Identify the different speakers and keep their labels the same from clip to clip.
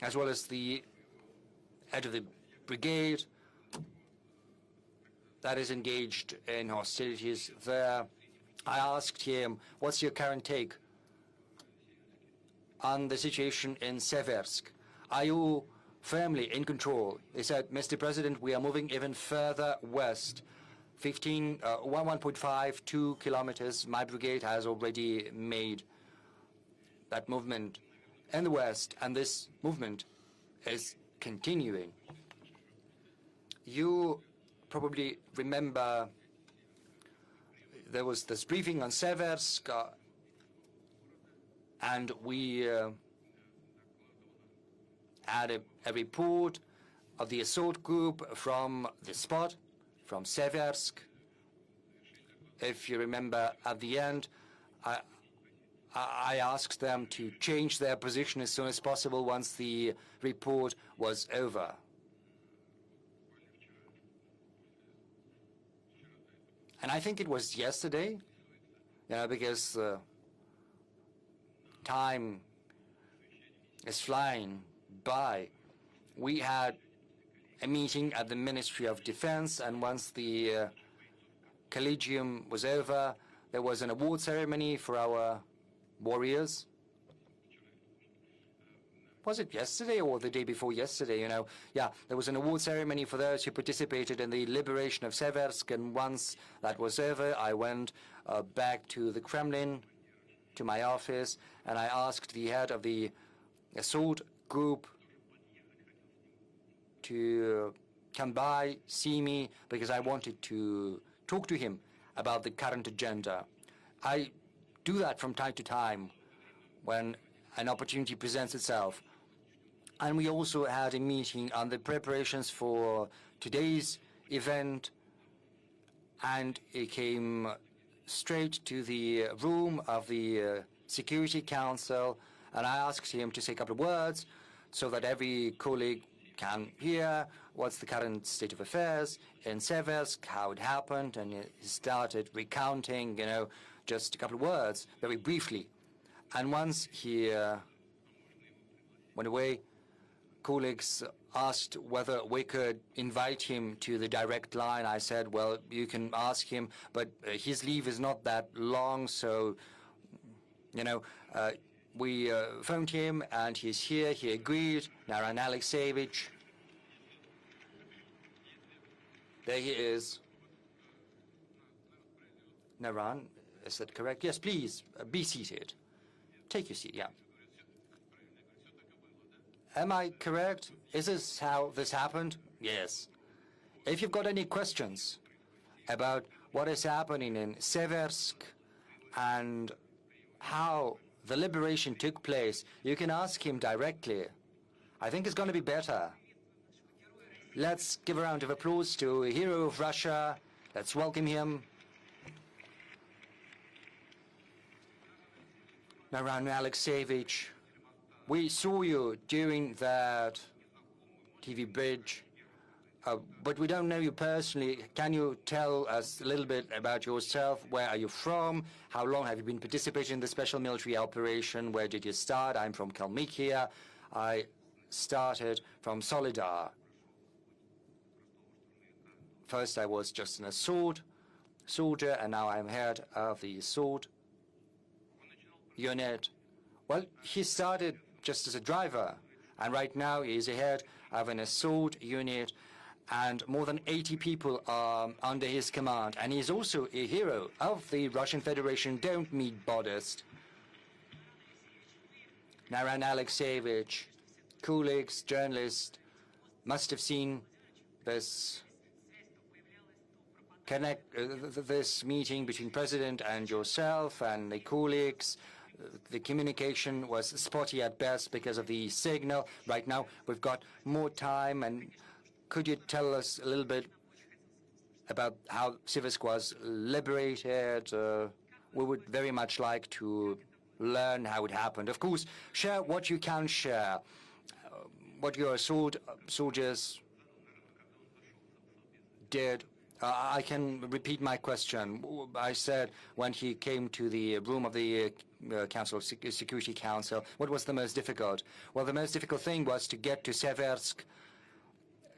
Speaker 1: as well as the head of the brigade that is engaged in hostilities there. I asked him, what's your current take on the situation in Seversk? Are you firmly in control? He said, Mr. President, we are moving even further west. 1.5, 2 kilometers. My brigade has already made that movement in the west, and this movement is continuing. You probably remember there was this briefing on Seversk, and we had a report of the assault group from the spot, from Seversk. If you remember, at the end, I asked them to change their position as soon as possible once the report was over. And I think it was yesterday, because time is flying by. We had a meeting at the Ministry of Defense, and once the collegium was over, there was an award ceremony for our warriors. Was it yesterday or the day before yesterday, Yeah, there was an award ceremony for those who participated in the liberation of Seversk, and once that was over, I went back to the Kremlin, to my office, and I asked the head of the assault group to come by, see me, because I wanted to talk to him about the current agenda. I do that from time to time when an opportunity presents itself. And we also had a meeting on the preparations for today's event, and it came straight to the room of the Security Council, and I asked him to say a couple of words so that every colleague can hear what's the current state of affairs in Seversk, how it happened, and he started recounting, just a couple of words, very briefly. And once he went away, colleagues asked whether we could invite him to the direct line. I said, well, you can ask him, but his leave is not that long, so, we phoned him, and he's here. He agreed. Naran Alexeyevich. There he is. Naran, is that correct? Yes, please, be seated. Take your seat, yeah. Am I correct? Is this how this happened? Yes. If you've got any questions about what is happening in Seversk and how the liberation took place, you can ask him directly. I think it's going to be better. Let's give a round of applause to a hero of Russia. Let's welcome him. Naran Alexeyevich, we saw you during that TV bridge, but we don't know you personally. Can you tell us a little bit about yourself? Where are you from? How long have you been participating in the special military operation? Where did you start? I'm from Kalmykia. I started from Solidar. First, I was just an assault soldier, and now I'm head of the assault unit. Well, he started just as a driver, and right now he is head of an assault unit, and more than 80 people are under his command. And he's also a hero of the Russian Federation. Don't be modest. Naran Alexeyevich, colleagues, journalists, must have seen this this meeting between President and yourself and the colleagues. The communication was spotty at best because of the signal. Right now, we've got more time, and could you tell us a little bit about how Seversk was liberated? We would very much like to learn how it happened. Of course, share what you can share, what your soldiers did I can repeat my question. I said when he came to the room of the Security Council, what was the most difficult? Well, the most difficult thing was to get to Seversk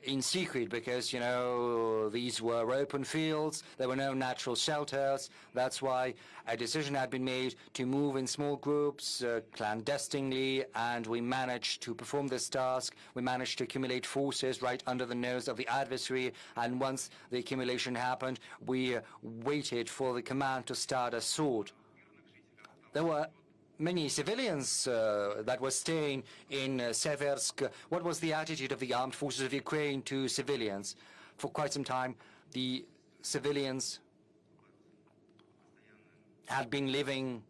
Speaker 1: in secret because, you know, these were open fields, there were no natural shelters. That's why a decision had been made to move in small groups, clandestinely, and we managed to perform this task. We managed to accumulate forces right under the nose of the adversary, and once the accumulation happened, we waited for the command to start assault. There were many civilians that were staying in Seversk. What was the attitude of the armed forces of Ukraine to civilians? For quite some time, the civilians had been living,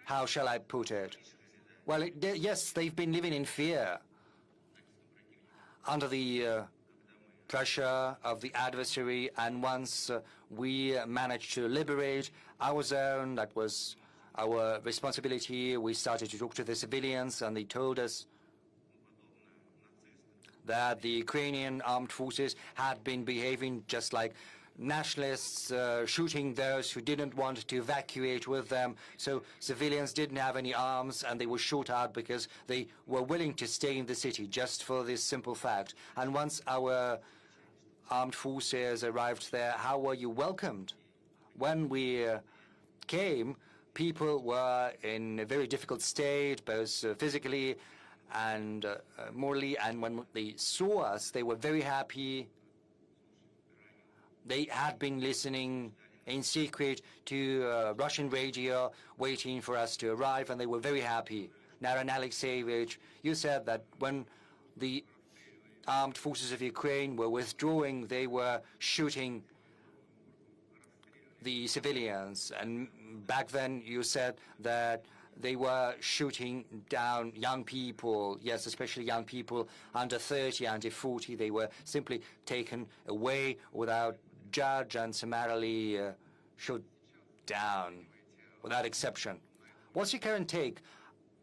Speaker 1: how shall I put it? Well, yes, they've been living in fear under the pressure of the adversary, and once we managed to liberate our zone, that was our responsibility. We started to talk to the civilians, and they told us that the Ukrainian armed forces had been behaving just like nationalists, shooting those who didn't want to evacuate with them. So civilians didn't have any arms, and they were shot at because they were willing to stay in the city just for this simple fact. And once our armed forces arrived there, how were you welcomed? When we came, people were in a very difficult state, both physically and morally, and when they saw us, they were very happy. They had been listening in secret to Russian radio, waiting for us to arrive, and they were very happy. Naran Alexeyevich, you said that when the armed forces of Ukraine were withdrawing, they were shooting the civilians, and back then you said that they were shooting down young people, yes, especially young people under 30, under 40. They were simply taken away without judge and summarily shot down without exception. What's your current take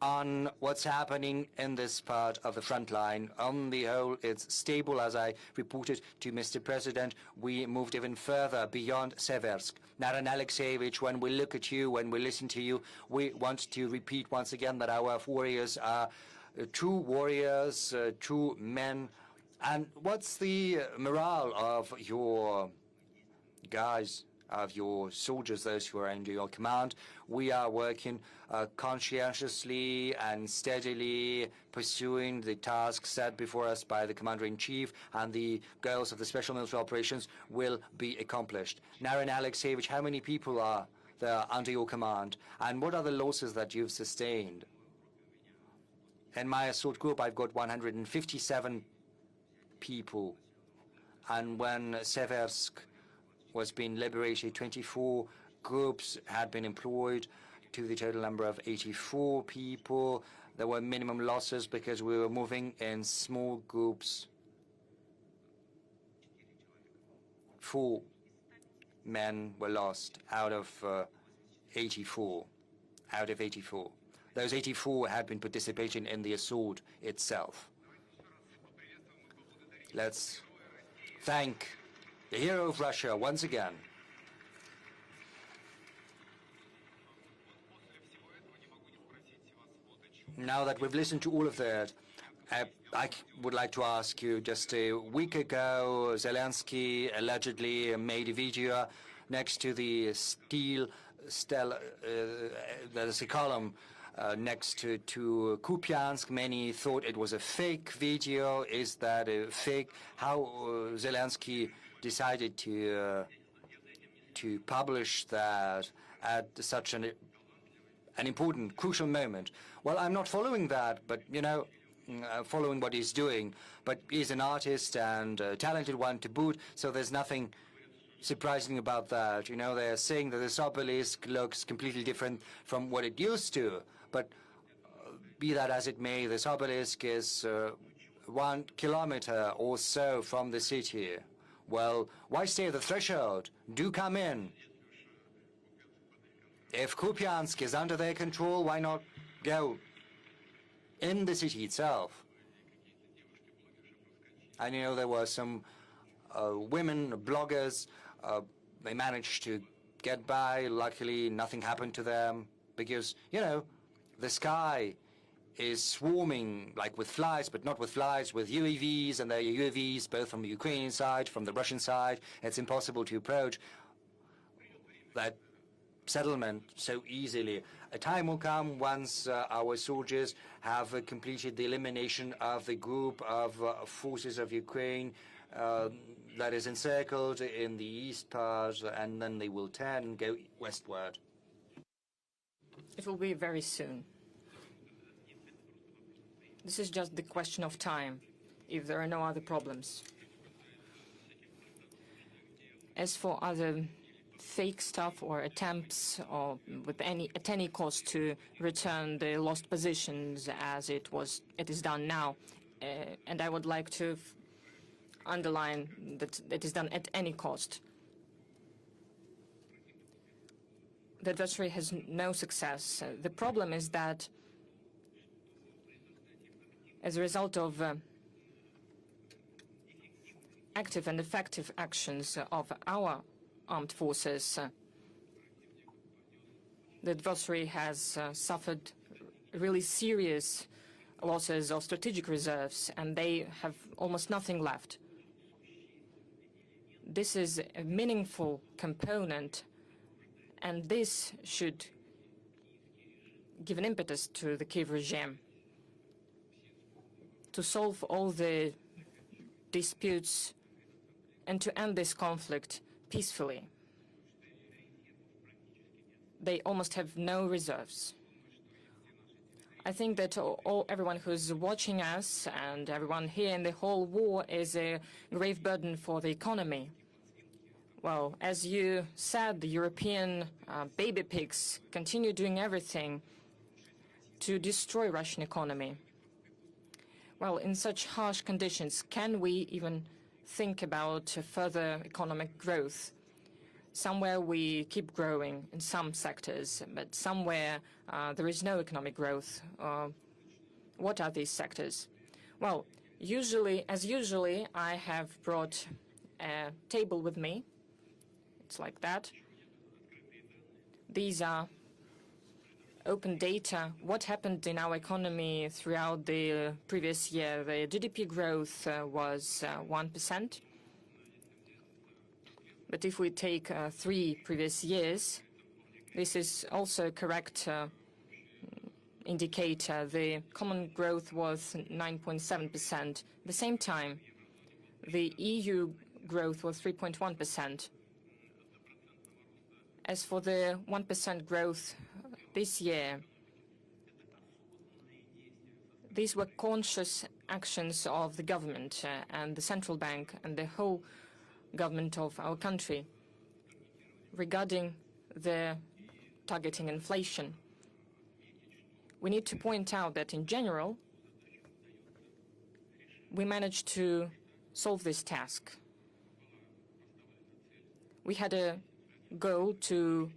Speaker 1: on what's happening in this part of the front line? On the whole, it's stable. As I reported to Mr. President, we moved even further beyond Seversk. Naran Alexeyevich, when we look at you, when we listen to you, we want to repeat once again that our warriors are true warriors, true men. And what's the morale of your guys, of your soldiers, those who are under your command? We are working conscientiously and steadily, pursuing the tasks set before us by the Commander-in-Chief, and the goals of the Special Military Operations will be accomplished. Naran Alexeyevich, how many people are there under your command, and what are the losses that you've sustained? In my assault group, I've got 157 people, and when Seversk was being liberated, 24 groups had been employed to the total number of 84 people. There were minimum losses because we were moving in small groups. 4 men were lost out of 84. Those 84 had been participating in the assault itself. Let's thank the hero of Russia once again. Now that we've listened to all of that, I would like to ask you, just a week ago, Zelensky allegedly made a video next to the there's a column next to Kupiansk. Many thought it was a fake video. Is that a fake? How Zelensky decided to publish that at such an important, crucial moment? Well, I'm not following that, but, you know, following what he's doing. But he's an artist and a talented one to boot, so there's nothing surprising about that. You know, they're saying that this obelisk looks completely different from what it used to. But be that as it may, this obelisk is 1 kilometer or so from the city. Well, why stay at the threshold? Do come in. If Kupiansk is under their control, why not go in the city itself? I know there were some women, bloggers. They managed to get by. Luckily, nothing happened to them because, you know, the sky is swarming like with flies, but not with flies, with UAVs, and there are UAVs both from the Ukrainian side, from the Russian side. It's impossible to approach that settlement so easily. A time will come once our soldiers have completed the elimination of the group of forces of Ukraine that is encircled in the east part, and then they will turn and go westward.
Speaker 2: It will be very soon. This is just the question of time, if there are no other problems. As for other fake stuff or attempts or at any cost to return the lost positions as it is done now, and I would like to underline that it is done at any cost. The adversary has no success. The problem is that as a result of active and effective actions of our armed forces, the adversary has suffered really serious losses of strategic reserves, and they have almost nothing left. This is a meaningful component, and this should give an impetus to the Kiev regime to solve all the disputes and to end this conflict peacefully. They almost have no reserves. I think that everyone who's watching us and everyone here in the whole war is a grave burden for the economy. Well, as you said, the European baby pigs continue doing everything to destroy Russian economy. Well, in such harsh conditions, can we even think about further economic growth? Somewhere we keep growing in some sectors, but somewhere there is no economic growth. What are these sectors? Well, as usually, I have brought a table with me. It's like that. These are open data. What happened in our economy throughout the previous year? The GDP growth was 1%. But if we take 3 previous years, this is also a correct indicator. The common growth was 9.7%. At the same time, the EU growth was 3.1%. As for the 1% growth this year, these were conscious actions of the government and the central bank and the whole government of our country regarding the targeting inflation. We need to point out that in general, we managed to solve this task. We had a goal to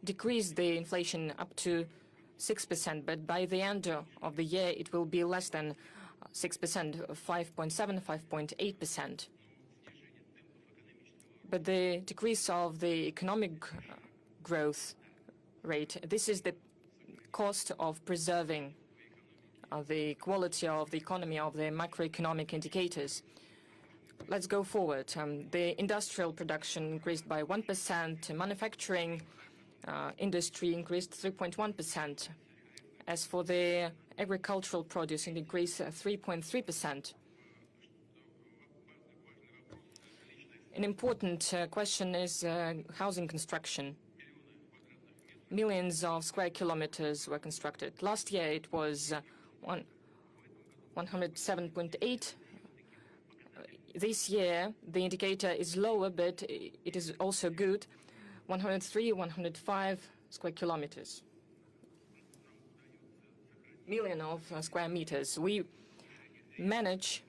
Speaker 2: decrease the inflation up to 6%, but by the end of the year, it will be less than 6%, 5.7, 5.8%. But the decrease of the economic growth rate, this is the cost of preserving the quality of the economy, of the macroeconomic indicators. Let's go forward. The industrial production increased by 1%. Manufacturing industry increased 3.1%. As for the agricultural produce, it increased 3.3%. An important question is housing construction. Millions of square kilometers were constructed. Last year it was 107.8. This year the indicator is lower, but it is also good. 103, 105 square kilometers. Million of square meters. We manage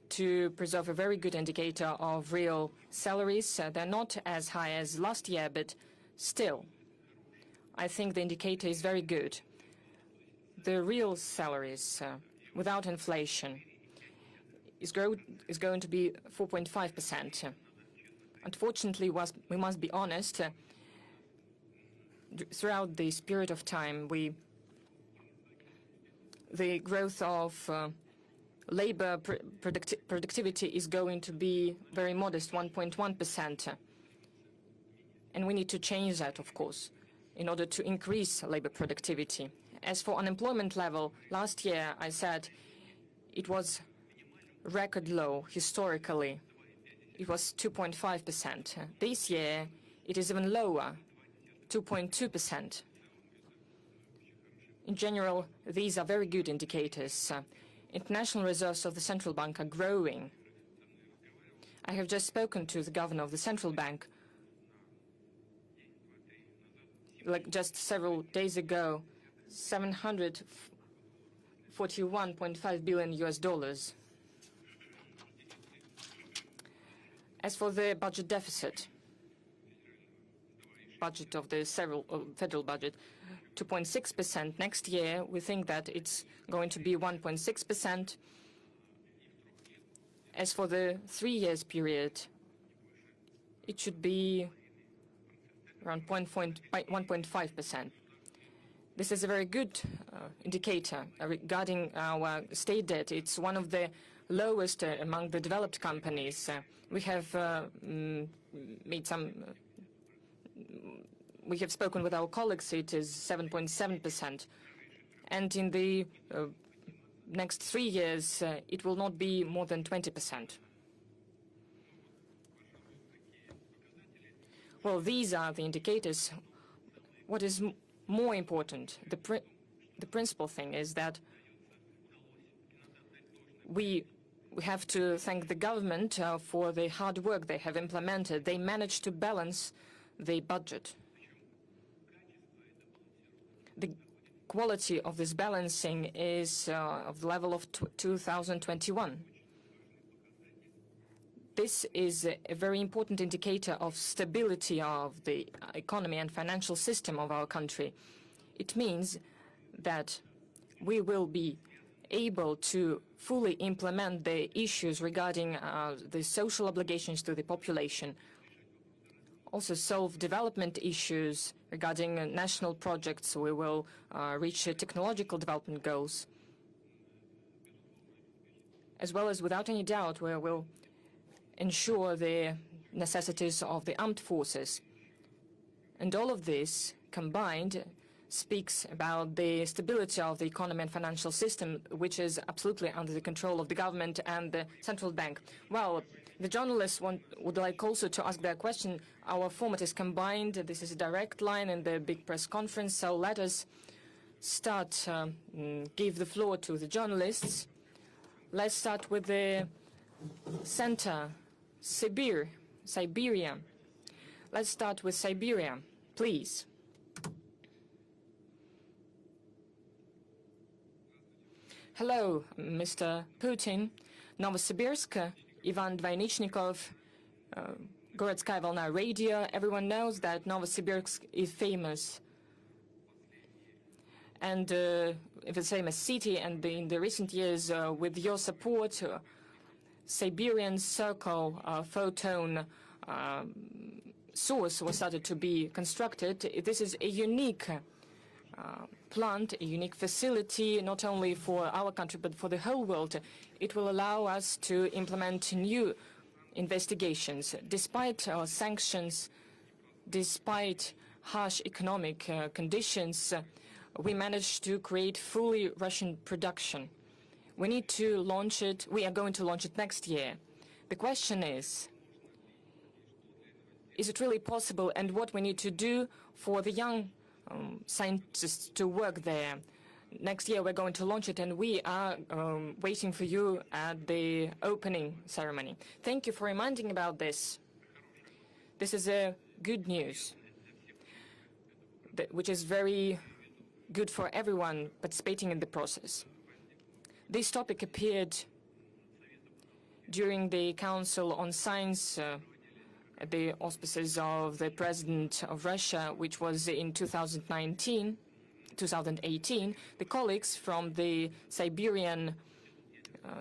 Speaker 2: to preserve a very good indicator of real salaries. They're not as high as last year, but still, I think the indicator is very good. The real salaries, without inflation, is going to be 4.5%. Unfortunately, we must be honest, throughout this period of time, the growth of labor productivity is going to be very modest, 1.1%. And we need to change that, of course, in order to increase labor productivity. As for unemployment level, last year I said it was record low historically. It was 2.5%. This year it is even lower, 2.2%. In general, these are very good indicators. International reserves of the central bank are growing. I have just spoken to the governor of the central bank, like just several days ago, $741.5 billion US dollars. As for the budget deficit, budget of the federal budget, 2.6%. Next year, we think that it's going to be 1.6%. As for the 3 years period, it should be around 1.5%. This is a very good indicator regarding our state debt. It's one of the lowest among the developed companies. We have we have spoken with our colleagues. It is 7.7%, and in the next 3 years, it will not be more than 20%. Well, these are the indicators. What is more important, the principal thing is that we have to thank the government for the hard work they have implemented. They managed to balance the budget. The quality of this balancing is of the level of 2021. This is a very important indicator of stability of the economy and financial system of our country. It means that we will be able to fully implement the issues regarding the social obligations to the population, also solve development issues regarding national projects. We will reach technological development goals, as well as, without any doubt, we will ensure the necessities of the armed forces. And all of this combined speaks about the stability of the economy and financial system, which is absolutely under the control of the government and the central bank. Well, the journalists would like also to ask their question. Our format is combined. This is a direct line in the big press conference, so let us start, give the floor to the journalists. Let's start with the center, Siberia. Let's start with Siberia, please. Hello, Mr. Putin. Novosibirsk, Ivan Dvaynichnikov, Gorodskaya Volna Radio. Everyone knows that Novosibirsk is famous. And it's a famous city, and in the recent years, with your support, Siberian Circle photon source was started to be constructed. This is a unique plant, a unique facility, not only for our country, but for the whole world. It will allow us to implement new investigations. Despite sanctions, despite harsh economic conditions, we managed to create fully Russian production. We need to launch it. We are going to launch it next year. The question is it really possible, and what we need to do for the young scientists to work there? Next year we're going to launch it, and we are waiting for you at the opening ceremony. Thank you for reminding about this. This is good news, which is very good for everyone participating in the process. This topic appeared during the Council on Science at the auspices of the President of Russia, which was in 2018. The colleagues from the Siberian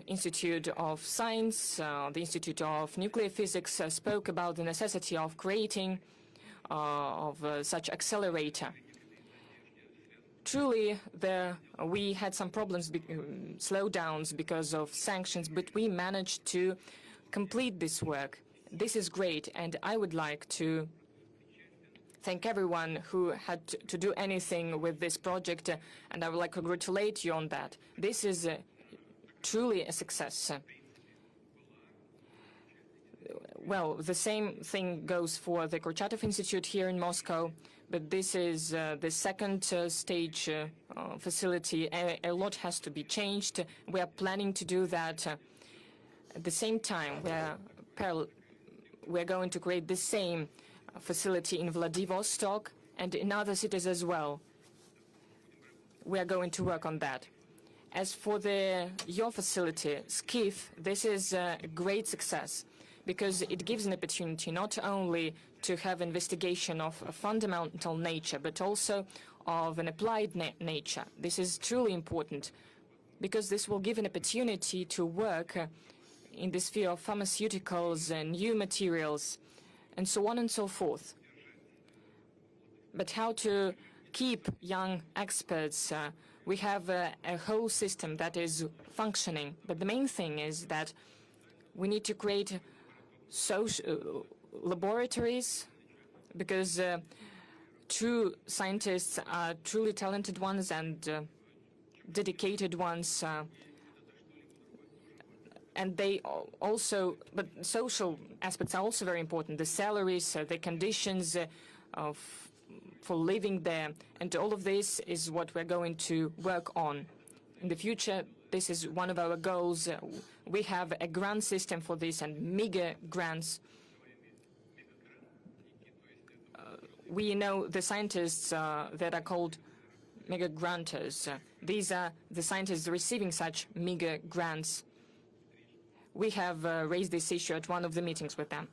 Speaker 2: Institute of Science, the Institute of Nuclear Physics spoke about the necessity of creating such accelerator. Truly, we had some problems, slowdowns because of sanctions, but we managed to complete this work. This is great, and I would like to thank everyone who had to do anything with this project, and I would like to congratulate you on that. This is truly a success. Well, the same thing goes for the Kurchatov Institute here in Moscow, but this is the second stage facility. A lot has to be changed. We are planning to do that. At the same time, we're going to create the same facility in Vladivostok and in other cities as well. We are going to work on that. As for your facility, SCIF, this is a great success because it gives an opportunity not only to have investigation of a fundamental nature, but also of an applied nature. This is truly important because this will give an opportunity to work in the sphere of pharmaceuticals and new materials, and so on and so forth. But how to keep young experts? We have a whole system that is functioning, but the main thing is that we need to create social laboratories, because true scientists are truly talented ones and dedicated ones, and they also, but social aspects are also very important. The salaries, the conditions for living there, and all of this is what we're going to work on. In the future, this is one of our goals. We have a grant system for this and mega grants. We know the scientists that are called mega granters. These are the scientists receiving such mega grants. We have raised this issue at one of the meetings with them.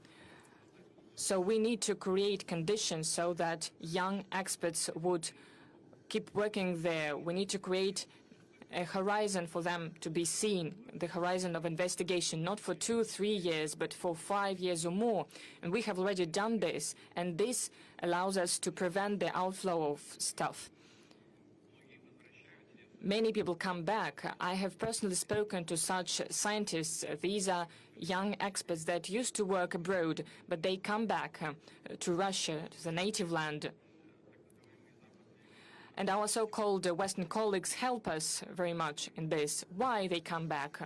Speaker 2: So we need to create conditions so that young experts would keep working there. We need to create a horizon for them to be seen, the horizon of investigation, not for 2 or 3 years, but for 5 years or more. And we have already done this, and this allows us to prevent the outflow of stuff. Many people come back. I have personally spoken to such scientists. These are young experts that used to work abroad, but they come back to Russia, to the native land. And our so-called Western colleagues help us very much in this. Why they come back?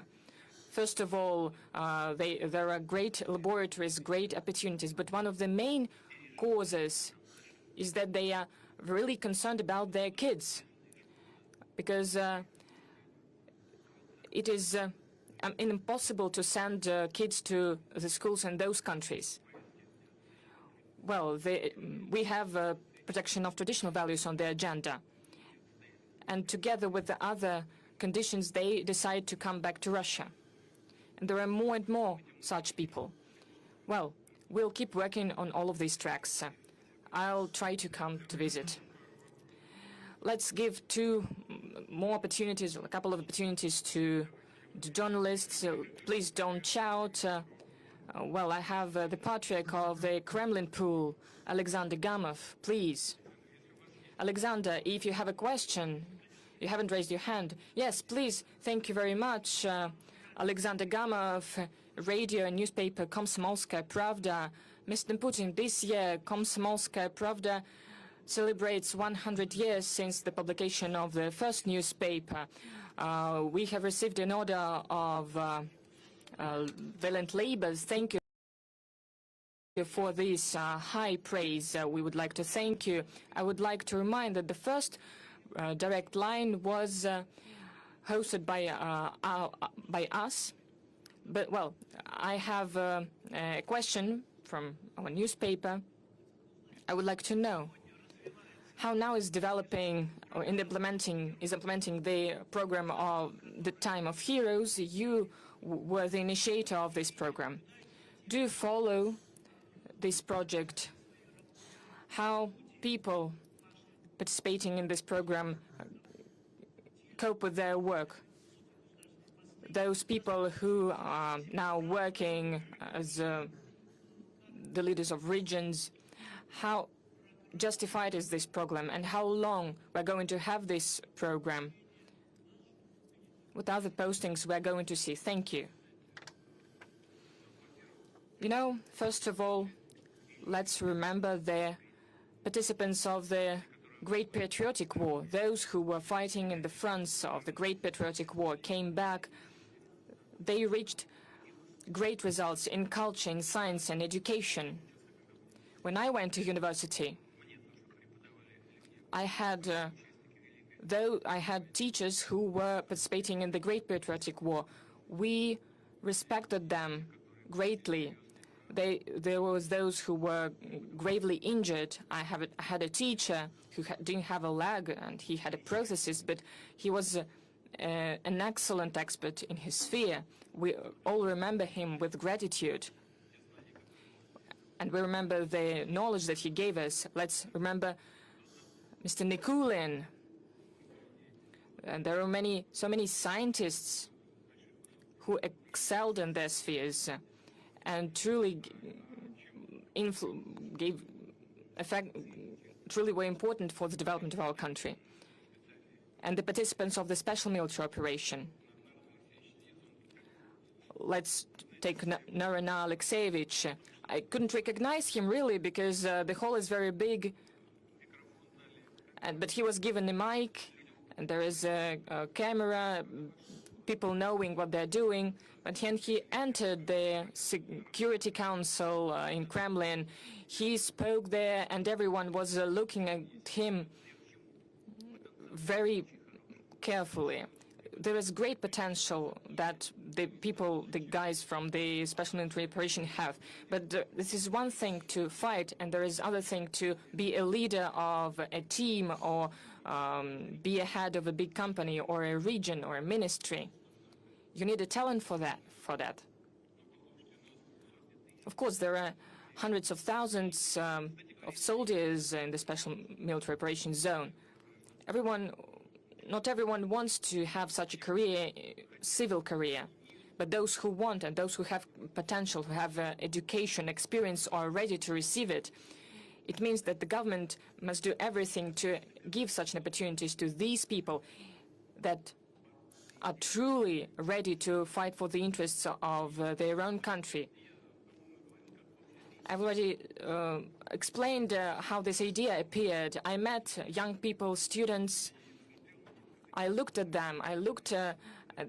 Speaker 2: First of all, there are great laboratories, great opportunities, but one of the main causes is that they are really concerned about their kids, because it is impossible to send kids to the schools in those countries. Well, we have protection of traditional values on the agenda. And together with the other conditions, they decide to come back to Russia. And there are more and more such people. Well, we'll keep working on all of these tracks. I'll try to come to visit. Let's give 2 more opportunities, a couple of opportunities to journalists. So please don't shout. Well, I have the Patriarch of the Kremlin Pool, Alexander Gamov, please. Alexander, if you have a question, you haven't raised your hand. Yes, please. Thank you very much. Alexander Gamov, radio and newspaper Komsomolskaya Pravda. Mr. Putin, this year Komsomolskaya Pravda celebrates 100 years since the publication of the first newspaper. We have received an order of valiant labors. Thank you for this high praise. We would like to thank you. I would like to remind that the first direct line was hosted by us. But, well, I have a question from our newspaper. I would like to know how now is developing or implementing the program of the Time of Heroes. You were the initiator of this program. Do you follow this project? How people participating in this program cope with their work? those people who are now working as the leaders of regions, how justified is this program and how long we're going to have this program? What other postings we're going to see? Thank you. You know, first of all, let's remember the participants of the Great Patriotic War. Those who were fighting in the fronts of the Great Patriotic War came back. They reached great results in culture, in science and education. When I went to university, I had teachers who were participating in the Great Patriotic War. We respected them greatly. There was those who were gravely injured. I had a teacher who didn't have a leg and he had a prosthesis, but he was an excellent expert in his sphere. We all remember him with gratitude. And we remember the knowledge that he gave us. Let's remember Mr. Nikulin. And there are so many scientists who excelled in their spheres and truly truly were important for the development of our country. And the participants of the special military operation. Let's take Narina Alexeyevich. I couldn't recognize him really because the hall is very big, but he was given a mic and there is a camera, people knowing what they're doing. But when he entered the Security Council in Kremlin, he spoke there and everyone was looking at him very carefully. There is great potential that the guys from the special military operation have. But this is one thing to fight, and there is other thing to be a leader of a team or be a head of a big company or a region or a ministry. You need a talent for that. Of course, there are hundreds of thousands of soldiers in the special military operations zone. Not everyone wants to have such a career, civil career, but those who want and those who have potential, who have education, experience, are ready to receive it. It means that the government must do everything to give such opportunities to these people that are truly ready to fight for the interests of their own country. I've already explained how this idea appeared. I met young people, students. I looked at them. I looked at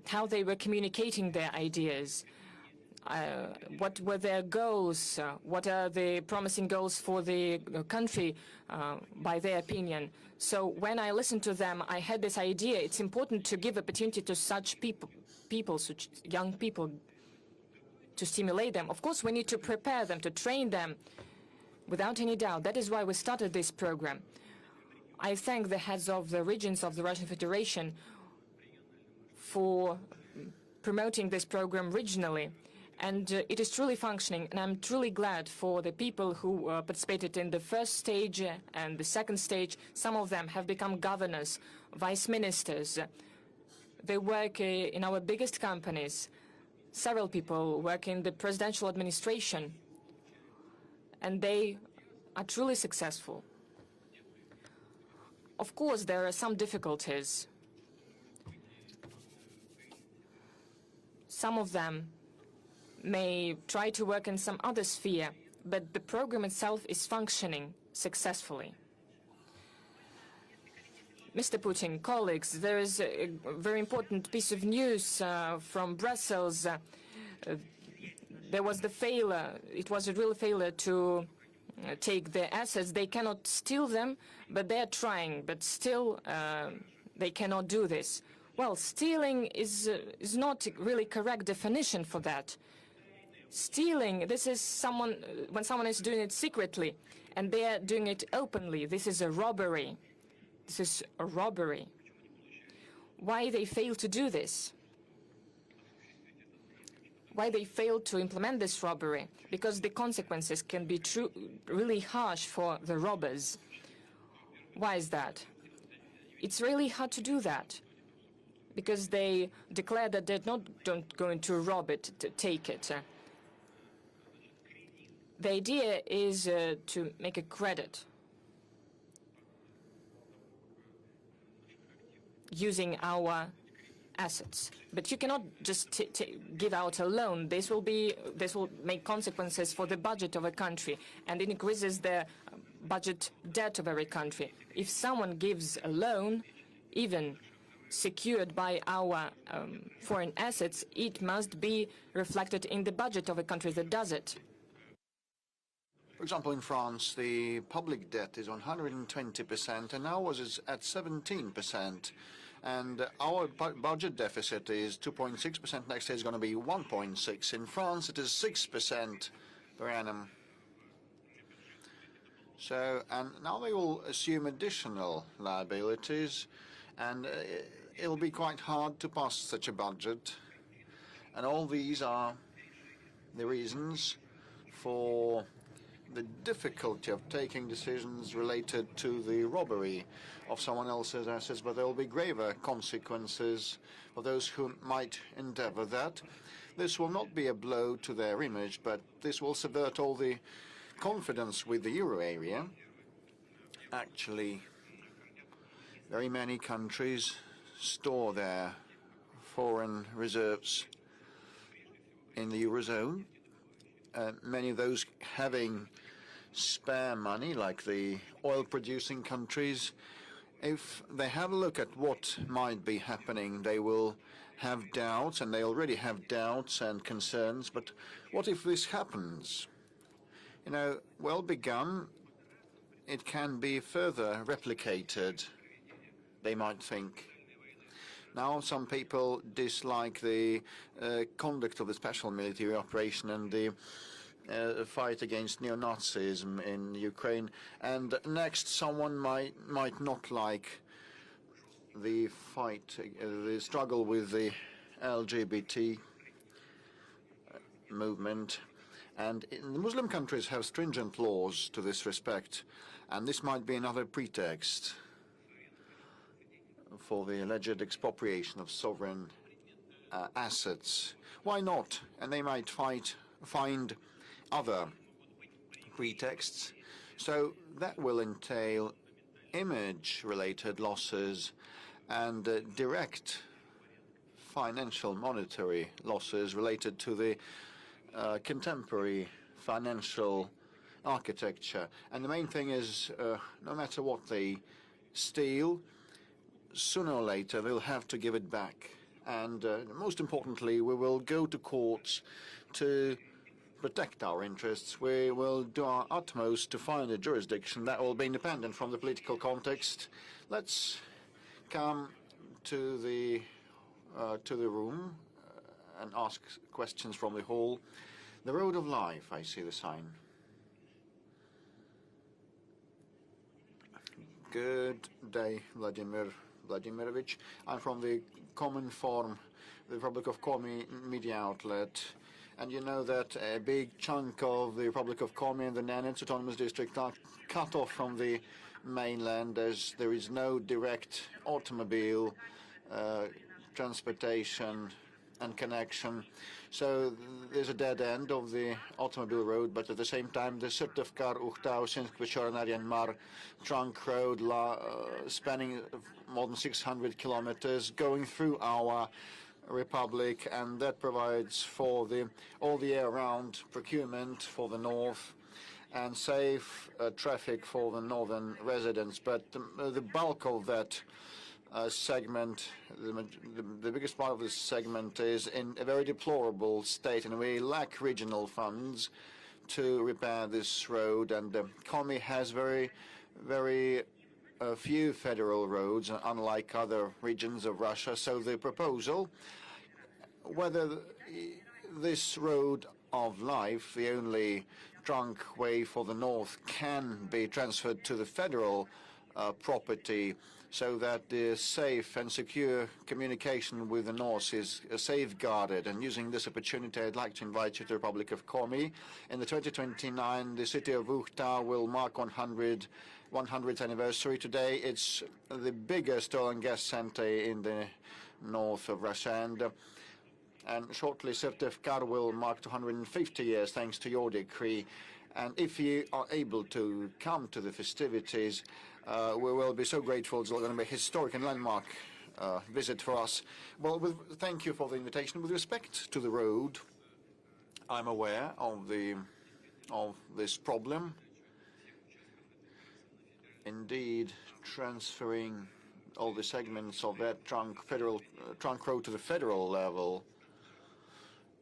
Speaker 2: how they were communicating their ideas. What were their goals? What are the promising goals for the country, by their opinion? So when I listened to them, I had this idea. It's important to give opportunity to such people, such young people, to stimulate them. Of course, we need to prepare them, to train them, without any doubt. That is why we started this program. I thank the heads of the regions of the Russian Federation for promoting this program regionally. And it is truly functioning, and I'm truly glad for the people who participated in the first stage and the second stage. Some of them have become governors, vice ministers. They work in our biggest companies. Several people work in the presidential administration, and they are truly successful. Of course, there are some difficulties. Some of them may try to work in some other sphere, but the program itself is functioning successfully. Mr. Putin, colleagues, there is a very important piece of news from Brussels. There was the failure. It was a real failure to take the assets. They cannot steal them, but they are trying. But still, they cannot do this. Well, stealing is not really correct definition for that. Stealing, this is when someone is doing it secretly, and they are doing it openly. This is a robbery. This is a robbery. Why they fail to do this? Why they fail to implement this robbery? Because the consequences can be really harsh for the robbers. Why is that? It's really hard to do that, because they declare that they're not going to rob it, to take it. The idea is to make a credit using our assets. But you cannot just give out a loan. This will make consequences for the budget of a country, and it increases the budget debt of every country. If someone gives a loan, even secured by our foreign assets, it must be reflected in the budget of a country that does it.
Speaker 3: For example, in France, the public debt is 120%, and ours is at 17%. And our budget deficit is 2.6%. Next year is going to be 1.6%. In France, it is 6% per annum. So, and now they will assume additional liabilities, and it'll be quite hard to pass such a budget. And all these are the reasons for the difficulty of taking decisions related to the robbery of someone else's assets, but there will be graver consequences for those who might endeavor that. This will not be a blow to their image, but this will subvert all the confidence with the euro area. Actually, very many countries store their foreign reserves in the eurozone. Many of those having spare money, like the oil-producing countries, if they have a look at what might be happening, they will have doubts, and they already have doubts and concerns. But what if this happens? You know, well begun, it can be further replicated, they might think. Now, some people dislike the conduct of the special military operation and the fight against neo-Nazism in Ukraine, and next someone might not like the fight, the struggle with the LGBT movement. And the Muslim countries have stringent laws to this respect, and this might be another pretext for the alleged expropriation of sovereign assets. Why not? And they might find other pretexts. So that will entail image-related losses and direct financial monetary losses related to the contemporary financial architecture. And the main thing is, no matter what they steal, sooner or later they'll have to give it back. And most importantly, we will go to courts to protect our interests. We will do our utmost to find a jurisdiction that will be independent from the political context. Let's come to the room and ask questions from the hall. The road of life, I see the sign. Good day, Vladimir Vladimirovich. I'm from the Common Forum, the Republic of Komi media outlet. And you know that a big chunk of the Republic of Komi and the Nenets Autonomous District are cut off from the mainland, as there is no direct automobile transportation and connection. So there's a dead end of the automobile road, but at the same time the Syrtevkar, Uchtau, Sinsk, Mar trunk road spanning more than 600 kilometers going through our republic, and that provides for all the year-round procurement for the north and safe traffic for the northern residents. But the bulk of that segment, the biggest part of this segment is in a very deplorable state, and we lack regional funds to repair this road. And Komi has very few federal roads, unlike other regions of Russia. So the proposal, whether this road of life, the only trunk way for the north, can be transferred to the federal property, so that the safe and secure communication with the north is safeguarded. And using this opportunity, I'd like to invite you to the Republic of Komi. In the 2029, the city of Uchtau will mark 100th anniversary. Today, it's the biggest oil and gas center in the north of Russia, and shortly Sırtevkar will mark 250 years thanks to your decree. And if you are able to come to the festivities, we will be so grateful. It's going to be a historic and landmark visit for us. Well, thank you for the invitation. With respect to the road, I'm aware of this problem. Indeed, transferring all the segments of that trunk road to the federal level,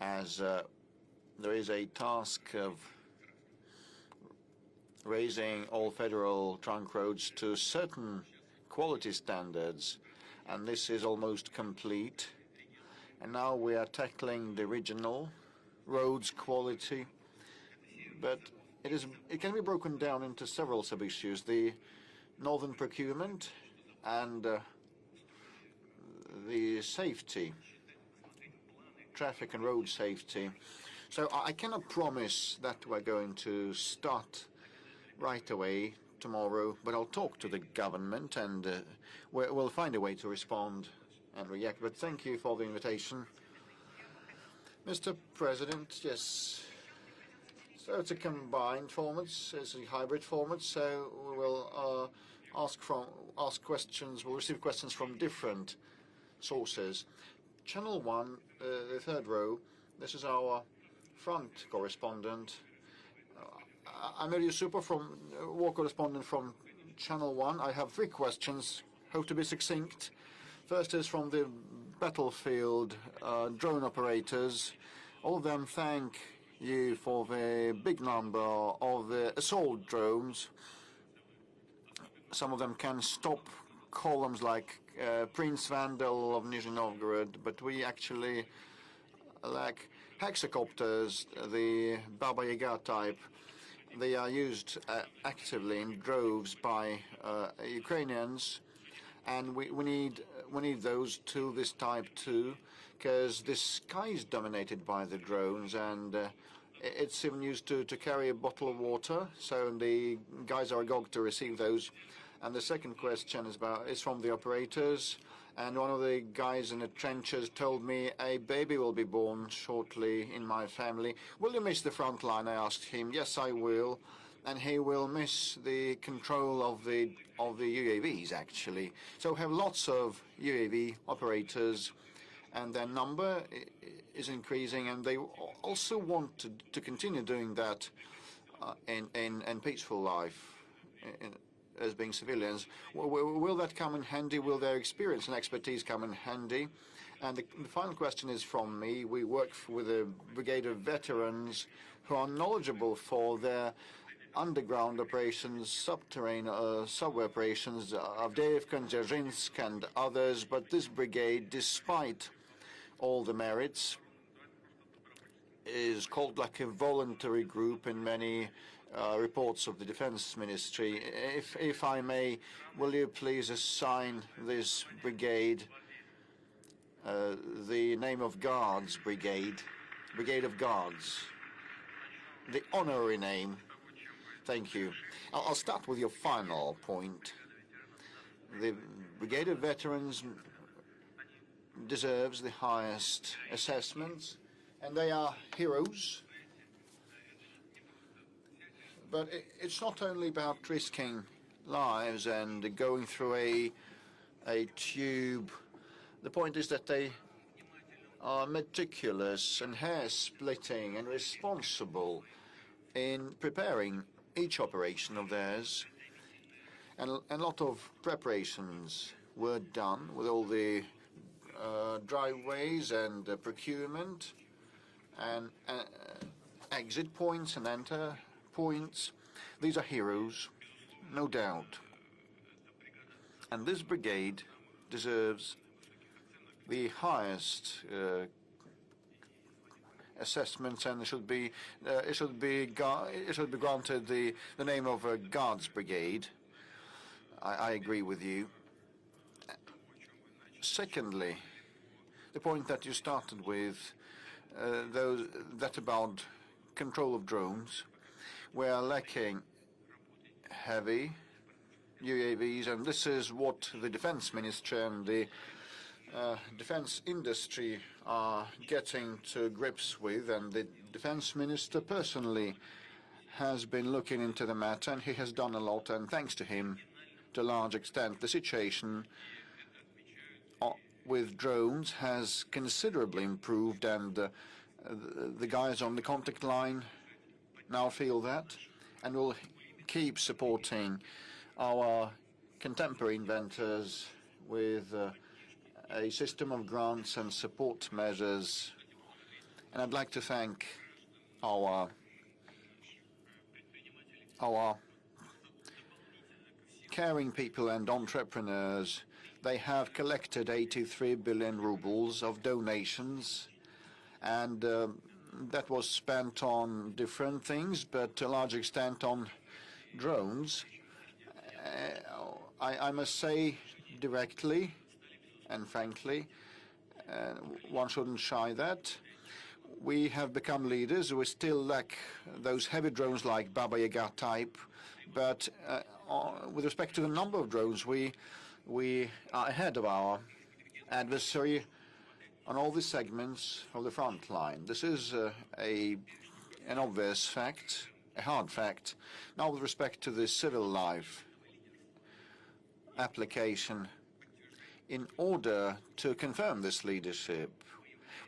Speaker 3: as there is a task of raising all federal trunk roads to certain quality standards, and this is almost complete. And now we are tackling the regional roads quality, but it can be broken down into several sub-issues: the northern procurement and the safety, traffic and road safety. So I cannot promise that we're going to start right away tomorrow, but I'll talk to the government and we'll find a way to respond and react. But thank you for the invitation. Mr. President, yes. So it's a combined format, it's a hybrid format, so we will we'll receive questions from different sources. Channel 1, the third row, this is our front correspondent. I'm Ilya Super, war correspondent from Channel 1. I have 3 questions, hope to be succinct. First is from the battlefield drone operators. All of them thank you for the big number of assault drones. Some of them can stop columns like Prince Vandal of Nizhny Novgorod, but we actually lack hexacopters, the Baba Yaga type. They are used actively in droves by Ukrainians, and we need those to this type too, because the sky is dominated by the drones, and it's even used to carry a bottle of water, so the guys are agog to receive those. And the second question is from the operators, and one of the guys in the trenches told me a baby will be born shortly in my family. Will you miss the front line? I asked him. Yes, I will. And he will miss the control of the UAVs, actually. So we have lots of UAV operators, and their number is increasing, and they also want to continue doing that in peaceful life, as being civilians. Will that come in handy? Will their experience and expertise come in handy? And the final question is from me. We work with a brigade of veterans who are knowledgeable for their underground operations, subterranean subway operations, Avdiivka and Dzержinsk and others. But this brigade, despite all the merits, is called like a voluntary group in many reports of the Defense Ministry. If I may, will you please assign this brigade the name of Guards Brigade, Brigade of Guards, the honorary name? Thank you. I'll start with your final point. The Brigade of Veterans deserves the highest assessments, and they are heroes. But it's not only about risking lives and going through a tube. The point is that they are meticulous and hair-splitting and responsible in preparing each operation of theirs. And a lot of preparations were done with all the driveways and procurement and exit points and enter points. These are heroes, no doubt. And this brigade deserves the highest assessments, and it should be granted the name of a Guards Brigade. I agree with you. Secondly, the point that you started with, that about control of drones. We are lacking heavy UAVs, and this is what the Defense Ministry and the defense industry are getting to grips with, and the defense minister personally has been looking into the matter, and he has done a lot, and thanks to him, to a large extent, the situation with drones has considerably improved, and the guys on the contact line now feel that, and will keep supporting our contemporary inventors with a system of grants and support measures. And I'd like to thank our caring people and entrepreneurs. They have collected 83 billion rubles of donations, and that was spent on different things, but to a large extent on drones. I must say directly and frankly, one shouldn't shy that. We have become leaders. We still lack those heavy drones like Baba Yaga type, but with respect to the number of drones, we are ahead of our adversary on all the segments of the front line. This is an obvious fact, a hard fact. Now, with respect to the civil life application, in order to confirm this leadership,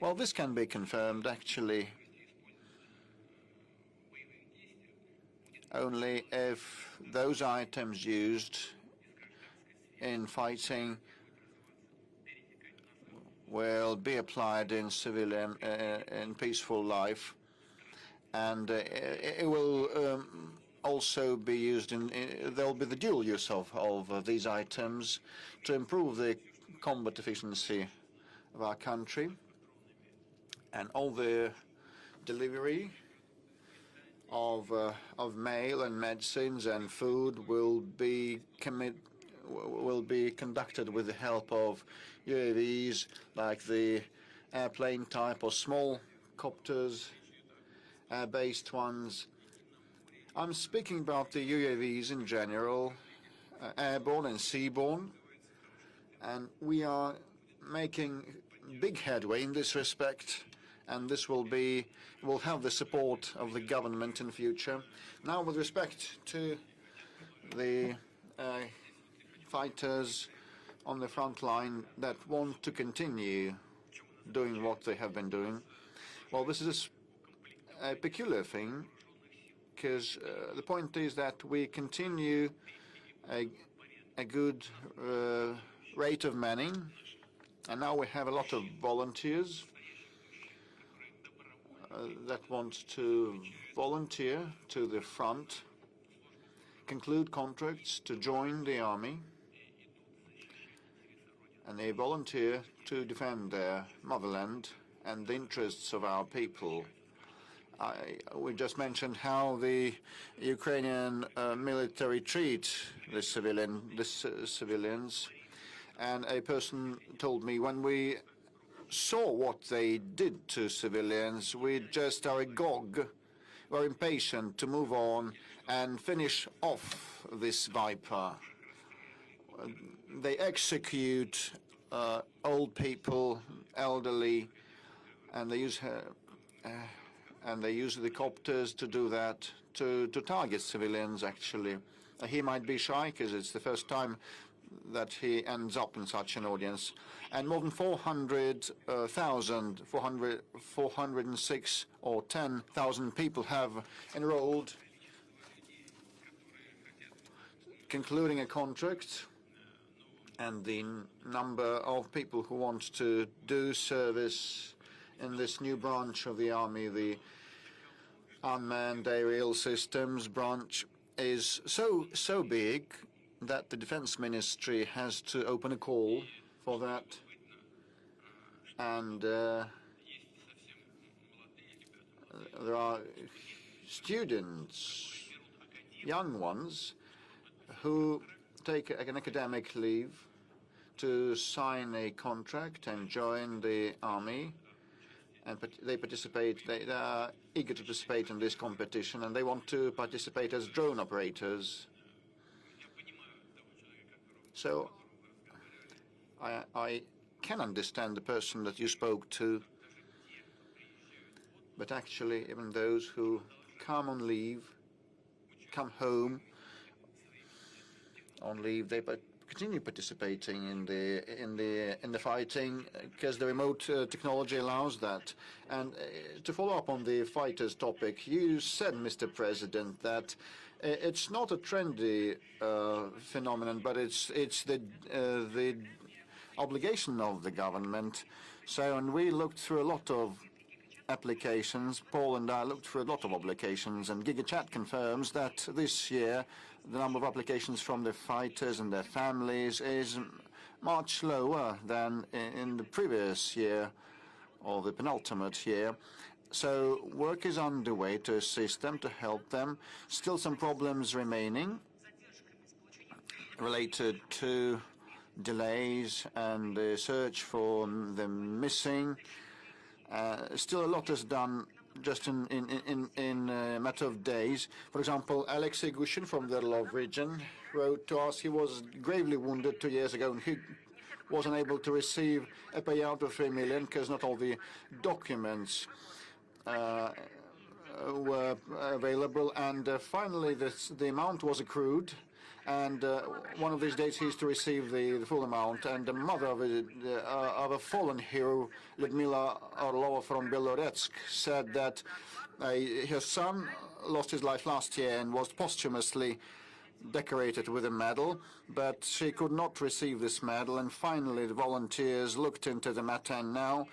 Speaker 3: well, this can be confirmed actually only if those items used in fighting will be applied in civilian, in peaceful life, and it will also be used in, there will be the dual use of these items to improve the combat efficiency of our country, and all the delivery of mail and medicines and food will be conducted with the help of UAVs, like the airplane type or small copters, air-based ones. I'm speaking about the UAVs in general, airborne and seaborne, and we are making big headway in this respect, and this will have the support of the government in future. Now, with respect to the fighters on the front line that want to continue doing what they have been doing, well, this is a peculiar thing, because the point is that we continue a good rate of manning, and now we have a lot of volunteers that want to volunteer to the front, conclude contracts to join the army, and they volunteer to defend their motherland and the interests of our people. We just mentioned how the Ukrainian military treat the civilians, and a person told me, when we saw what they did to civilians, we just are agog, we're impatient to move on and finish off this viper. They execute old people, elderly, and they use helicopters to do that, to target civilians, actually. He might be shy because it's the first time that he ends up in such an audience. And more than 406 or 10,000 people have enrolled, concluding a contract, and the number of people who want to do service in this new branch of the army, the unmanned aerial systems branch, is so big that the defense ministry has to open a call for that. And there are students, young ones, who take an academic leave to sign a contract and join the army, and they participate. They are eager to participate in this competition, and they want to participate as drone operators. So I can understand the person that you spoke to. But actually, even those who come on leave, come home on leave, they continue participating in the fighting because the remote technology allows that. And to follow up on the fighters topic, you said, Mr. President, that it's not a trendy phenomenon, but it's the obligation of the government. So, and we looked through a lot of applications. Paul and I looked through a lot of applications, and GigaChat confirms that this year the number of applications from the fighters and their families is much lower than in the previous year or the penultimate year. So work is underway to assist them, to help them. Still some problems remaining related to delays and the search for the missing. Still a lot is done just in a matter of days. For example, Alexei Gushin from the Orlov region wrote to us he was gravely wounded 2 years ago and he wasn't able to receive a payout of 3 million because not all the documents were available. And finally the amount was accrued, and one of these days he's to receive the full amount. And the mother of a fallen hero, Lyudmila Orlova from Beloretsk, said that her son lost his life last year and was posthumously decorated with a medal, but she could not receive this medal. And finally the volunteers looked into the matter, and now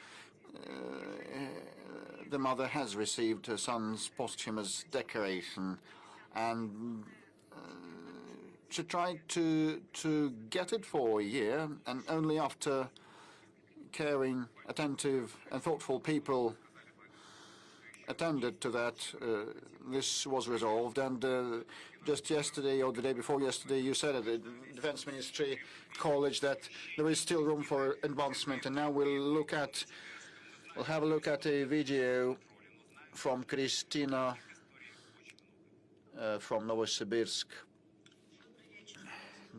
Speaker 3: the mother has received her son's posthumous decoration. And she tried to get it for a year, and only after caring, attentive and thoughtful people attended to that, this was resolved. And just yesterday or the day before yesterday, you said at the Defense Ministry College that there is still room for advancement. And now we'll have a look at a video from Kristina from Novosibirsk.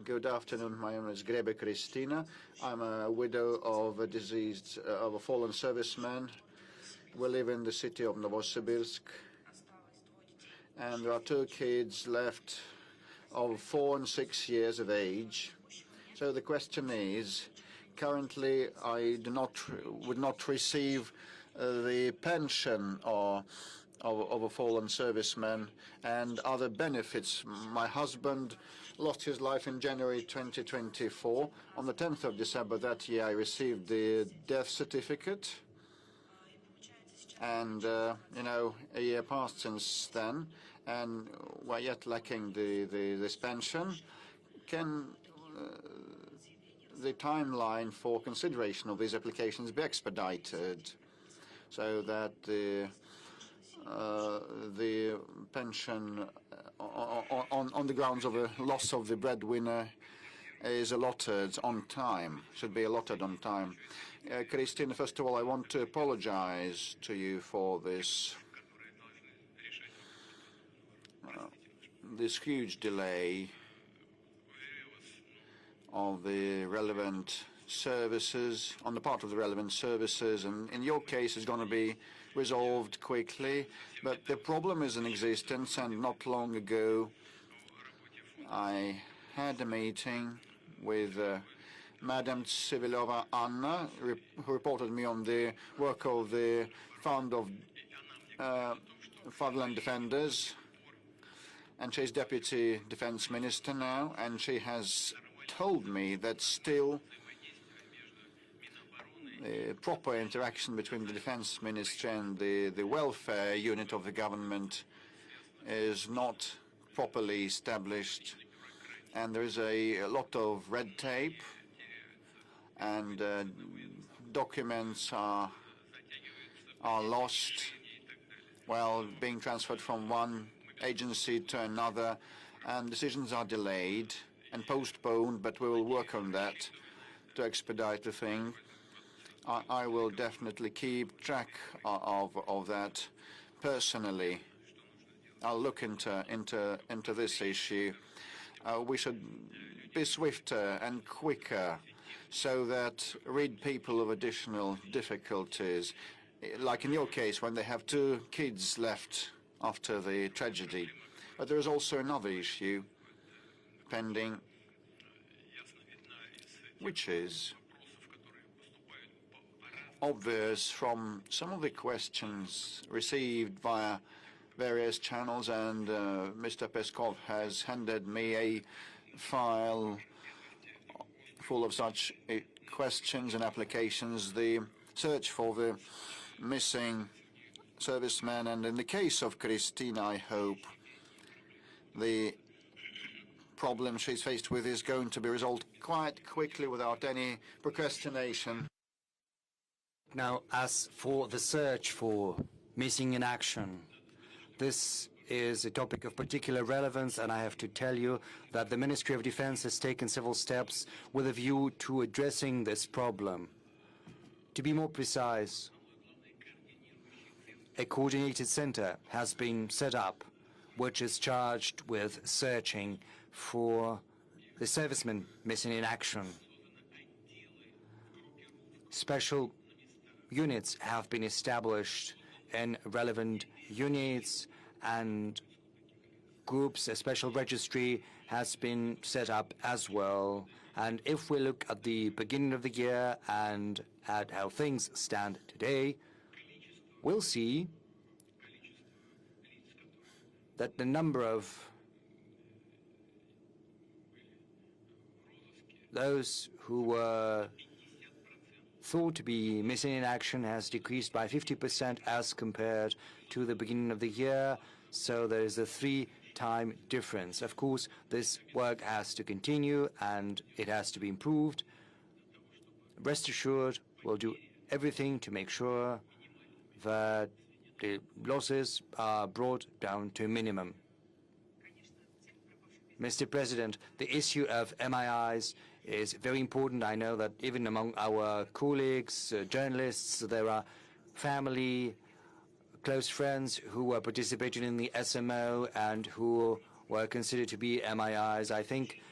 Speaker 3: Good afternoon. My name is Grebe Kristina. I'm a widow of a fallen serviceman. We live in the city of Novosibirsk, and there are 2 kids left of 4 and 6 years of age. So the question is, currently I would not receive the pension of a fallen serviceman and other benefits. My husband lost his life in January 2024. On the 10th of December that year, I received the death certificate. And, you know, a year passed since then, and we're yet lacking this pension. Can the timeline for consideration of these applications be expedited so that the pension on the grounds of a loss of the breadwinner is allotted on time, should be allotted on time? Christine, first of all, I want to apologize to you for this huge delay of the relevant services, on the part of the relevant services, and in your case it's going to be resolved quickly. But the problem is in existence, and not long ago I had a meeting with Madam Tsivilova Anna, who reported me on the work of the Fund of Fatherland Defenders, and she's Deputy Defense Minister now, and she has told me that still the proper interaction between the Defense Ministry and the welfare unit of the government is not properly established, and there is a lot of red tape, and documents are lost while being transferred from one agency to another, and decisions are delayed and postponed, but we will work on that to expedite the thing. I will definitely keep track of that personally. I'll look into this issue. We should be swifter and quicker so that rid people of additional difficulties, like in your case when they have 2 kids left after the tragedy. But there is also another issue pending, which is obvious from some of the questions received via various channels, and Mr. Peskov has handed me a file full of such questions and applications, the search for the missing servicemen. And in the case of Christina, I hope the problem she's faced with is going to be resolved quite quickly without any procrastination.
Speaker 1: Now, as for the search for missing in action, this is a topic of particular relevance, and I have to tell you that the Ministry of Defense has taken several steps with a view to addressing this problem. To be more precise, a coordinated center has been set up, which is charged with searching for the servicemen missing in action. Special units have been established in relevant units, and groups, a special registry has been set up as well. And if we look at the beginning of the year and at how things stand today, we'll see that the number of those who were thought to be missing in action has decreased by 50% as compared to the beginning of the year. So there is a 3-time difference. Of course, this work has to continue and it has to be improved. Rest assured, we'll do everything to make sure that the losses are brought down to a minimum. Mr. President, the issue of MIIs is very important. I know that even among our colleagues, journalists, there are family, close friends who were participating in the SMO and who were considered to be MIIs. I think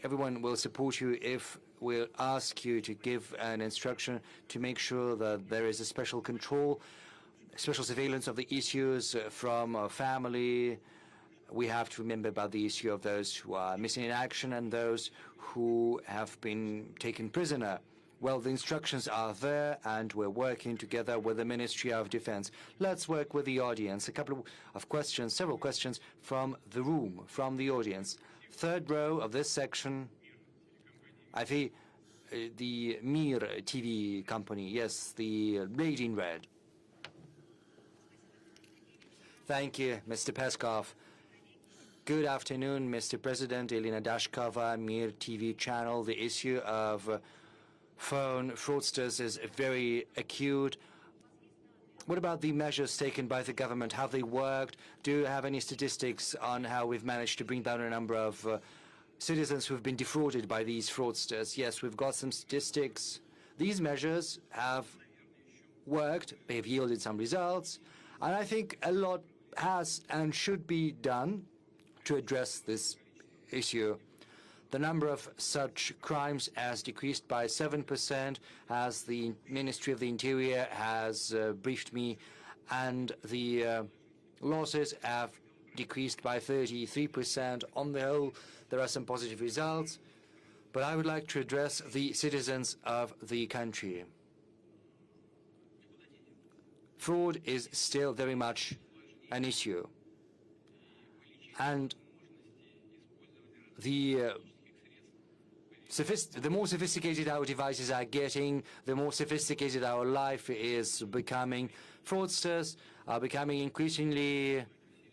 Speaker 1: everyone will support you if we'll ask you to give an instruction to make sure that there is a special control, special surveillance of the issues from family. We have to remember about the issue of those who are missing in action and those who have been taken prisoner. Well, the instructions are there, and we're working together with the Ministry of Defense. Let's work with the audience. A couple of questions, several questions from the room, from the audience. Third row of this section, I think the Mir TV company. Yes, the lady in red. Thank you, Mr. Peskov. Good afternoon, Mr. President. Elena Dashkova, Mir TV channel. The issue of phone fraudsters is very acute. What about the measures taken by the government? Have they worked? Do you have any statistics on how we've managed to bring down a number of citizens who have been defrauded by these fraudsters? Yes, we've got some statistics. These measures have worked. They've yielded some results. And I think a lot has and should be done to address this issue. The number of such crimes has decreased by 7%, as the Ministry of the Interior has briefed me, and the losses have decreased by 33%. On the whole, there are some positive results, but I would like to address the citizens of the country. Fraud is still very much an issue. And the more sophisticated our devices are getting, the more sophisticated our life is becoming. Fraudsters are becoming increasingly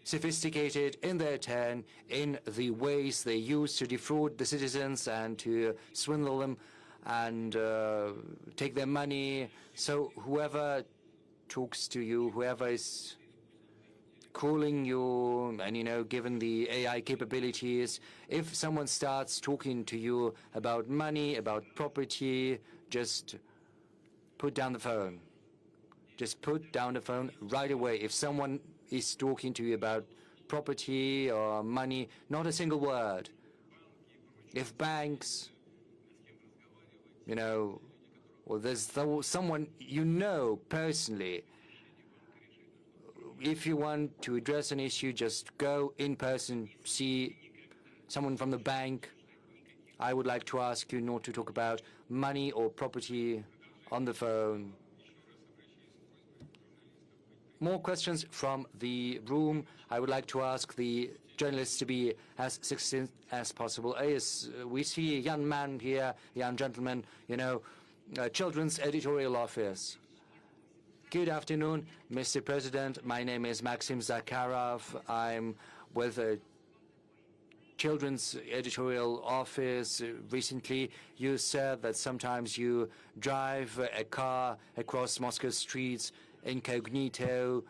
Speaker 1: sophisticated in their turn in the ways they use to defraud the citizens and to swindle them and take their money. So whoever talks to you, whoever is calling you, and given the AI capabilities, if someone starts talking to you about money, about property, just put down the phone. Just put down the phone right away. If someone is talking to you about property or money, not a single word. If banks you know, or there's someone you know personally. If you want to address an issue, just go in person, see someone from the bank. I would like to ask you not to talk about money or property on the phone. More questions from the room. I would like to ask the journalists to be as succinct as possible. Yes, we see a young man here, a young gentleman, you know, Children's Editorial Office. Good afternoon, Mr. President. My name is Maxim Zakharov. I'm with a Children's Editorial Office. Recently, you said that sometimes you drive a car across Moscow streets incognito,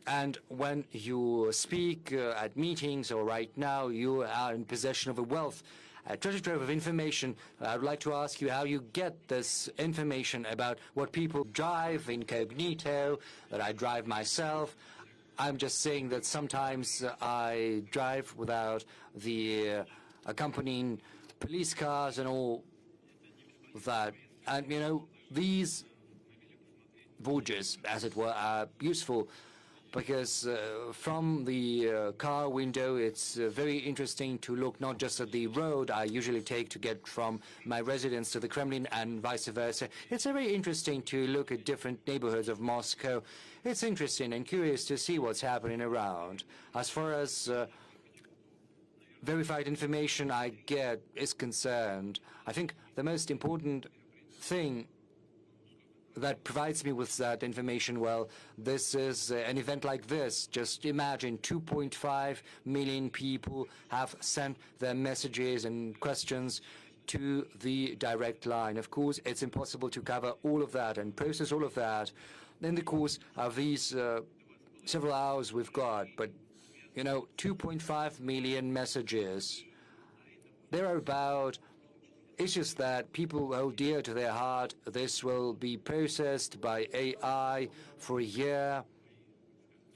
Speaker 1: and when you speak at meetings or right now, you are in possession of a treasure trove of information. I would like to ask you how you get this information about what people drive incognito, that I drive myself. I'm just saying that sometimes I drive without the accompanying police cars and all that. And, you know, these voyages, as it were, are useful because from the car window, it's very interesting to look not just at the road I usually take to get from my residence to the Kremlin and vice versa. It's very interesting to look at different neighborhoods of Moscow. It's interesting and curious to see what's happening around. As far as verified information I get is concerned, I think the most important thing that provides me with that information, well, this is an event like this. Just imagine 2.5 million people have sent their messages and questions to the direct line. Of course, it's impossible to cover all of that and process all of that in the course of these several hours we've got. But, you know, 2.5 million messages. There are about issues that people hold dear to their heart. This will be processed by AI for a year.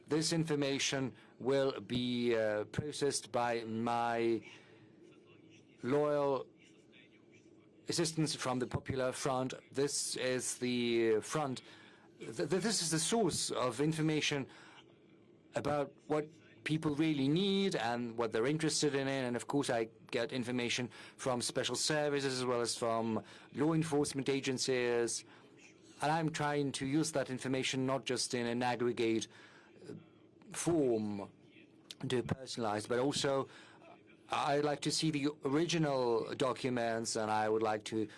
Speaker 1: This information will be processed by my loyal assistants from the Popular Front. This is the front. This is the source of information about what people really need and what they're interested in. And of course, I get information from special services as well as from law enforcement agencies. And I'm trying to use that information not just in an aggregate form to personalize, but also I'd like to see the original documents, and I'd like to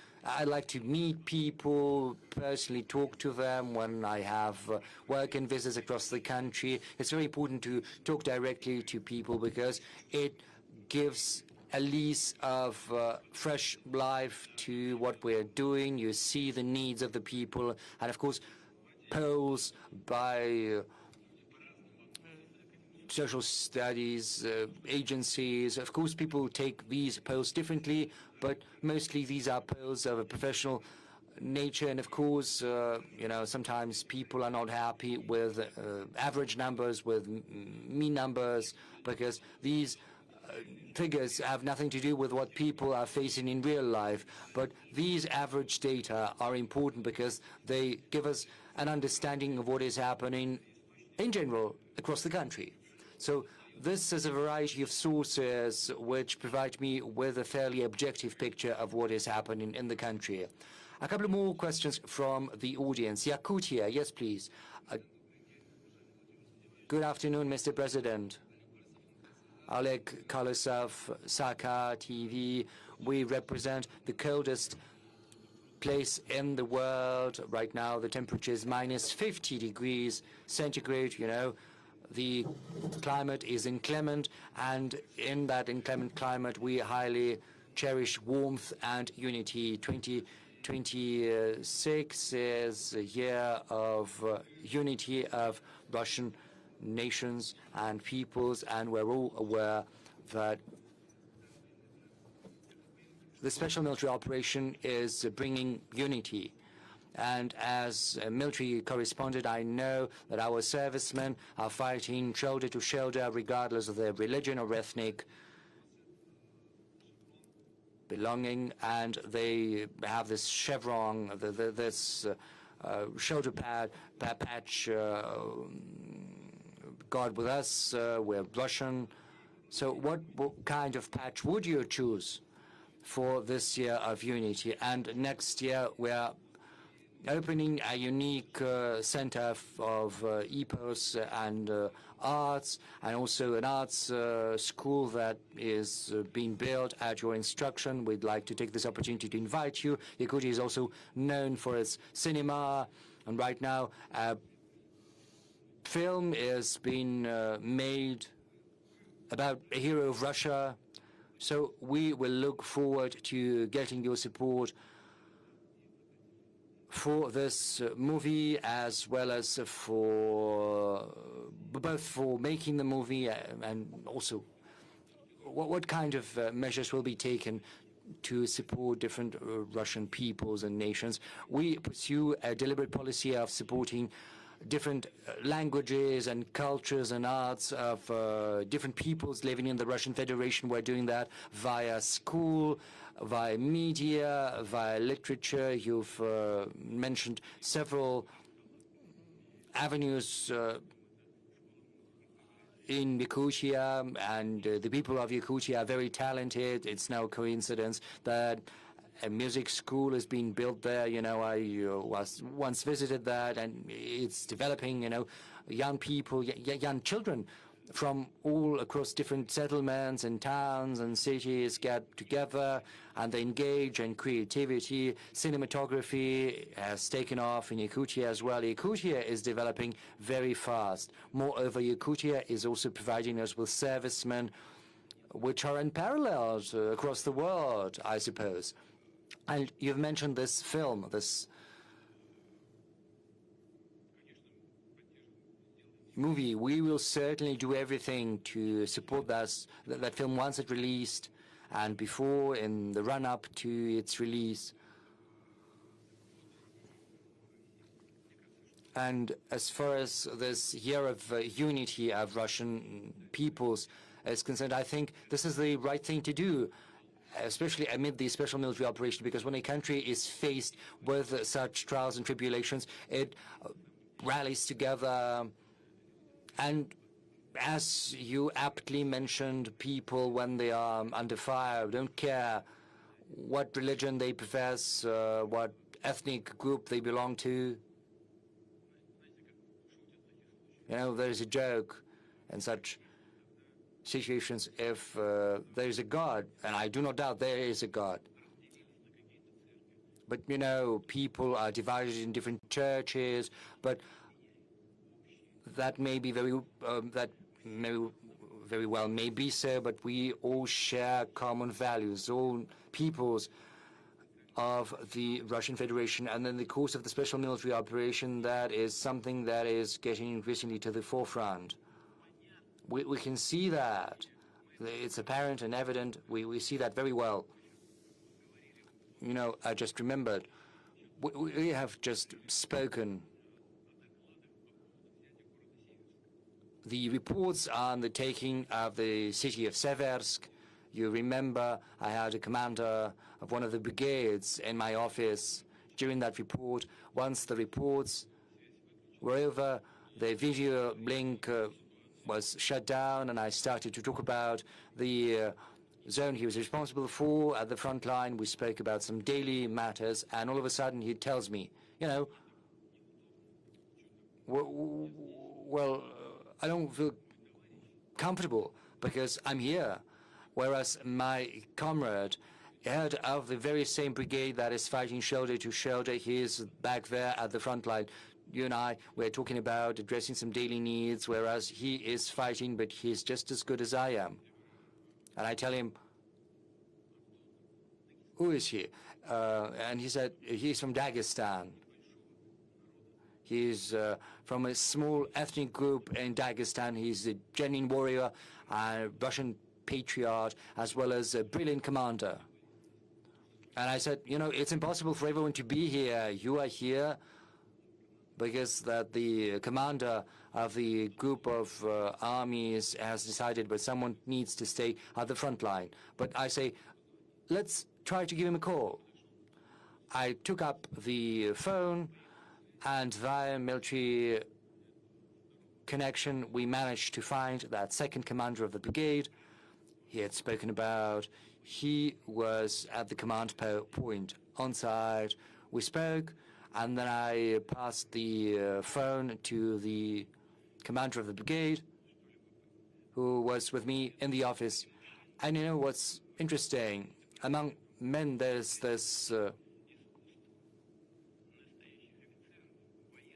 Speaker 1: meet people, personally talk to them when I have work and visits across the country. It's very important to talk directly to people because it gives a lease of fresh life to what we're doing. You see the needs of the people, and of course, polls by social studies agencies. Of course, people take these polls differently, but mostly these are polls of a professional nature. And of course, you know, sometimes people are not happy with average numbers, with mean numbers, because these figures have nothing to do with what people are facing in real life. But these average data are important because they give us an understanding of what is happening in general across the country. So this is a variety of sources which provide me with a fairly objective picture of what is happening in the country. A couple of more questions from the audience. Yakutia, yes, please. Good afternoon, Mr. President. Oleg Kolosov, Saka TV. We represent the coldest place in the world. Right now, the temperature is minus 50 degrees centigrade, you know. The climate is inclement, and in that inclement climate, we highly cherish warmth and unity. 2026 is a year of unity of Russian nations and peoples, and we're all aware that the special military operation is bringing unity. And as a military correspondent, I know that our servicemen are fighting shoulder to shoulder, regardless of their religion or ethnic belonging, and they have this chevron, this shoulder patch, God with us, we're Russian. So what kind of patch would you choose for this year of unity? And next year we're opening a unique center of epos and arts, and also an arts school that is being built at your instruction. We'd like to take this opportunity to invite you. Yakutia is also known for its cinema, and right now a film is being made about a hero of Russia. So we will look forward to getting your support for this movie, as well as for both for making the movie and also what kind of measures will be taken to support different Russian peoples and nations. We pursue a deliberate policy of supporting different languages and cultures and arts of different peoples living in the Russian Federation. We're doing that via school, via media, via literature. You've mentioned several avenues in Yakutia, and the people of Yakutia are very talented. It's no coincidence that a music school is being built there. You know, I once visited that, and it's developing, you know, young people, young children from all across different settlements and towns and cities get together, and they engage in creativity. Cinematography has taken off in Yakutia as well. Yakutia is developing very fast. Moreover, Yakutia is also providing us with servicemen which are unparalleled across the world, I suppose. And you've mentioned this film, this movie. We will certainly do everything to support that film once it's released, and before, in the run-up to its release. And as far as this year of unity of Russian peoples is concerned, I think this is the right thing to do, especially amid the special military operation, because when a country is faced with such trials and tribulations, it rallies together. And as you aptly mentioned, people, when they are under fire, don't care what religion they profess, what ethnic group they belong to. You know, there's a joke in such situations, if there is a God, and I do not doubt there is a God. But, you know, people are divided in different churches, but that may be very well may be so, but we all share common values, all peoples of the Russian Federation. And in the course of the special military operation, that is something that is getting increasingly to the forefront. We can see that. It's apparent and evident. We see that very well. You know, I just remembered, we have just spoken. The reports on the taking of the city of Seversk. You remember I had a commander of one of the brigades in my office during that report. Once the reports were over, the video link was shut down, and I started to talk about the zone he was responsible for at the front line. We spoke about some daily matters, and all of a sudden he tells me, you know, well, I don't feel comfortable because I'm here, whereas my comrade, head of the very same brigade that is fighting shoulder to shoulder, he is back there at the front line. You and I, we're talking about addressing some daily needs, whereas he is fighting, but he's just as good as I am. And I tell him, who is he? And he said, he's from Dagestan. He's from a small ethnic group in Dagestan. He's a genuine warrior, a Russian patriot, as well as a brilliant commander. And I said, you know, it's impossible for everyone to be here. You are here because that the commander of the group of armies has decided, but someone needs to stay at the front line. But I say, let's tried to give him a call. I took up the phone, and via military connection, we managed to find that second commander of the brigade he had spoken about. He was at the command point on site. We spoke, and then I passed the phone to the commander of the brigade, who was with me in the office. And you know what's interesting? Among men, there's this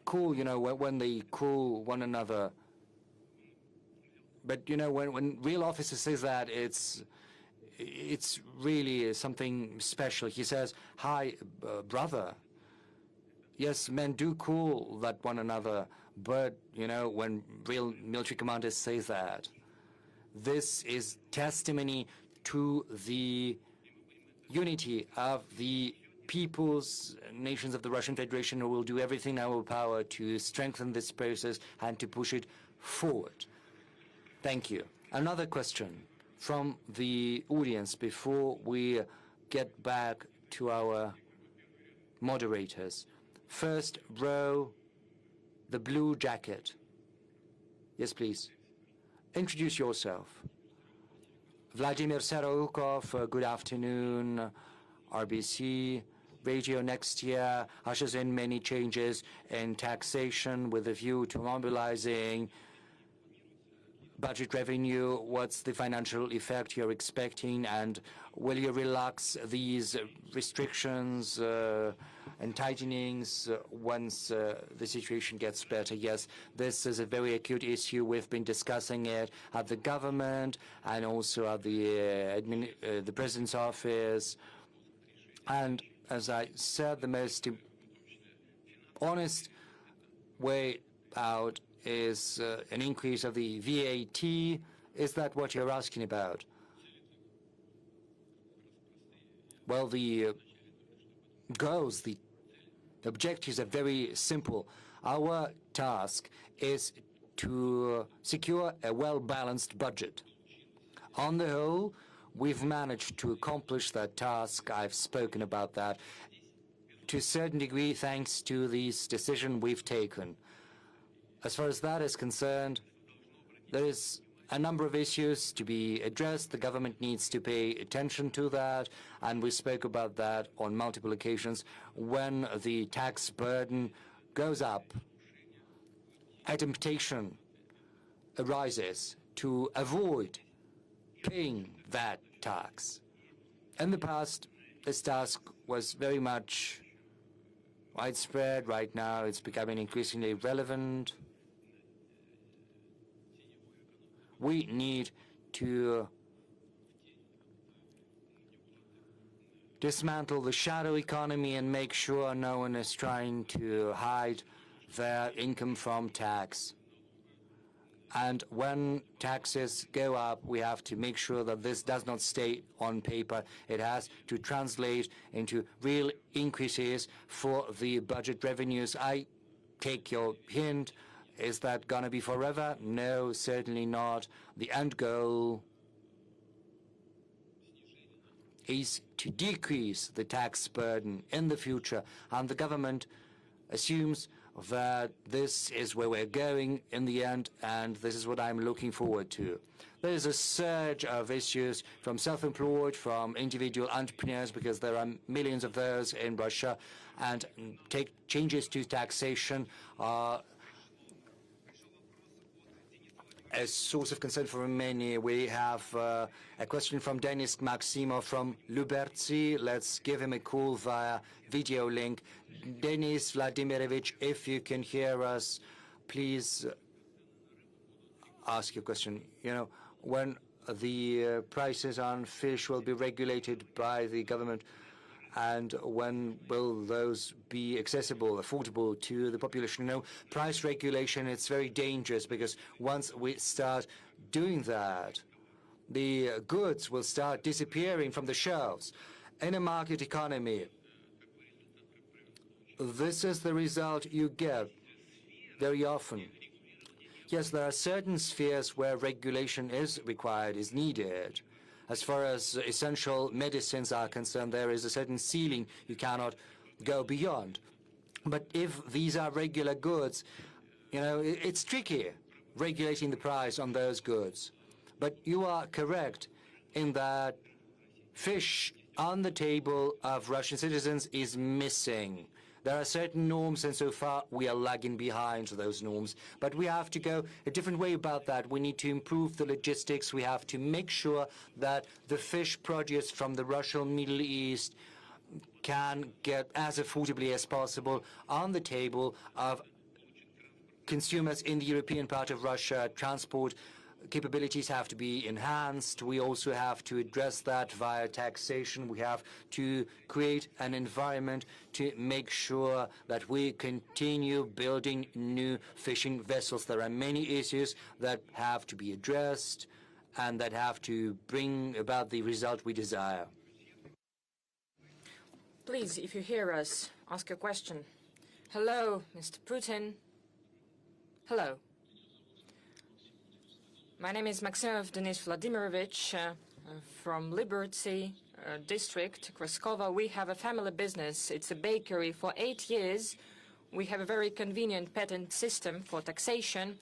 Speaker 1: cool, you know, when they call one another. But you know, when real officer says that, it's really something special. He says, "Hi, brother." Yes, men do call that one another, but you know, when real military commanders say that, this is testimony to the unity of the peoples, nations of the Russian Federation, who will do everything in our power to strengthen this process and to push it forward. Thank you. Another question from the audience before we get back to our moderators. First row, the blue jacket. Yes, please. Introduce yourself. Vladimir Sarokov, good afternoon. RBC Radio next year ushers in many changes in taxation with a view to mobilizing budget revenue. What's the financial effect you're expecting, and will you relax these restrictions and tightenings once the situation gets better? Yes, this is a very acute issue. We've been discussing it at the government and also at the President's office. And as I said, the most honest way out is an increase of the VAT. Is that what you're asking about? Well, the goals, the objectives are very simple. Our task is to secure a well-balanced budget. On the whole, we've managed to accomplish that task. I've spoken about that to a certain degree thanks to this decision we've taken. As far as that is concerned, there is a number of issues to be addressed. The government needs to pay attention to that, and we spoke about that on multiple occasions. When the tax burden goes up, a temptation arises to avoid paying that tax. In the past, this task was very much widespread. Right now, it's becoming increasingly relevant. We need to dismantle the shadow economy and make sure no one is trying to hide their income from tax. And when taxes go up, we have to make sure that this does not stay on paper. It has to translate into real increases for the budget revenues. I take your hint. Is that going to be forever? No, certainly not. The end goal is to decrease the tax burden in the future, and the government assumes that this is where we're going in the end, and this is what I'm looking forward to. There is a surge of issues from self-employed, from individual entrepreneurs, because there are millions of those in Russia, and changes to taxation are a source of concern for many. We have a question from Denis Maximov from Lubertsy. Let's give him a call via video link. Denis Vladimirovich, if you can hear us, please ask your question. You know, when the prices on fish will be regulated by the government, and when will those be accessible, affordable to the population? You know, price regulation, it's very dangerous, because once we start doing that, the goods will start disappearing from the shelves. In a market economy, this is the result you get very often. Yes, there are certain spheres where regulation is required, is needed, As far as essential medicines are concerned, there is a certain ceiling you cannot go beyond. But if these are regular goods, you know, it's tricky regulating the price on those goods. But you are correct in that fish on the table of Russian citizens is missing. There are certain norms, and so far we are lagging behind those norms. But we have to go a different way about that. We need to improve the logistics. We have to make sure that the fish produce from the Russian Middle East can get as affordably as possible on the table of consumers in the European part of Russia. Transport capabilities have to be enhanced. We also have to address that via taxation. We have to create an environment to make sure that we continue building new fishing vessels. There are many issues that have to be addressed and that have to bring about the result we desire.
Speaker 2: Please, if you hear us, ask a question. Hello, Mr. Putin. Hello. My name is Maximov Denis Vladimirovich from Liberty District, Kraskova. We have a family business. It's a bakery. For 8 years, we have a very convenient patent system for taxation.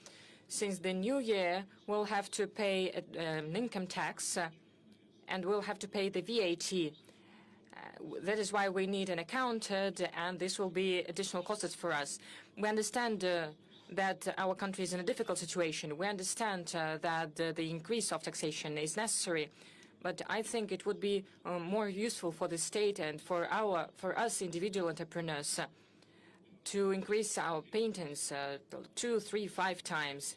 Speaker 2: Since the new year, we'll have to pay an income tax and we'll have to pay the VAT. That is why we need an accountant, and this will be additional costs for us. We understand that our country is in a difficult situation. We understand that the increase of taxation is necessary, but I think it would be more useful for the state and for us individual entrepreneurs to increase our patents 2, 3, 5 times.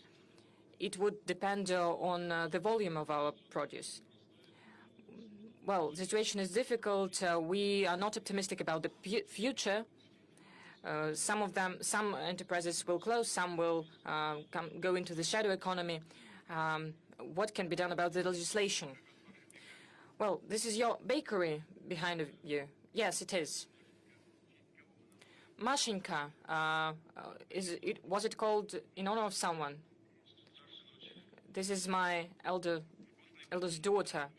Speaker 2: It would depend on the volume of our produce. Well, the situation is difficult. We are not optimistic about the future. Some enterprises will close, some will go into the shadow economy. What can be done about the legislation? Well, this is your bakery behind you. Yes, it is. Mashinka, was it called in honor of someone? This is my eldest daughter.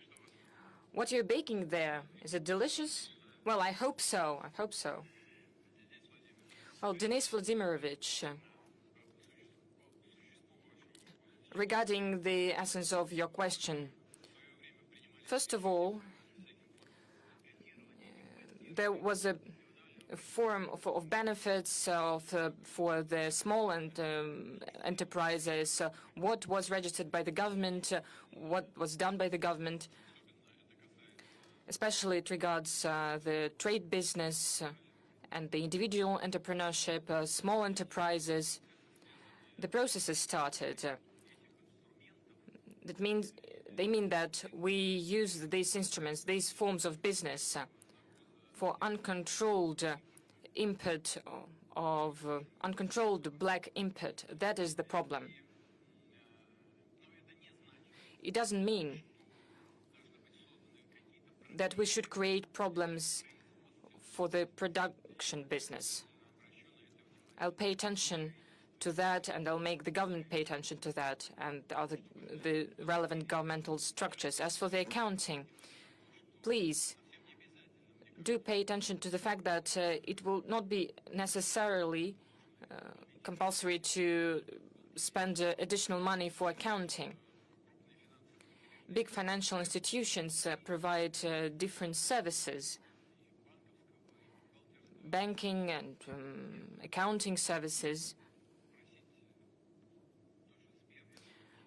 Speaker 2: What you're baking there, is it delicious? Well, I hope so. I hope so. Well, Denis Vladimirovich, regarding the essence of your question, first of all, there was a form of benefits for the small enterprises, what was registered by the government, what was done by the government. Especially it regards the trade business and the individual entrepreneurship, small enterprises. The process has started. That means they mean that we use these instruments, these forms of business for uncontrolled input of uncontrolled black input. That is the problem. It doesn't mean that we should create problems for the production business. I'll pay attention to that, and I'll make the government pay attention to that and the relevant governmental structures. As for the accounting, please do pay attention to the fact that it will not be necessarily compulsory to spend additional money for accounting. Big financial institutions provide different services, banking and accounting services.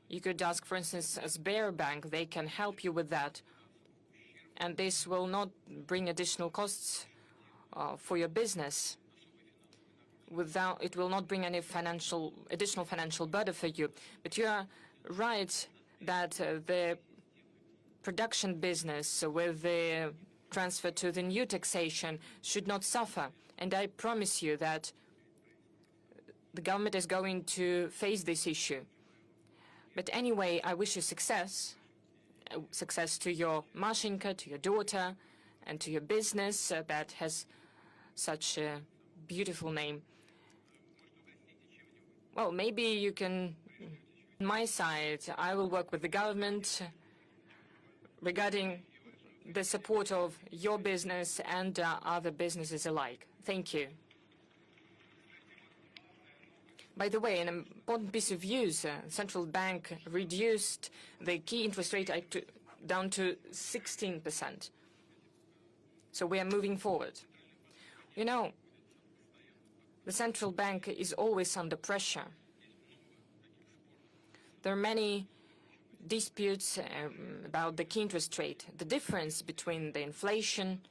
Speaker 2: You could ask, for instance, a Sberbank. They can help you with that. And this will not bring additional costs for your business. It will not bring any additional financial burden for you. But you are right that the production business with the transfer to the new taxation should not suffer. And I promise you that the government is going to face this issue. But anyway, I wish you success. Success to your Mashinka, to your daughter, and to your business that has such a beautiful name. Well, maybe you can, on my side, I will work with the government regarding the support of your business and other businesses alike. Thank you. By the way, an important piece of news, central bank reduced the key interest rate down to 16%. So we are moving forward. You know, the central bank is always under pressure. There are many disputes about the key interest rate. The difference between the inflation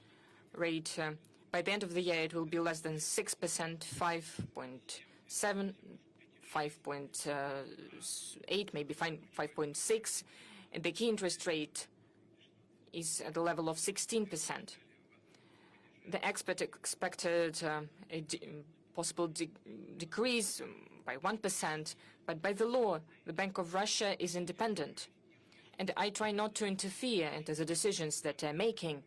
Speaker 2: rate, by the end of the year, it will be less than 6%, 5.7, 5.8, maybe 5.6, and the key interest rate is at the level of 16%. The expert expected a possible decrease by 1%, but by the law, the Bank of Russia is independent, and I try not to interfere into the decisions that they're making.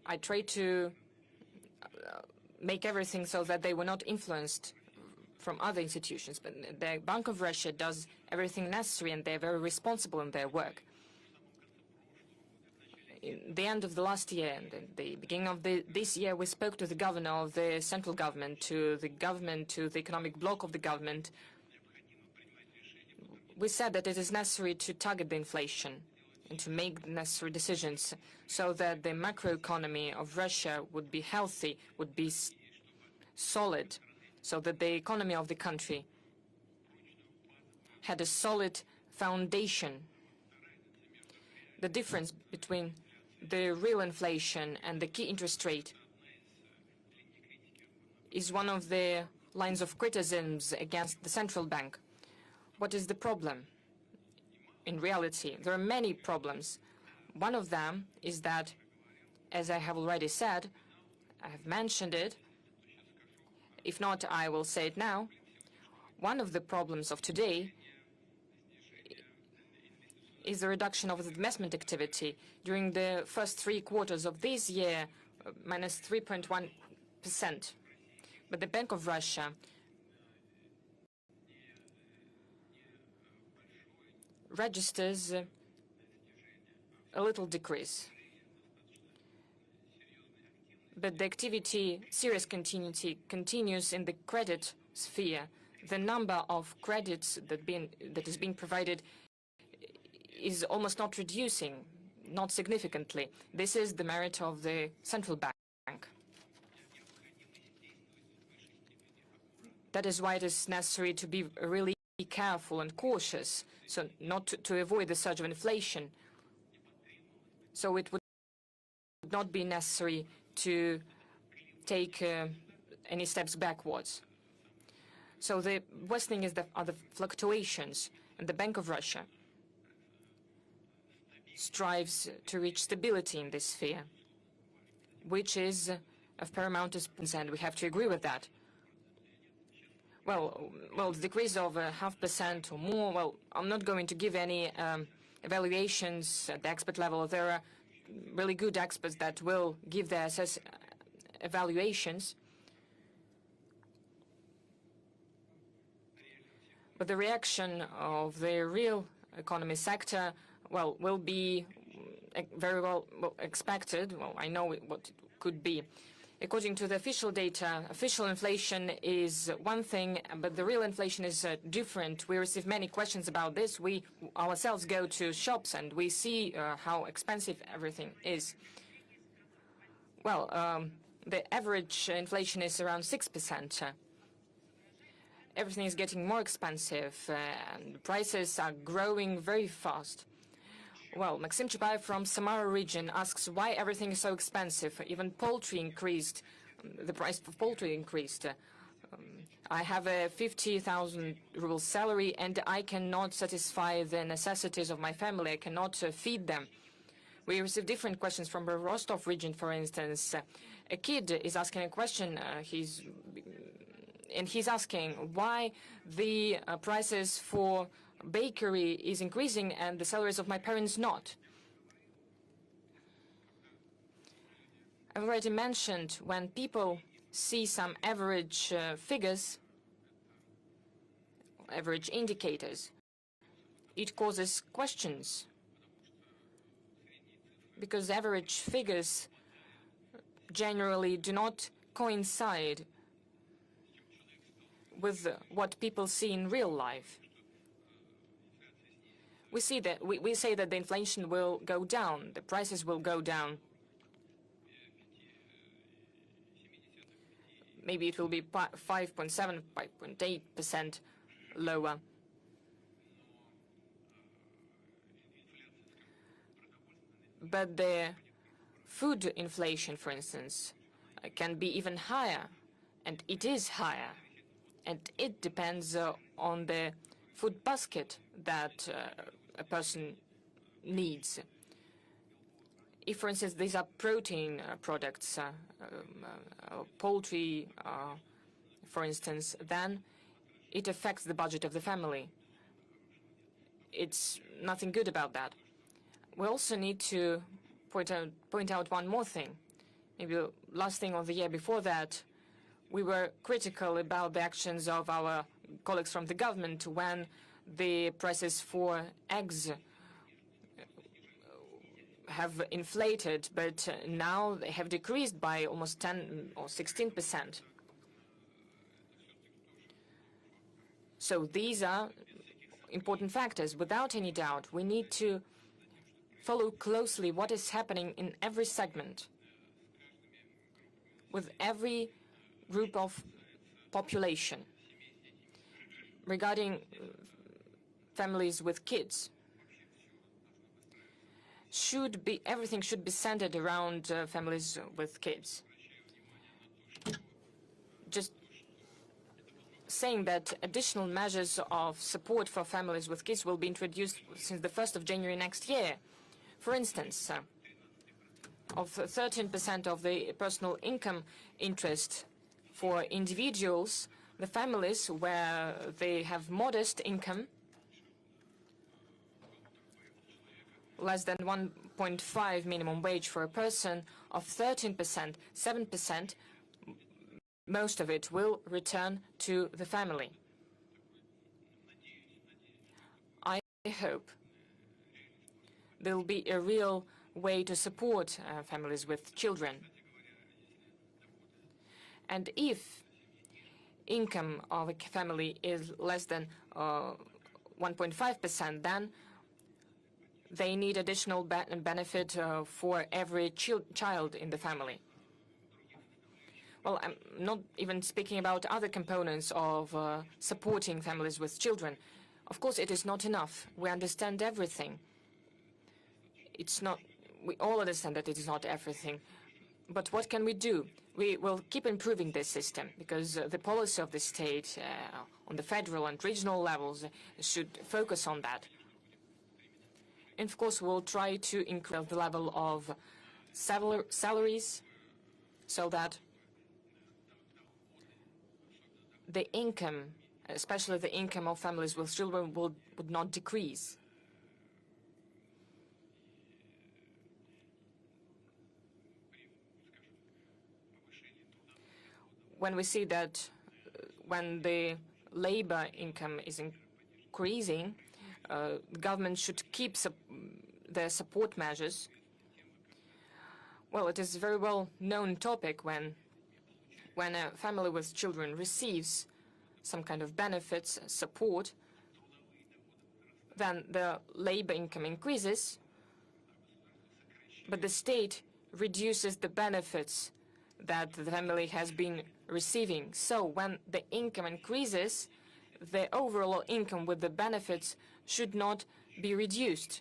Speaker 2: I try to make everything so that they were not influenced from other institutions. But the Bank of Russia does everything necessary, and they're very responsible in their work. In the end of the last year and the beginning of this year, we spoke to the governor of the central government, to the economic bloc of the government. We said that it is necessary to target the inflation and to make the necessary decisions so that the macroeconomy of Russia would be healthy, would be solid, so that the economy of the country had a solid foundation. The difference between the real inflation and the key interest rate is one of the lines of criticisms against the central bank. What is the problem? In reality, there are many problems. One of them is that, as I have already said, I have mentioned it, if not, I will say it now, one of the problems of today is the reduction of the investment activity. During the first 3 quarters of this year, minus 3.1%. But the Bank of Russia registers a little decrease. But the activity, serious continuity, continues in the credit sphere. The number of credits that is being provided is almost not reducing, not significantly. This is the merit of the central bank. That is why it is necessary to be really careful and cautious, so not to avoid the surge of inflation. So it would not be necessary to take any steps backwards. So the worst thing are the fluctuations, and the Bank of Russia strives to reach stability in this sphere, which is of paramount importance, and we have to agree with that. Well, the decrease of 0.5% or more, well, I'm not going to give any evaluations at the expert level. There are really good experts that will give their evaluations. But the reaction of the real economy sector, well, will be very well expected. Well, I know what it could be. According to the official data, official inflation is one thing, but the real inflation is different. We receive many questions about this. We ourselves go to shops and we see how expensive everything is. Well, the average inflation is around 6%. Everything is getting more expensive and prices are growing very fast. Well, Maxim Chupayev from Samara region asks why everything is so expensive. Even poultry increased. The price of poultry increased. I have a 50,000 ruble salary and I cannot satisfy the necessities of my family. I cannot feed them. We receive different questions from the Rostov region, for instance. A kid is asking a question. He's asking why the prices for bakery is increasing and the salaries of my parents not. I've already mentioned when people see some average figures, average indicators, it causes questions, because average figures generally do not coincide with what people see in real life. We say that the inflation will go down, the prices will go down. Maybe it will be 5.7, 5.8% lower. But the food inflation, for instance, can be even higher, and it is higher. And it depends on the food basket that a person needs. If, for instance, these are protein products, poultry, for instance, then it affects the budget of the family. It's nothing good about that. We also need to point out one more thing. Maybe last thing of the year before that, we were critical about the actions of our colleagues from the government when the prices for eggs have inflated, but now they have decreased by almost 10 or 16%. So these are important factors. Without any doubt, we need to follow closely what is happening in every segment, with every group of population. Regarding families with kids, everything should be centered around families with kids. Just saying that additional measures of support for families with kids will be introduced since the 1st of January next year. For instance, of 13% of the personal income interest for individuals, the families where they have modest income, less than 1.5 minimum wage for a person, of 13%, 7%, most of it will return to the family. I hope there will be a real way to support families with children. And if income of a family is less than 1.5%, then they need additional benefit for every child in the family. Well, I'm not even speaking about other components of supporting families with children. Of course, it is not enough. We understand everything. It's not. We all understand that it is not everything. But what can we do? We will keep improving this system, because the policy of the state on the federal and regional levels should focus on that. And of course, we'll try to increase the level of salaries so that the income, especially the income of families with children, would not decrease. When we see that when the labor income is increasing, the government should keep their support measures. Well, it is a very well-known topic when a family with children receives some kind of benefits, support, then the labor income increases, but the state reduces the benefits that the family has been receiving. So when the income increases, the overall income with the benefits should not be reduced.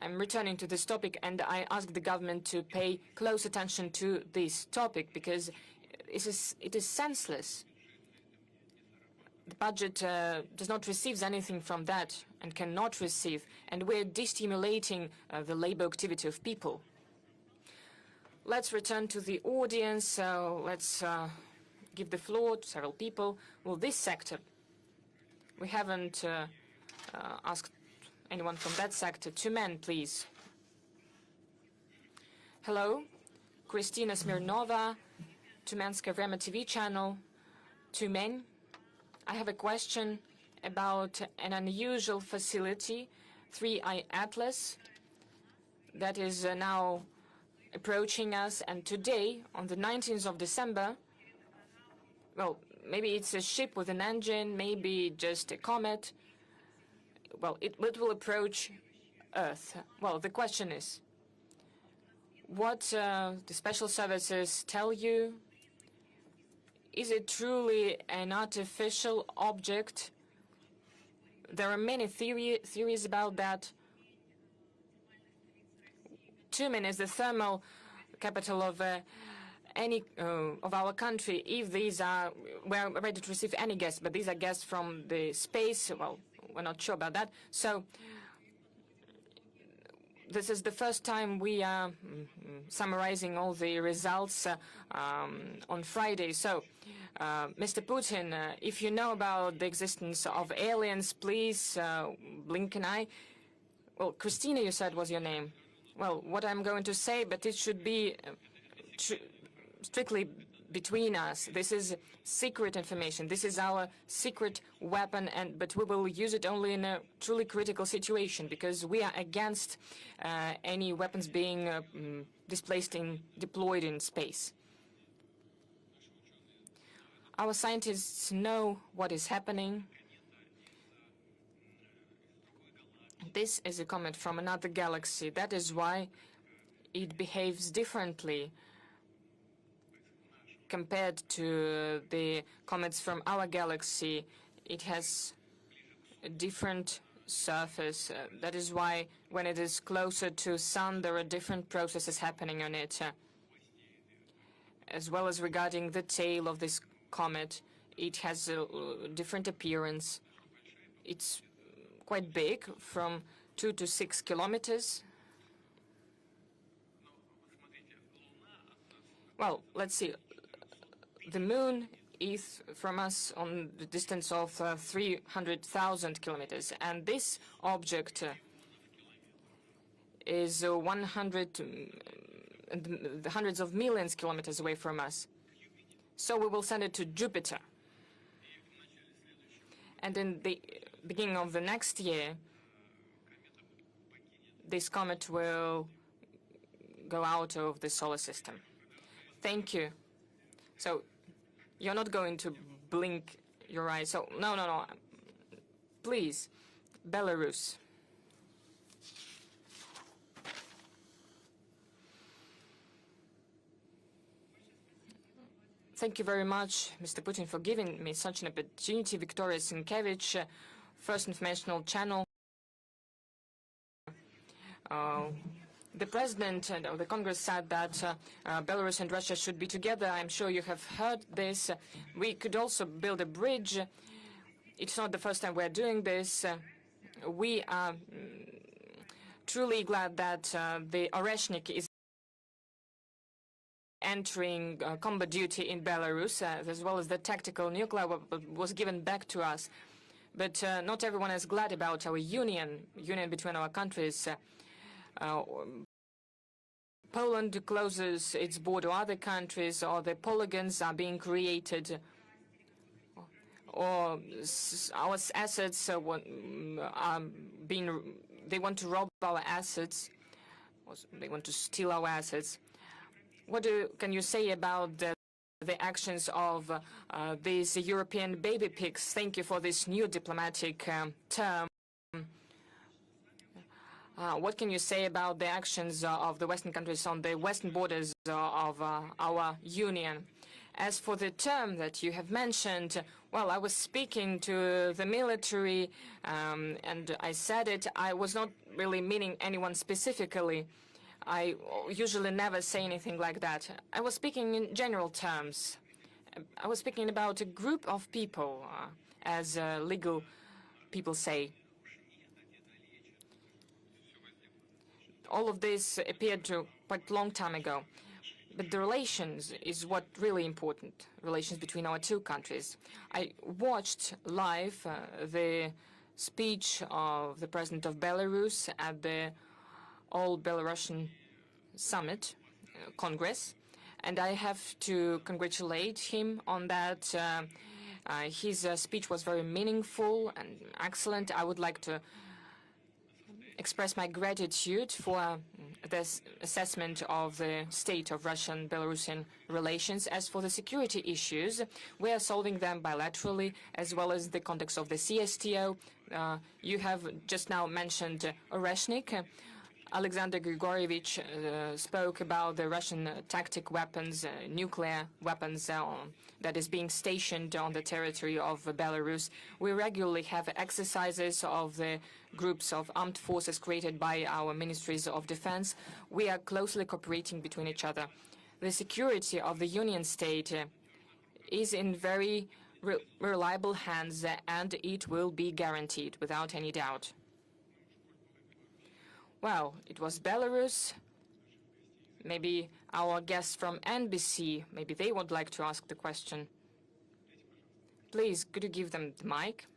Speaker 2: I'm returning to this topic, and I ask the government to pay close attention to this topic, because it is senseless. The budget does not receive anything from that and cannot receive, and we're destimulating the labor activity of people. Let's return to the audience. Let's give the floor to several people. Well, this sector, we haven't asked anyone from that sector. Two men, please. Hello, Kristina Smirnova, Tumenska Vremya TV channel. Two men. I have a question about an unusual facility, 3i Atlas, that is now approaching us. And today, on the 19th of December, well, maybe it's a ship with an engine, maybe just a comet. Well, it will approach Earth. Well, the question is, what the special services tell you? Is it truly an artificial object? There are many theories about that. Tumen is the thermal capital of any of our country. If these are, we're ready to receive any guests, but these are guests from the space. Well, we're not sure about that. So this is the first time we are summarizing all the results on Friday. So, Mr. Putin, if you know about the existence of aliens, please blink an eye. Well, Christina, you said was your name. Well, what I'm going to say, but it should be strictly between us. This is secret information. This is our secret weapon, but we will use it only in a truly critical situation, because we are against any weapons being deployed in space. Our scientists know what is happening. This is a comet from another galaxy. That is why it behaves differently compared to the comets from our galaxy. It has a different surface. That is why when it is closer to Sun, there are different processes happening on it. As well as regarding the tail of this comet, it has a different appearance. It's quite big, from 2 to 6 kilometers. Well, let's see. The moon is from us on the distance of 300,000 kilometers, and this object is hundreds of millions kilometers away from us. So we will send it to Jupiter. And in the beginning of the next year, this comet will go out of the solar system. Thank you. So you're not going to blink your eyes. So no. Please, Belarus. Thank you very much, Mr. Putin, for giving me such an opportunity. Victoria Sienkiewicz, First Informational Channel. The President of the Congress said that Belarus and Russia should be together. I'm sure you have heard this. We could also build a bridge. It's not the first time we're doing this. We are truly glad that the Oreshnik is entering combat duty in Belarus, as well as the tactical nuclear weapon was given back to us. But not everyone is glad about our union between our countries. Poland closes its border to other countries, or the polygons are being created, or our assets are being, they want to rob our assets, they want to steal our assets. What can you say about the actions of these European baby pigs? Thank you for this new diplomatic term. What can you say about the actions of the Western countries on the western borders of our union? As for the term that you have mentioned, well, I was speaking to the military, and I said it. I was not really meaning anyone specifically. I usually never say anything like that. I was speaking in general terms. I was speaking about a group of people, as legal people say. All of this appeared quite a long time ago. But the relations is what really important, relations between our two countries. I watched live the speech of the President of Belarus at the All-Belarusian Summit, Congress, and I have to congratulate him on that His speech was very meaningful and excellent. I would like to express my gratitude for this assessment of the state of Russian-Belarusian relations. As for the security issues, we are solving them bilaterally, as well as the context of the CSTO. You have just now mentioned Oreshnik. Alexander Grigorievich spoke about the Russian tactic weapons, nuclear weapons that is being stationed on the territory of Belarus. We regularly have exercises of the groups of armed forces created by our ministries of defense. We are closely cooperating between each other. The security of the Union state is in very reliable hands, and it will be guaranteed without any doubt. Well, it was Belarus. Maybe our guests from NBC, maybe they would like to ask the question. Please, could you give them the mic?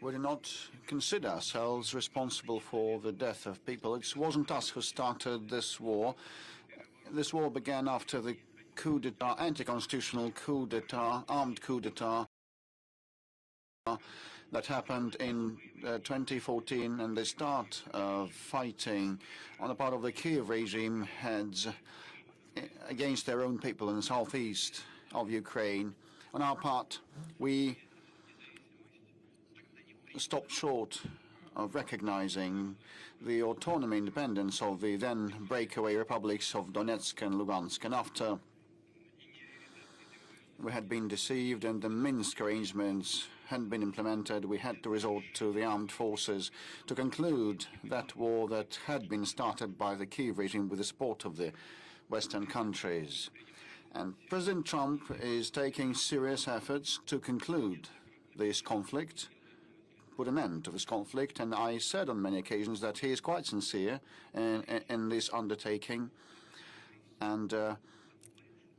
Speaker 3: We do not consider ourselves responsible for the death of people. It wasn't us who started this war. This war began after the coup d'etat, anti-constitutional coup d'etat, armed coup d'etat that happened in 2014, and the start of fighting on the part of the Kiev regime heads against their own people in the southeast of Ukraine. On our part, we stopped short of recognizing the autonomy and independence of the then breakaway republics of Donetsk and Lugansk. And after we had been deceived and the Minsk arrangements hadn't been implemented, we had to resort to the armed forces to conclude that war that had been started by the Kiev regime with the support of the Western countries. And President Trump is taking serious efforts to conclude this conflict, put an end to this conflict, and I said on many occasions that he is quite sincere in this undertaking. And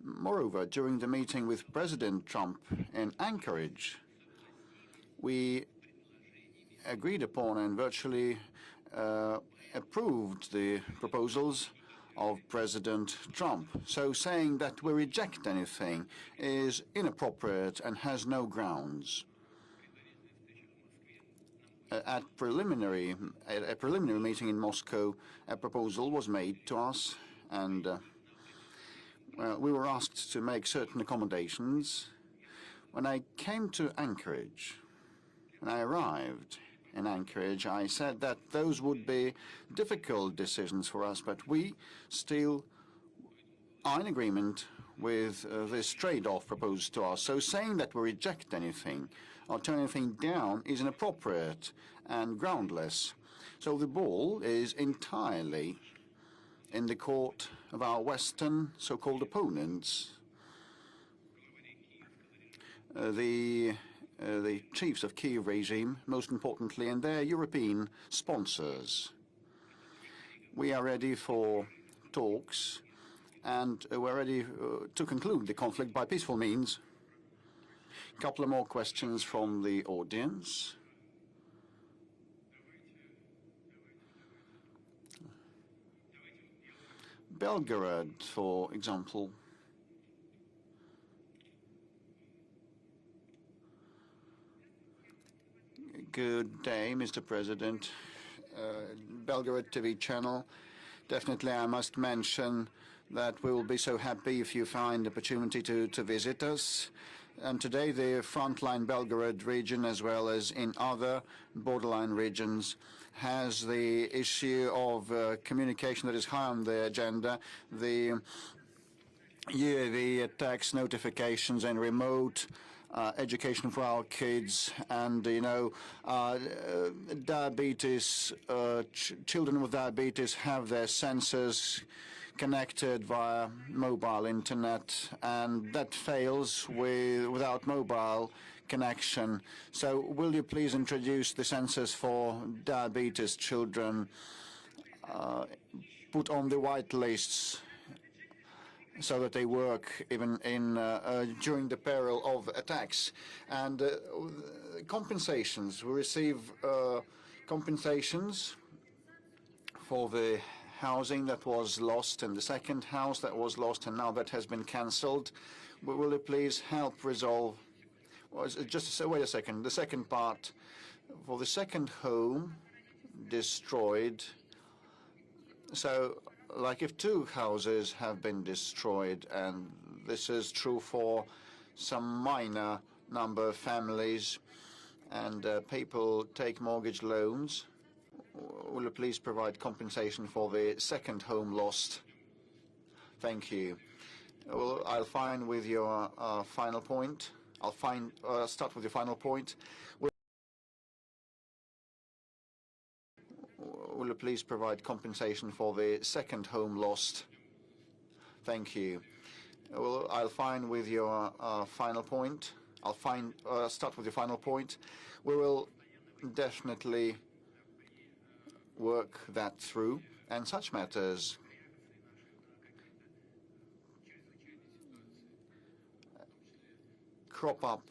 Speaker 3: moreover, during the meeting with President Trump in Anchorage, we agreed upon and virtually approved the proposals of President Trump. So saying that we reject anything is inappropriate and has no grounds. At a preliminary meeting in Moscow, a proposal was made to us, and we were asked to make certain accommodations. When I came to Anchorage, when I arrived in Anchorage, I said that those would be difficult decisions for us, but we still are in agreement with this trade-off proposed to us. So saying that we reject anything or turn anything down is inappropriate and groundless. So the ball is entirely in the court of our Western so-called opponents, the chiefs of Kiev regime, most importantly, and their European sponsors. We are ready for talks, and we're ready to conclude the conflict by peaceful means. A couple of more questions from the audience. Belgorod, for example. Good day, Mr. President. Belgorod TV channel. Definitely I must mention that we will be so happy if you find the opportunity to visit us. And today the frontline Belgorod region, as well as in other borderline regions, has the issue of communication that is high on the agenda. The UAV attacks, notifications, and remote education for our kids, and diabetes. Children with diabetes have their sensors connected via mobile internet, and that fails without mobile connection. So will you please introduce the sensors for diabetes children, put on the white lists so that they work even during the peril of attacks? And compensations. We receive compensations for the housing that was lost and the second house that was lost and now that has been cancelled. Will you please help resolve? Just wait a second. The second part, for the second home destroyed. So, like if two houses have been destroyed, and this is true for some minor number of families, and people take mortgage loans, will you please provide compensation for the second home lost? Thank you. Well, I'll find with your final point. I'll start with your final point. Will you please provide compensation for the second home lost? Thank you. Well, I'll find with your final point. I'll start with your final point. We will definitely work that through, and such matters crop up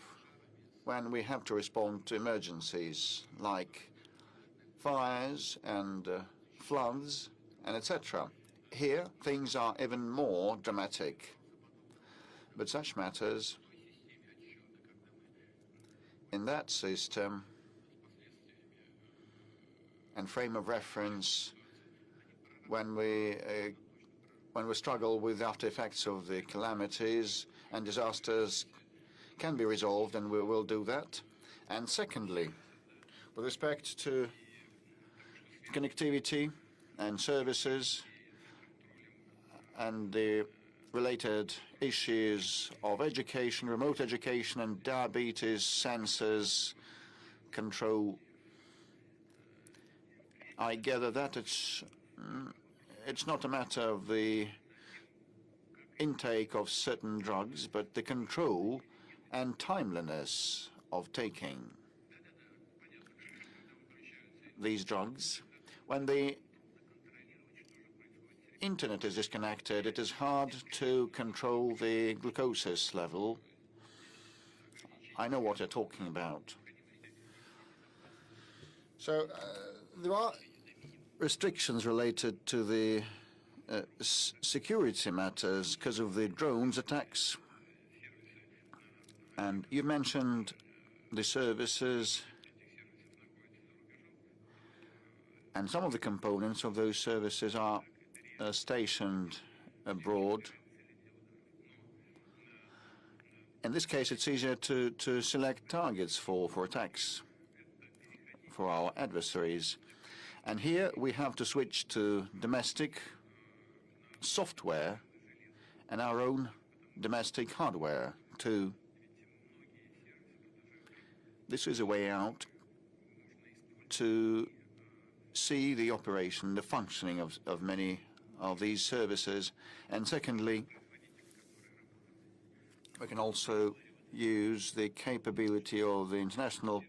Speaker 3: when we have to respond to emergencies like fires and floods and etc. Here, things are even more dramatic. But such matters, in that system and frame of reference, when we struggle with the after effects of the calamities and disasters, can be resolved, and we will do that. And secondly, with respect to connectivity and services and the related issues of education, remote education, and diabetes sensors control, I gather that it's not a matter of the intake of certain drugs, but the control and timeliness of taking these drugs. When the internet is disconnected, it is hard to control the glucose level. I know what you're talking about. So there are restrictions related to the security matters because of the drones attacks. And you mentioned the services, and some of the components of those services are stationed abroad. In this case, it's easier to select targets for attacks for our adversaries. And here we have to switch to domestic software and our own domestic hardware too. This is a way out to see the operation, the functioning of many of these services. And secondly, we can also use the capability of the international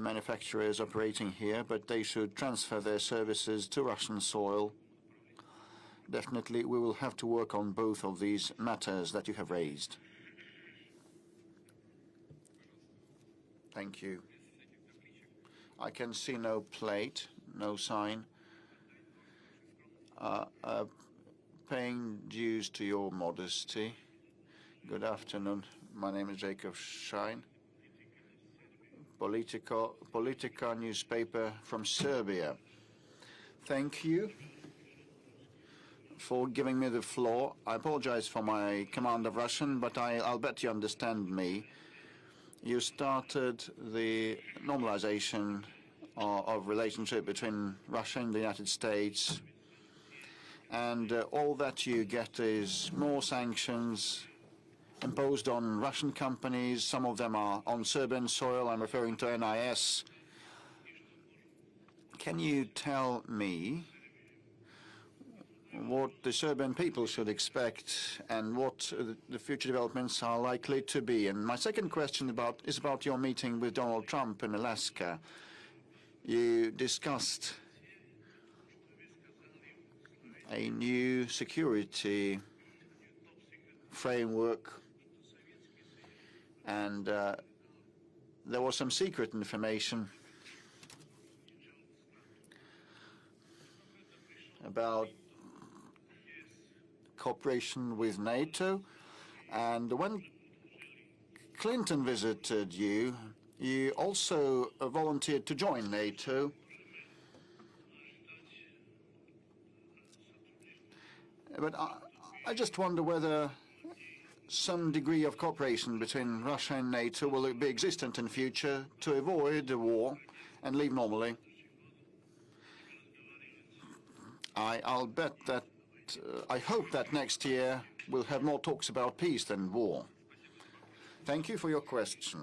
Speaker 3: manufacturers operating here, but they should transfer their services to Russian soil. Definitely, we will have to work on both of these matters that you have raised. Thank you. I can see no plate, no sign. Paying dues to your modesty. Good afternoon. My name is Jacob Schein. Politica newspaper from Serbia. Thank you for giving me the floor. I apologize for my command of Russian, but I'll bet you understand me. You started the normalization of relationship between Russia and the United States, and all that you get is more sanctions imposed on Russian companies. Some of them are on Serbian soil. I'm referring to NIS. Can you tell me what the Serbian people should expect and what the future developments are likely to be. And my second question is about your meeting with Donald Trump in Alaska. You discussed a new security framework, and there was some secret information about cooperation with NATO. And when Clinton visited you, you also volunteered to join NATO. But I just wonder whether some degree of cooperation between Russia and NATO will be existent in future to avoid a war and live normally. I'll bet that, I hope that next year we'll have more talks about peace than war. Thank you for your question.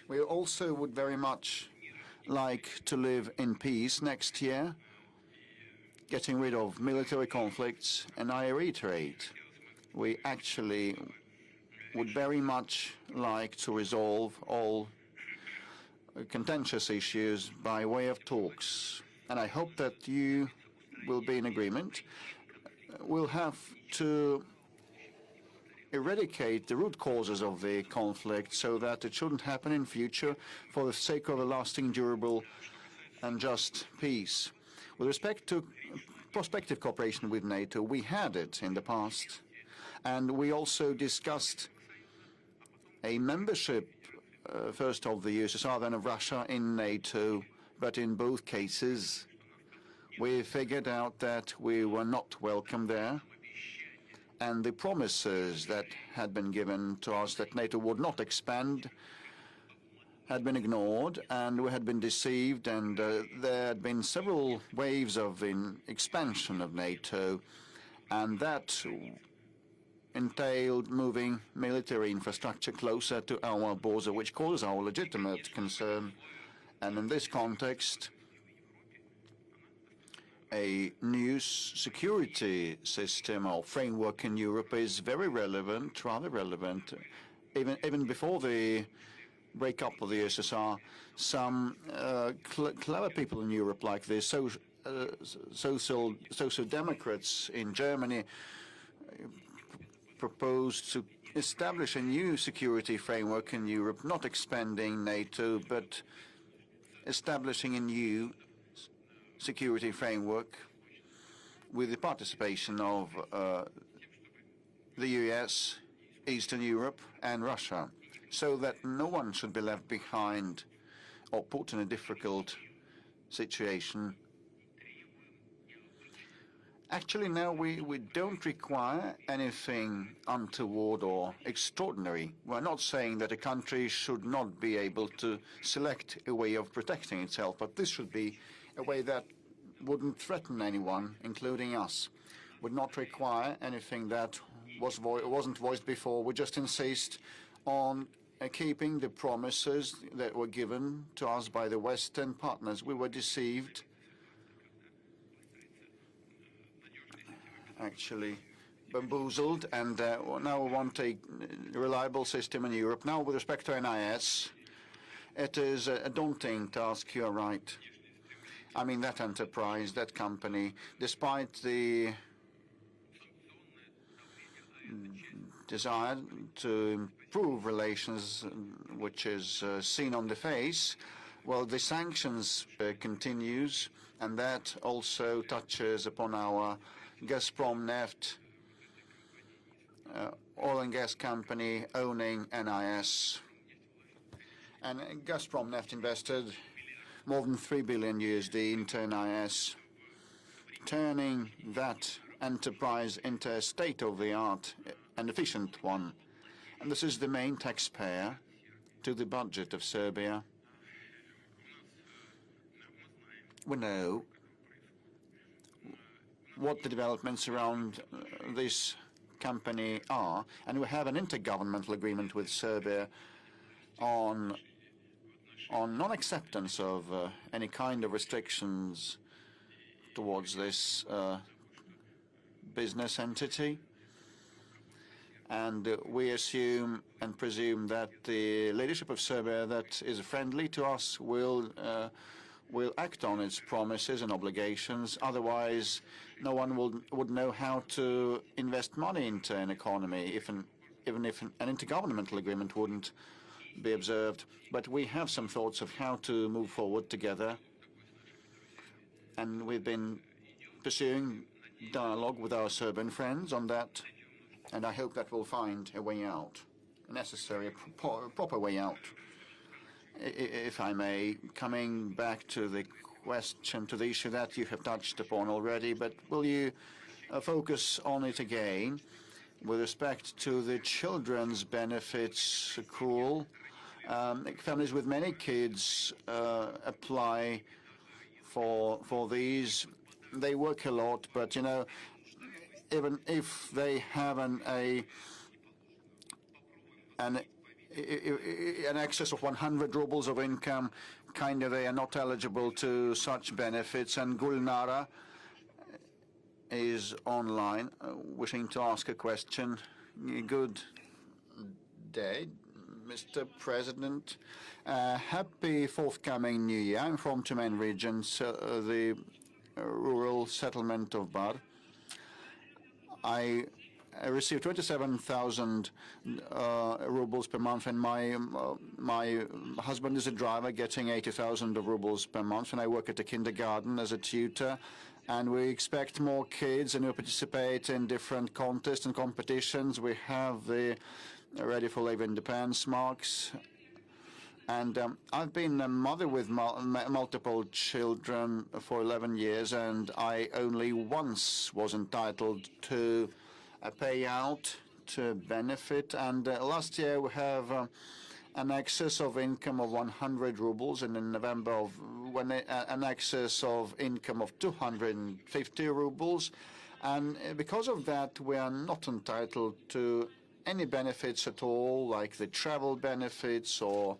Speaker 3: We also would very much like to live in peace next year, getting rid of military conflicts, and I reiterate, we actually would very much like to resolve all contentious issues by way of talks. And I hope that you will be in agreement. We'll have to eradicate the root causes of the conflict so that it shouldn't happen in future for the sake of a lasting, durable and just peace. With respect to prospective cooperation with NATO, we had it in the past, and we also discussed a membership, first of the USSR, then of Russia in NATO, but in both cases we figured out that we were not welcome there, and the promises that had been given to us that NATO would not expand had been ignored, and we had been deceived, and there had been several waves of expansion of NATO, and that entailed moving military infrastructure closer to our border, which causes our legitimate concern. And in this context, a new security system or framework in Europe is very relevant, rather relevant. Even before the breakup of the USSR, some clever people in Europe, like the social democrats in Germany, proposed to establish a new security framework in Europe, not expanding NATO, but establishing a new security framework with the participation of the US, Eastern Europe, and Russia, so that no one should be left behind or put in a difficult situation. Actually, now we don't require anything untoward or extraordinary. We're not saying that a country should not be able to select a way of protecting itself, but this should be a way that wouldn't threaten anyone, including us. Would not require anything that wasn't voiced before. We just insist on keeping the promises that were given to us by the Western partners. We were deceived, actually bamboozled, and now we want a reliable system in Europe. Now, with respect to NIS, it is a daunting task, you're right. I mean, that enterprise, that company, despite the desire to improve relations, which is seen on the face, well, the sanctions continues, and that also touches upon our Gazprom Neft, oil and gas company owning NIS. And Gazprom Neft invested more than $3 billion into NIS, turning that enterprise into a state-of-the-art and efficient one. And this is the main taxpayer to the budget of Serbia. We know what the developments around this company are, and we have an intergovernmental agreement with Serbia on non-acceptance of any kind of restrictions towards this business entity. And we assume and presume that the leadership of Serbia that is friendly to us will act on its promises and obligations. Otherwise, no one would know how to invest money into an economy, even if an intergovernmental agreement wouldn't be observed. But we have some thoughts of how to move forward together. And we've been pursuing dialogue with our Serbian friends on that. And I hope that we'll find a way out, a necessary, proper way out. If I may, coming back to the question, to the issue that you have touched upon already, but will you focus on it again with respect to the children's benefits accrual? Families with many kids apply for these. They work a lot, but you know, even if they have an excess of 100 rubles of income, kind of they are not eligible to such benefits. And Gulnara is online, wishing to ask a question. Good day, Mr. President. Happy forthcoming New Year. I'm from Tyumen region, the rural settlement of Bar. I received 27,000 rubles per month, and my husband is a driver, getting 80,000 rubles per month, and I work at a kindergarten as a tutor. And we expect more kids, and we participate in different contests and competitions. We have the Ready for Labor Independence marks. And I've been a mother with multiple children for 11 years, and I only once was entitled to a payout, to benefit. And last year we have an excess of income of 100 rubles, and in November an excess of income of 250 rubles. And because of that, we are not entitled to any benefits at all, like the travel benefits or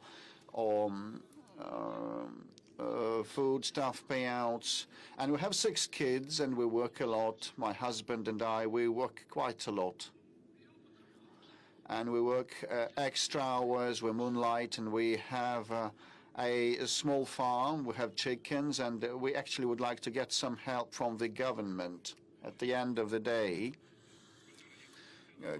Speaker 3: food stuff payouts. And we have 6 kids, and we work a lot. My husband and I, we work quite a lot. And we work extra hours, we moonlight, and we have a small farm. We have chickens, and we actually would like to get some help from the government at the end of the day.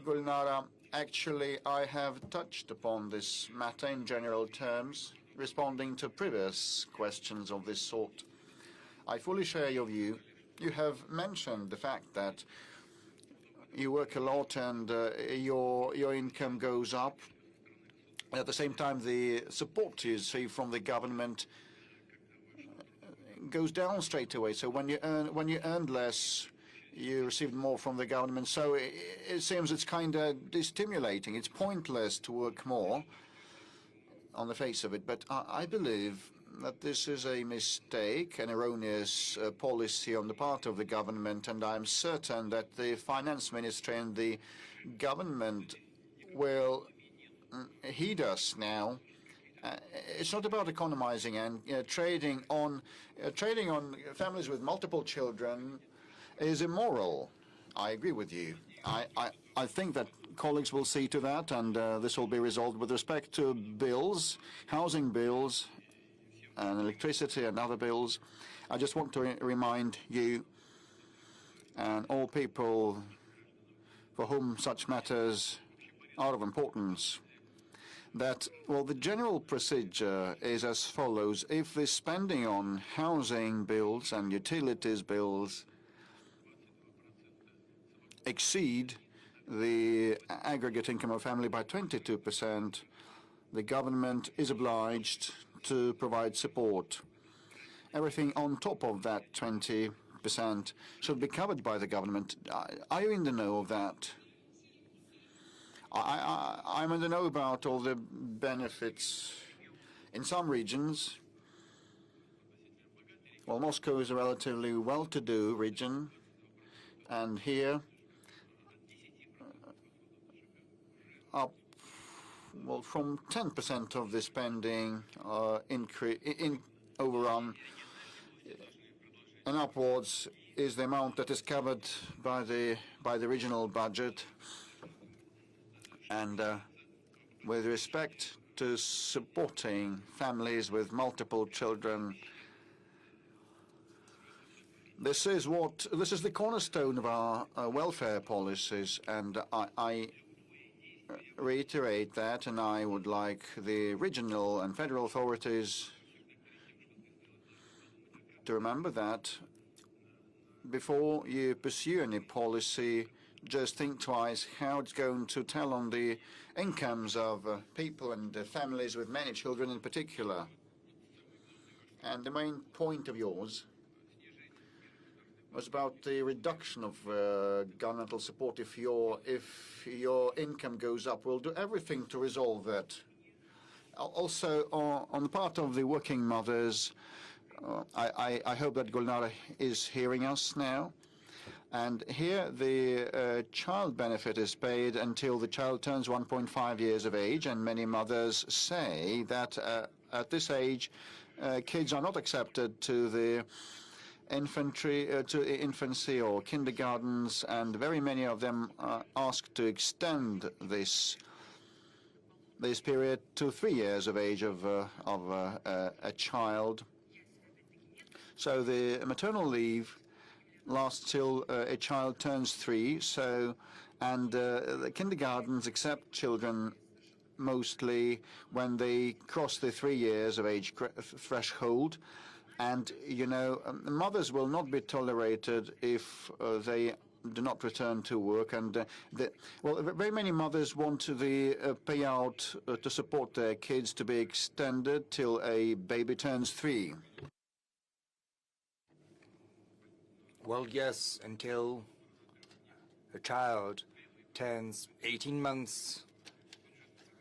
Speaker 3: Gulnara, actually, I have touched upon this matter in general terms, responding to previous questions of this sort. I fully share your view. You have mentioned the fact that you work a lot and your income goes up. At the same time, the support you receive from the government goes down straight away. So when you earn less, you receive more from the government. So it seems it's kind of destimulating. It's pointless to work more on the face of it. But I believe that this is a mistake, an erroneous policy on the part of the government, and I'm certain that the finance ministry and the government will heed us now. It's not about economizing and trading on families with multiple children is immoral. I agree with you. I think that colleagues will see to that, and this will be resolved with respect to bills, housing bills, and electricity and other bills. I just want to remind you and all people for whom such matters are of importance that, well, the general procedure is as follows. If the spending on housing bills and utilities bills exceed the aggregate income of family by 22%, the government is obliged to provide support. Everything on top of that 20% should be covered by the government. Are you in the know of that? I'm in the know about all the benefits in some regions. Well, Moscow is a relatively well-to-do region, and here well, from 10% of the spending overrun and upwards is the amount that is covered by the regional budget. And with respect to supporting families with multiple children, this is the cornerstone of our welfare policies, and I reiterate that, and I would like the regional and federal authorities to remember that before you pursue any policy, just think twice how it's going to tell on the incomes of people and families with many children in particular. And the main point of yours was about the reduction of governmental support. If your income goes up, we'll do everything to resolve that. Also, on the part of the working mothers, I hope that Gulnara is hearing us now. And here the child benefit is paid until the child turns 1.5 years of age, and many mothers say that at this age kids are not accepted to the infancy or kindergartens, and very many of them are asked to extend this period to 3 years of age of a child. So the maternal leave lasts till a child turns 3. And the kindergartens accept children mostly when they cross the 3 years of age threshold. And, you know, mothers will not be tolerated if they do not return to work. And, very many mothers want the payout to support their kids to be extended till a baby turns 3.
Speaker 1: Well, yes, until a child turns 18 months,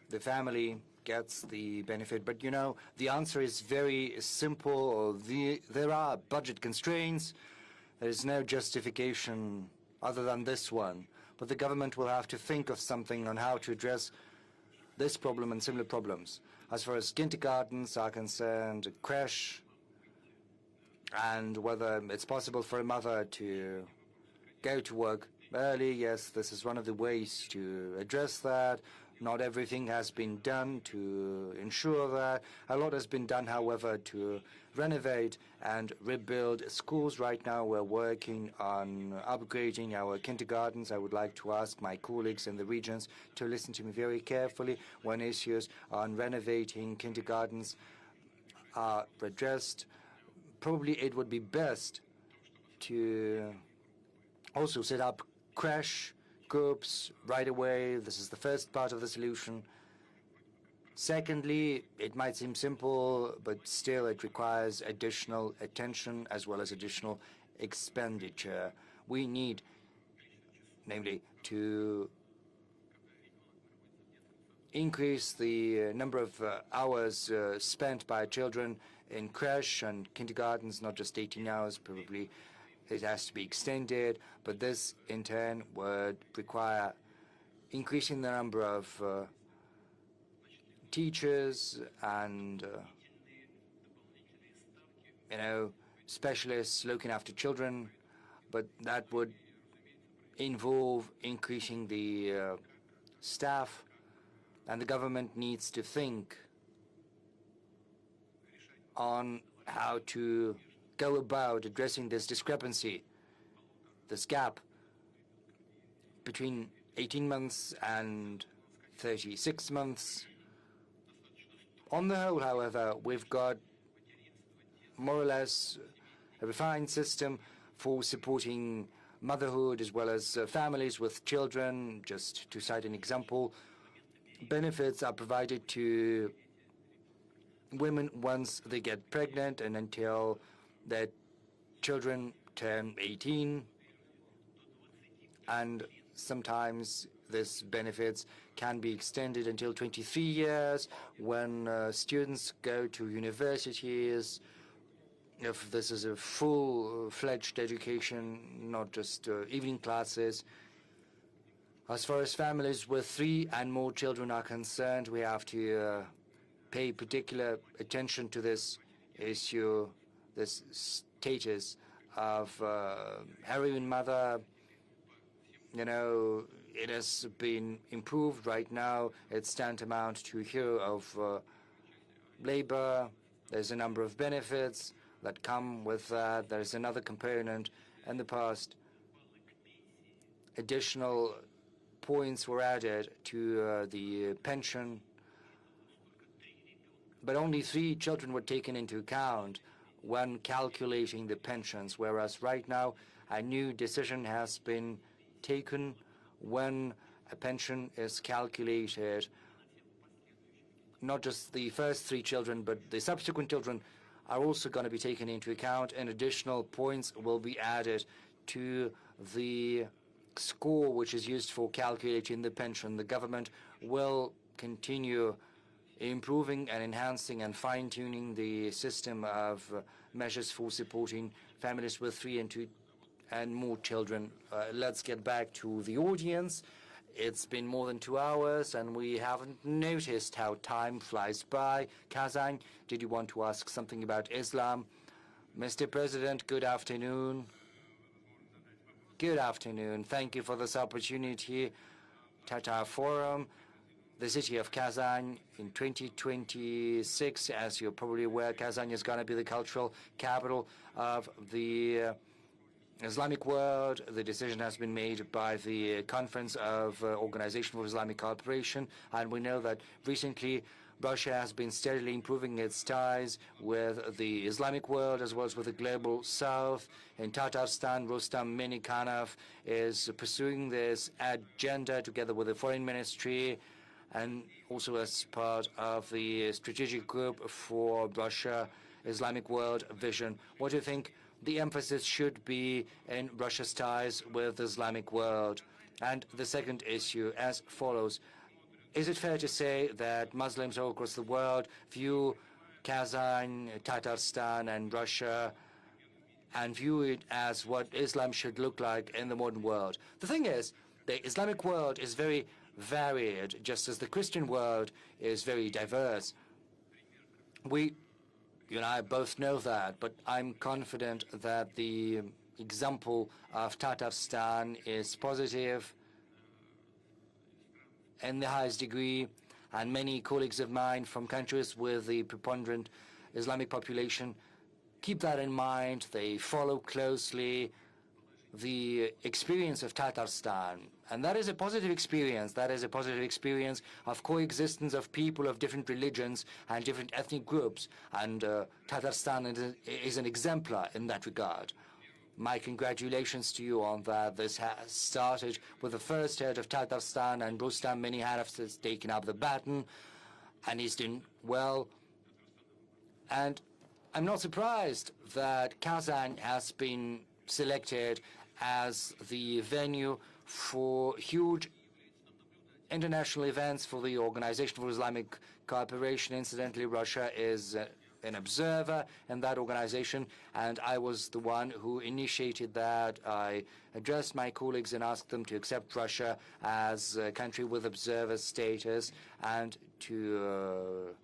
Speaker 1: the family gets the benefit. But, you know, the answer is very simple. There are budget constraints. There is no justification other than this one. But the government will have to think of something on how to address this problem and similar problems. As far as kindergartens are concerned, a creche, and whether it's possible for a mother to go to work early, yes, this is one of the ways to address that. Not everything has been done to ensure that. A lot has been done, however, to renovate and rebuild schools. Right now we're working on upgrading our kindergartens. I would like to ask my colleagues in the regions to listen to me very carefully when issues on renovating kindergartens are addressed. Probably it would be best to also set up crash groups right away. This is the first part of the solution. Secondly, it might seem simple, but still it requires additional attention as well as additional expenditure. We need, namely, to increase the number of hours spent by children in creche and kindergartens, not just 18 hours, probably it has to be extended, but this in turn would require increasing the number of teachers and specialists looking after children, but that would involve increasing the staff, and the government needs to think on how to go about addressing this discrepancy, this gap between 18 months and 36 months. On the whole, however, we've got more or less a refined system for supporting motherhood as well as families with children. Just to cite an example, benefits are provided to women once they get pregnant and until their children turn 18, and sometimes this benefits can be extended until 23 years when students go to universities, if this is a full-fledged education, not just evening classes. As far as families with 3 and more children are concerned, we have to pay particular attention to this issue, this status of heroin mother. You know, it has been improved right now. It's tantamount to a year of labor. There's a number of benefits that come with that. There's another component. In the past, additional points were added to the pension, but only 3 children were taken into account when calculating the pensions, whereas right now a new decision has been taken when a pension is calculated. Not just the first 3 children, but the subsequent children are also going to be taken into account, and additional points will be added to the score which is used for calculating the pension. The government will continue improving and enhancing and fine-tuning the system of measures for supporting families with 3 and 2 and more children. Let's get back to the audience. It's been more than 2 hours, and we haven't noticed how time flies by. Kazan, did you want to ask something about Islam? Mr. President, good afternoon. Good afternoon. Thank you for this opportunity. Tatar Forum, the city of Kazan in 2026. As you're probably aware, Kazan is going to be the cultural capital of the Islamic world. The decision has been made by the Conference of Organization for Islamic Cooperation, and we know that recently Russia has been steadily improving its ties with the Islamic world as well as with the global south. In Tatarstan, Rustam Minikhanov is pursuing this agenda together with the foreign ministry and also as part of the strategic group for Russia Islamic world vision. What do you think the emphasis should be in Russia's ties with the Islamic world? And the second issue as follows. Is it fair to say that Muslims all across the world view Kazan, Tatarstan, and Russia and view it as what Islam should look like in the modern world? The thing is, the Islamic world is very varied, just as the Christian world is very diverse. You and I both know that, but I'm confident that the example of Tatarstan is positive in the highest degree, and many colleagues of mine from countries with the preponderant Islamic population keep that in mind. They follow closely the experience of Tatarstan, and that is a positive experience. That is a positive experience of coexistence of people of different religions and different ethnic groups, and Tatarstan is an exemplar in that regard. My congratulations to you on that. This has started with the first head of Tatarstan, and Rustam Minikhanov has taken up the baton, and he's doing well. And I'm not surprised that Kazan has been selected as the venue for huge international events for the Organization for Islamic Cooperation. Incidentally, Russia is an observer in that organization, and I was the one who initiated that. I addressed my colleagues and asked them to accept Russia as a country with observer status, and to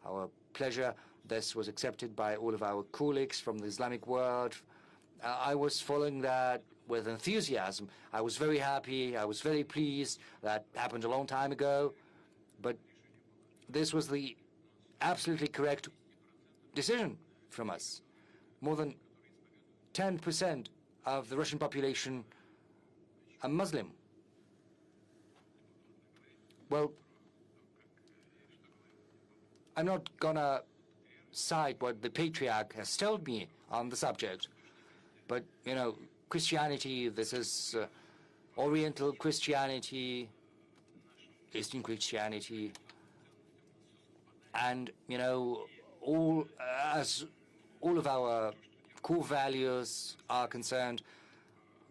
Speaker 1: our pleasure, this was accepted by all of our colleagues from the Islamic world. I was following that with enthusiasm. I was very happy. I was very pleased. That happened a long time ago. But this was the absolutely correct decision from us. More than 10% of the Russian population are Muslim. Well, I'm not gonna cite what the patriarch has told me on the subject, but, you know, Christianity, this is Oriental Christianity, Eastern Christianity, and, you know, as all of our core values are concerned,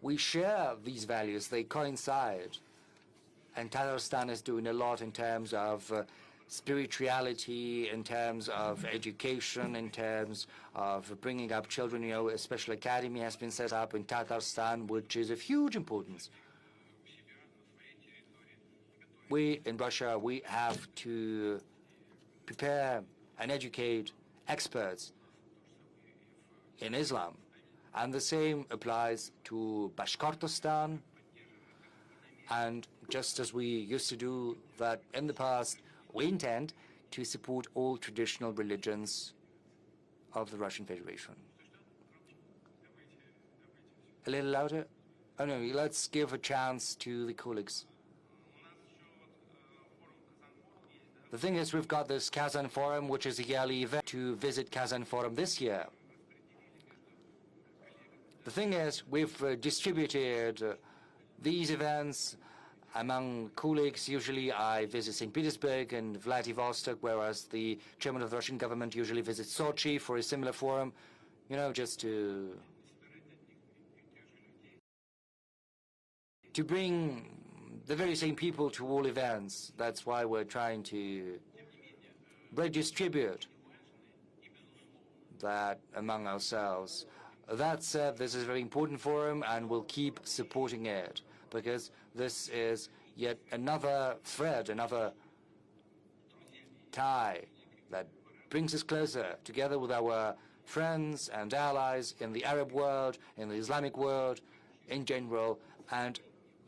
Speaker 1: we share these values. They coincide. And Tatarstan is doing a lot in terms of spirituality, in terms of education, in terms of bringing up children. You know, a special academy has been set up in Tatarstan, which is of huge importance. We, in Russia, we have to prepare and educate experts in Islam. And the same applies to Bashkortostan. And just as we used to do that in the past, we intend to support all traditional religions of the Russian Federation. A little louder? Oh no, let's give a chance to the colleagues. The thing is, we've got this Kazan Forum, which is a yearly event to visit Kazan Forum this year. The thing is, we've distributed these events among colleagues. Usually I visit St. Petersburg and Vladivostok, whereas the chairman of the Russian government usually visits Sochi for a similar forum, you know, just to bring the very same people to all events. That's why we're trying to redistribute that among ourselves. That said, this is a very important forum, and we'll keep supporting it, because this is yet another thread, another tie that brings us closer together with our friends and allies in the Arab world, in the Islamic world in general, and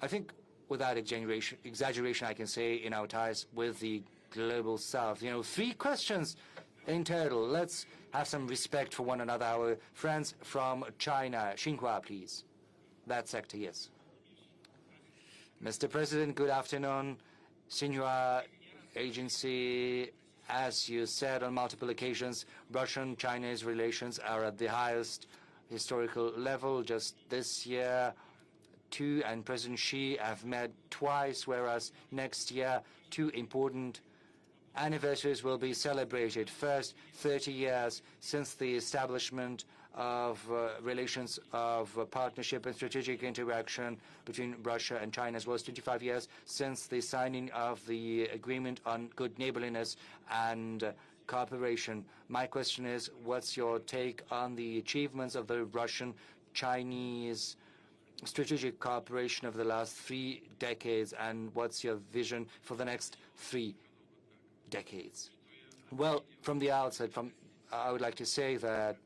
Speaker 1: I think without exaggeration, I can say in our ties with the global south. You know, 3 questions in total. Let's have some respect for one another. Our friends from China. Xinhua, please. That sector, yes. Mr. President, good afternoon. Xinhua Agency, as you said on multiple occasions, Russian-Chinese relations are at the highest historical level. Just this year, Tu and President Xi have met twice, whereas next year 2 important anniversaries will be celebrated. First, 30 years since the establishment of relations of partnership and strategic interaction between Russia and China, as well as 25 years since the signing of the agreement on good neighborliness and cooperation. My question is, what's your take on the achievements of the Russian-Chinese strategic cooperation over the last 3 decades, and what's your vision for the next 3 decades? Well, from the outset, I would like to say that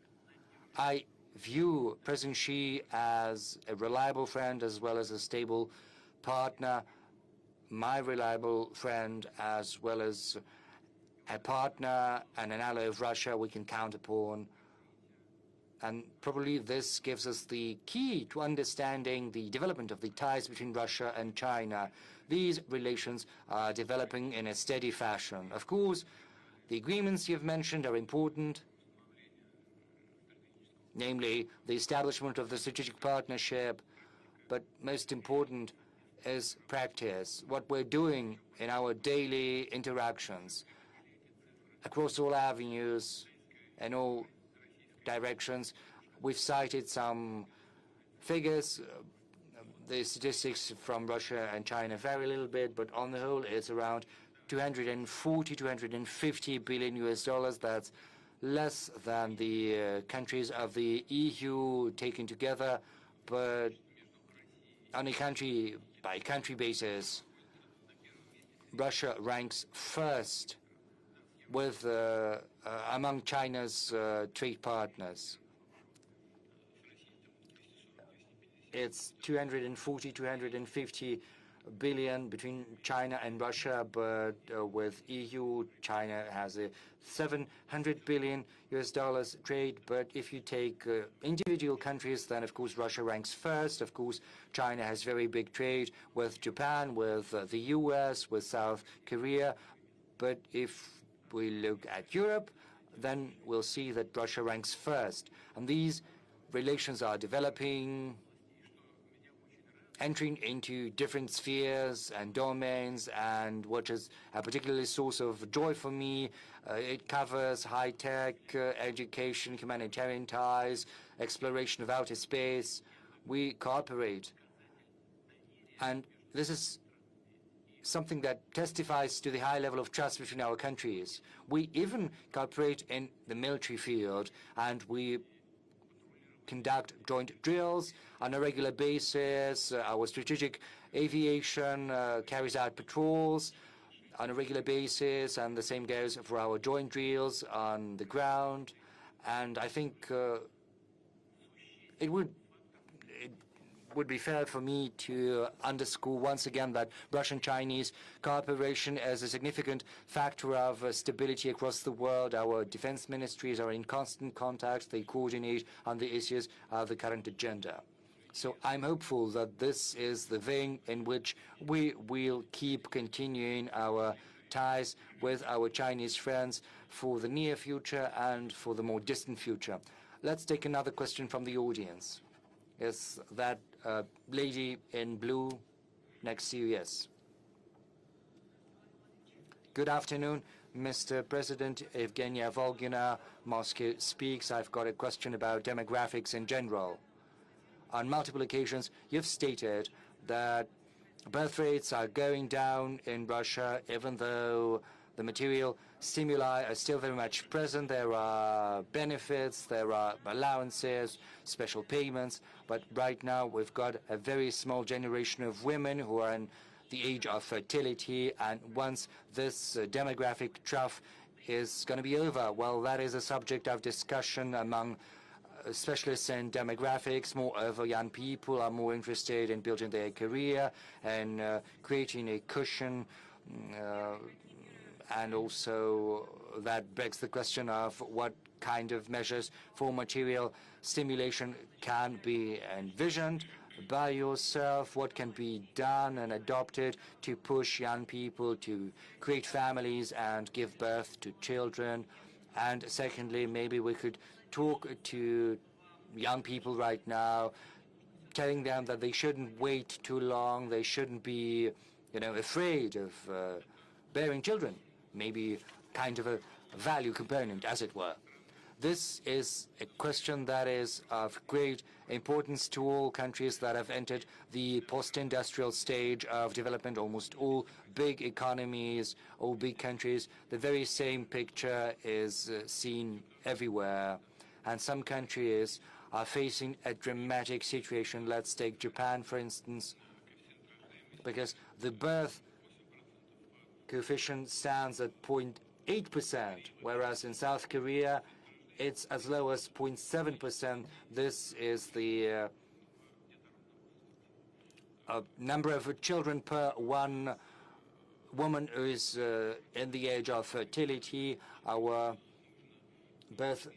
Speaker 1: I view President Xi as a reliable friend as well as a stable partner, my reliable friend as well as a partner and an ally of Russia we can count upon. And probably this gives us the key to understanding the development of the ties between Russia and China. These relations are developing in a steady fashion. Of course, the agreements you've mentioned are important, namely the establishment of the strategic partnership, but most important is practice, what we're doing in our daily interactions across all avenues and all directions. We've cited some figures. The statistics from Russia and China vary a little bit, but on the whole, it's around 240, 250 billion US dollars. That's less than the countries of the EU taken together, but on a country-by-country basis, Russia ranks first with among China's trade partners. It's 240, 250 billion between China and Russia, but with EU, China has a 700 billion US dollars trade. But if you take individual countries, then of course Russia ranks first. Of course, China has very big trade with Japan, with the US, with South Korea. But if we look at Europe, then we'll see that Russia ranks first. And these relations are developing, entering into different spheres and domains, and what is a particularly source of joy for me, it covers high-tech, education, humanitarian ties, exploration of outer space. We cooperate. And this is something that testifies to the high level of trust between our countries. We even cooperate in the military field, and we conduct joint drills on a regular basis. Our strategic aviation carries out patrols on a regular basis, and the same goes for our joint drills on the ground. And I think it would be fair for me to underscore once again that Russian-Chinese cooperation is a significant factor of stability across the world. Our defense ministries are in constant contact. They coordinate on the issues of the current agenda. So I'm hopeful that this is the vein in which we will keep continuing our ties with our Chinese friends for the near future and for the more distant future. Let's take another question from the audience. Is that lady in blue next to you? Yes. Good afternoon, Mr. President. Evgenia Volgina, Moscow speaks. I've got a question about demographics in general. On multiple occasions, you've stated that birth rates are going down in Russia, even though the material stimuli are still very much present. There are benefits, there are allowances, special payments, but right now we've got a very small generation of women who are in the age of fertility, and once this demographic trough is going to be over, well, that is a subject of discussion among specialists in demographics. Moreover, young people are more interested in building their career and creating a cushion, and also that begs the question of what kind of measures for material stimulation can be envisioned by yourself, what can be done and adopted to push young people to create families and give birth to children. And secondly, maybe we could talk to young people right now, telling them that they shouldn't wait too long, they shouldn't be, afraid of bearing children. Maybe kind of a value component, as it were. This is a question that is of great importance to all countries that have entered the post-industrial stage of development. Almost all big economies, all big countries, the very same picture is seen everywhere. And some countries are facing a dramatic situation. Let's take Japan, for instance, because the birth coefficient stands at 0.8%, whereas in South Korea it's as low as 0.7%. This is the number of children per one woman who is in the age of fertility. Our birth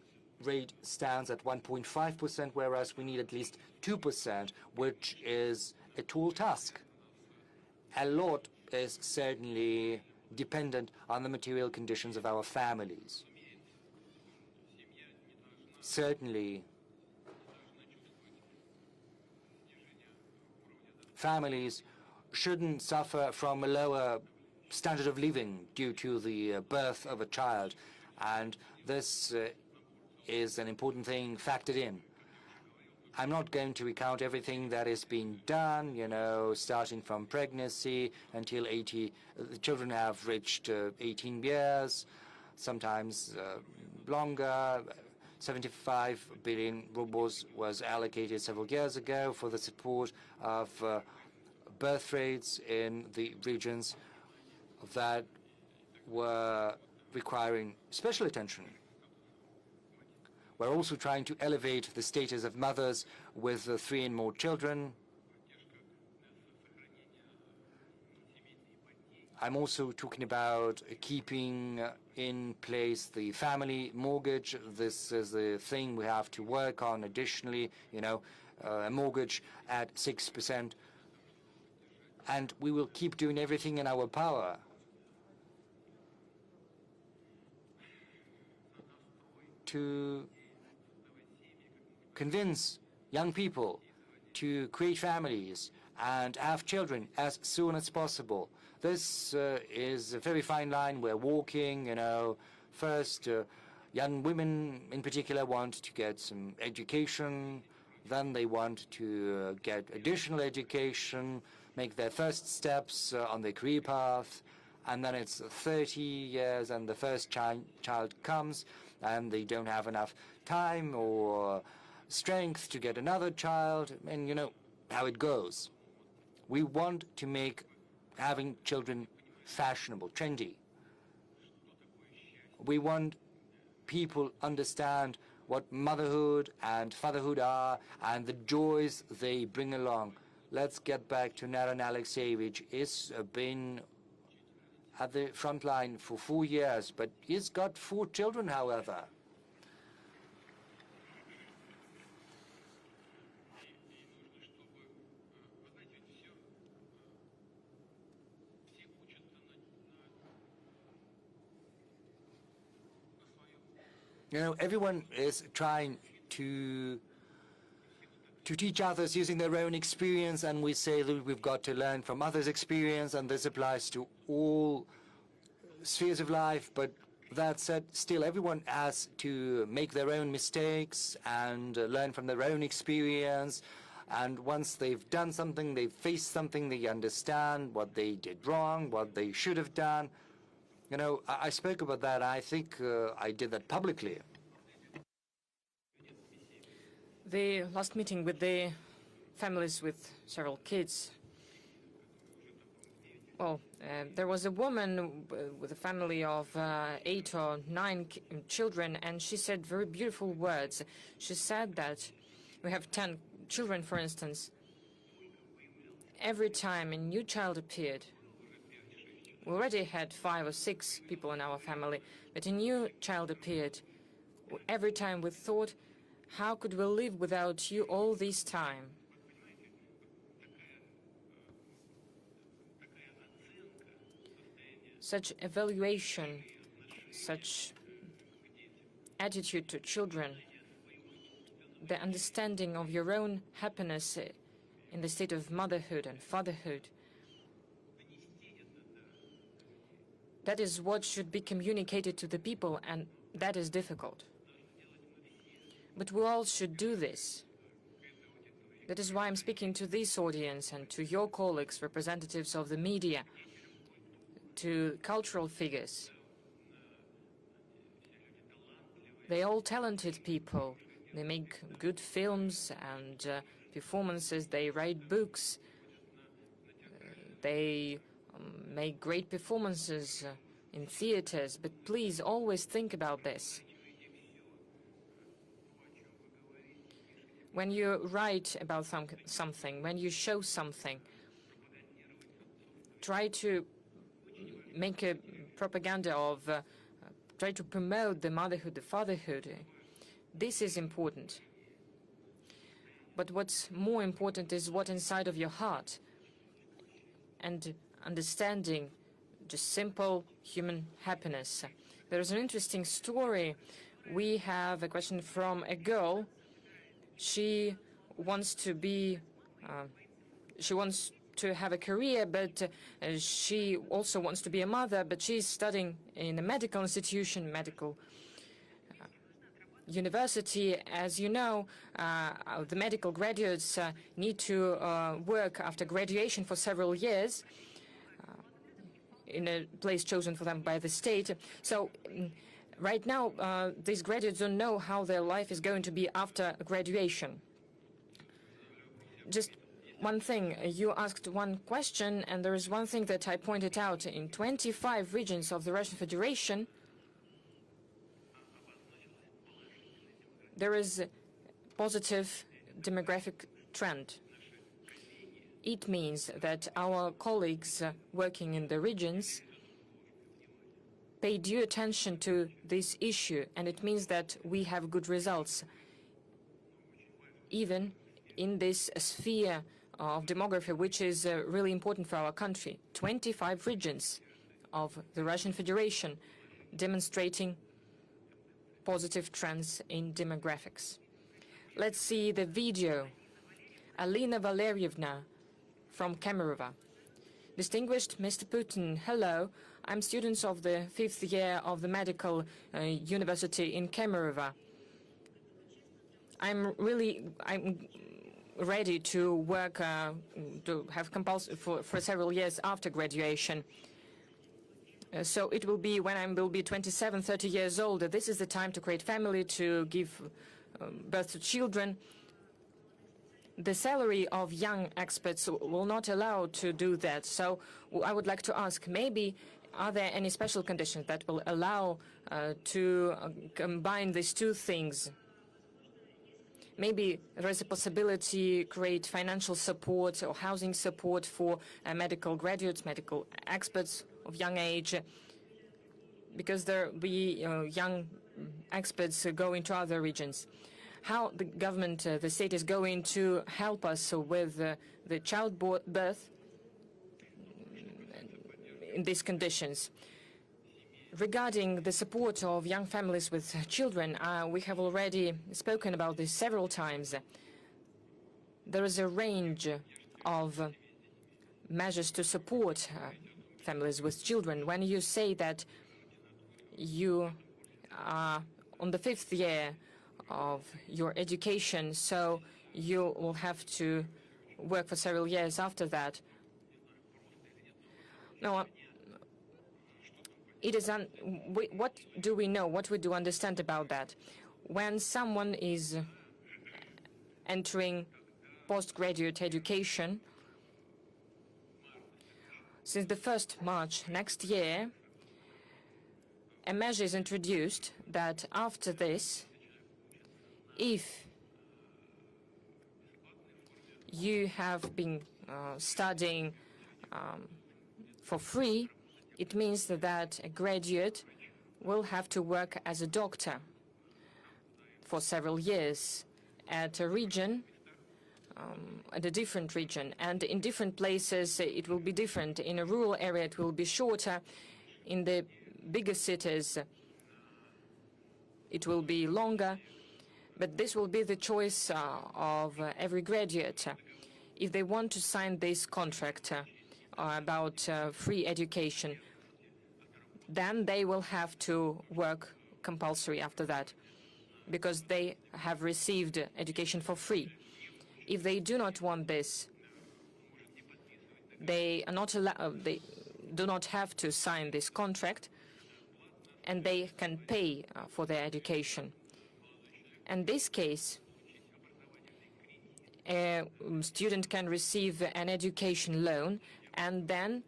Speaker 1: rate stands at 1.5%, whereas we need at least 2%, which is a tall task. A lot is certainly dependent on the material conditions of our families. Certainly, families shouldn't suffer from a lower standard of living due to the birth of a child, and this is an important thing factored in. I'm not going to recount everything that is being done, starting from pregnancy until the children have reached 18 years, sometimes longer. 75 billion rubles was allocated several years ago for the support of birth rates in the regions that were requiring special attention. We're also trying to elevate the status of mothers with 3 and more children. I'm also talking about keeping in place the family mortgage. This is the thing we have to work on additionally, a mortgage at 6%. And we will keep doing everything in our power to convince young people to create families and have children as soon as possible. This is a very fine line we're walking, First, young women in particular want to get some education. Then they want to get additional education, make their first steps on their career path. And then it's 30 years and the first child comes and they don't have enough time or strength to get another child. And you know how it goes. We want to make having children fashionable, trendy. We want people understand what motherhood and fatherhood are and the joys they bring along. Let's get back to Naran Alexeyevich. He's been at the front line for 4 years, but he's got 4 children, however. You know, everyone is trying to teach others using their own experience, and we say that we've got to learn from others' experience, and this applies to all spheres of life. But that said, still everyone has to make their own mistakes and learn from their own experience. And once they've done something, they've faced something, they understand what they did wrong, what they should have done. You know, I spoke about that. I think I did that publicly.
Speaker 2: The last meeting with the families with several kids. Well, there was a woman with a family of 8 or 9 children, and she said very beautiful words. She said that we have 10 children, for instance. Every time a new child appeared, we already had 5 or 6 people in our family, but a new child appeared. Every time we thought, how could we live without you all this time? Such evaluation, such attitude to children, the understanding of your own happiness in the state of motherhood and fatherhood, that is what should be communicated to the people, and that is difficult. But we all should do this. That is why I'm speaking to this audience and to your colleagues, representatives of the media, to cultural figures. They're all talented people. They make good films and performances. They write books. They make great performances in theaters, but please always think about this. When you write about something, when you show something, try to make a propaganda of, try to promote the motherhood, the fatherhood. This is important. But what's more important is what inside of your heart, and understanding just simple human happiness. There is an interesting story. We have a question from a girl. She wants to be, she wants to have a career, but she also wants to be a mother, but she's studying in a medical institution, medical university. As you know, the medical graduates need to work after graduation for several years in a place chosen for them by the state. So right now, these graduates don't know how their life is going to be after graduation. Just one thing, you asked one question, and there is one thing that I pointed out. In 25 regions of the Russian Federation, there is a positive demographic trend. It means that our colleagues working in the regions pay due attention to this issue, and it means that we have good results, even in this sphere of demography, which is really important for our country. 25 regions of the Russian Federation demonstrating positive trends in demographics. Let's see the video. Alina Valerievna from Kemerovo. Distinguished Mr. Putin, hello. I'm student of the 5th year of the medical university in Kemerovo. I'm ready to work, to have compulsory for several years after graduation. So it will be when I will be 27, 30 years old. This is the time to create family, to give birth to children. The salary of young experts will not allow to do that. So I would like to ask, maybe are there any special conditions that will allow to combine these two things? Maybe there is a possibility to create financial support or housing support for medical graduates, medical experts of young age, because there will be young experts going to other regions. How the government, the state is going to help us with the childbirth in these conditions. Regarding the support of young families with children, we have already spoken about this several times. There is a range of measures to support families with children. When you say that you are on the 5th year of your education, so you will have to work for several years after that. No, it is what do we know, what we do understand about that? When someone is entering postgraduate education, since the 1st March next year, a measure is introduced that after this, if you have been studying for free, it means that a graduate will have to work as a doctor for several years at a region, at a different region. And in different places, it will be different. In a rural area, it will be shorter. In the bigger cities, it will be longer. But this will be the choice of every graduate. If they want to sign this contract about free education, then they will have to work compulsory after that, because they have received education for free. If they do not want this, they are not allowed. They do not have to sign this contract, and they can pay for their education. In this case, a student can receive an education loan and then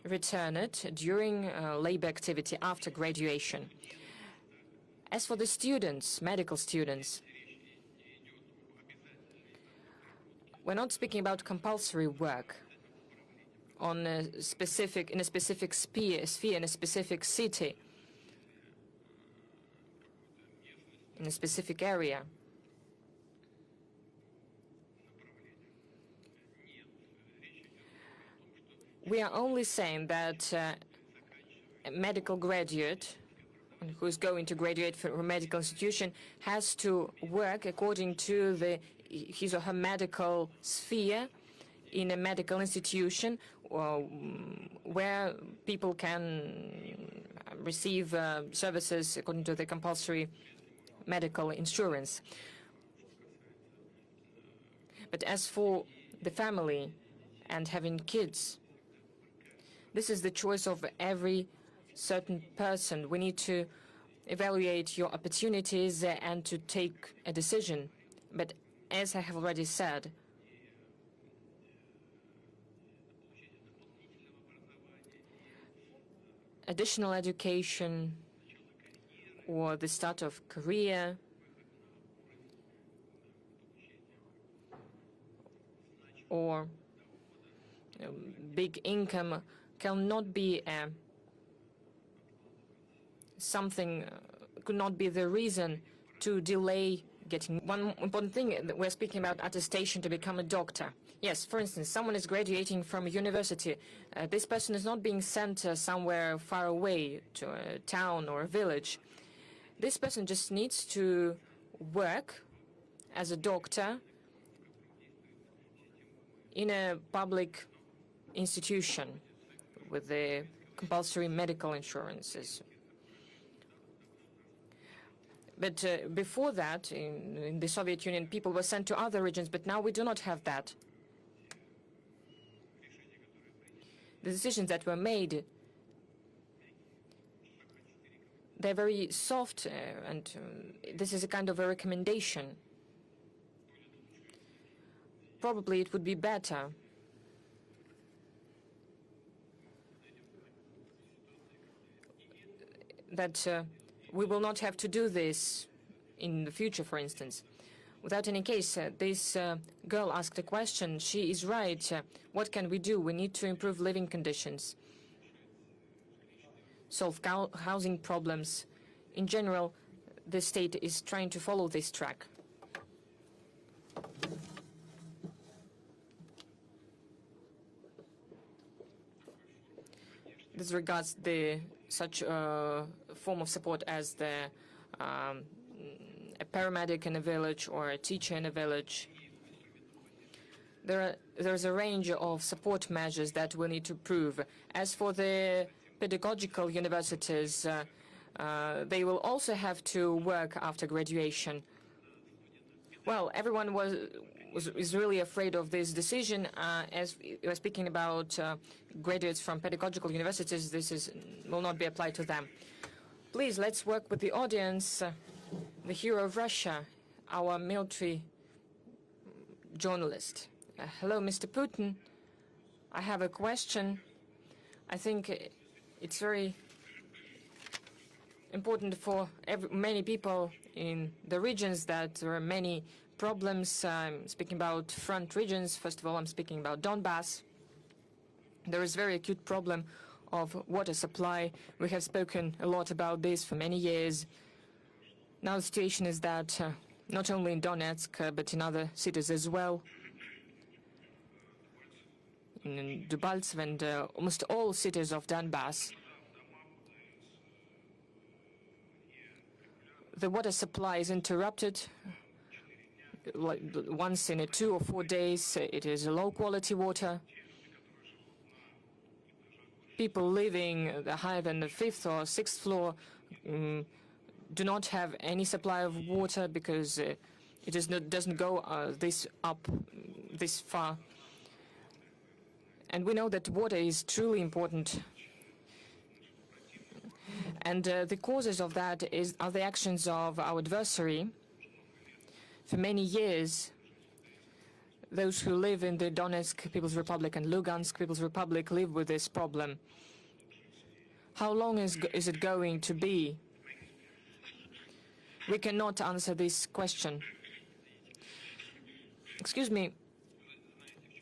Speaker 2: return it during labor activity after graduation. As for the students, medical students, we're not speaking about compulsory work on in a specific sphere, in a specific city, in a specific area. We are only saying that a medical graduate who is going to graduate from a medical institution has to work according to his or her medical sphere in a medical institution where people can receive services according to the compulsory medical insurance. But as for the family and having kids, this is the choice of every certain person. We need to evaluate your opportunities and to take a decision. But as I have already said, additional education or the start of career or big income cannot be something, could not be the reason to delay getting. One important thing that we're speaking about attestation to become a doctor. Yes, for instance, someone is graduating from a university. This person is not being sent somewhere far away to a town or a village. This person just needs to work as a doctor in a public institution with the compulsory medical insurances. But before that, in the Soviet Union, people were sent to other regions, but now we do not have that. The decisions that were made, they're very soft, and this is a kind of a recommendation. Probably it would be better that we will not have to do this in the future, for instance. Without any case, this girl asked a question. She is right. What can we do? We need to improve living conditions, solve housing problems. In general, the state is trying to follow this track. This regards such form of support as a paramedic in a village or a teacher in a village. There's a range of support measures that we need to prove. As for the pedagogical universities, they will also have to work after graduation. Well, everyone is really afraid of this decision. As we are speaking about graduates from pedagogical universities, this will not be applied to them. Please, let's work with the audience. The hero of Russia, our military journalist. Hello, Mr. Putin. I have a question. I think it's very important for many people in the regions that there are many problems. I'm speaking about front regions. First of all, I'm speaking about Donbass. There is a very acute problem of water supply. We have spoken a lot about this for many years. Now the situation is that not only in Donetsk, but in other cities as well, in Debaltseve and almost all cities of Donbass, the water supply is interrupted. Once in 2 or 4 days, it is low-quality water. People living higher than the 5th or 6th floor do not have any supply of water because doesn't go this far. And we know that water is truly important. And the causes of that are the actions of our adversary. For many years, those who live in the Donetsk People's Republic and Lugansk People's Republic live with this problem. How long is it going to be? We cannot answer this question. Excuse me,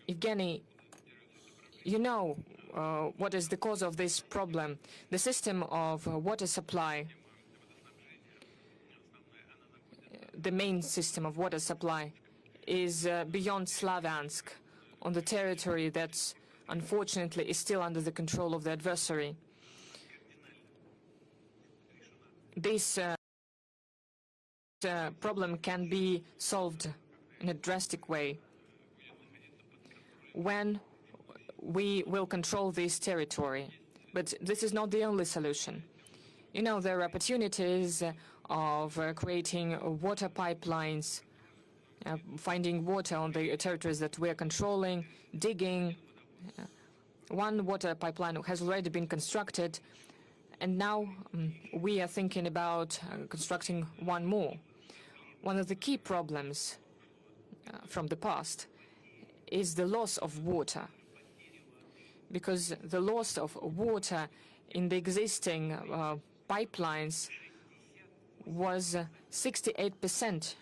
Speaker 2: Evgeny, you know what is the cause of this problem? The system of water supply, the main system of water supply, is beyond Slavyansk, on the territory that unfortunately is still under the control of the adversary. This problem can be solved in a drastic way when we will control this territory. But this is not the only solution. You know, there are opportunities of creating water pipelines, finding water on the territories that we are controlling, digging. One water pipeline has already been constructed, and now we are thinking about constructing one more. One of the key problems from the past is the loss of water, because the loss of water in the existing pipelines was 68%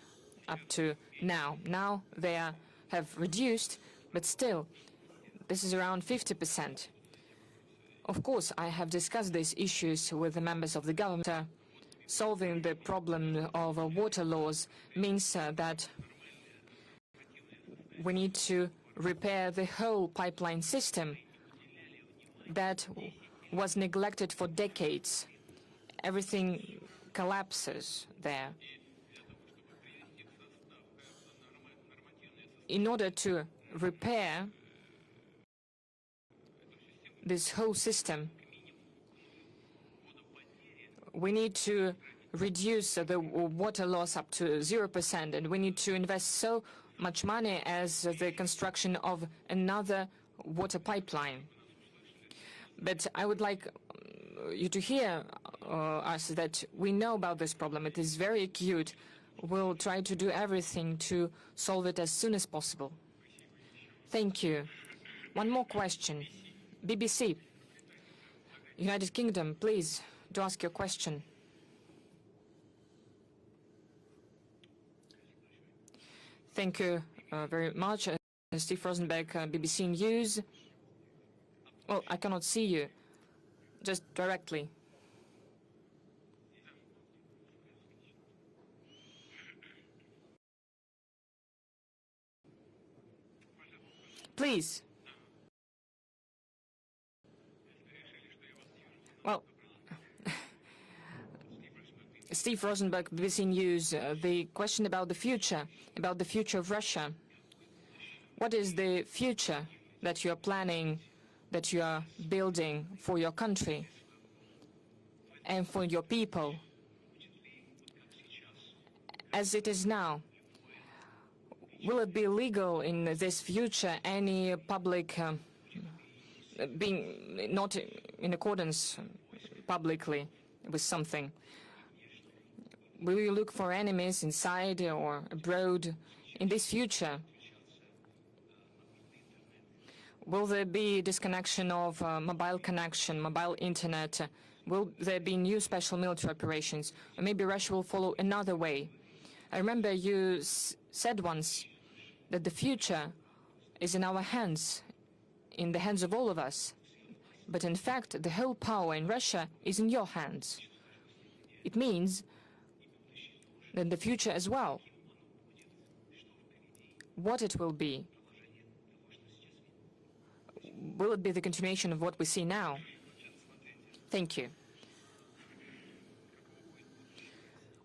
Speaker 2: up to now. Now they have reduced, but still, this is around 50%. Of course, I have discussed these issues with the members of the government. Solving the problem of water laws means that we need to repair the whole pipeline system that was neglected for decades. Everything collapses there. In order to repair this whole system, we need to reduce the water loss up to 0%, and we need to invest so much money as the construction of another water pipeline. But I would like you to hear us that we know about this problem. It is very acute. We'll try to do everything to solve it as soon as possible. Thank you. One more question. BBC, United Kingdom, please, to ask your question. Thank you very much. Steve Rosenberg, BBC News. Well, I cannot see you. Just directly. Please. Well, Steve Rosenberg, BBC News, the question about the future of Russia. What is the future that you are planning, that you are building for your country and for your people? As it is now, will it be legal in this future any public being not in accordance publicly with something? Will you look for enemies inside or abroad in this future? Will there be disconnection of mobile connection, mobile internet? Will there be new special military operations? Or maybe Russia will follow another way? I remember you said once that the future is in our hands, in the hands of all of us. But in fact, the whole power in Russia is in your hands. It means that the future as well, what it will be the continuation of what we see now? Thank you.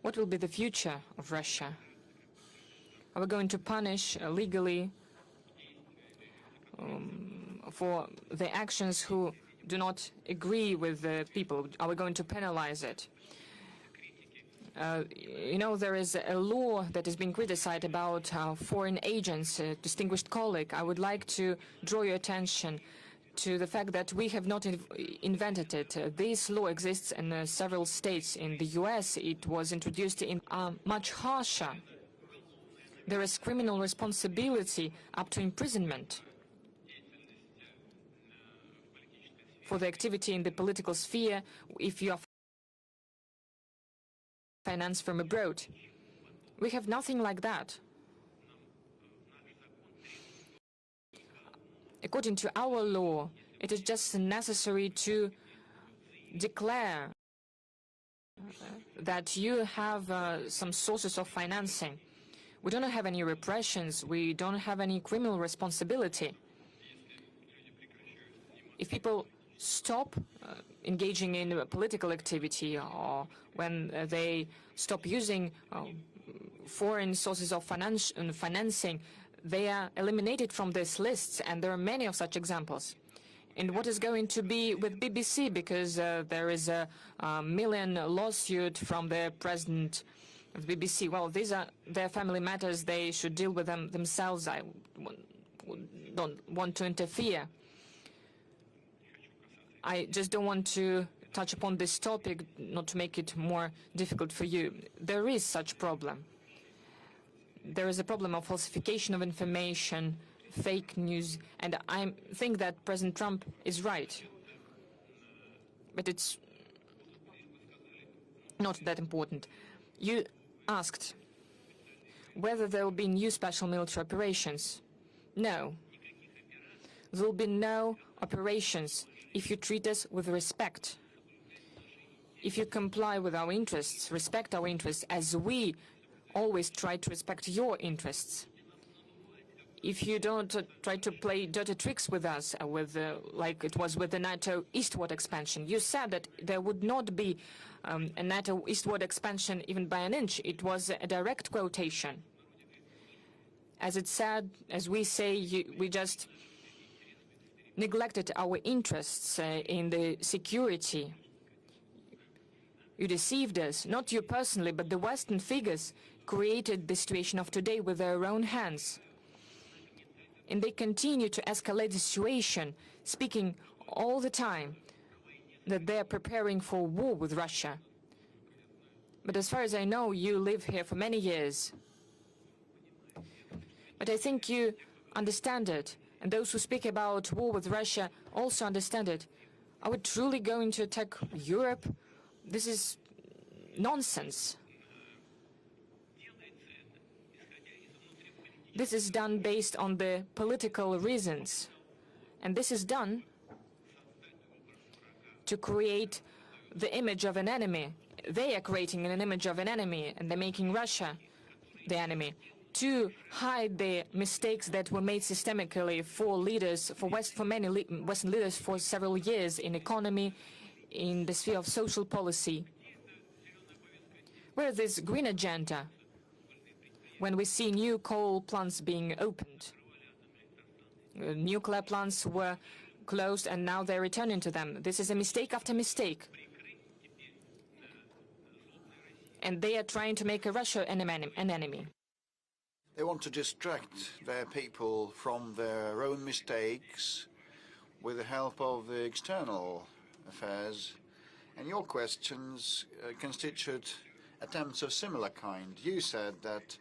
Speaker 2: What will be the future of Russia? Are we going to punish legally for the actions who do not agree with the people? Are we going to penalize it? You know, there is a law that is being criticized about foreign agents, a distinguished colleague. I would like to draw your attention to the fact that we have not invented it. This law exists in several states. In the US, it was introduced in much harsher. There is criminal responsibility up to imprisonment for the activity in the political sphere if you are financed from abroad. We have nothing like that. According to our law, it is just necessary to declare that you have some sources of financing. We don't have any repressions. We don't have any criminal responsibility. If people stop engaging in political activity, or when they stop using foreign sources of financing, they are eliminated from these lists, and there are many of such examples. And what is going to be with BBC, because there is a million lawsuit from the president of BBC. Well, these are their family matters. They should deal with them themselves. I don't want to interfere. I just don't want to touch upon this topic, not to make it more difficult for you. There is such problem. There is a problem of falsification of information, fake news, and I think that President Trump is right. But it's not that important. You asked whether there will be new special military operations. No. There will be no operations if you treat us with respect. If you comply with our interests, respect our interests, as we always try to respect your interests. If you don't try to play dirty tricks with us, like it was with the NATO eastward expansion. You said that there would not be a NATO eastward expansion even by an inch. It was a direct quotation. As it said, as we say, we just neglected our interests in the security. You deceived us, not you personally, but the Western figures created the situation of today with their own hands. And they continue to escalate the situation, speaking all the time that they are preparing for war with Russia. But as far as I know, you live here for many years. But I think you understand it, and those who speak about war with Russia also understand it. Are we truly going to attack Europe? This is nonsense. This is done based on the political reasons. And this is done to create the image of an enemy. They are creating an image of an enemy, and they're making Russia the enemy, to hide the mistakes that were made systemically for leaders, for many Western leaders for several years in economy, in the sphere of social policy. Where is this green agenda when we see new coal plants being opened? Nuclear plants were closed and now they're returning to them. This is a mistake after mistake. And they are trying to make Russia an enemy.
Speaker 3: They want to distract their people from their own mistakes with the help of the external affairs. And your questions constitute attempts of similar kind. You said that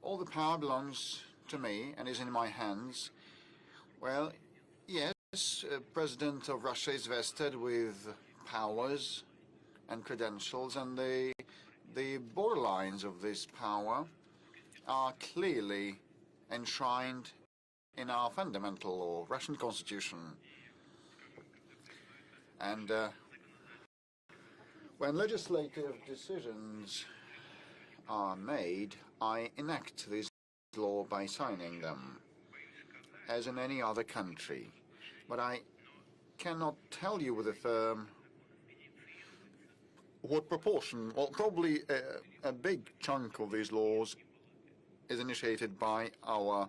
Speaker 3: all the power belongs to me and is in my hands. Well, yes, President of Russia is vested with powers and credentials, and the borderlines of this power are clearly enshrined in our fundamental law, Russian constitution. And when legislative decisions are made, I enact this law by signing them, as in any other country. But I cannot tell you with a firm what proportion. Well, probably a big chunk of these laws is initiated by our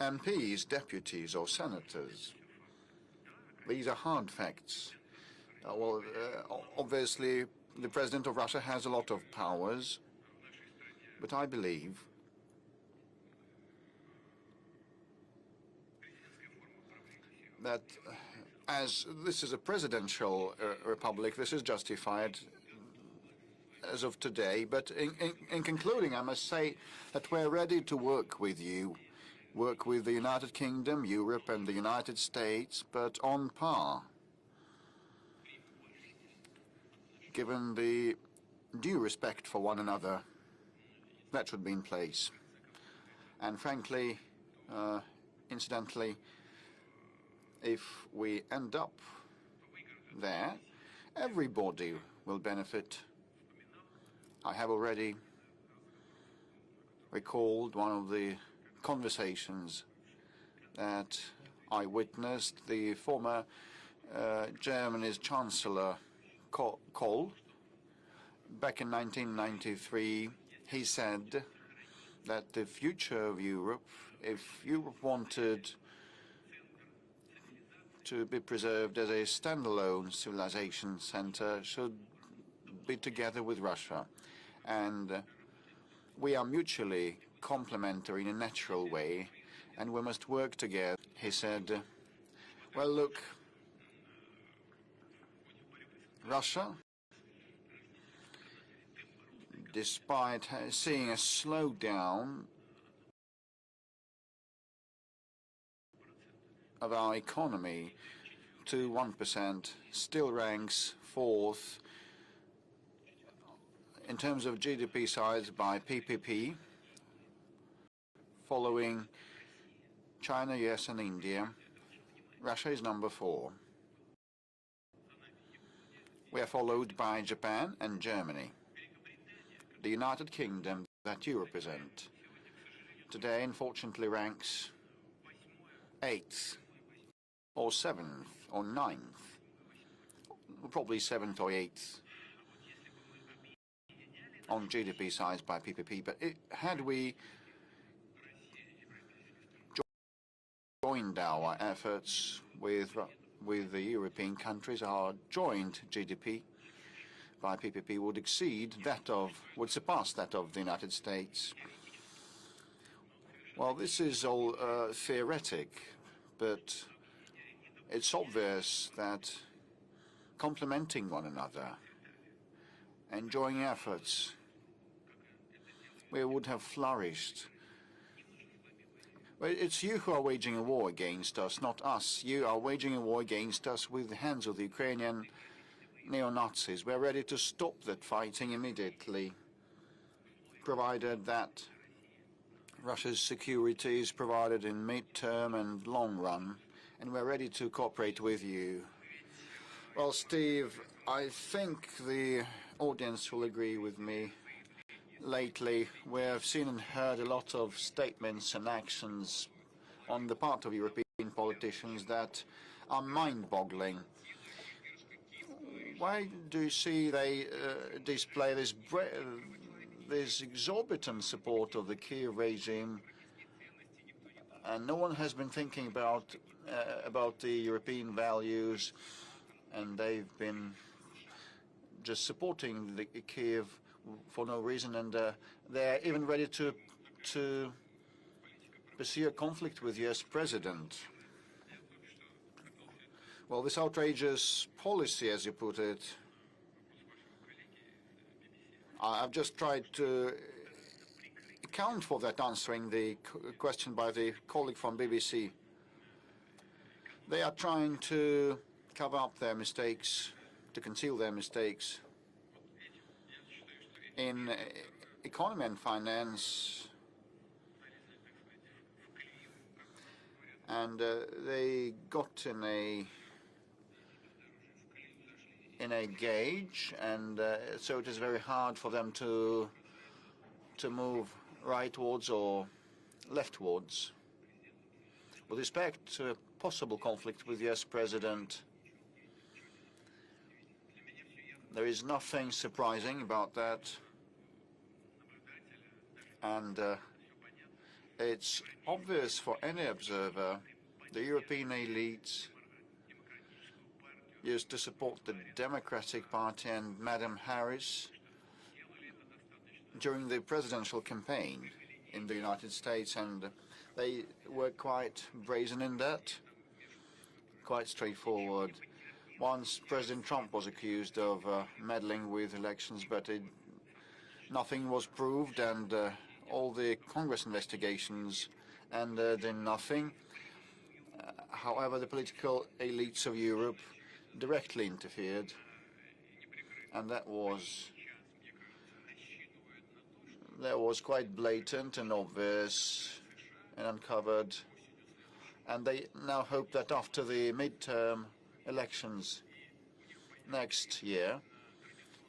Speaker 3: MPs, deputies, or senators. These are hard facts. Obviously, the President of Russia has a lot of powers, but I believe that as this is a presidential republic, this is justified as of today. But in concluding, I must say that we're ready to work with you, work with the United Kingdom, Europe, and the United States, but on par, given the due respect for one another that should be in place. And frankly, incidentally, if we end up there, everybody will benefit. I have already recalled one of the conversations that I witnessed. The former Germany's Chancellor Kohl, back in 1993, he said that the future of Europe, if Europe wanted to be preserved as a standalone civilization center, should be together with Russia. And we are mutually complementary in a natural way, and we must work together. He said, well, look, Russia, despite seeing a slowdown of our economy to 1%, still ranks fourth in terms of GDP size by PPP, following China, US, and India. Russia is number 4. We are followed by Japan and Germany. The United Kingdom that you represent today, unfortunately, ranks 8th or 7th or 9th, probably 7th or 8th on GDP size by PPP. But had we joined our efforts with the European countries, our joint GDP by PPP would surpass that of the United States. Well, this is all theoretic, but it's obvious that complementing one another and joining efforts, we would have flourished. Well, it's you who are waging a war against us, not us. You are waging a war against us with the hands of the Ukrainian neo-Nazis. We're ready to stop that fighting immediately, provided that Russia's security is provided in mid-term and long run, and we're ready to cooperate with you. Well, Steve, I think the audience will agree with me. Lately, we have seen and heard a lot of statements and actions on the part of European politicians that are mind-boggling. Why do you see they display this exorbitant support of the Kiev regime, and no one has been thinking about the European values, and they've been just supporting the Kiev for no reason, and they're even ready to pursue a conflict with the US President. Well, this outrageous policy, as you put it, I've just tried to account for that, answering the question by the colleague from BBC. They are trying to cover up their mistakes, to conceal their mistakes. In economy and finance, and they got in a gauge, and so it is very hard for them to move rightwards or leftwards. With respect to a possible conflict with the US President, there is nothing surprising about that, and it's obvious for any observer the European elites used to support the Democratic Party and Madam Harris during the presidential campaign in the United States, and they were quite brazen in that, quite straightforward. Once President Trump was accused of meddling with elections, but nothing was proved, and all the Congress investigations ended in nothing. However, the political elites of Europe directly interfered, and that was quite blatant and obvious and uncovered. And they now hope that after the midterm elections next year,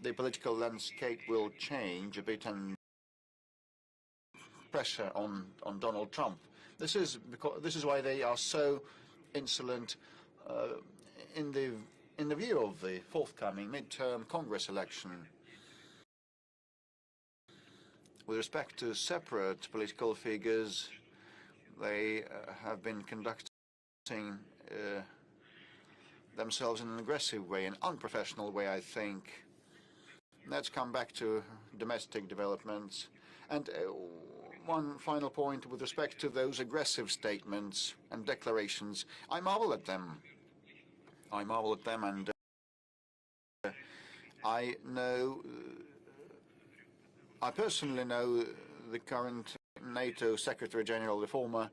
Speaker 3: the political landscape will change a bit and pressure on Donald Trump. This is why they are so insolent in the view of the forthcoming midterm Congress election. With respect to separate political figures, they have been conducting themselves in an aggressive way, an unprofessional way, I think. Let's come back to domestic developments. And one final point with respect to those aggressive statements and declarations. I marvel at them. And I personally know the current NATO Secretary General, the former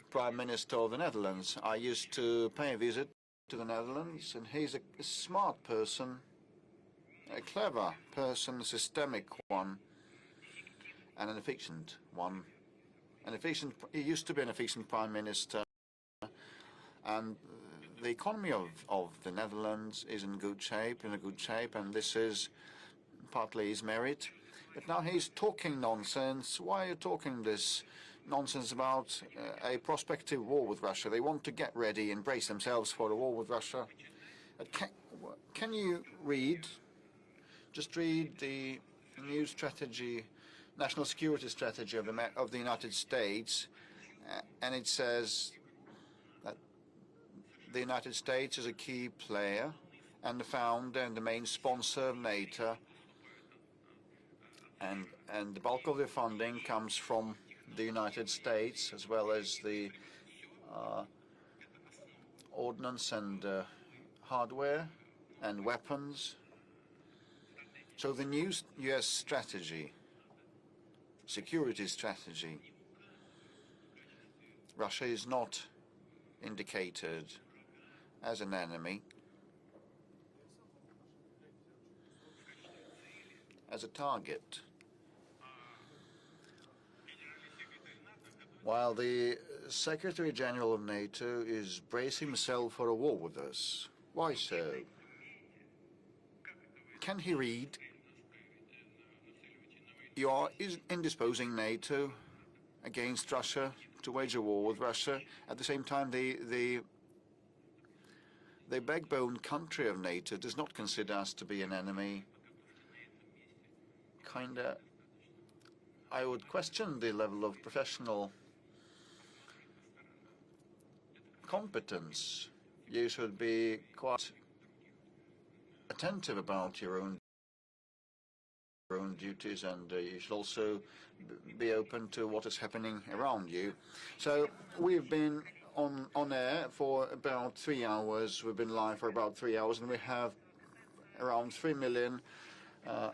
Speaker 3: Prime Minister of the Netherlands. I used to pay a visit to the Netherlands, and he's a smart person, a clever person, a systemic one, and an efficient one. He used to be an efficient Prime Minister, and the economy of the Netherlands is in a good shape, and this is partly his merit. But now he's talking nonsense. Why are you talking this nonsense about a prospective war with Russia? They want to get ready and brace themselves for a war with Russia. Can you just read the new strategy, national security strategy of the United States, and it says that the United States is a key player and the founder and the main sponsor of NATO, and the bulk of the funding comes from the United States, as well as the ordnance and hardware and weapons. So the new U.S. strategy, security strategy, Russia is not indicated as an enemy, as a target. While the Secretary General of NATO is bracing himself for a war with us. Why so? Can he read? You are indisposing NATO against Russia to wage a war with Russia. At the same time, the backbone country of NATO does not consider us to be an enemy. I would question the level of professional competence. You should be quite attentive about your own duties, and you should also be open to what is happening around you. So we've been on air for about 3 hours. We've been live for about 3 hours, and we have around 3 million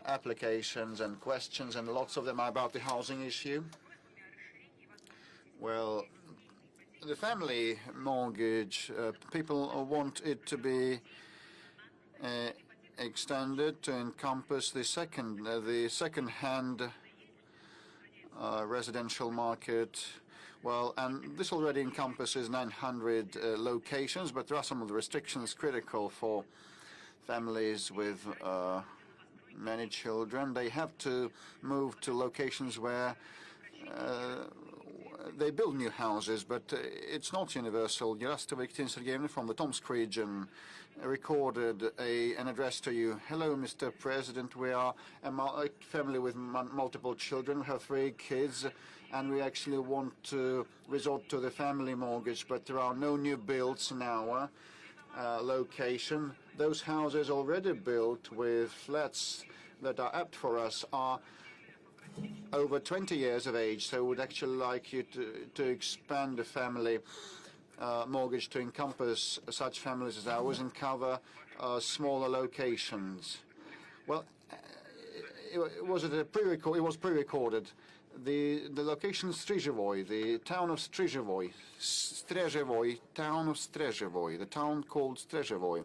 Speaker 3: applications and questions, and lots of them are about the housing issue. Well, the family mortgage, people want it to be extended to encompass the second-hand residential market. Well, and this already encompasses 900 locations, but there are some of the restrictions critical for families with many children. They have to move to locations where they build new houses, but it's not universal. Jaroslavik Sergeyevna from the Tomsk region recorded an address to you. Hello, Mr. President. We are a family with multiple children. We have 3 kids, and we actually want to resort to the family mortgage, but there are no new builds in our location. Those houses already built with flats that are apt for us are over 20 years of age, so we'd actually like you to expand the family mortgage to encompass such families as ours and cover smaller locations. Well, it was pre-recorded. The location Strzyżewo, the town of Strzyżewo, the town called Strzyżewo,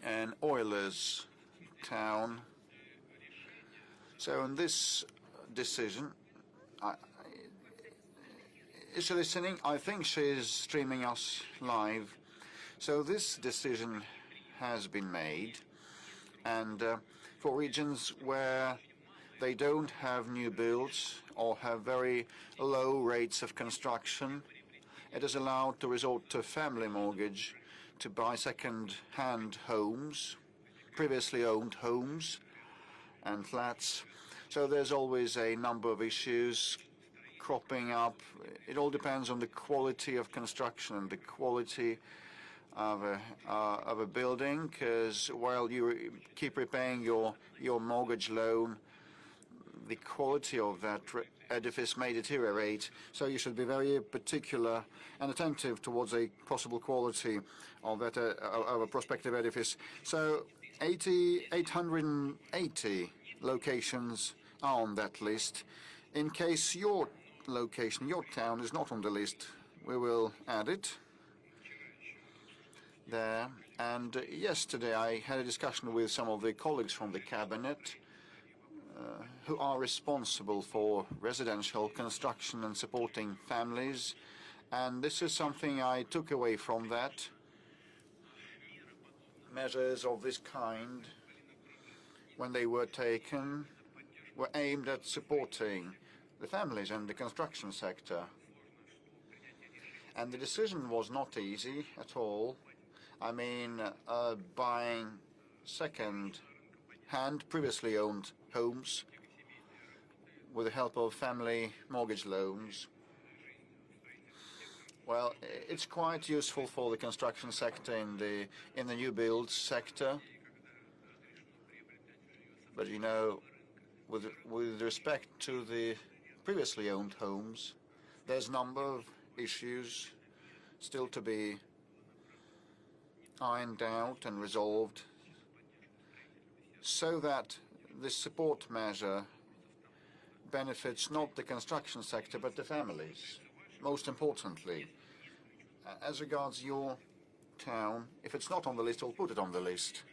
Speaker 3: an oilers town. So in this decision, is she listening? I think she is streaming us live. So this decision has been made, and for regions where they don't have new builds or have very low rates of construction, it is allowed to resort to family mortgage to buy second-hand homes, previously owned homes and flats. So there's always a number of issues cropping up. It all depends on the quality of construction and the quality of a building, because while you keep repaying your mortgage loan, the quality of that edifice may deteriorate. So you should be very particular and attentive towards a possible quality of that of a prospective edifice. So 880 locations are on that list. In case your location, your town, is not on the list, we will add it there. And yesterday I had a discussion with some of the colleagues from the cabinet who are responsible for residential construction and supporting families. And this is something I took away from that. Measures of this kind, when they were taken, were aimed at supporting the families and the construction sector. And the decision was not easy at all. I mean, buying second-hand, previously owned homes with the help of family mortgage loans. Well, it's quite useful for the construction sector in the new build sector. But you know, with respect to the previously owned homes, there's a number of issues still to be ironed out and resolved, so that this support measure benefits not the construction sector but the families. Most importantly, as regards your town, if it's not on the list, we'll put it on the list.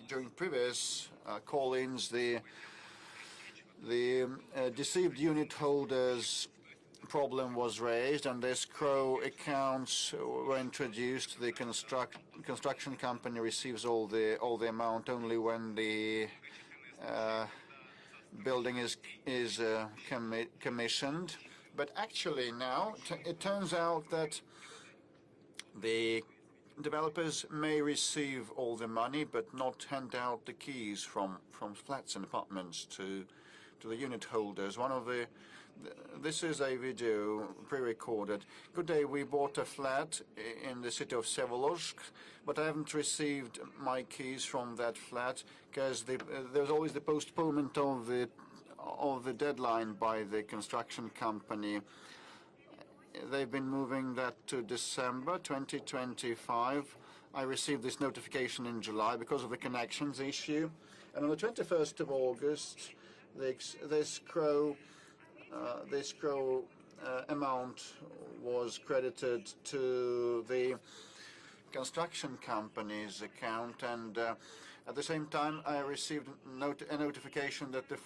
Speaker 3: During previous call-ins, the the deceived unit holders problem was raised, and escrow accounts were introduced. The construction company receives all the amount only when the building is commissioned. But actually now it turns out that the developers may receive all the money but not hand out the keys from flats and apartments to the unit holders. This is a video pre-recorded. Good day, we bought a flat in the city of Vsevolozhsk, but I haven't received my keys from that flat because there's always the postponement of the deadline by the construction company. They've been moving that to December 2025. I received this notification in July because of the connections issue. And on the 21st of August, the escrow amount was credited to the construction company's account, and at the same time I received a notification that the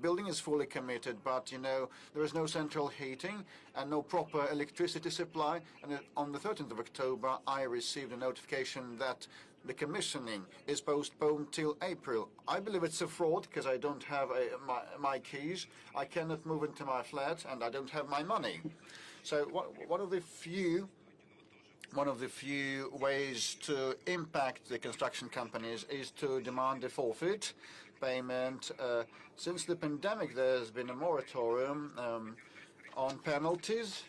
Speaker 3: building is fully committed, but there is no central heating and no proper electricity supply. And on the 13th of October I received a notification that the commissioning is postponed till April. I believe it's a fraud because I don't have my keys. I cannot move into my flat and I don't have my money. So one of the few ways to impact the construction companies is to demand a forfeit payment. Since the pandemic, there's been a moratorium on penalties,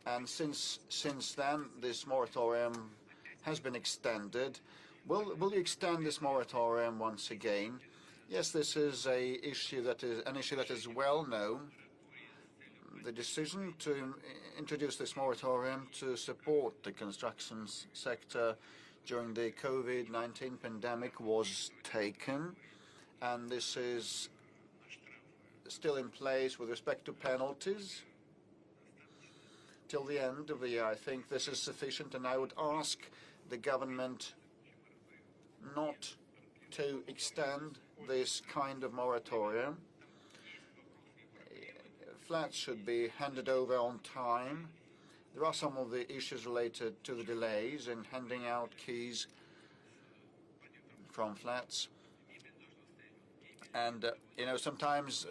Speaker 3: and since then, this moratorium has been extended. Will you extend this moratorium once again? Yes, this is an issue that is well known. The decision to introduce this moratorium to support the construction sector during the COVID-19 pandemic was taken, and this is still in place with respect to penalties till the end of the year. I think this is sufficient, and I would ask the government not to extend this kind of moratorium. Flats should be handed over on time. There are some of the issues related to the delays in handing out keys from flats. And, sometimes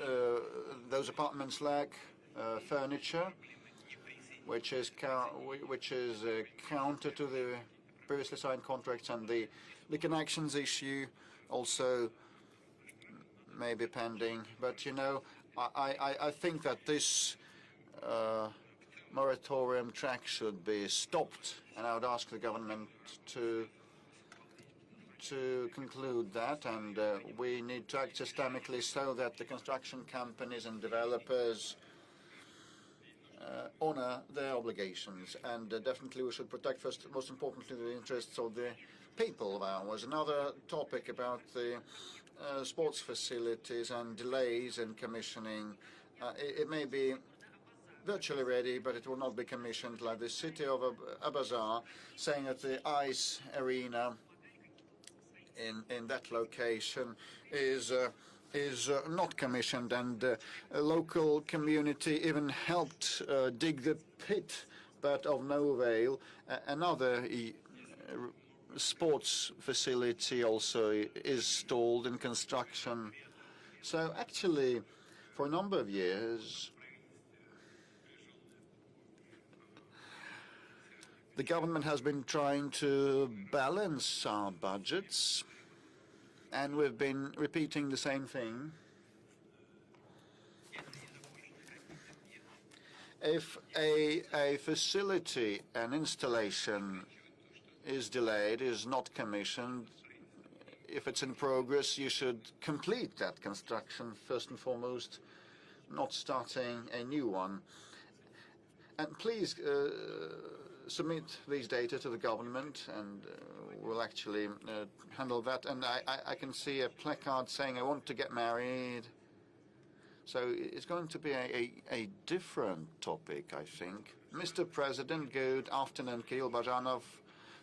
Speaker 3: those apartments lack furniture, which is counter to the previously signed contracts, and the connections issue also may be pending. But, I think that this moratorium track should be stopped, and I would ask the government to conclude that, and we need to act systemically so that the construction companies and developers honor their obligations. And definitely we should protect, most importantly, the interests of the people of ours. Another topic about the sports facilities and delays in commissioning. It may be virtually ready, but it will not be commissioned, like the city of Abazar saying that the ice arena in that location is not commissioned, and a local community even helped dig the pit, but of no avail. Another sports facility also is stalled in construction. So actually, for a number of years, the government has been trying to balance our budgets, and we've been repeating the same thing. If a facility, an installation is delayed, is not commissioned, if it's in progress, you should complete that construction first and foremost, not starting a new one. And please submit these data to the government, and we'll actually handle that. And I can see a placard saying, "I want to get married." So it's going to be a different topic, I think. Mr. President, good afternoon. Kirill Bajanov,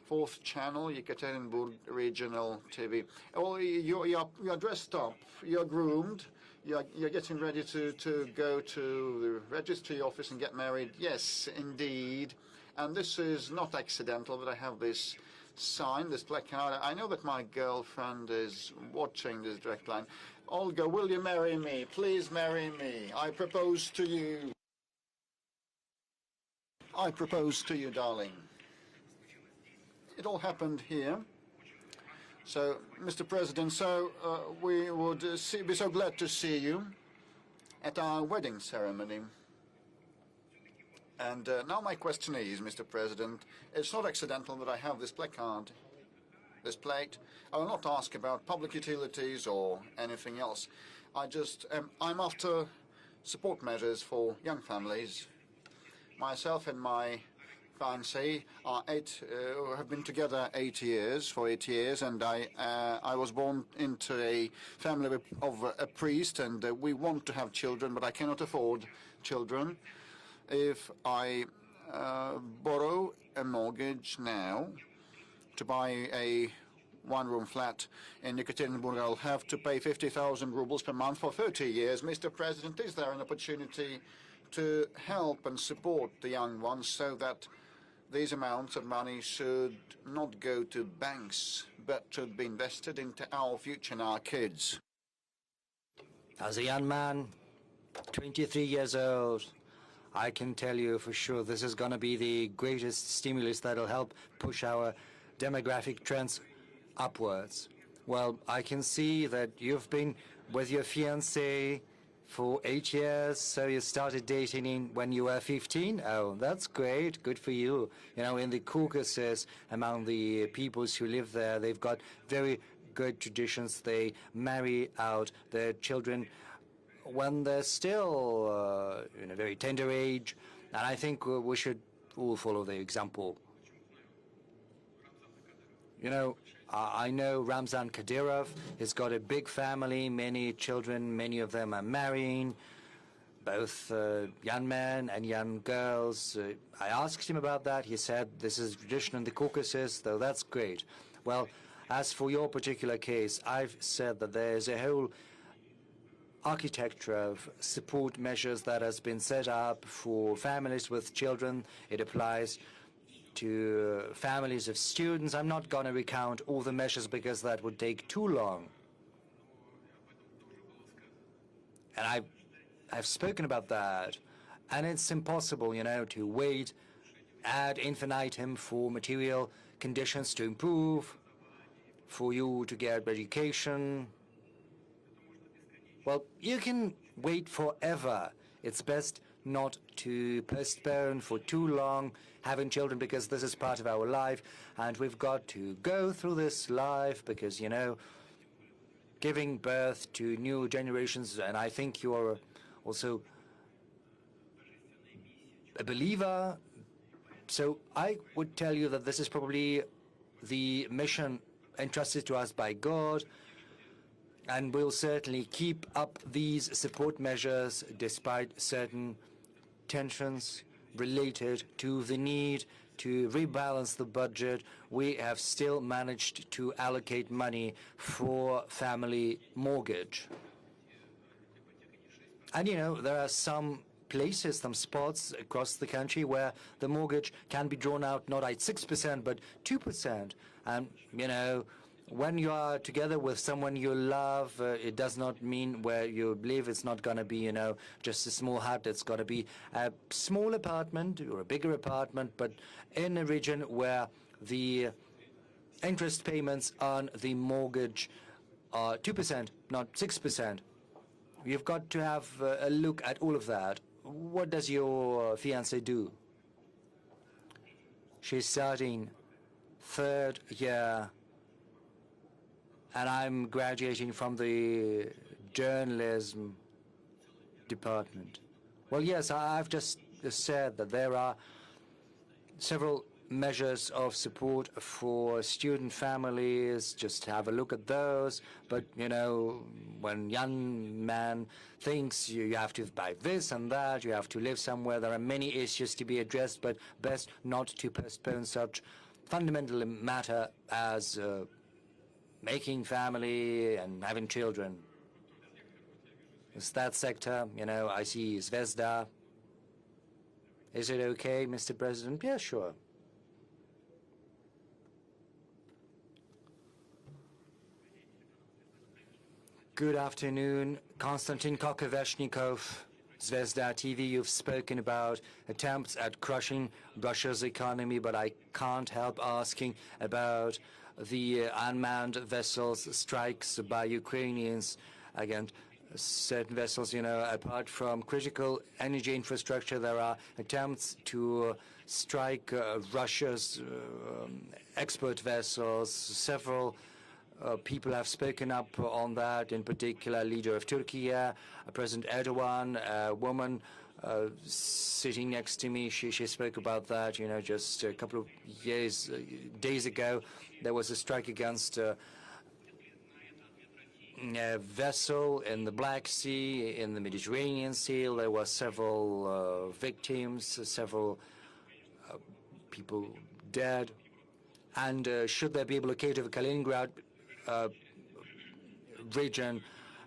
Speaker 3: 4th channel, Yekaterinburg Regional TV. Well, you're dressed up, you're groomed, you're getting ready to go to the registry office and get married. Yes, indeed. And this is not accidental that I have this sign, this placard. I know that my girlfriend is watching this direct line. Olga, will you marry me? Please marry me. I propose to you. I propose to you, darling. It all happened here. So, Mr. President, we would be so glad to see you at our wedding ceremony. And now my question is, Mr. President, it's not accidental that I have this placard, this plate. I will not ask about public utilities or anything else. I'm after support measures for young families. Myself and my fiancée have been together 8 years, and I was born into a family of a priest, and we want to have children, but I cannot afford children. If I borrow a mortgage now to buy a one-room flat in Yekaterinburg, I'll have to pay 50,000 rubles per month for 30 years. Mr. President, is there an opportunity to help and support the young ones so that these amounts of money should not go to banks, but should be invested into our future and our kids?
Speaker 1: As a young man, 23 years old, I can tell you for sure this is going to be the greatest stimulus that will help push our demographic trends upwards. Well, I can see that you've been with your fiancé for 8 years, so you started dating when you were 15? Oh, that's great. Good for you. You know, in the Caucasus, among the peoples who live there, they've got very good traditions. They marry out their children when they're still in a very tender age, and I think we should all follow their example. You know, I know Ramzan Kadyrov has got a big family, many children, many of them are marrying, both young men and young girls. I asked him about that. He said this is tradition in the Caucasus, though that's great. Well, as for your particular case, I've said that there's a whole architecture of support measures that has been set up for families with children. It applies to families of students. I'm not going to recount all the measures because that would take too long. And I've spoken about that. And it's impossible, you know, to wait ad infinitum for material conditions to improve, for you to get education. Well, you can wait forever. It's best not to postpone for too long having children, because this is part of our life, and we've got to go through this life because, you know, giving birth to new generations, and I think you are also a believer, so I would tell you that this is probably the mission entrusted to us by God, and we'll certainly keep up these support measures despite certain tensions related to the need to rebalance the budget. We have still managed to allocate money for family mortgage. And, you know, there are some places, some spots across the country where the mortgage can be drawn out not at 6%, but 2%. And, you know, when you are together with someone you love, it does not mean where you live. It's not going to be, you know, just a small hut. It's got to be a small apartment or a bigger apartment, but in a region where the interest payments on the mortgage are 2%, not 6%. You've got to have a look at all of that. What does your fiancée do? She's starting 3rd year, and I'm graduating from the journalism department. Well, yes, I've just said that there are several measures of support for student families. Just have a look at those. But, you know, when young man thinks you have to buy this and that, you have to live somewhere, there are many issues to be addressed, but best not to postpone such fundamental matter as making family and having children. It's that sector, you know, I see Zvezda. Is it okay, Mr. President? Yeah, sure. Good afternoon, Konstantin Kokoveshnikov, Zvezda TV. You've spoken about attempts at crushing Russia's economy, but I can't help asking about the unmanned vessels strikes by Ukrainians against certain vessels. You know, apart from critical energy infrastructure, there are attempts to strike Russia's export vessels. Several people have spoken up on that, in particular leader of Turkey, President Erdogan, a woman sitting next to me. She spoke about that, you know, just a couple of days ago. There was a strike against a vessel in the Black Sea, in the Mediterranean Sea. There were several victims, several people dead. And should there be a blockade of Kaliningrad region,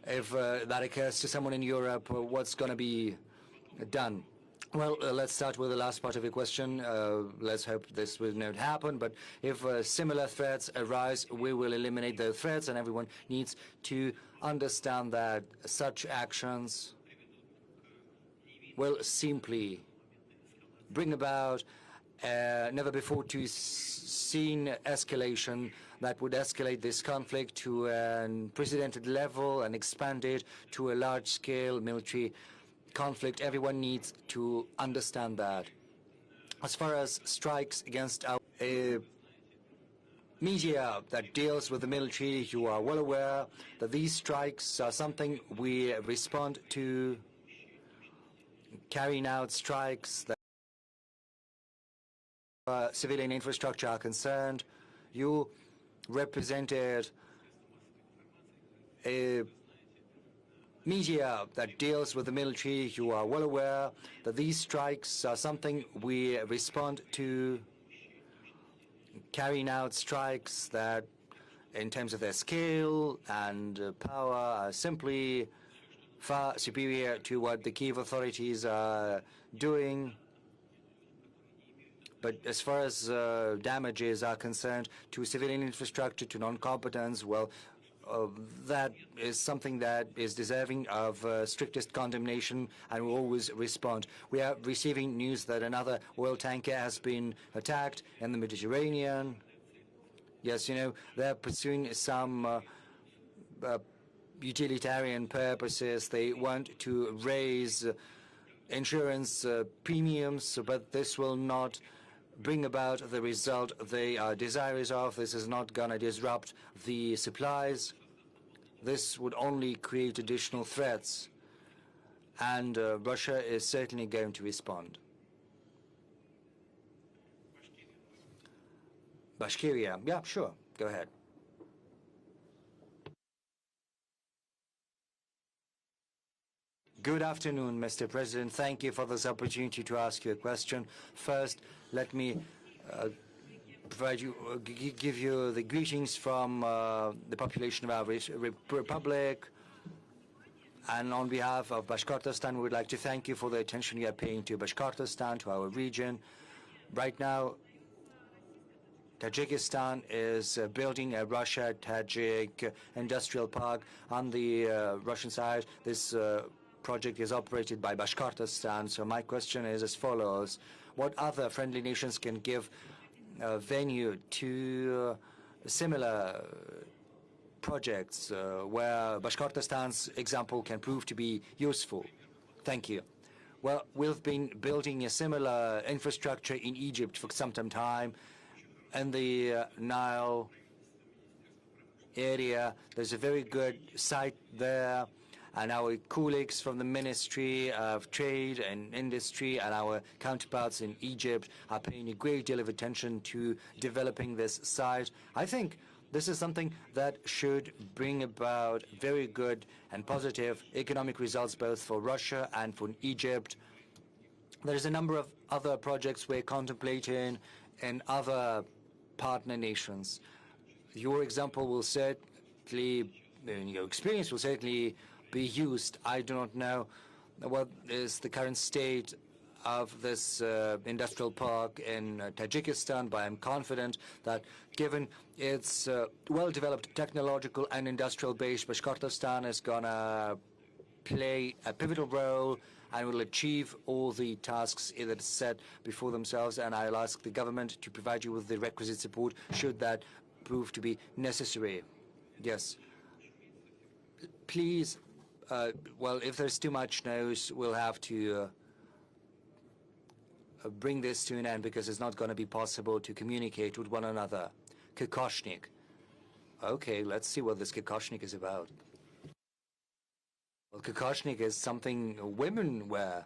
Speaker 1: if that occurs to someone in Europe, what's going to be done? Well, let's start with the last part of your question. Let's hope this will not happen, but if similar threats arise, we will eliminate those threats, and everyone needs to understand that such actions will simply bring about never before seen escalation that would escalate this conflict to an unprecedented level and expand it to a large-scale military conflict. Everyone needs to understand that. As far as strikes against our media that deals with the military, you are well aware that these strikes are something we respond to, carrying out strikes that civilian infrastructure are concerned. You represented a media that deals with the military. You are well aware that these strikes are something we respond to, carrying out strikes that, in terms of their scale and power, are simply far superior to what the Kiev authorities are doing. But as far as damages are concerned to civilian infrastructure, to non-competence, well, that is something that is deserving of strictest condemnation, and will always respond. We are receiving news that another oil tanker has been attacked in the Mediterranean. Yes, you know, they're pursuing some utilitarian purposes. They want to raise insurance premiums, but this will not bring about the result they are desirous of. This is not going to disrupt the supplies. This would only create additional threats, and Russia is certainly going to respond. Bashkiria, yeah, sure, go ahead. Good afternoon, Mr. President. Thank you for this opportunity to ask you a question. First, let me give you the greetings from the population of our republic. And on behalf of Bashkortostan, we would like to thank you for the attention you are paying to Bashkortostan, to our region. Right now, Tajikistan is building a Russia-Tajik industrial park on the Russian side. This project is operated by Bashkortostan. So my question is as follows. What other friendly nations can give venue to similar projects where Bashkortostan's example can prove to be useful? Thank you. Well, we've been building a similar infrastructure in Egypt for some time. In the Nile area, there's a very good site there, and our colleagues from the Ministry of Trade and Industry and our counterparts in Egypt are paying a great deal of attention to developing this site. I think this is something that should bring about very good and positive economic results both for Russia and for Egypt. There's a number of other projects we're contemplating in other partner nations. Your example will certainly, your experience will certainly be used. I do not know what is the current state of this industrial park in Tajikistan, but I'm confident that given its well-developed technological and industrial base, Bashkortostan is going to play a pivotal role and will achieve all the tasks that are set before themselves, and I'll ask the government to provide you with the requisite support should that prove to be necessary. Yes. Please, well, if there's too much noise, we'll have to bring this to an end because it's not going to be possible to communicate with one another. Kokoshnik. Okay, let's see what this Kokoshnik is about. Well, Kokoshnik is something women wear.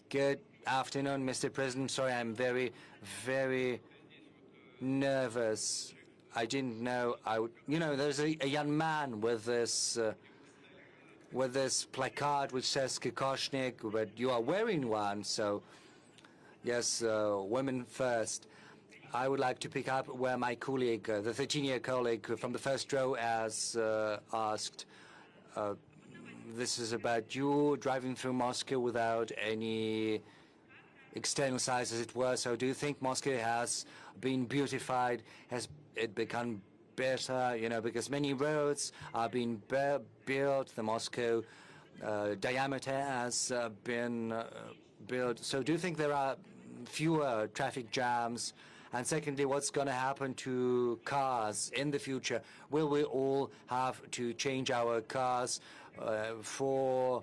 Speaker 1: Good afternoon, Mr. President. Sorry, I'm very, very nervous. I didn't know I would. You know, there's a young man with this placard which says Kokoshnik, but you are wearing one, so yes, women first. I would like to pick up where my colleague, the 13-year colleague from the first row, has asked. This is about you driving through Moscow without any external size, as it were. So do you think Moscow has been beautified? Has it become better? You know, because many roads are being built. The Moscow diameter has been built. So do you think there are fewer traffic jams? And secondly, what's going to happen to cars in the future? Will we all have to change our cars for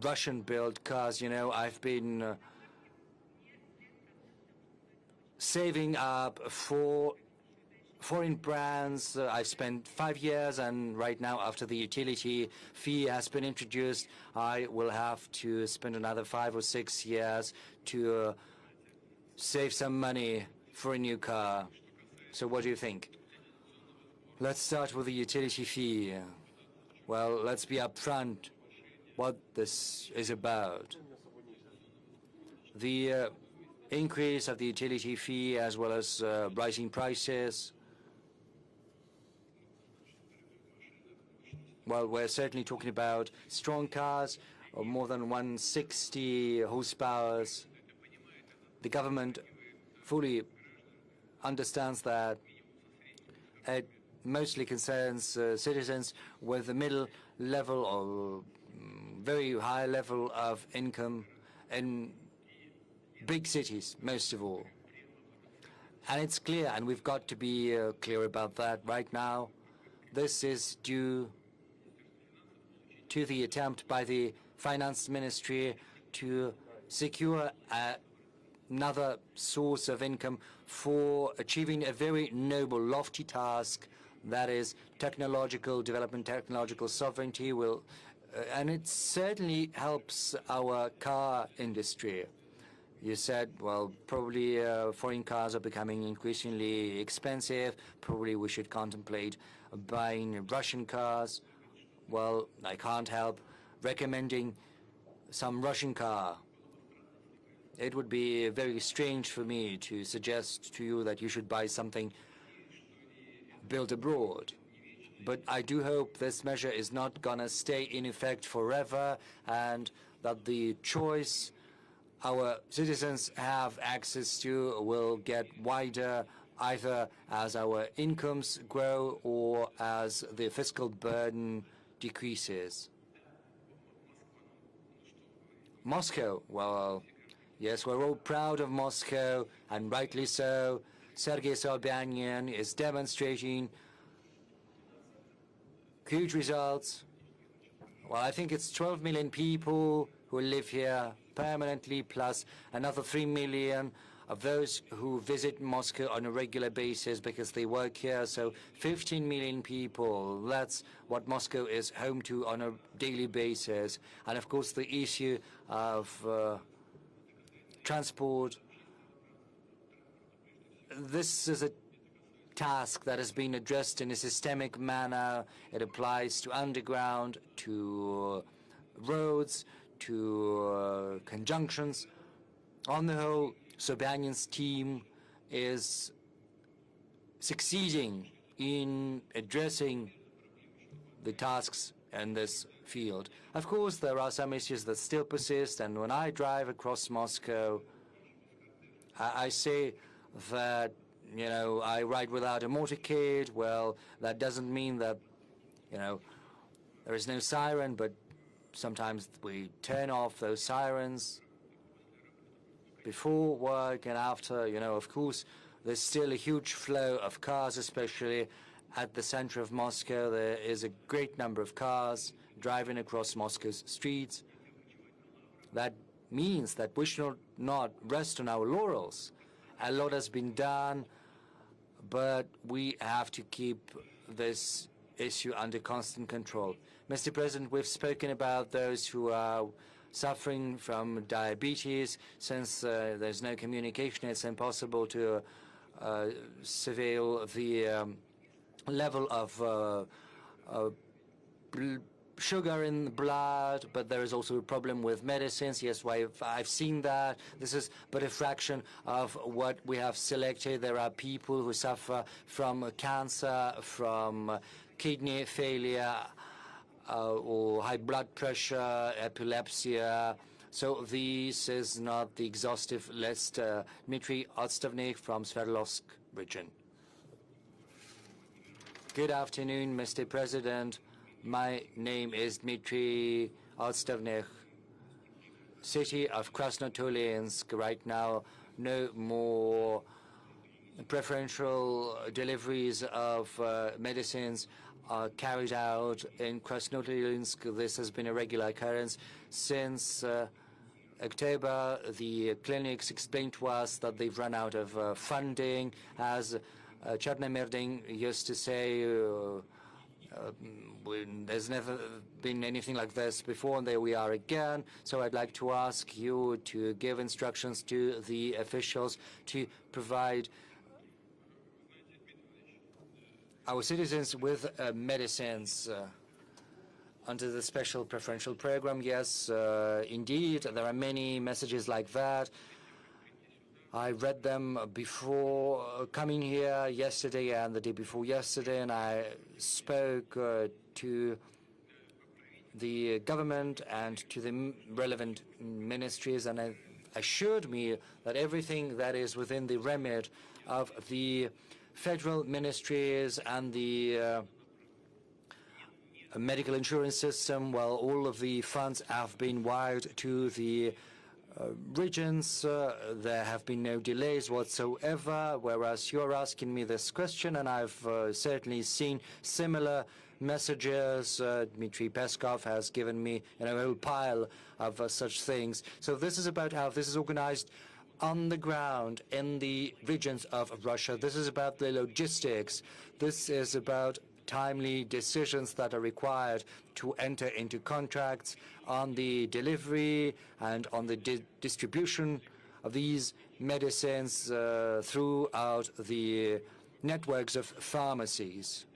Speaker 1: Russian-built cars? You know, I've been saving up for foreign brands. I've spent 5 years, and right now, after the utility fee has been introduced, I will have to spend another 5 or 6 years to save some money for a new car. So what do you think? Let's start with the utility fee. Well, let's be upfront what this is about. The increase of the utility fee as well as rising prices. Well, we're certainly talking about strong cars of more than 160 horsepower. The government fully understands that. It mostly concerns citizens with a middle level or very high level of income in big cities, most of all. And it's clear, and we've got to be clear about that right now. This is due to the attempt by the Finance Ministry to secure another source of income for achieving a very noble, lofty task, that is technological development, technological sovereignty, and it certainly helps our car industry. You said, well, probably foreign cars are becoming increasingly expensive. Probably we should contemplate buying Russian cars. Well, I can't help recommending some Russian car. It would be very strange for me to suggest to you that you should buy something built abroad. But I do hope this measure is not going to stay in effect forever, and that the choice our citizens have access to will get wider, either as our incomes grow or as the fiscal burden decreases. Moscow, well, yes, we're all proud of Moscow, and rightly so. Sergei Sobyanin is demonstrating huge results. Well, I think it's 12 million people who live here permanently, plus another 3 million of those who visit Moscow on a regular basis because they work here. So 15 million people, that's what Moscow is home to on a daily basis. And of course, the issue of transport, this is a task that has been addressed in a systemic manner. It applies to underground, to roads, to conjunctions. On the whole, Sobyanin's team is succeeding in addressing the tasks in this field. Of course, there are some issues that still persist, and when I drive across Moscow, I say that, you know, I ride without a motorcade. Well, that doesn't mean that, you know, there is no siren, but sometimes we turn off those sirens before work and after. You know, of course, there's still a huge flow of cars, especially at the center of Moscow. There is a great number of cars driving across Moscow's streets. That means that we should not rest on our laurels. A lot has been done, but we have to keep this issue under constant control. Mr. President, we've spoken about those who are suffering from diabetes. Since there's no communication, it's impossible to surveil the level of sugar in the blood, but there is also a problem with medicines. Yes, I've seen that. This is but a fraction of what we have selected. There are people who suffer from cancer, from kidney failure, or high blood pressure, epilepsy. So this is not the exhaustive list. Dmitry Odstavnik from Sverdlovsk region. Good afternoon, Mr. President. My name is Dmitry Odstavnik, city of Krasnotulinsk. Right now, no more preferential deliveries of medicines are carried out in Krasnotulinsk. This has been a regular occurrence since October. The clinics explained to us that they've run out of funding. As Chernomyrdin used to say, there's never been anything like this before, and there we are again. So I'd like to ask you to give instructions to the officials to provide our citizens with medicines under the special preferential program. Yes, indeed, there are many messages like that. I read them before coming here yesterday and the day before yesterday, and I spoke to the government and to the relevant ministries, and they assured me that everything that is within the remit of the federal ministries and the medical insurance system, well, all of the funds have been wired to the regions. There have been no delays whatsoever, whereas you're asking me this question, and I've certainly seen similar messages. Dmitry Peskov has given me a whole pile of such things. So this is about how this is organized on the ground in the regions of Russia. This is about the logistics. This is about timely decisions that are required to enter into contracts on the delivery and on the distribution of these medicines throughout the networks of pharmacies.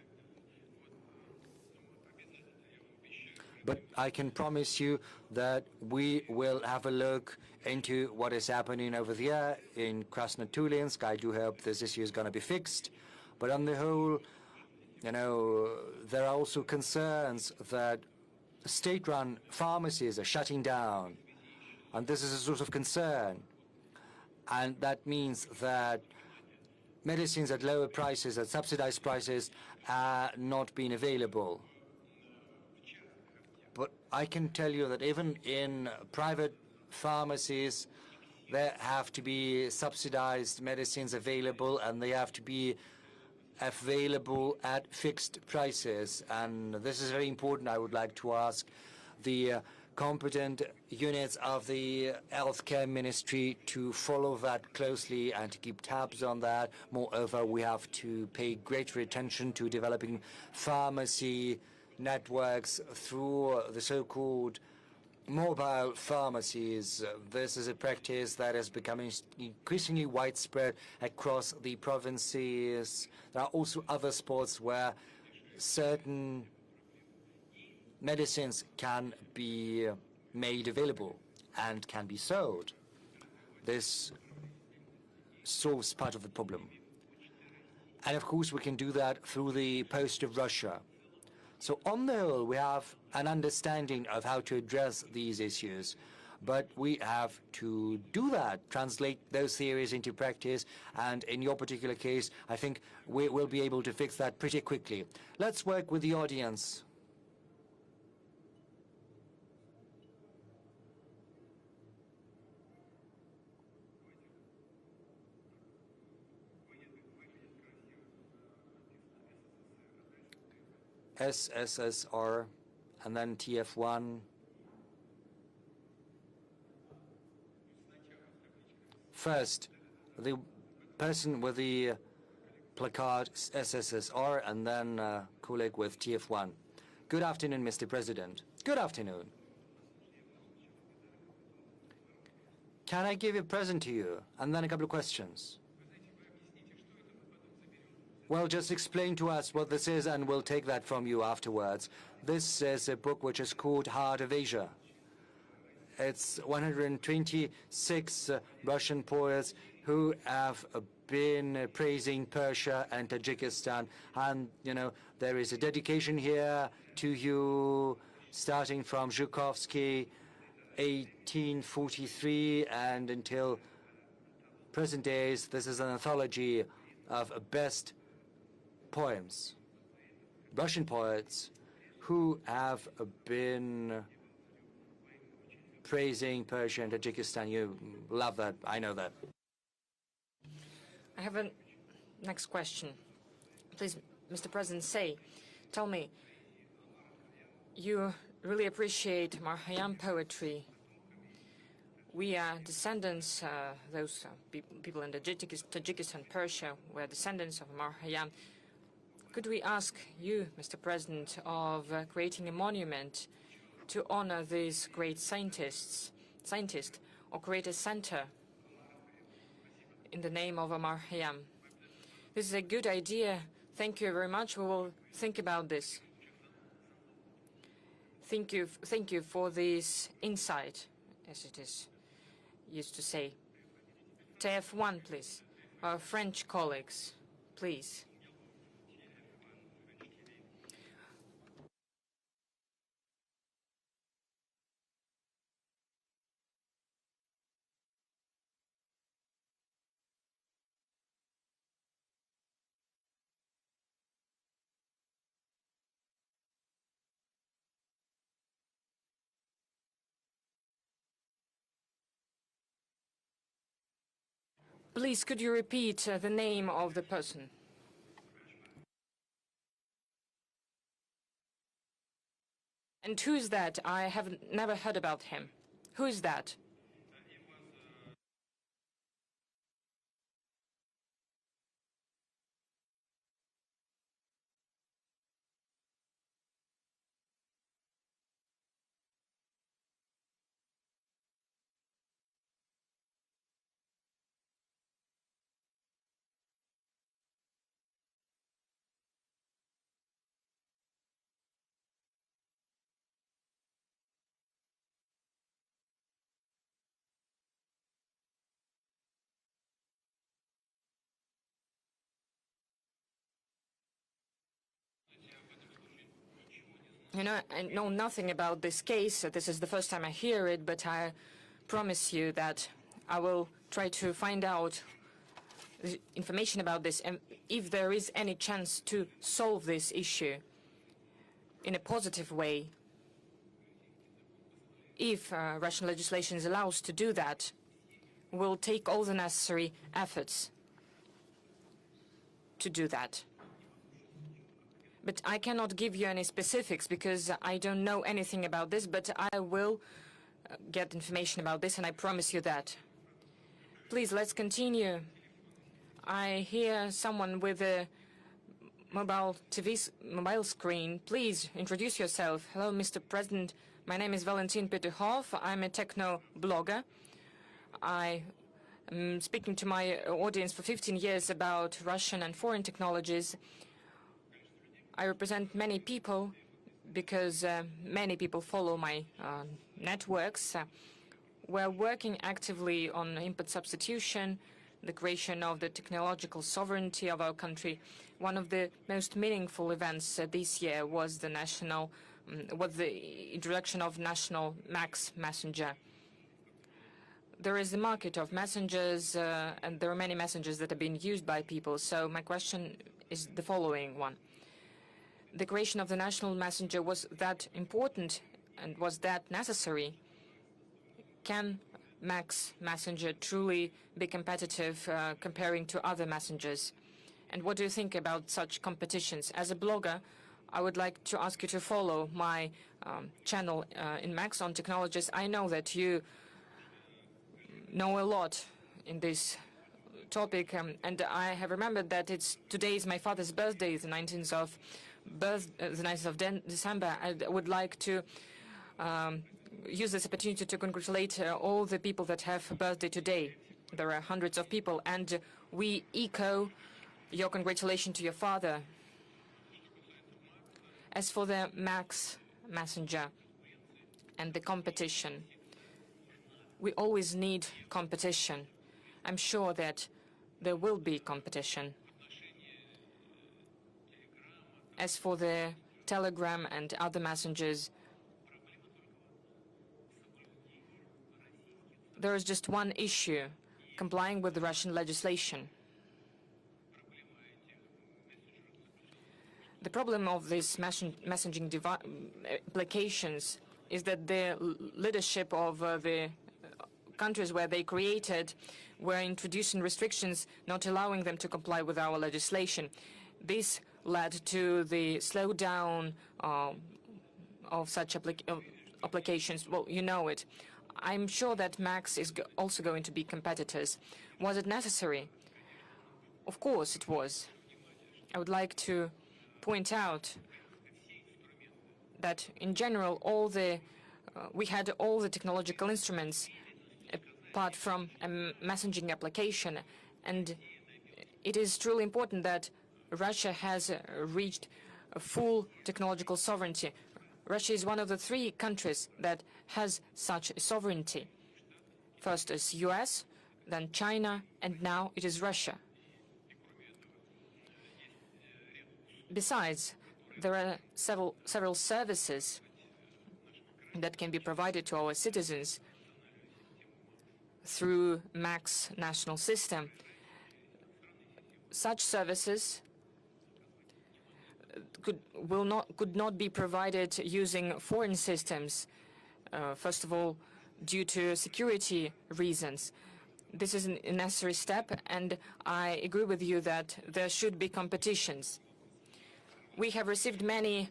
Speaker 1: But I can promise you that we will have a look into what is happening over there in Krasnotulinsk. I do hope this issue is going to be fixed. But on the whole, there are also concerns that state-run pharmacies are shutting down, and this is a source of concern. And that means that medicines at lower prices, at subsidized prices, are not being available. But I can tell you that even in private pharmacies, there have to be subsidized medicines available, and they have to be available at fixed prices. And this is very important. I would like to ask the competent units of the healthcare ministry to follow that closely and to keep tabs on that. Moreover, we have to pay greater attention to developing pharmacy networks through the so-called mobile pharmacies. This is a practice that is becoming increasingly widespread across the provinces. There are also other spots where certain medicines can be made available and can be sold. This solves part of the problem. And of course, we can do that through the post of Russia. So on the whole, we have an understanding of how to address these issues. But we have to do that, translate those theories into practice, and in your particular case, I think we will be able to fix that pretty quickly. Let's work with the audience. SSSR, and then TF1. First, the person with the placard SSSR, and then colleague with TF1. Good afternoon, Mr. President. Good afternoon. Can I give a present to you? And then a couple of questions. Well, just explain to us what this is, and we'll take that from you afterwards. This is a book which is called Heart of Asia. It's 126 Russian poets who have been praising Persia and Tajikistan. And, you know, there is a dedication here to you, starting from Zhukovsky, 1843, and until present days. This is an anthology of best poems, Russian poets who have been praising Persia and Tajikistan. You love that. I know that.
Speaker 2: I have a next question. Please, Mr. President, tell me, you really appreciate Marhayan poetry. We are descendants, those people in Tajikistan, Persia, were descendants of Marhayan. Could we ask you, Mr. President, of creating a monument to honor these great scientists, or create a center in the name of Amar Hayam? This is a good idea. Thank you very much. We will think about this. Thank you for this insight, as it is used to say. TF1, please. Our French colleagues, please. Please, could you repeat the name of the person? And who's that? I have never heard about him. Who is that? You know, I know nothing about this case. This is the first time I hear it, but I promise you that I will try to find out information about this, and if there is any chance to solve this issue in a positive way. If Russian legislation allows to do that, we'll take all the necessary efforts to do that. But I cannot give you any specifics because I don't know anything about this, but I will get information about this, and I promise you that. Please, let's continue. I hear someone with a mobile screen. Please, introduce yourself. Hello, Mr. President. My name is Valentin Petukhov. I'm a techno-blogger. I am speaking to my audience for 15 years about Russian and foreign technologies. I represent many people because many people follow my networks. We're working actively on input substitution the creation of the technological sovereignty of our country. One of the most meaningful events this year was the introduction of national MAX messenger. There is a market of messengers, and there are many messengers that are being used by people. So my question is the following one. The creation of the national messenger, was that important and was that necessary? Can MAX messenger truly be competitive comparing to other messengers? And what do you think about such competitions? As a blogger, I would like to ask you to follow my channel in MAX on technologies. I know that you know a lot in this topic, and I have remembered that today is my father's birthday, the 19th of December. I would like to use this opportunity to congratulate all the people that have a birthday today. There are hundreds of people, and we echo your congratulations to your father. As for the MAX messenger and the competition, we always need competition. I'm sure that there will be competition. As for the Telegram and other messengers, there is just one issue: complying with the Russian legislation. The problem of these messaging applications is that the leadership of the countries where they created were introducing restrictions, not allowing them to comply with our legislation. This led to the slowdown of such applications. Well, you know it. I'm sure that MAX is also going to be competitors. Was it necessary? Of course it was. I would like to point out that in general we had all the technological instruments apart from a messaging application, and it is truly important that Russia has reached a full technological sovereignty. Russia is one of the 3 countries that has such sovereignty. First is US, then China, and now it is Russia. Besides, there are several services that can be provided to our citizens through MAX national system. Such services could not be provided using foreign systems. First of all, due to security reasons. This is a necessary step, and I agree with you that there should be competitions. We have received many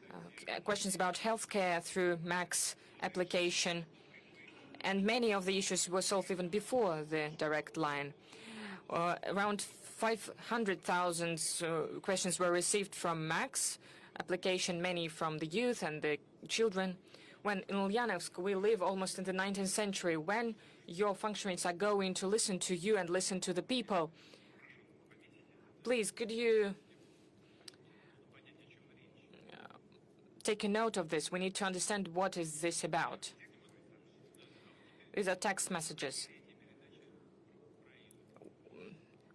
Speaker 2: questions about healthcare through MAX application, and many of the issues were solved even before the direct line. Around 500,000 questions were received from MAX application, many from the youth and the children. When in Ulyanovsk we live almost in the 19th century, when your functionaries are going to listen to you and listen to the people, please, could you take a note of this? We need to understand what is this about. These are text messages.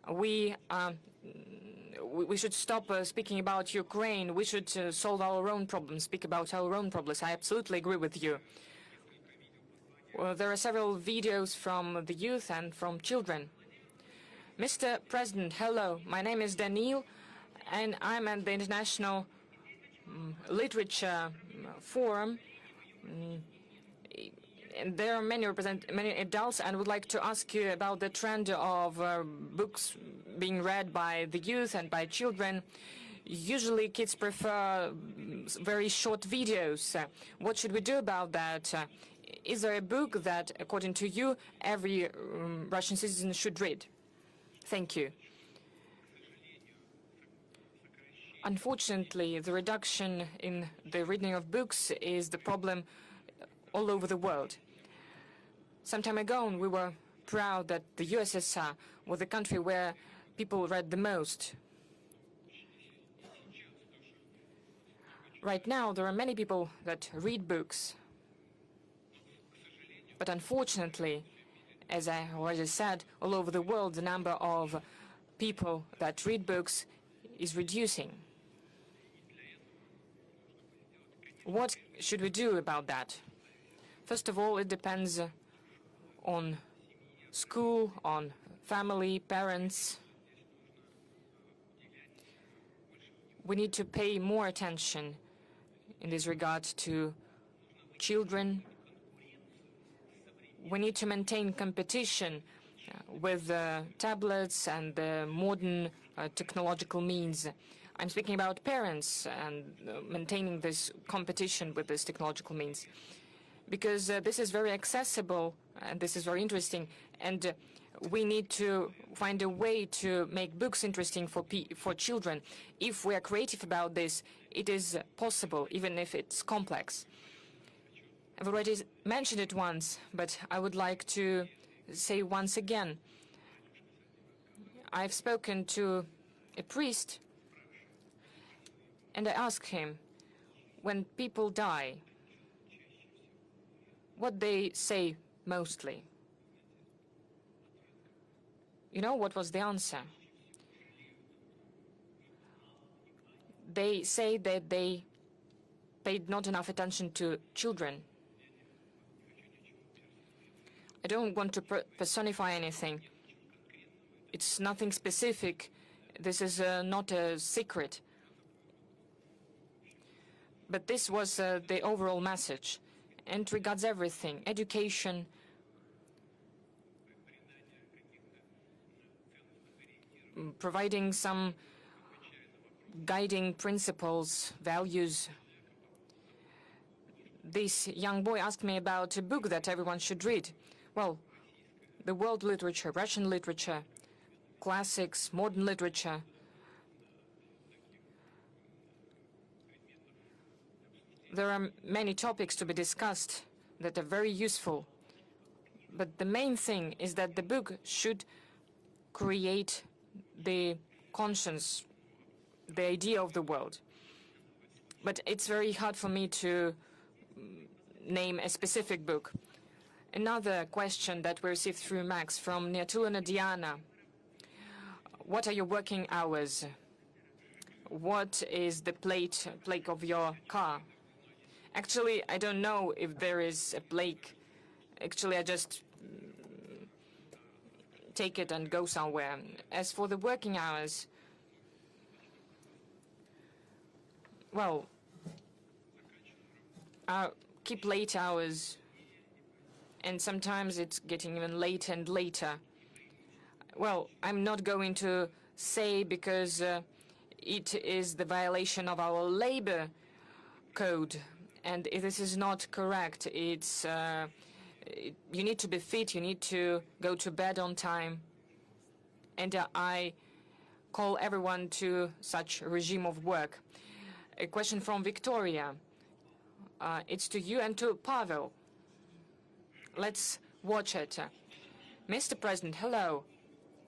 Speaker 2: We should stop speaking about Ukraine. We should solve our own problems, speak about our own problems. I absolutely agree with you. Well, there are several videos from the youth and from children. Mr. President, hello. My name is Daniil, and I'm at the International Literature Forum. And there are many adults, and would like to ask you about the trend of books being read by the youth and by children. Usually kids prefer very short videos. What should we do about that? Is there a book that, according to you, every Russian citizen should read? Thank you. Unfortunately, the reduction in the reading of books is the problem all over the world. Some time ago, we were proud that the USSR was the country where people read the most. Right now, there are many people that read books. But unfortunately, As I already said, all over the world, the number of people that read books is reducing. What should we do about that? First of all, it depends on school, on family, parents. We need to pay more attention in this regard to children. We need to maintain competition with tablets and modern technological means. I'm speaking about parents and maintaining this competition with this technological means, because this is very accessible and this is very interesting, and we need to find a way to make books interesting for children. If we are creative about this, it is possible, even if it's complex. I've already mentioned it once, but I would like to say once again. I've spoken to a priest, and I asked him, when people die, what they say mostly. You know what was the answer? They say that they paid not enough attention to children. I don't want to personify anything. It's nothing specific. This is not a secret. But this was the overall message, and regards everything: education, providing some guiding principles, values. This young boy asked me about a book that everyone should read. Well, the world literature, Russian literature, classics, modern literature. There are many topics to be discussed that are very useful. But the main thing is that the book should create the conscience, the idea of the world. But it's very hard for me to name a specific book. Another question that we received through Max from Niatulina Diana. What are your working hours? What is the plate of your car? Actually, I don't know if there is a plate. Actually, I just take it and go somewhere. As for the working hours, well, I keep late hours, and sometimes it's getting even later and later. Well, I'm not going to say, because it is the violation of our labor code, and if this is not correct. It's you need to be fit, you need to go to bed on time, and I call everyone to such a regime of work. A question from Victoria. It's to you and to Pavel. Let's watch it. Mr. President, hello.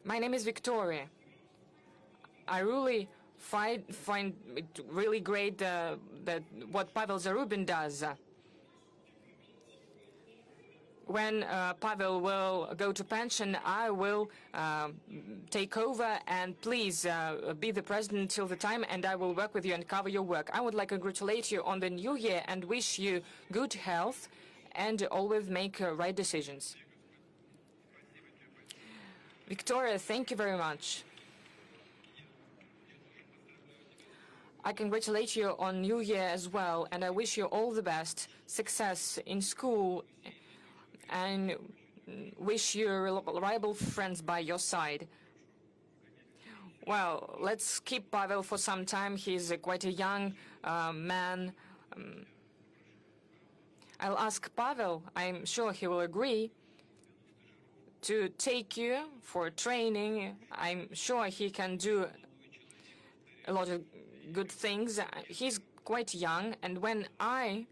Speaker 2: My name is Victoria. I really find it really great that what Pavel Zarubin does. When Pavel will go to pension, I will take over, and please be the president until the time, and I will work with you and cover your work. I would like to congratulate you on the new year and wish you good health and always make right decisions. Victoria, thank you very much. I congratulate you on New Year as well, and I wish you all the best, success in school, and wish you reliable friends by your side. Well, let's keep Pavel for some time. He's quite a young man. I'll ask Pavel, I'm sure he will agree, to take you for training. I'm sure he can do a lot of good things. He's quite young, and when I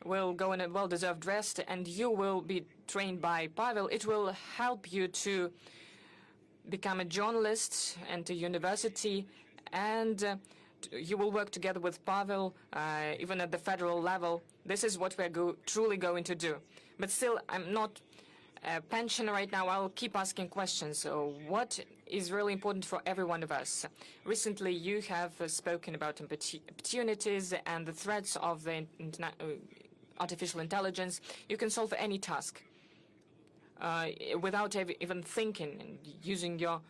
Speaker 2: will go in a well-deserved rest and you will be trained by Pavel, it will help you to become a journalist and a university, and you will work together with Pavel, even at the federal level. This is what we're truly going to do. But still, I'm not a pensioner right now, I'll keep asking questions. So what is really important for every one of us? Recently, you have spoken about opportunities and the threats of the artificial intelligence. You can solve any task without even thinking and using your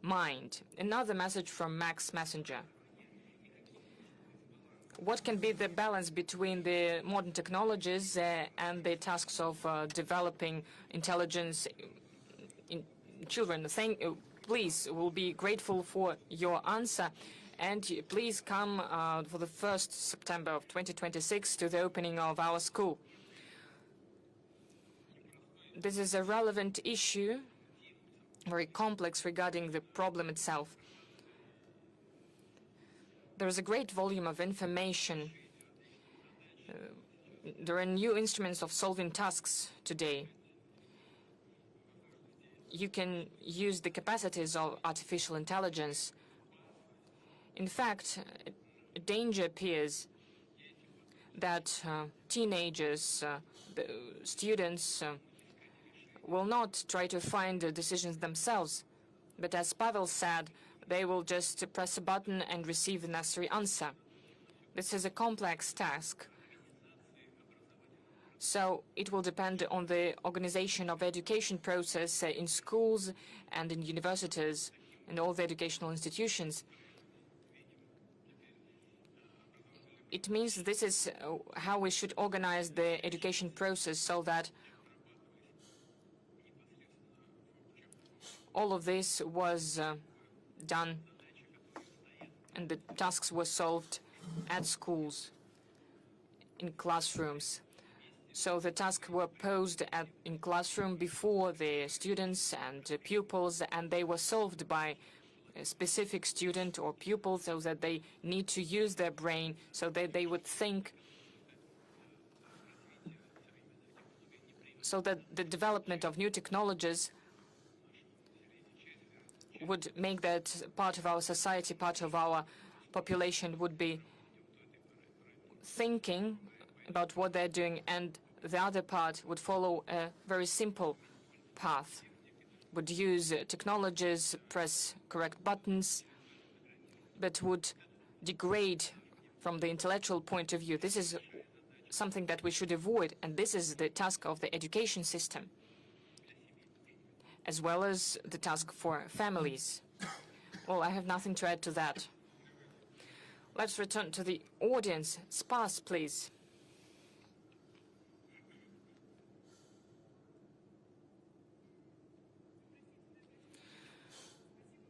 Speaker 2: mind. Another message from Max Messenger. What can be the balance between the modern technologies and the tasks of developing intelligence in children? Please, we'll be grateful for your answer. And please come for the 1st September of 2026 to the opening of our school. This is a relevant issue, very complex regarding the problem itself. There is a great volume of information. There are new instruments of solving tasks today. You can use the capacities of artificial intelligence. In fact, a danger appears that teenagers, students, will not try to find the decisions themselves. But as Pavel said, they will just press a button and receive the necessary answer. This is a complex task. So it will depend on the organization of the education process in schools and in universities and all the educational institutions. It means this is how we should organize the education process so that all of this was done and the tasks were solved at schools, in classrooms. So the tasks were posed in classroom before the students and pupils, and they were solved by a specific student or pupil, so that they need to use their brain, so that they would think, so that the development of new technologies would make that part of our society, part of our population would be thinking about what they're doing, and the other part would follow a very simple path, would use technologies, press correct buttons, but would degrade from the intellectual point of view. This is something that we should avoid, and this is the task of the education system, as well as the task for families. Well, I have nothing to add to that. Let's return to the audience. Spas, please.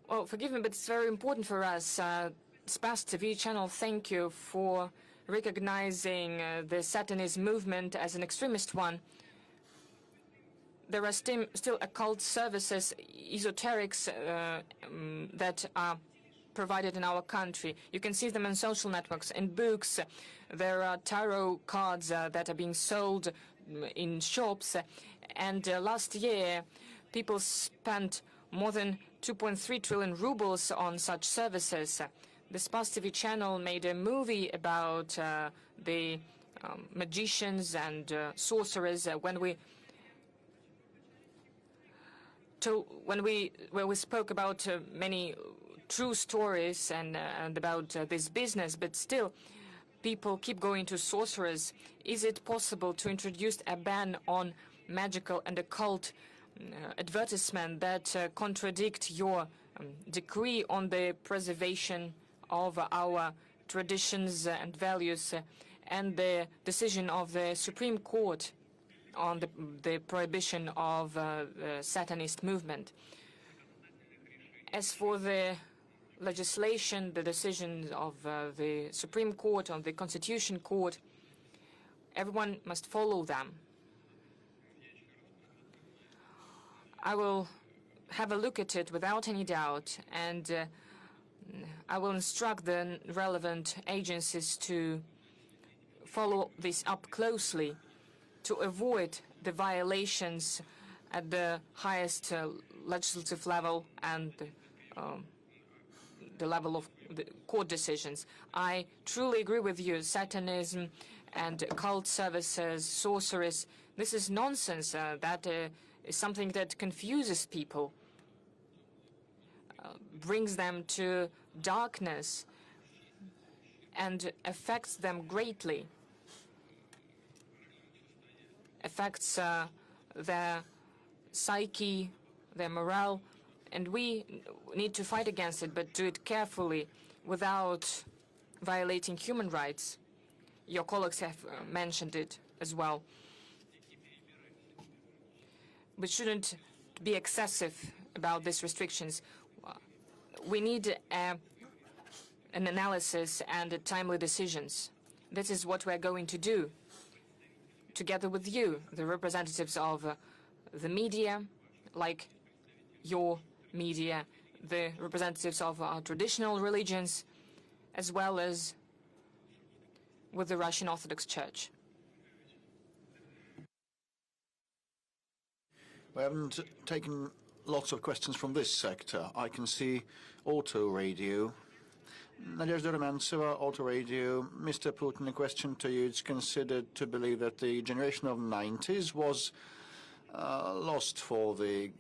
Speaker 2: Well, forgive me, but it's very important for us. Spas TV channel, thank you for recognizing the Satanist movement as an extremist one. There are still occult services, esoterics that are provided in our country. You can see them in social networks, in books. There are tarot cards that are being sold in shops. And last year, people spent more than 2.3 trillion rubles on such services. The Spas TV channel made a movie about the magicians and sorcerers when we spoke about many true stories and about this business, but still people keep going to sorcerers. Is it possible to introduce a ban on magical and occult advertisement that contradict your decree on the preservation of our traditions and values and the decision of the Supreme Court on the prohibition of the Satanist movement? As for the legislation, the decisions of the Supreme Court, of the Constitution Court, everyone must follow them. I will have a look at it without any doubt, and I will instruct the relevant agencies to follow this up closely to avoid the violations at the highest legislative level and the level of the court decisions. I truly agree with you. Satanism and occult services, sorceries, this is nonsense. That is something that confuses people, brings them to darkness, and affects them greatly, affects their psyche, their morale, and we need to fight against it, but do it carefully, without violating human rights. Your colleagues have mentioned it as well. We shouldn't be excessive about these restrictions. We need an analysis and timely decisions. This is what we're going to do, together with you, the representatives of the media, like your media, the representatives of our traditional religions, as well as with the Russian Orthodox Church.
Speaker 3: We haven't taken lots of questions from this sector. I can see auto radio. Nadezhda Romantsova, auto radio. Mr. Putin, a question to you. It's considered to believe that the generation of 90s was lost for the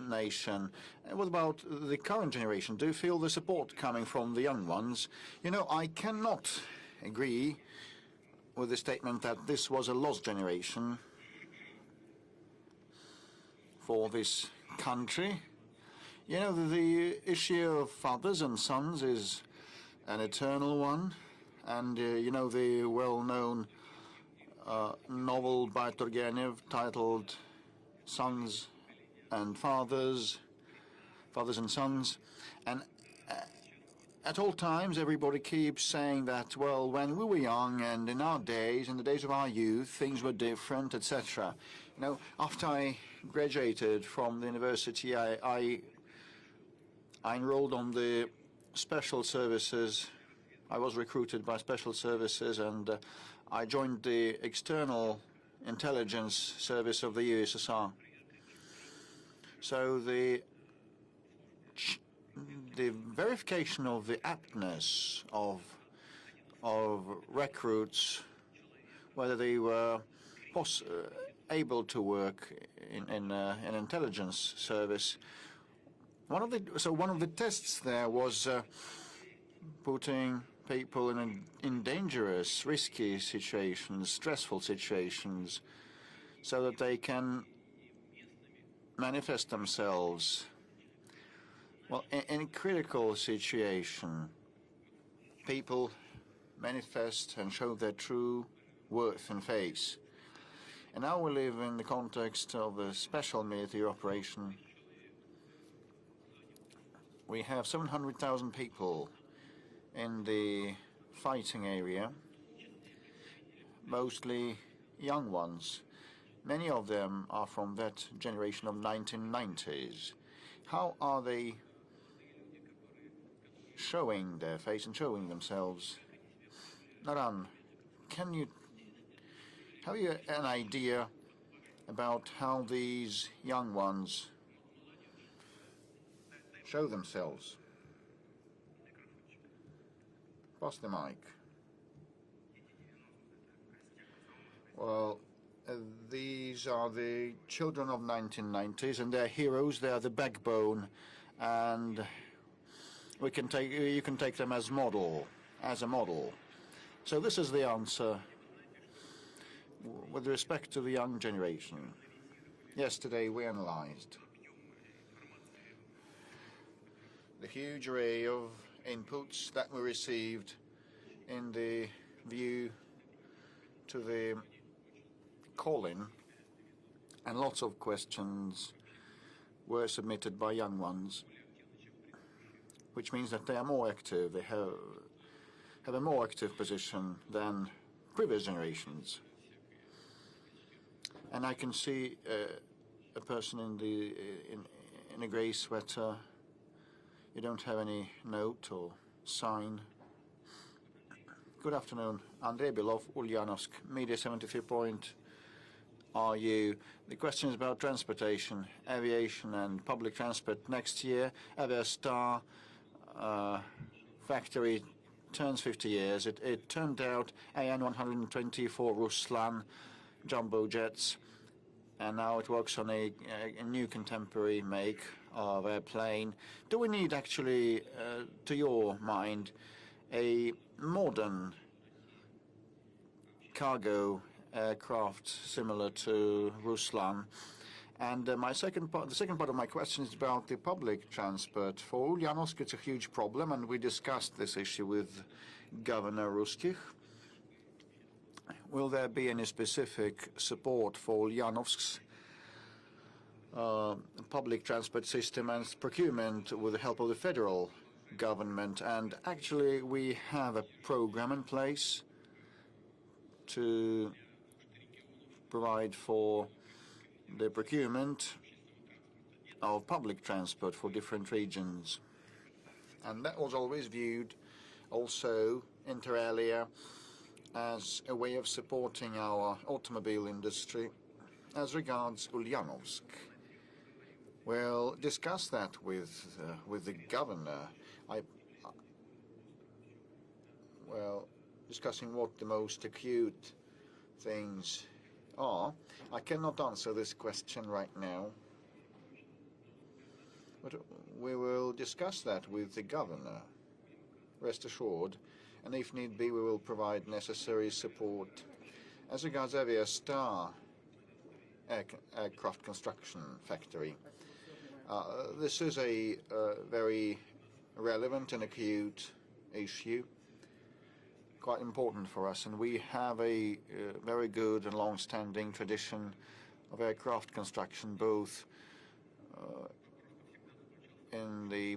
Speaker 3: nation. What about the current generation? Do you feel the support coming from the young ones? You know, I cannot agree with the statement that this was a lost generation for this country. You know, the issue of fathers and sons is an eternal one, and you know, the well-known novel by Turgenev titled Sons and Fathers, Fathers and Sons, and at all times everybody keeps saying that, well, when we were young and in our days, in the days of our youth, things were different, etc. You know, after I graduated from the university, I enrolled on the special services. I was recruited by special services, and I joined the external intelligence service of the USSR. So the verification of the aptness of recruits, whether they were able to work in an intelligence service. One of the tests there was putting people in dangerous, risky situations, stressful situations, so that they can manifest themselves. Well, in a critical situation, people manifest and show their true worth and face. And now we live in the context of a special military operation. We have 700,000 people in the fighting area, mostly young ones. Many of them are from that generation of 1990s. How are they showing their face and showing themselves? Naran, have you an idea about how these young ones show themselves? Pass the mic. Well, these are the children of 1990s, and they're heroes. They are the backbone, and you can take them as a model. So this is the answer with respect to the young generation. Yesterday we analyzed the huge array of inputs that we received in the view to the call-in, and lots of questions were submitted by young ones, which means that they are more active. They have a more active position than previous generations. And I can see a person in a grey sweater. You don't have any note or sign. Good afternoon. Andrei Belov, Ulyanovsk, Media 73.RU. The question is about transportation, aviation and public transport. Next year, Aviastar factory turns 50 years. It turned out AN-124 Ruslan jumbo jets. and now it works on a new contemporary make of airplane. Do we need actually, to your mind, a modern cargo aircraft similar to Ruslan? And the second part of my question is about the public transport. For Ulyanovsk, it's a huge problem, and we discussed this issue with Governor Ruskich. Will there be any specific support for Ulyanovsk's public transport system and procurement with the help of the federal government? And actually, we have a program in place to provide for the procurement of public transport for different regions. And that was always viewed also inter alia as a way of supporting our automobile industry. As regards Ulyanovsk, we'll discuss that with the governor. Well, discussing what the most acute things are. I cannot answer this question right now, but we will discuss that with the governor, rest assured, and if need be, we will provide necessary support. As regards Aviastar aircraft construction factory, this is a very relevant and acute issue, quite important for us, and we have a very good and long-standing tradition of aircraft construction, both in the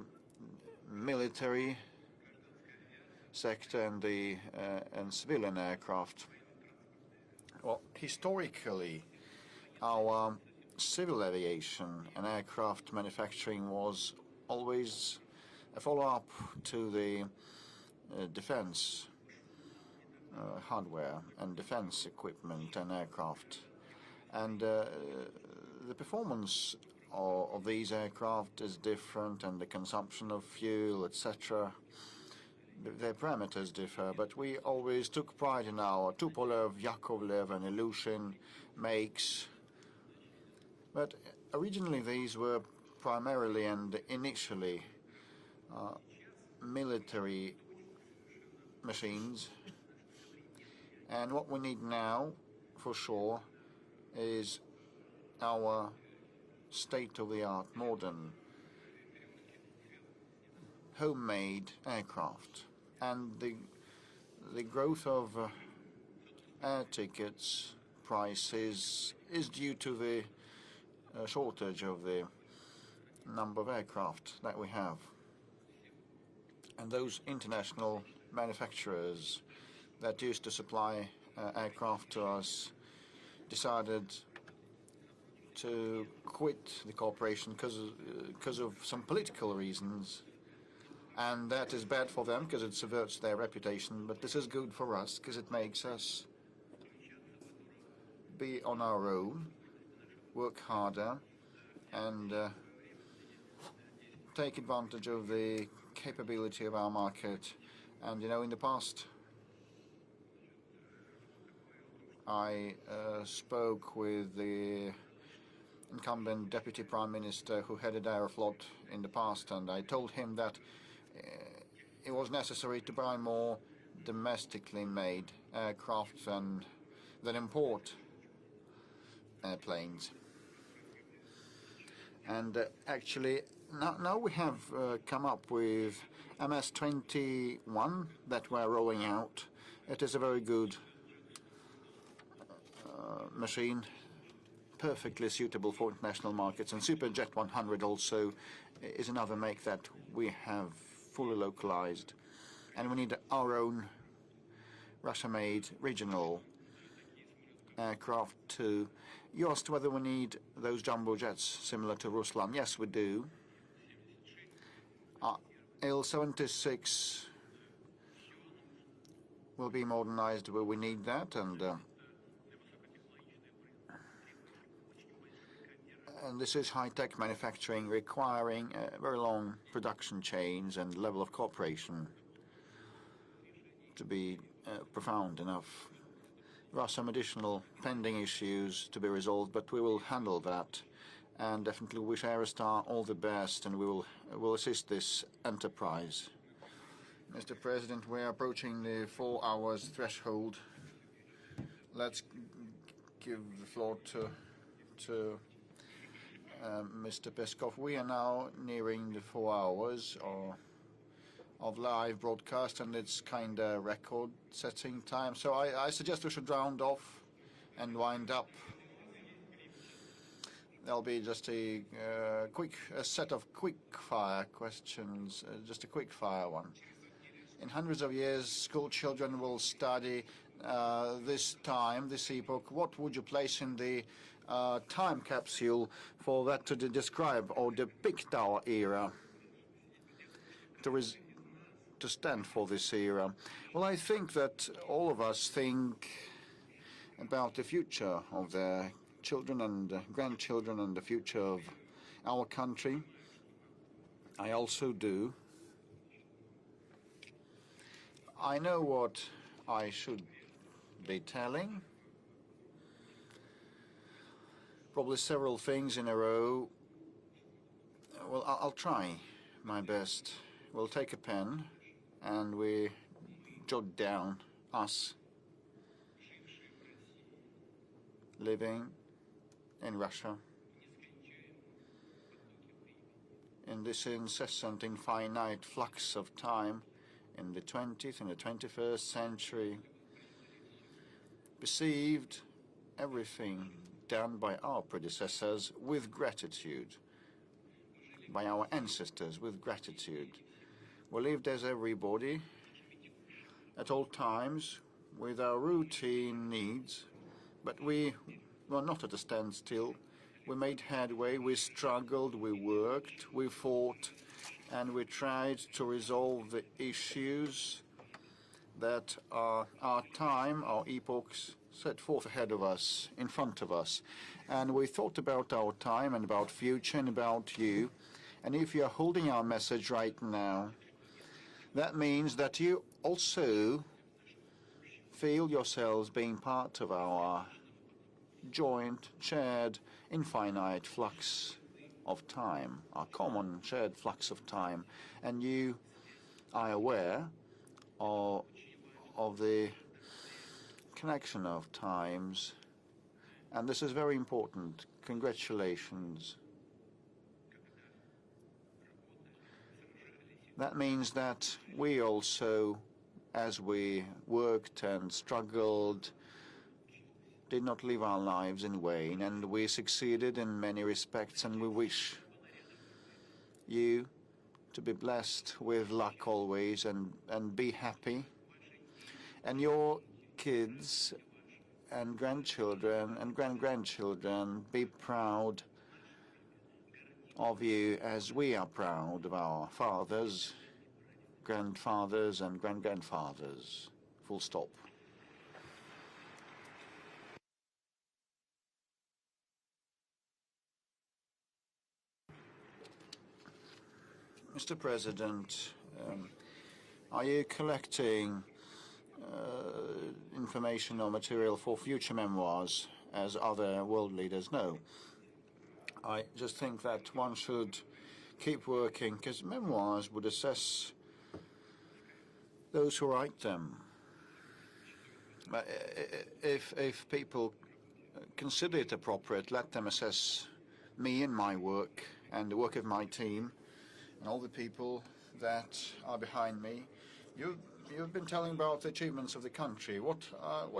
Speaker 3: military sector and civilian aircraft. Well, historically, our civil aviation and aircraft manufacturing was always a follow-up to the defense hardware and defense equipment and aircraft. And the performance of these aircraft is different, and the consumption of fuel, etc., their parameters differ, but we always took pride in our Tupolev, Yakovlev, and Ilyushin makes. But originally these were primarily and initially military machines. And what we need now, for sure, is our state-of-the-art, modern, homemade aircraft. And the growth of air tickets prices is due to the shortage of the number of aircraft that we have. And those international manufacturers that used to supply aircraft to us decided to quit the cooperation because of some political reasons. And that is bad for them because it subverts their reputation, but this is good for us because it makes us be on our own, work harder, and take advantage of the capability of our market. And you know, in the past, I spoke with the incumbent deputy prime minister who headed Aeroflot in the past, and I told him that it was necessary to buy more domestically made aircraft than import airplanes. And actually, now we have come up with MS-21 that we're rolling out. It is a very good machine, perfectly suitable for international markets. And Superjet 100 also is another make that we have fully localized. And we need our own Russia-made regional aircraft too. You asked whether we need those jumbo jets similar to Ruslan. Yes, we do. Il-76 will be modernized where we need that, and this is high-tech manufacturing requiring very long production chains and level of cooperation to be profound enough. There are some additional pending issues to be resolved, but we will handle that. And definitely wish Aerostar all the best, and we will assist this enterprise. Mr. President, we are approaching the 4 hours threshold. Let's give the floor to Mr. Peskov. We are now nearing the 4 hours of live broadcast, and it's kind of record-setting time. So I suggest we should round off and wind up. There'll be just a set of quick-fire questions, just a quick-fire one. In hundreds of years, school children will study this time, this epoch. What would you place in the time capsule for that to describe or depict our era, to stand for this era? Well, I think that all of us think about the future of their children and grandchildren and the future of our country. I also do. I know what I should be telling. Probably several things in a row. Well, I'll try my best. We'll take a pen and we jot down us living in Russia in this incessant, infinite flux of time in the 20th and the 21st century, perceived everything done by our predecessors with gratitude, by our ancestors with gratitude. We lived as everybody at all times with our routine needs, but we were not at a standstill. We made headway, we struggled, we worked, we fought, and we tried to resolve the issues that our time, our epochs, set forth ahead of us, in front of us. And we thought about our time and about future and about you. And if you're holding our message right now, that means that you also feel yourselves being part of our joint, shared, infinite flux of time, our common shared flux of time. And you are aware of the connection of times, and this is very important. Congratulations. That means that we also, as we worked and struggled, did not live our lives in vain, and we succeeded in many respects, and we wish you to be blessed with luck always and be happy. And your kids and grandchildren and grandchildren be proud of you as we are proud of our fathers, grandfathers and grandfathers. Full stop. Mr. President, are you collecting information or material for future memoirs, as other world leaders know? I just think that one should keep working, because memoirs would assess those who write them. But if people consider it appropriate, let them assess me and my work and the work of my team and all the people that are behind me. You've been telling about the achievements of the country. What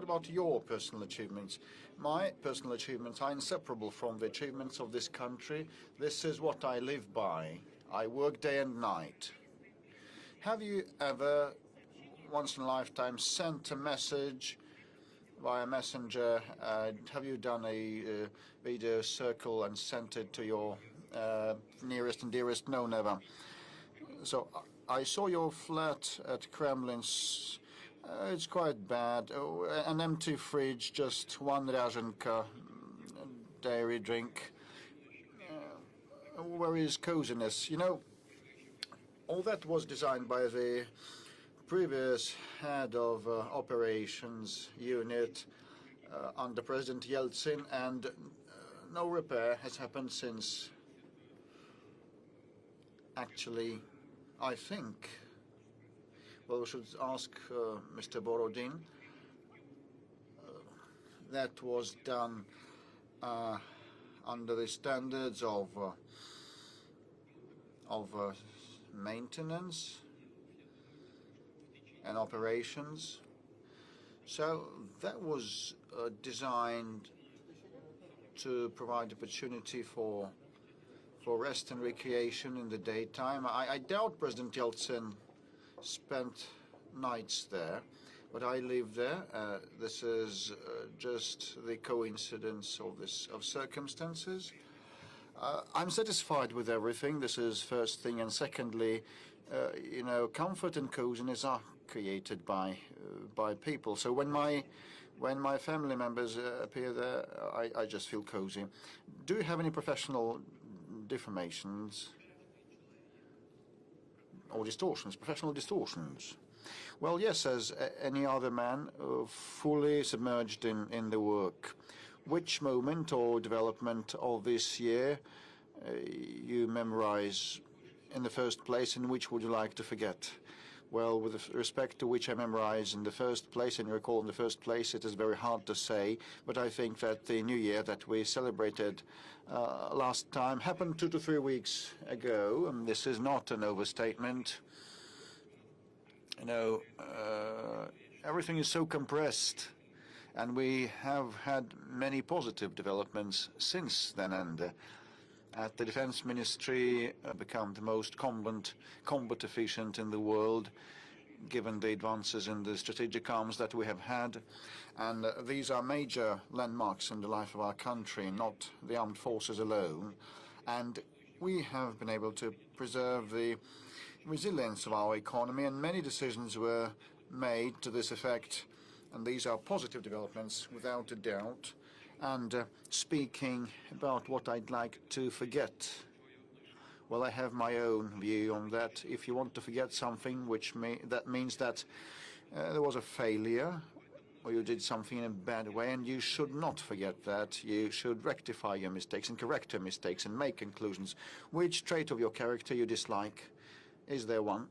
Speaker 3: about your personal achievements? My personal achievements are inseparable from the achievements of this country. This is what I live by. I work day and night. Have you ever, once in a lifetime, sent a message via messenger? Have you done a video circle and sent it to your nearest and dearest? No, never. So I saw your flat at Kremlin's. It's quite bad. An empty fridge, just one Razhenka dairy drink. Where is coziness? You know, all that was designed by the previous head of operations unit, under President Yeltsin, and no repair has happened since. Actually, I think, well, we should ask Mr. Borodin. That was done under the standards of maintenance and operations. So that was designed to provide opportunity for rest and recreation in the daytime. I doubt President Yeltsin spent nights there, but I live there. This is just the coincidence of circumstances. I'm satisfied with everything. This is first thing, and secondly, you know, comfort and coziness are created by people. So when my family members appear there, I just feel cozy. Do you have any professional deformations or distortions, professional distortions? Well, yes, as any other man, fully submerged in the work. Which moment or development of this year you memorize in the first place, and which would you like to forget? Well, with respect to which I memorize in the first place and recall in the first place, it is very hard to say, but I think that the New Year that we celebrated last time happened 2 to 3 weeks ago, and this is not an overstatement. You know, everything is so compressed, and we have had many positive developments since then, and at the Defense Ministry become the most combat efficient in the world, given the advances in the strategic arms that we have had. And these are major landmarks in the life of our country, not the armed forces alone. And we have been able to preserve the resilience of our economy, and many decisions were made to this effect. And these are positive developments, without a doubt. And speaking about what I'd like to forget, well, I have my own view on that. If you want to forget something, that means that there was a failure, or you did something in a bad way, and you should not forget that. You should rectify your mistakes and correct your mistakes and make conclusions. Which trait of your character you dislike? Is there one?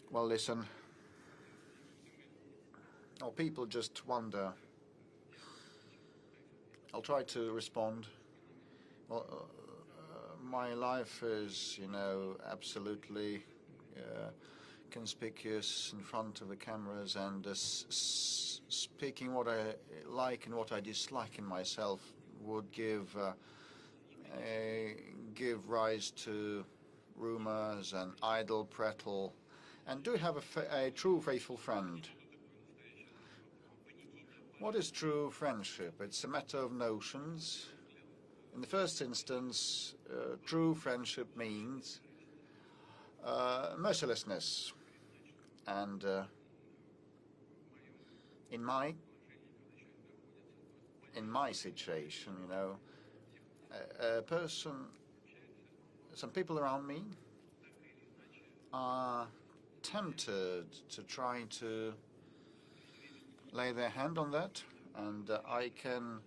Speaker 3: Well, listen. Oh, people just wonder. I'll try to respond. Well, my life is, you know, absolutely conspicuous in front of the cameras, and speaking what I like and what I dislike in myself would give rise to rumors and idle prattle. And do you have a true faithful friend? What is true friendship? It's a matter of notions. In the first instance, true friendship means mercilessness. And in my situation, you know, some people around me are tempted to try to lay their hand on that, and I can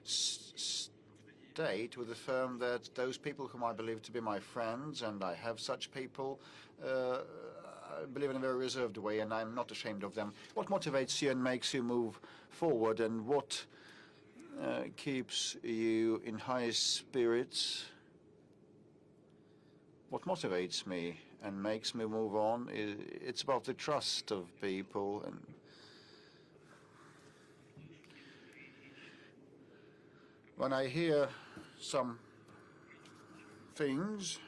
Speaker 3: state with a firm that those people whom I believe to be my friends, and I have such people, I believe in a very reserved way, and I'm not ashamed of them. What motivates you and makes you move forward, and what keeps you in high spirits? What motivates me and makes me move on, it's about the trust of people. And when I hear some things,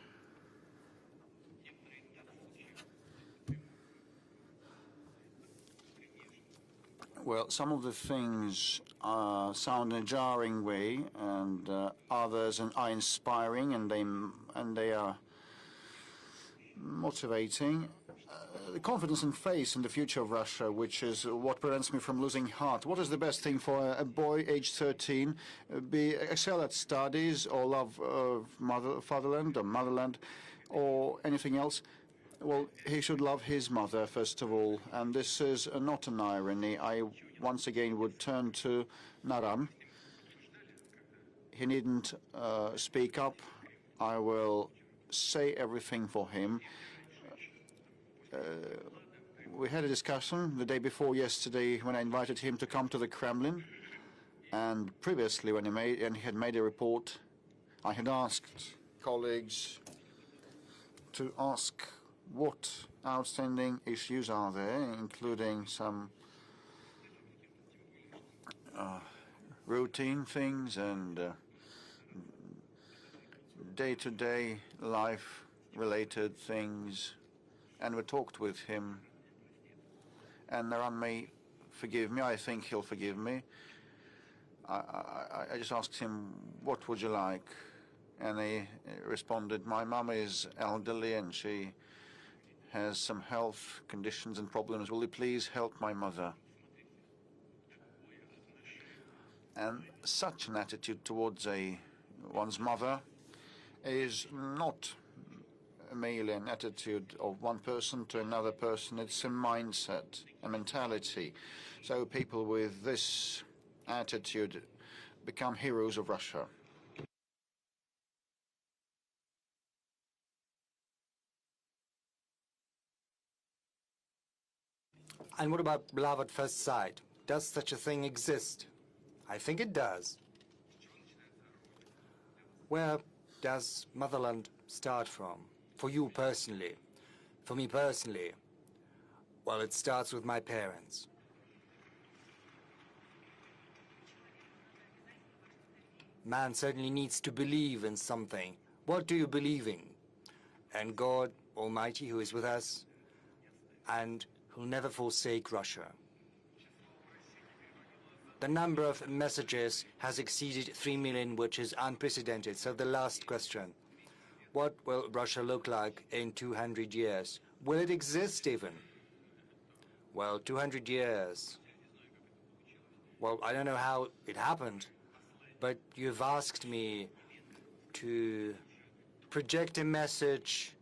Speaker 3: well, some of the things sound in a jarring way, and others are inspiring, and they are motivating. The confidence and faith in the future of Russia, which is what prevents me from losing heart. What is the best thing for a boy aged 13? Excel at studies, or love of fatherland or motherland, or anything else? Well, he should love his mother, first of all, and this is not an irony. I once again would turn to Naram. He needn't speak up. I will say everything for him. We had a discussion the day before yesterday when I invited him to come to the Kremlin, and previously when he had made a report, I had asked colleagues to ask what outstanding issues are there, including some routine things and day-to-day life-related things, and we talked with him. And Naran may forgive me. I think he'll forgive me. I just asked him, what would you like? And he responded, my mom is elderly and she has some health conditions and problems. Will you please help my mother? And such an attitude towards one's mother is not merely an attitude of one person to another person. It's a mindset, a mentality. So people with this attitude become heroes of Russia.
Speaker 1: And what about love at first sight? Does such a thing exist? I think it does. Where does motherland start from? For you personally? For me personally? Well, it starts with my parents. Man certainly needs to believe in something. What do you believe in? And God Almighty, who is with us, and who'll never forsake Russia. The number of messages has exceeded 3 million, which is unprecedented. So the last question, what will Russia look like in 200 years? Will it exist even? Well, 200 years. Well, I don't know how it happened, but you've asked me to project a message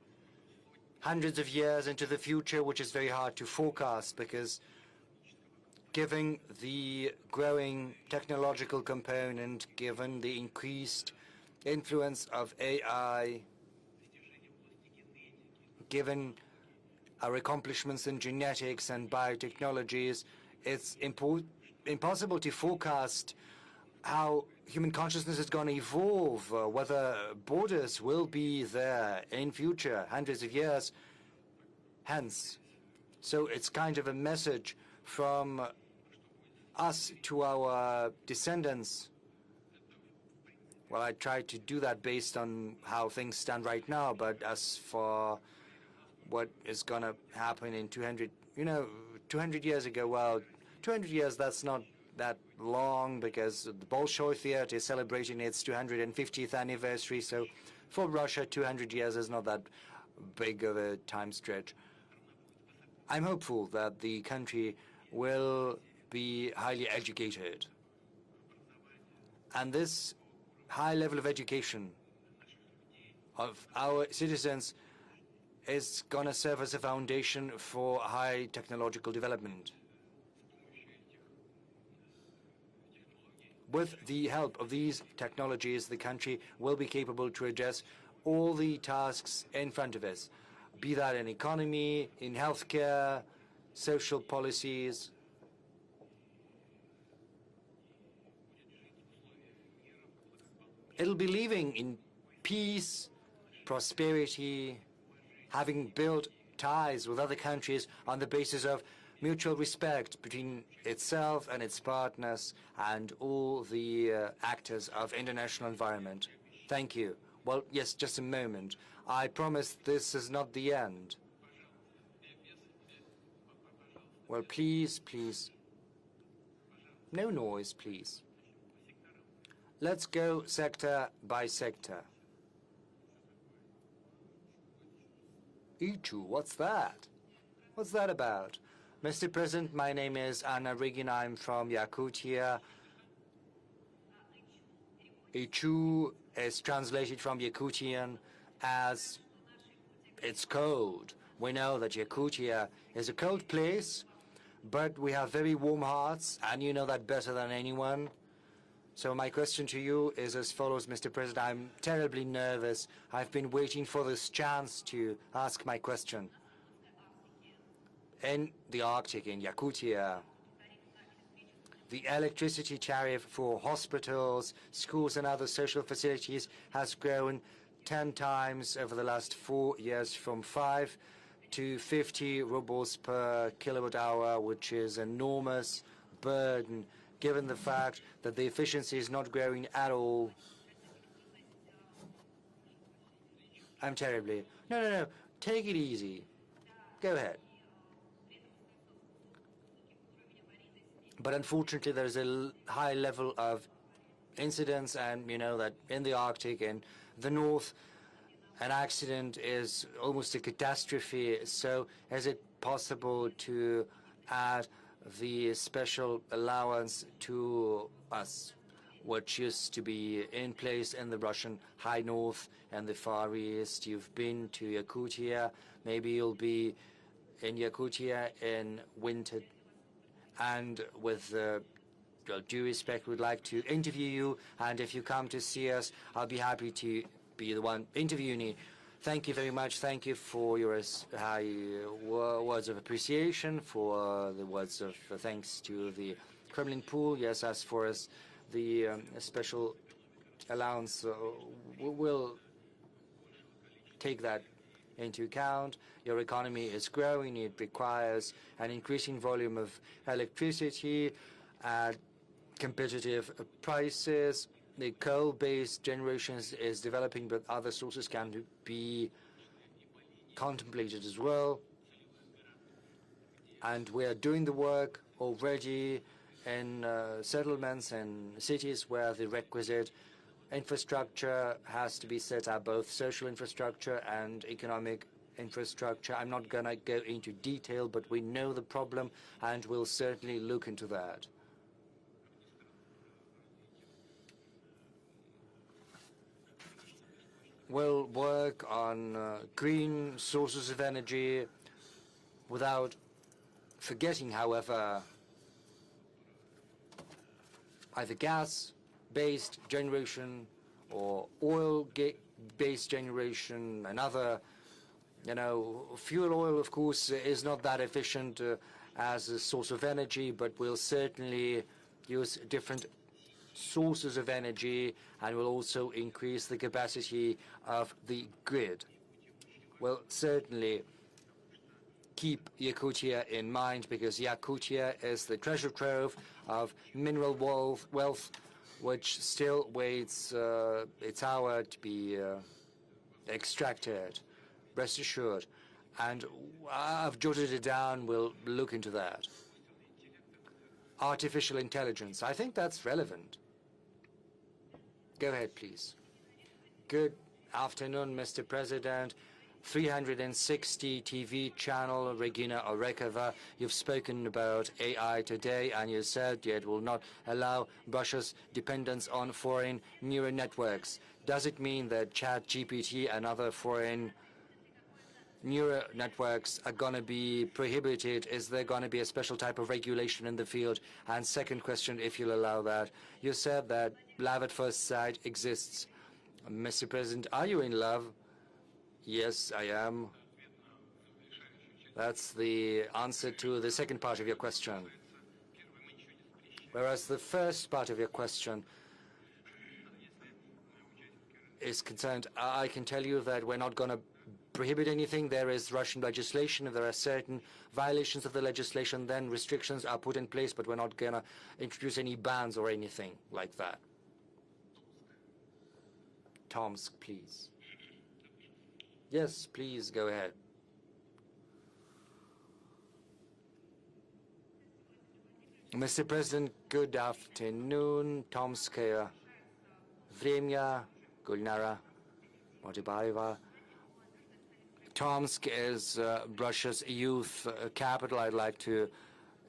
Speaker 1: hundreds of years into the future, which is very hard to forecast because given the growing technological component, given the increased influence of AI, given our accomplishments in genetics and biotechnologies, it's impossible to forecast how human consciousness is going to evolve, whether borders will be there in future, hundreds of years hence. So it's kind of a message from us to our descendants. Well, I try to do that based on how things stand right now, but as for what is going to happen in 200, 200 years ago, well, 200 years, that's not that long because the Bolshoi Theater is celebrating its 250th anniversary, so for Russia, 200 years is not that big of a time stretch. I'm hopeful that the country will be highly educated. And this high level of education of our citizens is going to serve as a foundation for high technological development. With the help of these technologies, the country will be capable to address all the tasks in front of us, be that in economy, in healthcare, social policies. It'll be living in peace, prosperity, having built ties with other countries on the basis of mutual respect between itself and its partners and all the actors of international environment. Thank you. Well, yes, just a moment. I promise this is not the end. Well, please, please. No noise, please. Let's go sector by sector. Ichu, what's that? What's that about? Mr. President, my name is Anna Rigin. I'm from Yakutia. Ichu is translated from Yakutian as it's cold. We know that Yakutia is a cold place, but we have very warm hearts, and you know that better than anyone. So my question to you is as follows, Mr. President. I'm terribly nervous. I've been waiting for this chance to ask my question. In the Arctic, in Yakutia, the electricity tariff for hospitals, schools, and other social facilities has grown 10 times over the last 4 years, from 5 to 50 rubles per kilowatt hour, which is an enormous burden, given the fact that the efficiency is not growing at all. I'm terribly... No. Take it easy. Go ahead. But unfortunately, there's a high level of incidents, and you know that in the Arctic and the North, an accident is almost a catastrophe. So is it possible to add the special allowance to us, which used to be in place in the Russian High North and the Far East? You've been to Yakutia. Maybe you'll be in Yakutia in winter. And with due respect, we'd like to interview you. And if you come to see us, I'll be happy to be the one interviewing you. Thank you very much. Thank you for your high words of appreciation, for the words of thanks to the Kremlin pool. Yes, as for us, the special allowance, we'll take that into account. Your economy is growing. It requires an increasing volume of electricity at competitive prices. The coal-based generation is developing, but other sources can be contemplated as well. And we are doing the work already in settlements and cities where the requisite infrastructure has to be set up, both social infrastructure and economic infrastructure. I'm not going to go into detail, but we know the problem, and we'll certainly look into that. We'll work on green sources of energy without forgetting, however, either gas-based generation or oil-based generation. Another, fuel oil, of course, is not that efficient as a source of energy, but we'll certainly use different sources of energy, and will also increase the capacity of the grid. We'll certainly keep Yakutia in mind, because Yakutia is the treasure trove of mineral wealth, which still waits its hour to be extracted. Rest assured. And I've jotted it down. We'll look into that. Artificial intelligence. I think that's relevant. Go ahead, please. Good afternoon, Mr. President. 360 TV channel, Regina Orekova. You've spoken about AI today, and you said it will not allow Russia's dependence on foreign neural networks. Does it mean that ChatGPT and other foreign neural networks are going to be prohibited? Is there going to be a special type of regulation in the field? And second question, if you'll allow that, you said that love at first sight exists. Mr. President, are you in love? Yes, I am. That's the answer to the second part of your question. Whereas the first part of your question is concerned, I can tell you that we're not going to prohibit anything. There is Russian legislation. If there are certain violations of the legislation, then restrictions are put in place, but we're not going to introduce any bans or anything like that. Tomsk, please. Yes, please, go ahead. Mr. President, good afternoon. Tomsk, Vremya, Gulnara, Motibaeva. Tomsk is Russia's youth capital. I'd like to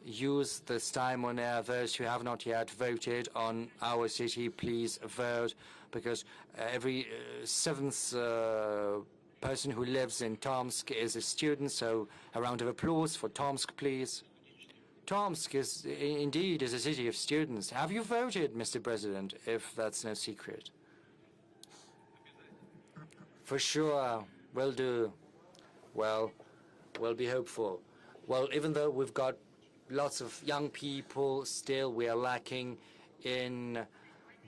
Speaker 1: use this time on air. Those who have not yet voted on our city, please vote, because every seventh person who lives in Tomsk is a student, so a round of applause for Tomsk, please. Tomsk is indeed a city of students. Have you voted, Mr. President, if that's no secret? For sure, will do. Well, we'll be hopeful. Well, even though we've got lots of young people, still we are lacking in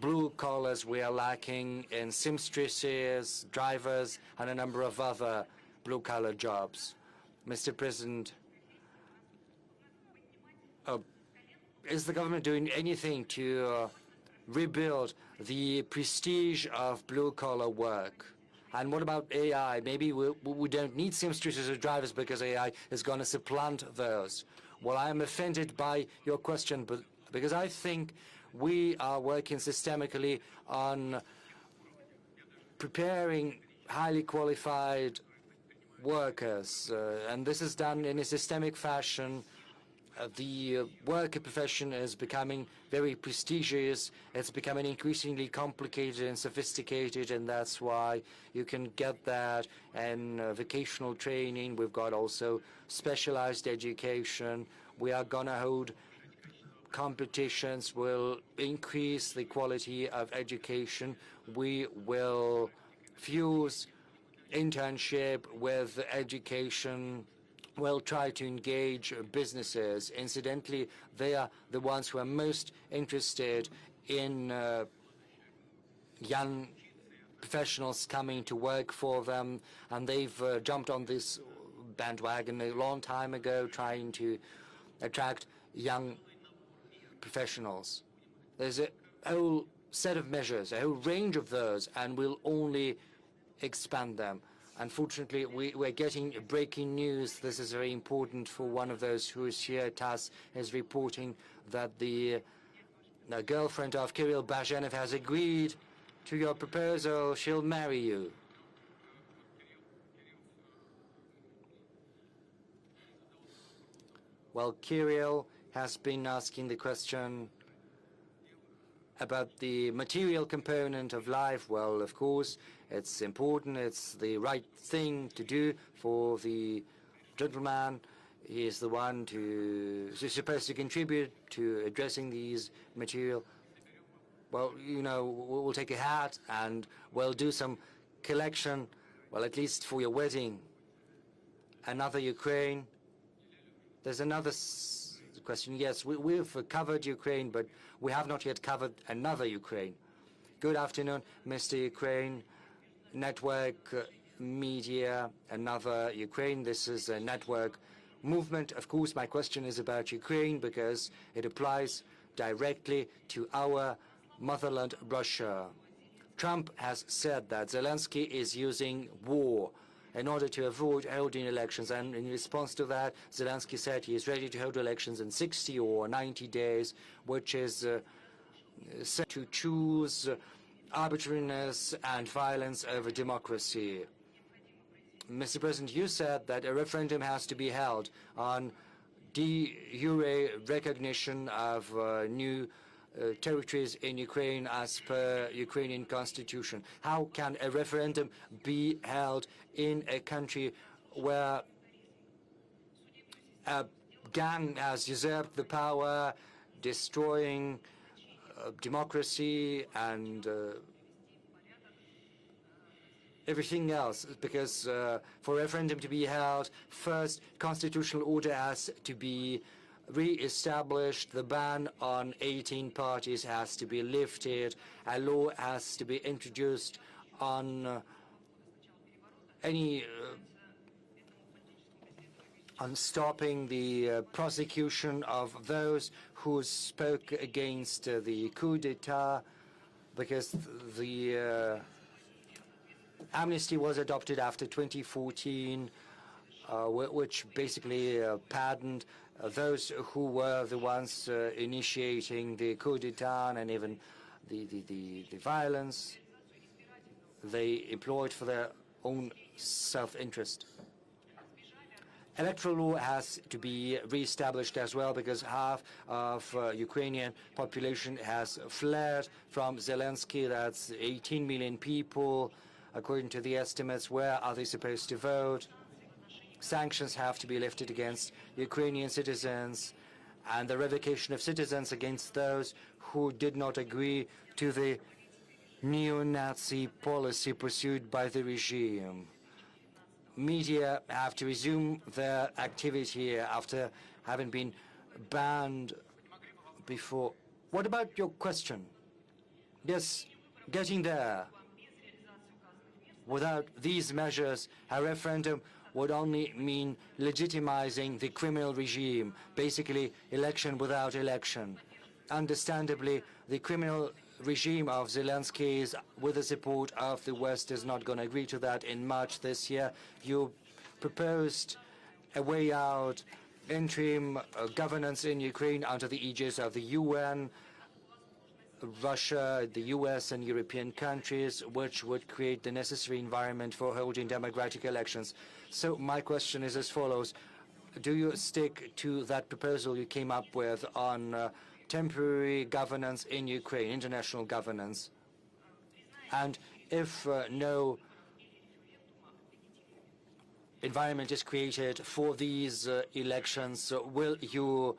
Speaker 1: blue collars, we are lacking in seamstresses, drivers, and a number of other blue-collar jobs. Mr. President, is the government doing anything to rebuild the prestige of blue-collar work? And what about AI? Maybe we don't need seamstresses or drivers because AI is going to supplant those. Well, I am offended by your question, but because I think we are working systemically on preparing highly qualified workers, and this is done in a systemic fashion. The worker profession is becoming very prestigious. It's becoming increasingly complicated and sophisticated, and that's why you can get that in vocational training. We've got also specialized education. We are going to hold competitions, will increase the quality of education. We will fuse internship with education. We'll try to engage businesses. Incidentally, they are the ones who are most interested in young professionals coming to work for them, and they've jumped on this bandwagon a long time ago, trying to attract young professionals. There's a whole set of measures, a whole range of those, and we'll only expand them. Unfortunately, we're getting breaking news. This is very important for one of those who is here. TASS is reporting that the girlfriend of Kirill Bazhenev has agreed to your proposal. She'll marry you. Well, Kirill has been asking the question about the material component of life. Well, of course, it's important. It's the right thing to do for the gentleman. He is the one who's supposed to contribute to addressing these material. Well, you know, we'll take a hat and we'll do some collection, well, at least for your wedding. Another Ukraine. There's another question. Yes, we've covered Ukraine, but we have not yet covered another Ukraine. Good afternoon, Mr. Ukraine. Network media, another Ukraine. This is a network movement. Of course, my question is about Ukraine because it applies directly to our motherland, Russia. Trump has said that Zelensky is using war in order to avoid holding elections, and in response to that, Zelensky said he is ready to hold elections in 60 or 90 days, which is set to choose arbitrariness and violence over democracy. Mr. President, you said that a referendum has to be held on de jure recognition of new territories in Ukraine as per Ukrainian constitution. How can a referendum be held in a country where a gang has usurped the power, destroying democracy and everything else? Because for a referendum to be held, first constitutional order has to be re-established, the ban on 18 parties has to be lifted, a law has to be introduced on on stopping the prosecution of those who spoke against the coup d'etat, because the amnesty was adopted after 2014, which basically pardoned those who were the ones initiating the coup d'etat and even the violence they employed for their own self-interest. Electoral law has to be re-established as well, because half of Ukrainian population has fled from Zelensky. That's 18 million people. according to the estimates, where are they supposed to vote? Sanctions have to be lifted against Ukrainian citizens, and the revocation of citizens against those who did not agree to the neo-Nazi policy pursued by the regime. Media have to resume their activity after having been banned before. What about your question? Yes, getting there. Without these measures, a referendum would only mean legitimizing the criminal regime, basically election without election. Understandably, the criminal regime of Zelensky is, with the support of the West, is not going to agree to that. In March this year, you proposed a way out, interim governance in Ukraine under the aegis of the UN, Russia, the US, and European countries, which would create the necessary environment for holding democratic elections. So my question is as follows. Do you stick to that proposal you came up with on temporary governance in Ukraine, international governance? And if no environment is created for these elections, will you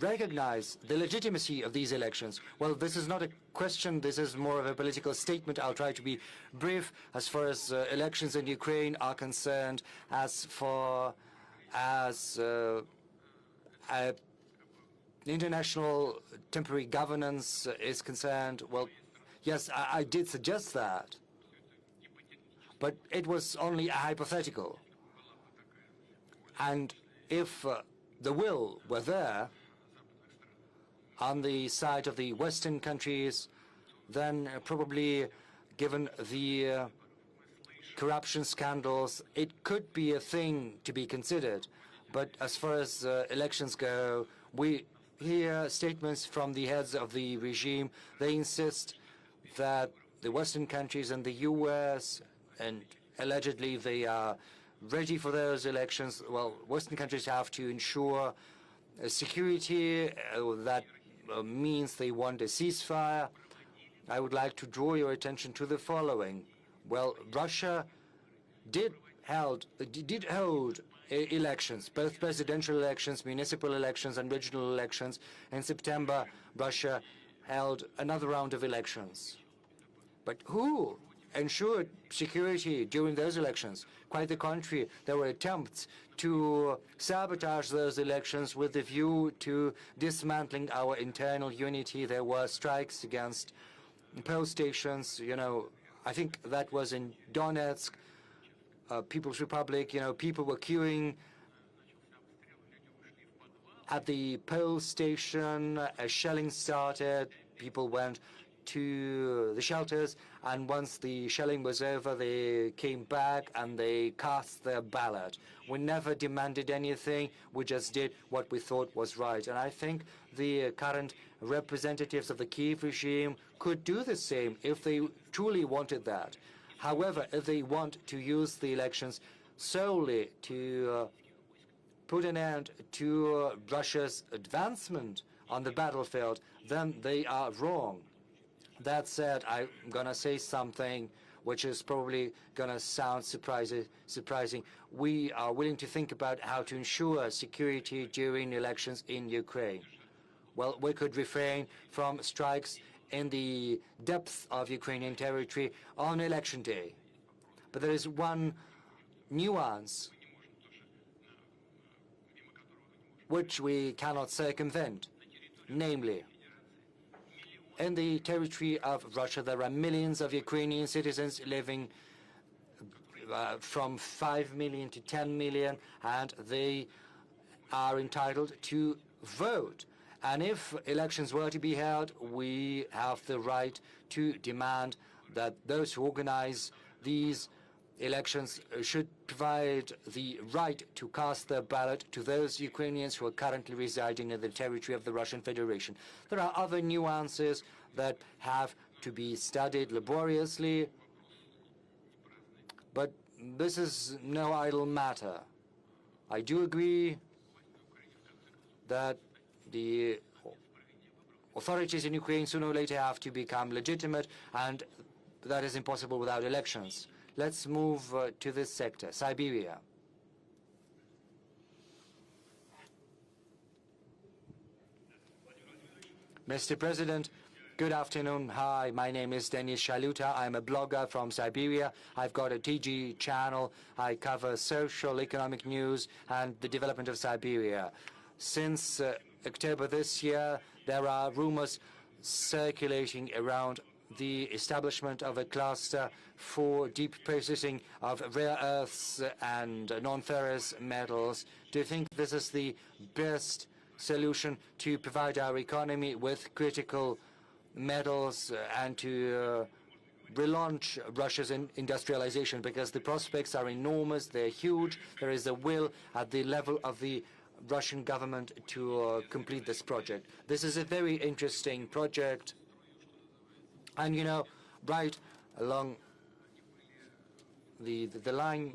Speaker 1: recognize the legitimacy of these elections? Well, this is not a question, this is more of a political statement. I'll try to be brief. As far as elections in Ukraine are concerned, as far as international temporary governance is concerned, well, yes, I did suggest that, but it was only a hypothetical. And if the will were there on the side of the Western countries, then probably, given the corruption scandals, it could be a thing to be considered. But as far as elections go, we hear statements from the heads of the regime. They insist that the Western countries and the US, and allegedly they are ready for those elections. Well, Western countries have to ensure security. That means they want a ceasefire. I would like to draw your attention to the following. Well, Russia did hold elections, both presidential elections, municipal elections, and regional elections. In September, Russia held another round of elections. But who ensured security during those elections? Quite the contrary. There were attempts to sabotage those elections with the view to dismantling our internal unity. There were strikes against poll stations. You know, I think that was in Donetsk, People's Republic. You know, people were queuing at the poll station. A shelling started. People went to the shelters, and once the shelling was over, they came back and they cast their ballot. We never demanded anything. We just did what we thought was right. And I think the current representatives of the Kyiv regime could do the same if they truly wanted that. However, if they want to use the elections solely to put an end to Russia's advancement on the battlefield, then they are wrong. That said, I'm going to say something which is probably going to sound surprising. We are willing to think about how to ensure security during elections in Ukraine. Well, we could refrain from strikes in the depths of Ukrainian territory on election day. But there is one nuance which we cannot circumvent, namely, in the territory of Russia, there are millions of Ukrainian citizens living from 5 million to 10 million, and they are entitled to vote. And if elections were to be held, we have the right to demand that those who organize these elections should provide the right to cast their ballot to those Ukrainians who are currently residing in the territory of the Russian Federation. There are other nuances that have to be studied laboriously, but this is no idle matter. I do agree that the authorities in Ukraine sooner or later have to become legitimate, and that is impossible without elections. Let's move to this sector, Siberia. Mr. President, good afternoon. Hi, my name is Denis Shaluta. I'm a blogger from Siberia. I've got a TG channel. I cover social, economic news and the development of Siberia. Since October this year, there are rumors circulating around the establishment of a cluster for deep processing of rare earths and non-ferrous metals. Do you think this is the best solution to provide our economy with critical metals and to relaunch Russia's industrialization? Because the prospects are enormous, they're huge. There is a will at the level of the Russian government to complete this project. This is a very interesting project. And, you know, right along the line,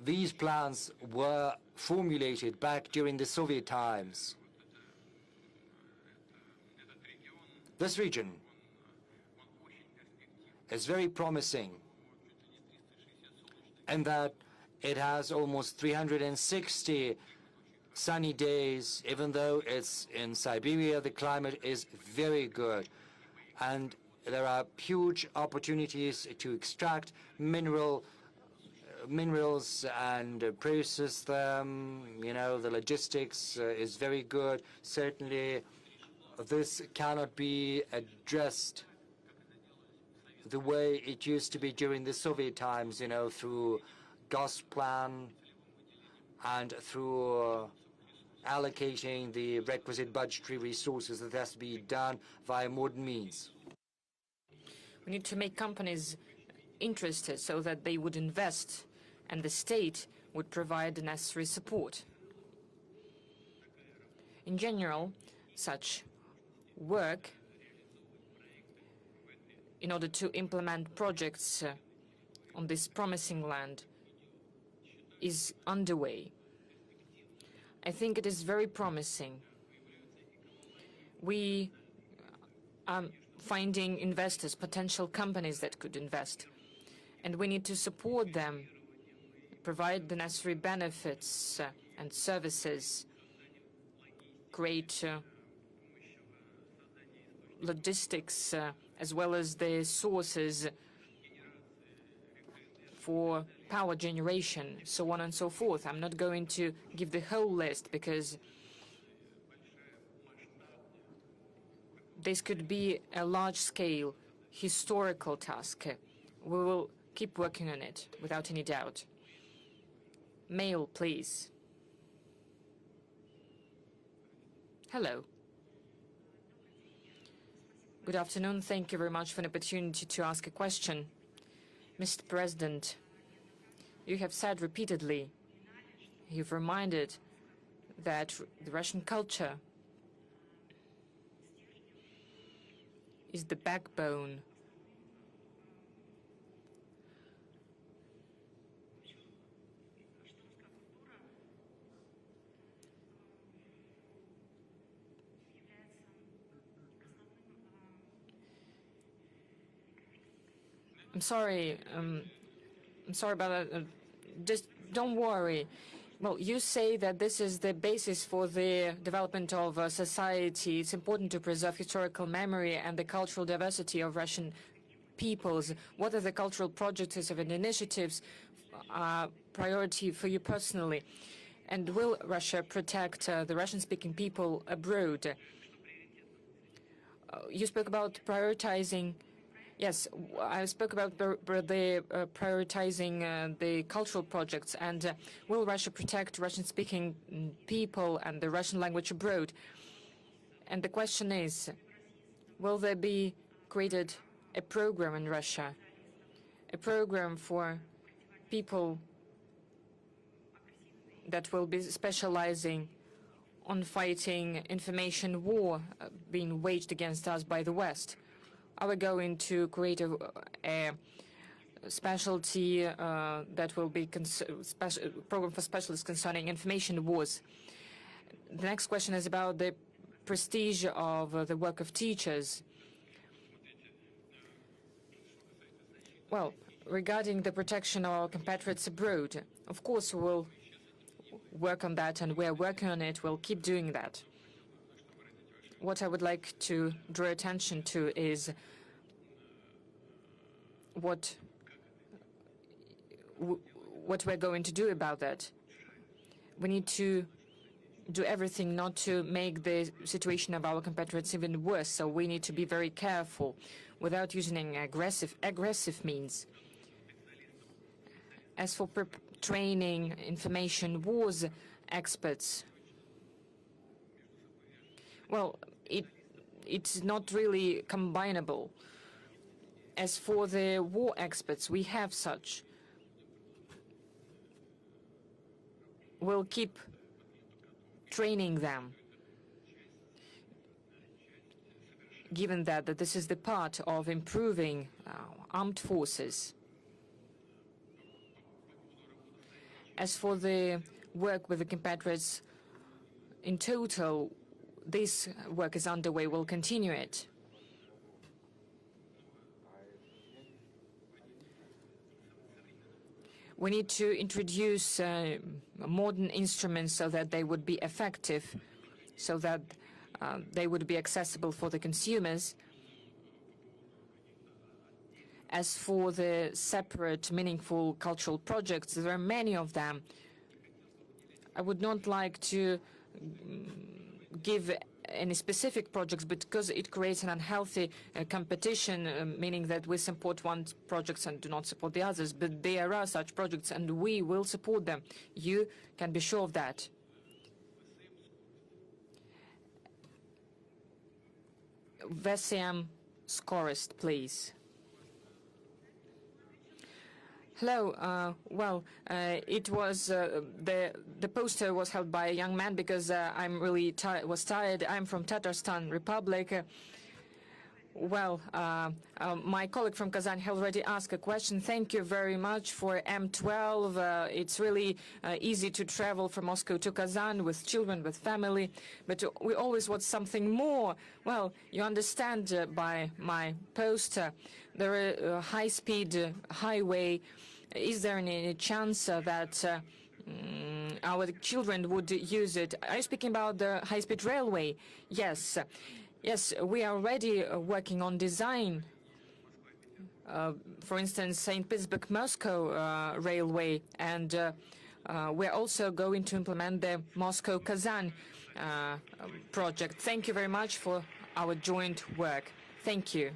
Speaker 1: these plans were formulated back during the Soviet times. This region is very promising in that it has almost 360 sunny days. Even though it's in Siberia, the climate is very good. And there are huge opportunities to extract minerals and process them. You know, the logistics is very good. Certainly, this cannot be addressed the way it used to be during the Soviet times, you know, through Gosplan and through allocating the requisite budgetary resources. That has to be done via modern means.
Speaker 2: We need to make companies interested so that they would invest and the state would provide the necessary support. In general, such work in order to implement projects on this promising land is underway. I think it is very promising. We are finding investors, potential companies that could invest, and we need to support them, provide the necessary benefits and services, create logistics as well as the sources for power generation, so on and so forth. I'm not going to give the whole list because this could be a large-scale historical task. We will keep working on it without any doubt. Mail, please. Hello. Good afternoon. Thank you very much for the opportunity to ask a question. Mr. President, you have said repeatedly, you've reminded that the Russian culture is the backbone I'm sorry about that. Just don't worry. Well, you say that this is the basis for the development of society. It's important to preserve historical memory and the cultural diversity of Russian peoples. What are the cultural projects and initiatives priority for you personally? And will Russia protect the Russian-speaking people abroad? You spoke about prioritizing. Yes, I spoke about prioritizing the cultural projects, and will Russia protect Russian-speaking people and the Russian language abroad? And the question is, will there be created a program in Russia, a program for people that will be specializing on fighting information war being waged against us by the West? Are we going to create a specialty that will be program for specialists concerning information wars? The next question is about the prestige of the work of teachers. Well, regarding the protection of our compatriots abroad, of course we'll work on that, and we're working on it. We'll keep doing that. What I would like to draw attention to is what we're going to do about that. We need to do everything not to make the situation of our compatriots even worse, so we need to be very careful without using aggressive means. As for training information wars experts, well, it's not really combinable. As for the war experts, we have such. We'll keep training them, given that this is the part of improving armed forces. As for the work with the compatriots in total, this work is underway. We'll continue it. We need to introduce modern instruments so that they would be effective, so that they would be accessible for the consumers. As for the separate, meaningful cultural projects, there are many of them. I would not like to give any specific projects because it creates an unhealthy competition, meaning that we support one projects and do not support the others. But there are such projects, and we will support them. You can be sure of that. Vesiam Skorist, please. Hello. It was the poster was held by a young man because I'm really was tired. I'm from Tatarstan Republic. My colleague from Kazan has already asked a question. Thank you very much for M12. It's really easy to travel from Moscow to Kazan with children, with family, but we always want something more. Well, you understand by my poster, there is a high-speed highway. Is there any chance that our children would use it? Are you speaking about the high-speed railway? Yes. Yes, we are already working on design. For instance, St. Petersburg-Moscow railway, and we're also going to implement the Moscow-Kazan project. Thank you very much for our joint work. Thank you.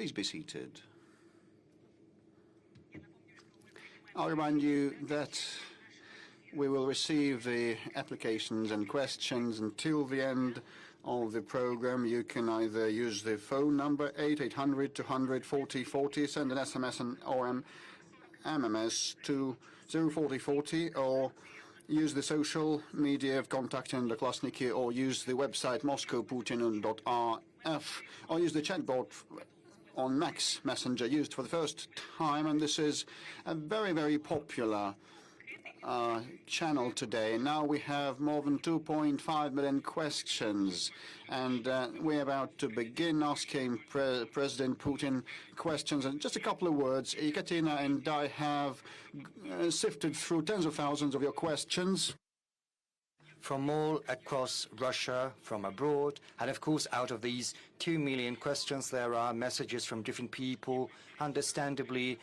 Speaker 3: Please be seated. I'll remind you that we will receive the applications and questions until the end of the program. You can either use the phone number 8800 200 40 40, send an SMS or MMS to 04040, or use the social media of contact in the Klasniki, or use the website moscowputin.rf, or use the chatbot on Max Messenger, used for the first time, and this is a very, very popular channel today. Now we have more than 2.5 million questions, and we're about to begin asking President Putin questions. And just a couple of words, Ekaterina and I have sifted through tens of thousands of your questions.
Speaker 1: From all across Russia, from abroad, and of course out of these 2 million questions there are messages from different people. Understandably,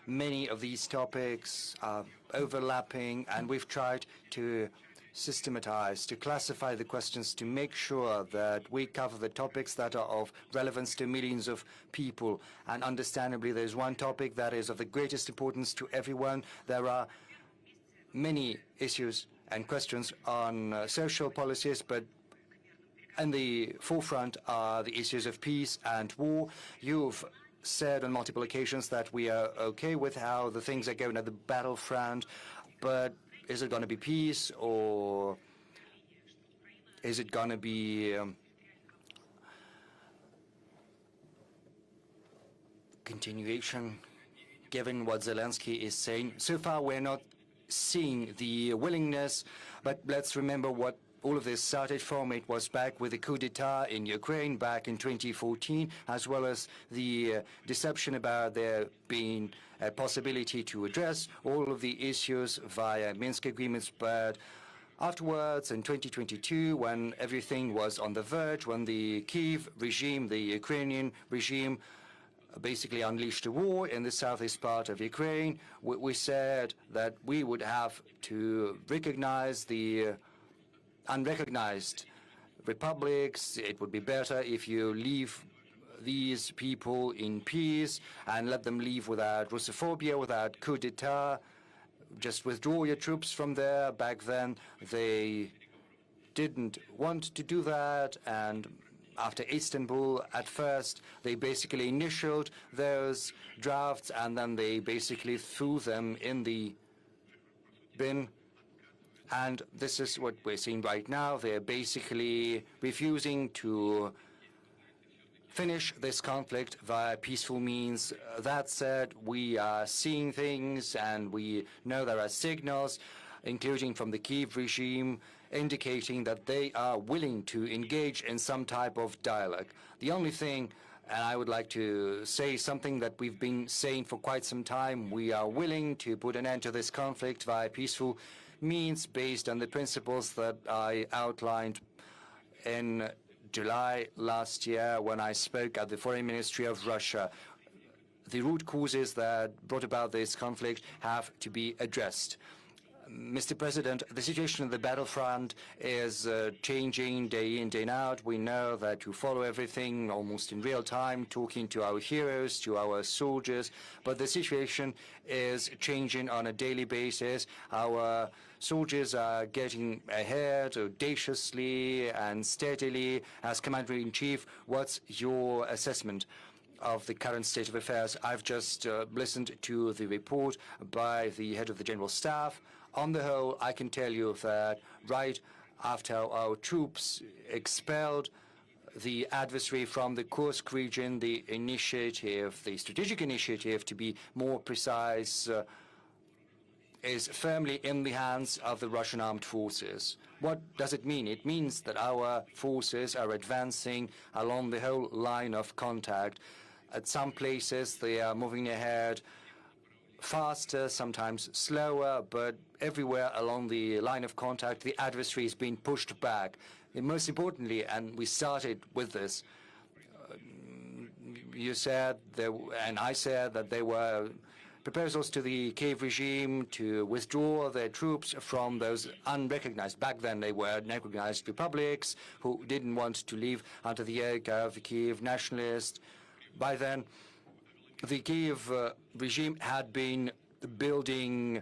Speaker 1: many of these topics are overlapping, and we've tried to systematize, to classify the questions, to make sure that we cover the topics that are of relevance to millions of people. And understandably, there's one topic that is of the greatest importance to everyone. There are many issues and questions on social policies, but in the forefront are the issues of peace and war. You've said on multiple occasions that we are okay with how the things are going at the battlefront, but is it going to be peace, or is it going to be continuation, given what Zelensky is saying? So far, we're not seeing the willingness, but let's remember what all of this started from. It was back with the coup d'etat in Ukraine back in 2014, as well as the deception about there being a possibility to address all of the issues via Minsk agreements. But afterwards, in 2022, when everything was on the verge, when the Kiev regime, the Ukrainian regime, basically unleashed a war in the southeast part of Ukraine, we said that we would have to recognize the unrecognized republics. It would be better if you leave these people in peace and let them leave without Russophobia, without coup d'etat. Just withdraw your troops from there. Back then, they didn't want to do that, and after Istanbul, at first, they basically initialed those drafts, and then they basically threw them in the bin. And this is what we're seeing right now. They're basically refusing to finish this conflict via peaceful means. That said, we are seeing things, and we know there are signals, including from the Kiev regime, indicating that they are willing to engage in some type of dialogue. The only thing, and I would like to say something that we've been saying for quite some time, we are willing to put an end to this conflict via peaceful means based on the principles that I outlined in July last year when I spoke at the Foreign Ministry of Russia. The root causes that brought about this conflict have to be addressed. Mr. President, the situation on the battlefront is changing day in, day out. We know that you follow everything almost in real time, talking to our heroes, to our soldiers, but the situation is changing on a daily basis. Our soldiers are getting ahead audaciously and steadily. As Commander-in-Chief, what's your assessment of the current state of affairs? I've just listened to the report by the head of the General Staff. On the whole, I can tell you that right after our troops expelled the adversary from the Kursk region, the initiative, the strategic initiative, to be more precise, is firmly in the hands of the Russian armed forces. What does it mean? It means that our forces are advancing along the whole line of contact. At some places, they are moving ahead faster, sometimes slower, but everywhere along the line of contact, the adversary is being pushed back. And most importantly, and we started with this, you said, and I said that there were proposals to the Kiev regime to withdraw their troops from those unrecognized, back then they were unrecognized republics, who didn't want to leave under the yoke of the Kiev nationalists. By then, the Kiev regime had been building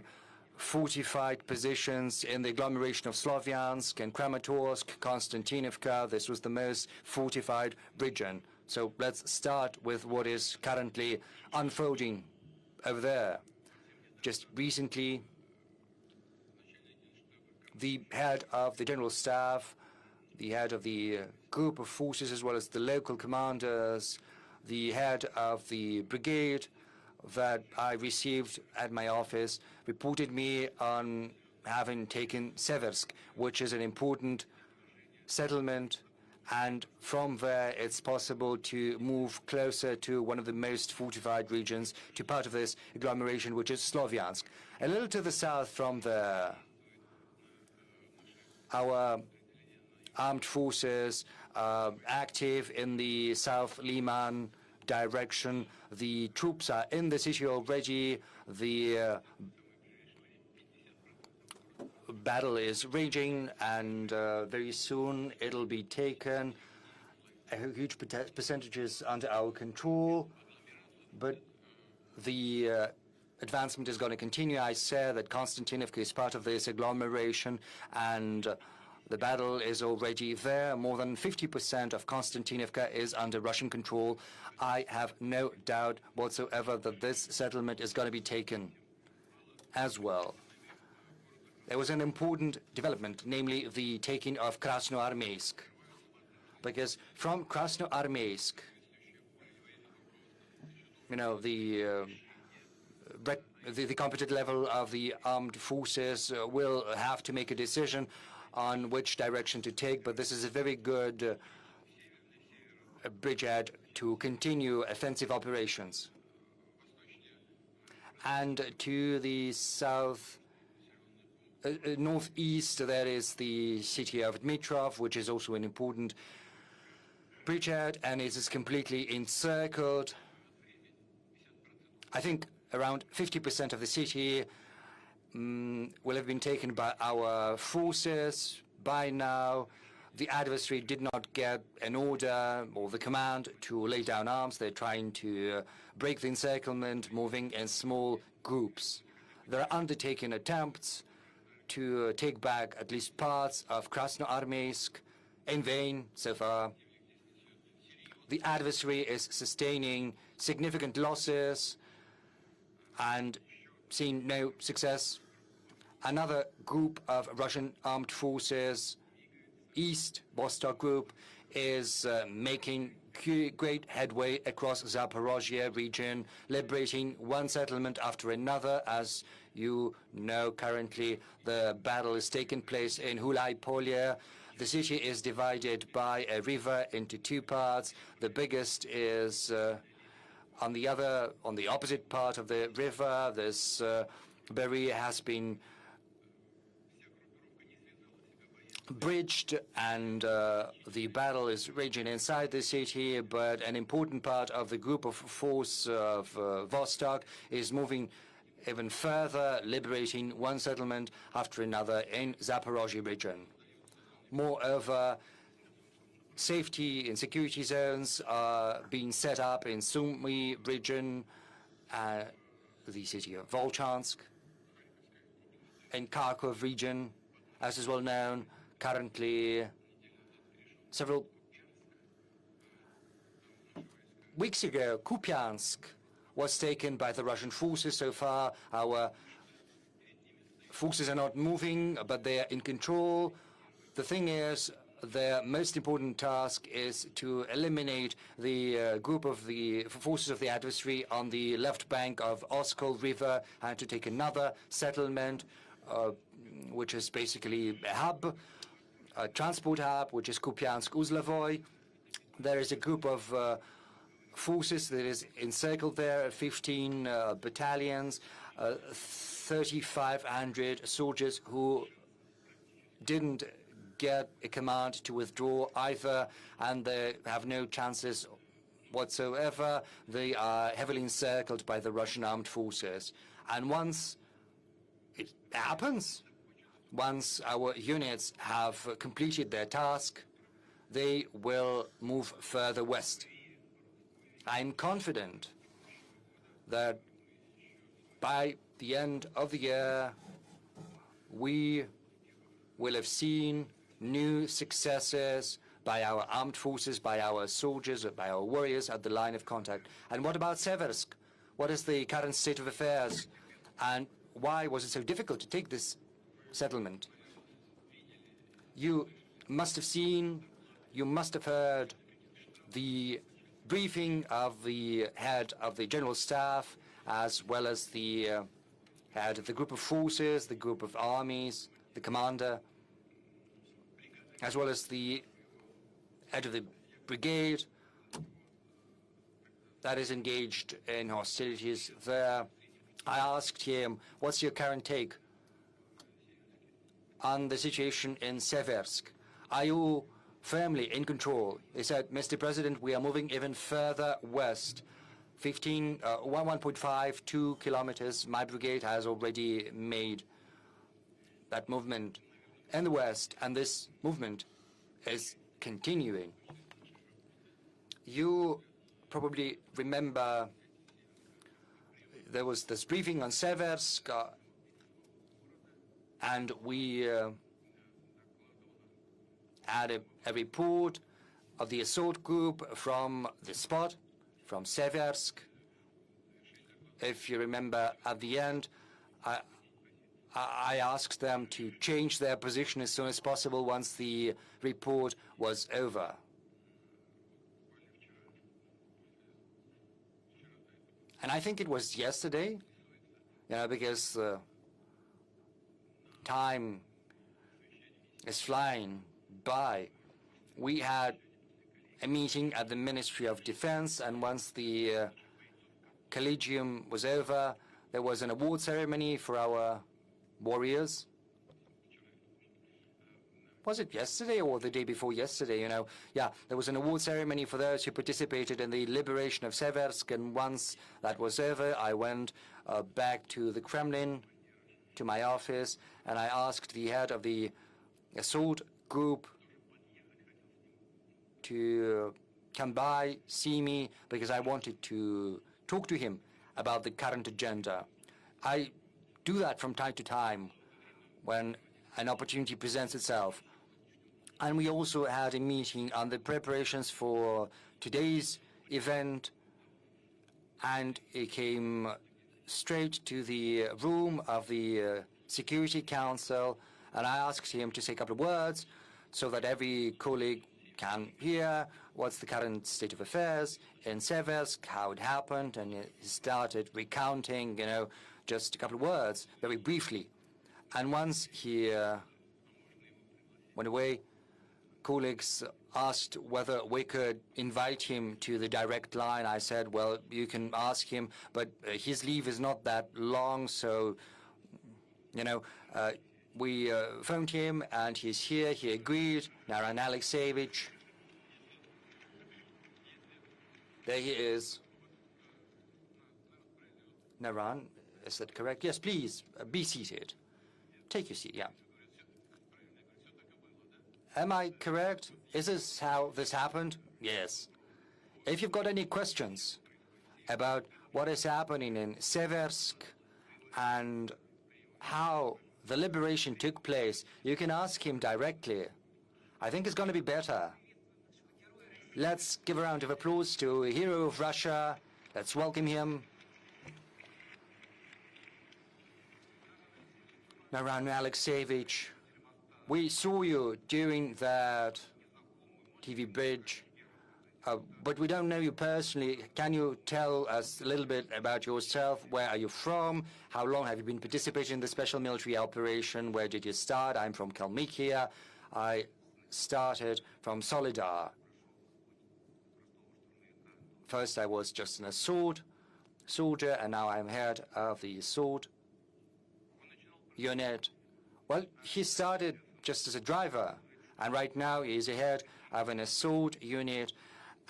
Speaker 1: fortified positions in the agglomeration of Slavyansk and Kramatorsk, Konstantinovka. This was the most fortified region. So let's start with what is currently unfolding over there. Just recently, the head of the General Staff, the head of the group of forces, as well as the local commanders, the head of the brigade that I received at my office, reported me on having taken Seversk, which is an important settlement, and from there it's possible to move closer to one of the most fortified regions, to part of this agglomeration, which is Slavyansk. A little to the south from there, our armed forces are active in the South Liman direction. The troops are in the city already. The battle is raging, and very soon it'll be taken. A huge percentages under our control, but the advancement is going to continue. I said that Konstantinovka is part of this agglomeration, and the battle is already there. More than 50% of Konstantinovka is under Russian control. I have no doubt whatsoever that this settlement is going to be taken as well. There was an important development, namely the taking of Krasnoarmeysk, because from Krasnoarmeysk, you know, the competent level of the armed forces will have to make a decision on which direction to take, but this is a very good bridgehead to continue offensive operations. And to the south, northeast, there is the city of Dmitrov, which is also an important bridgehead, and it is completely encircled. I think around 50% of the city will have been taken by our forces by now. The adversary did not get an order or the command to lay down arms. They're trying to break the encirclement, moving in small groups. They're undertaking attempts to take back at least parts of Krasnoarmeysk, in vain so far. The adversary is sustaining significant losses and seeing no success. Another group of Russian armed forces, East Vostok Group, is making great headway across Zaporozhye region, liberating one settlement after another. As you know, currently the battle is taking place in Hulai-Polye. The city is divided by a river into two parts. The biggest is on the opposite part of the river. This barrier has been bridged, and the battle is raging inside the city, but an important part of the group of force of Vostok is moving even further, liberating one settlement after another in Zaporozhye region. Moreover, safety and security zones are being set up in Sumy region, the city of Volchansk, in Kharkov region, as is well known. Currently, several weeks ago, Kupiansk was taken by the Russian forces. So far, our forces are not moving, but they are in control. The thing is, their most important task is to eliminate the group of the forces of the adversary on the left bank of Oskol River and to take another settlement, which is basically a hub, a transport hub, which is Kupiansk-Uzlavoy. There is a group of forces that is encircled there, 15 battalions, 3,500 soldiers who didn't get a command to withdraw either, and they have no chances whatsoever. They are heavily encircled by the Russian armed forces. And once it happens, once our units have completed their task, they will move further west. I'm confident that by the end of the year, we will have seen new successes by our armed forces, by our soldiers, by our warriors at the line of contact. And what about Seversk? What is the current state of affairs? And why was it so difficult to take this settlement? You must have seen, you must have heard the briefing of the head of the General Staff, as well as the head of the group of forces, the group of armies, the commander, as well as the head of the brigade that is engaged in hostilities there. I asked him, what's your current take on the situation in Seversk? Are you firmly in control? He said, Mr. President, we are moving even further west. 1.5, 2 kilometers. My brigade has already made that movement in the west, and this movement is continuing. You probably remember there was this briefing on Seversk, and we had a report of the assault group from the spot, from Seversk. If you remember, at the end, I asked them to change their position as soon as possible once the report was over. And I think it was yesterday, because time is flying by. We had a meeting at the Ministry of Defense, and once the collegium was over, there was an award ceremony for our warriors. Was it yesterday or the day before yesterday, Yeah, there was an award ceremony for those who participated in the liberation of Seversk, and once that was over, I went back to the Kremlin, to my office, and I asked the head of the assault group to come by, see me, because I wanted to talk to him about the current agenda. I do that from time to time when an opportunity presents itself. And we also had a meeting on the preparations for today's event, and it came straight to the room of the Security Council, and I asked him to say a couple of words so that every colleague can hear what's the current state of affairs in Seversk, how it happened, and he started recounting, just a couple of words, very briefly. And once he went away, colleagues asked whether we could invite him to the direct line. I said, well, you can ask him, but his leave is not that long, so, we phoned him, and he's here. He agreed. Naran Alexeyevich. There he is. Naran, is that correct? Yes, please, be seated. Take your seat, yeah. Am I correct? Is this how this happened? Yes. If you've got any questions about what is happening in Seversk and how the liberation took place, you can ask him directly. I think it's going to be better. Let's give a round of applause to a hero of Russia. Let's welcome him. Naran Alexeyevich, we saw you during that TV bridge, but we don't know you personally. Can you tell us a little bit about yourself? Where are you from? How long have you been participating in the special military operation? Where did you start? I'm from Kalmykia. I started from Solidar. First, I was just an assault soldier, and now I'm head of the assault unit. Well, he started just as a driver, and right now he is head of an assault unit,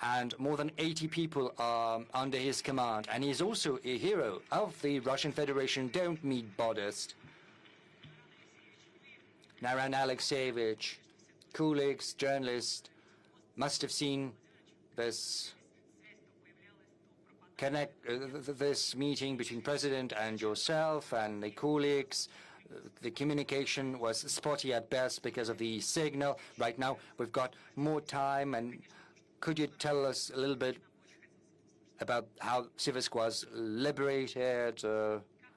Speaker 1: and more than 80 people are under his command. And he's also a hero of the Russian Federation. Don't be modest. Naran Alexeyevich, colleagues, journalists must have seen this this meeting between President and yourself and the colleagues. The communication was spotty at best because of the signal. Right now, we've got more time, and could you tell us a little bit about how Siversk was liberated?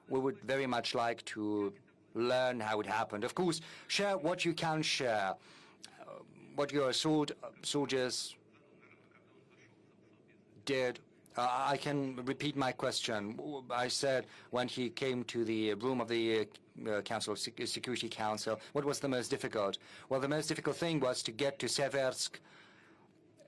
Speaker 1: We would very much like to learn how it happened. Of course, share what you can share, what your soldiers did. I can repeat my question. I said when he came to the room of the Security Council, what was the most difficult? Well, the most difficult thing was to get to Seversk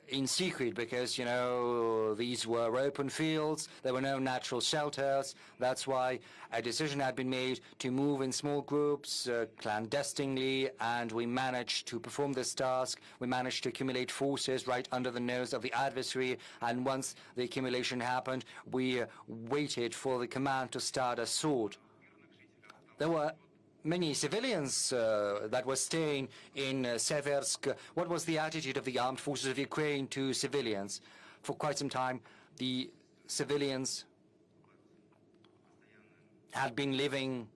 Speaker 1: in secret, because, you know, these were open fields, there were no natural shelters. That's why a decision had been made to move in small groups, clandestinely, and we managed to perform this task. We managed to accumulate forces right under the nose of the adversary, and once the accumulation happened, we waited for the command to start assault. There were many civilians that were staying in Seversk. What was the attitude of the armed forces of Ukraine to civilians? For quite some time, the civilians had been living,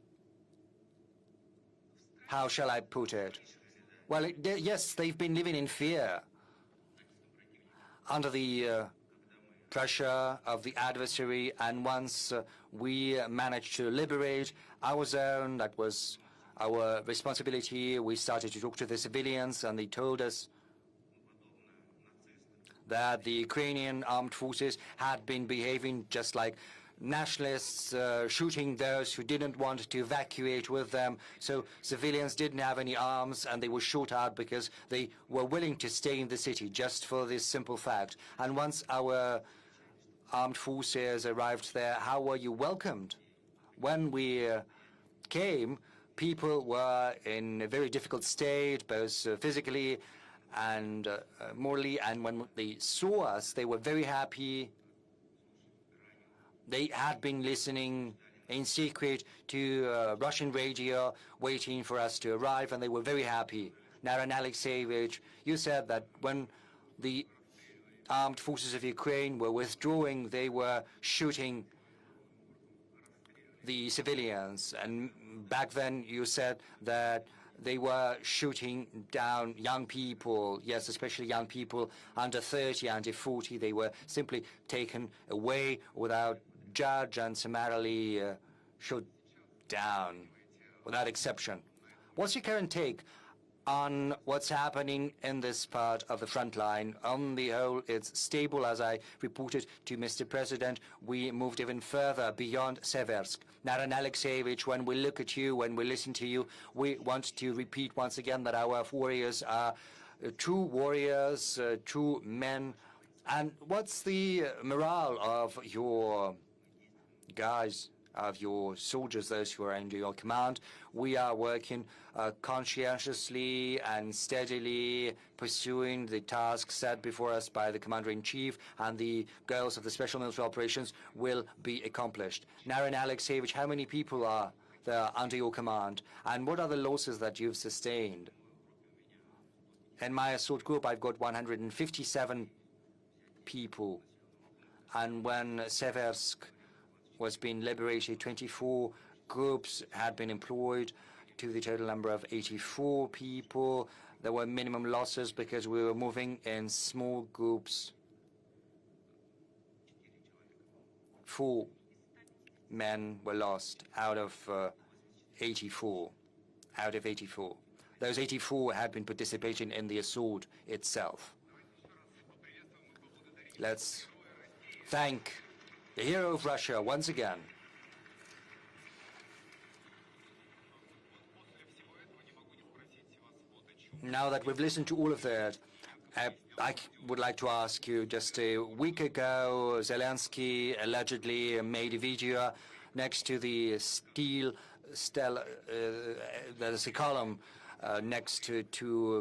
Speaker 1: how shall I put it? Well, yes, they've been living in fear under the pressure of the adversary, and once we managed to liberate our zone, that was our responsibility. We started to talk to the civilians, and they told us that the Ukrainian armed forces had been behaving just like nationalists, shooting those who didn't want to evacuate with them. So civilians didn't have any arms, and they were shot at because they were willing to stay in the city just for this simple fact. And once our armed forces arrived there, how were you welcomed? When we came, people were in a very difficult state, both physically and morally, and when they saw us, they were very happy. They had been listening in secret to Russian radio, waiting for us to arrive, and they were very happy. Naran Alexeyevich, you said that when the armed forces of Ukraine were withdrawing, they were shooting the civilians, and back then you said that they were shooting down young people, yes, especially young people under 30, under 40. They were simply taken away without judge and summarily shot down without exception. What's your current take on what's happening in this part of the front line? On the whole, it's stable. As I reported to Mr. President, we moved even further beyond Seversk. Naran Alexeyevich, when we look at you, when we listen to you, we want to repeat once again that our warriors are true warriors, true men. And what's the morale of your guys, of your soldiers, those who are under your command? We are working conscientiously and steadily, pursuing the tasks set before us by the Commander-in-Chief, and the goals of the Special Military Operations will be accomplished. Naran Alexeyevich, how many people are there under your command, and what are the losses that you've sustained? In my assault group, I've got 157 people, and when Seversk was being liberated, 24 groups had been employed to the total number of 84 people. There were minimum losses because we were moving in small groups. 4 men were lost out of 84. Out of 84. Those 84 had been participating in the assault itself. Let's thank the hero of Russia once again. Now that we've listened to all of that, I would like to ask you, just a week ago, Zelensky allegedly made a video next to the there's a column next to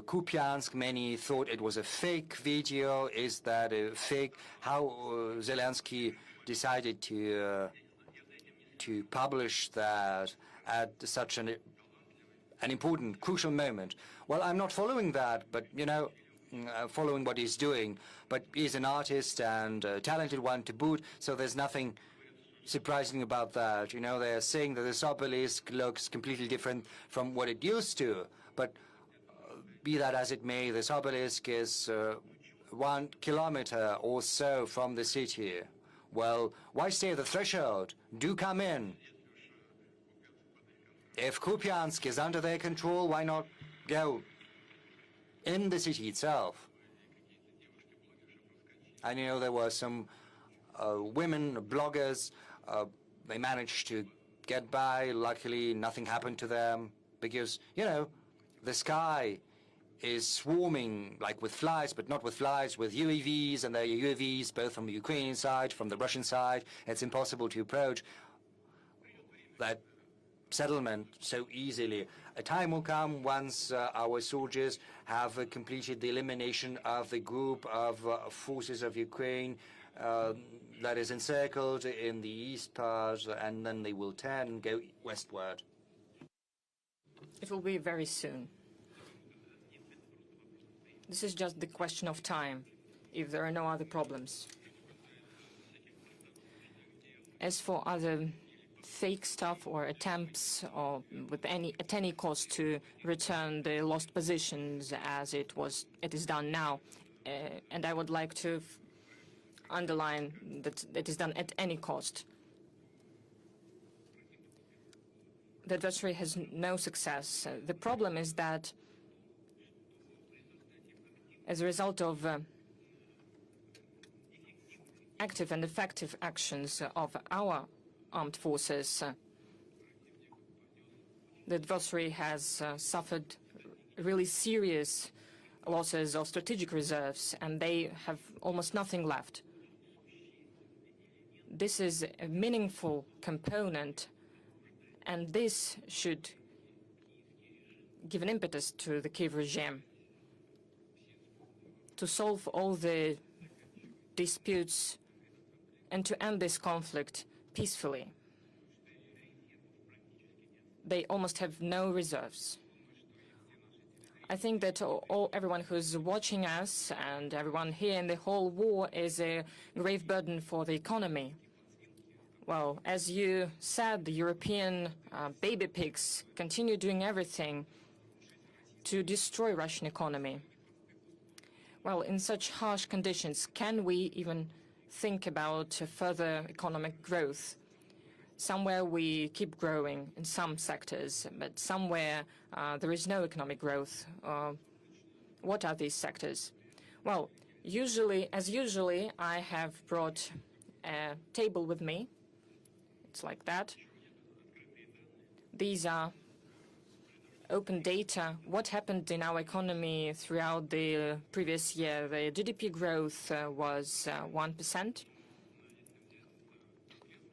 Speaker 1: Kupiansk. Many thought it was a fake video. Is that a fake? How Zelensky decided to publish that at such an important, crucial moment? Well, I'm not following that, but, you know, following what he's doing, but he's an artist and a talented one to boot, so there's nothing surprising about that. You know, they're saying that this obelisk looks completely different from what it used to, but be that as it may, this obelisk is 1 kilometer or so from the city. Well, why stay at the threshold? Do come in. If Kupiansk is under their control, why not go in the city itself? And you know, there were some women bloggers. They managed to get by. Luckily, nothing happened to them because, you know, the sky is swarming like with flies, but not with flies, with UAVs, and there are UAVs both from the Ukrainian side, from the Russian side. It's impossible to approach that settlement so easily. A time will come once our soldiers have completed the elimination of the group of forces of Ukraine that is encircled in the east part, and then they will turn and go westward.
Speaker 2: It will be very soon. This is just the question of time, if there are no other problems. As for other fake stuff or attempts or at any cost to return the lost positions as it is done now, and I would like to underline that it is done at any cost. The adversary has no success. The problem is that as a result of active and effective actions of our armed forces, the adversary has suffered really serious losses of strategic reserves, and they have almost nothing left. This is a meaningful component, and this should give an impetus to the Kiev regime to solve all the disputes and to end this conflict peacefully. They almost have no reserves. I think that everyone who's watching us and everyone here in the whole war is a grave burden for the economy. Well, as you said, the European baby pigs continue doing everything to destroy Russian economy. Well, in such harsh conditions, can we even think about further economic growth? Somewhere we keep growing in some sectors, but somewhere there is no economic growth. What are these sectors? Well, as usually, I have brought a table with me. It's like that. These are open data. What happened in our economy throughout the previous year? The GDP growth was 1%.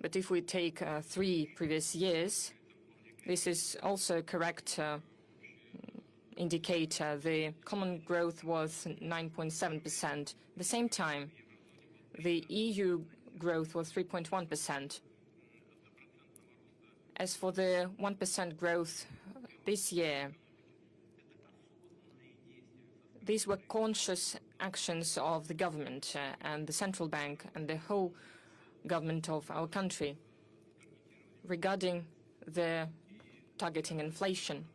Speaker 2: But if we take 3 previous years, this is also a correct indicator. The common growth was 9.7%. At the same time, the EU growth was 3.1%. As for the 1% growth this year, these were conscious actions of the government and the central bank and the whole government of our country regarding the targeting inflation.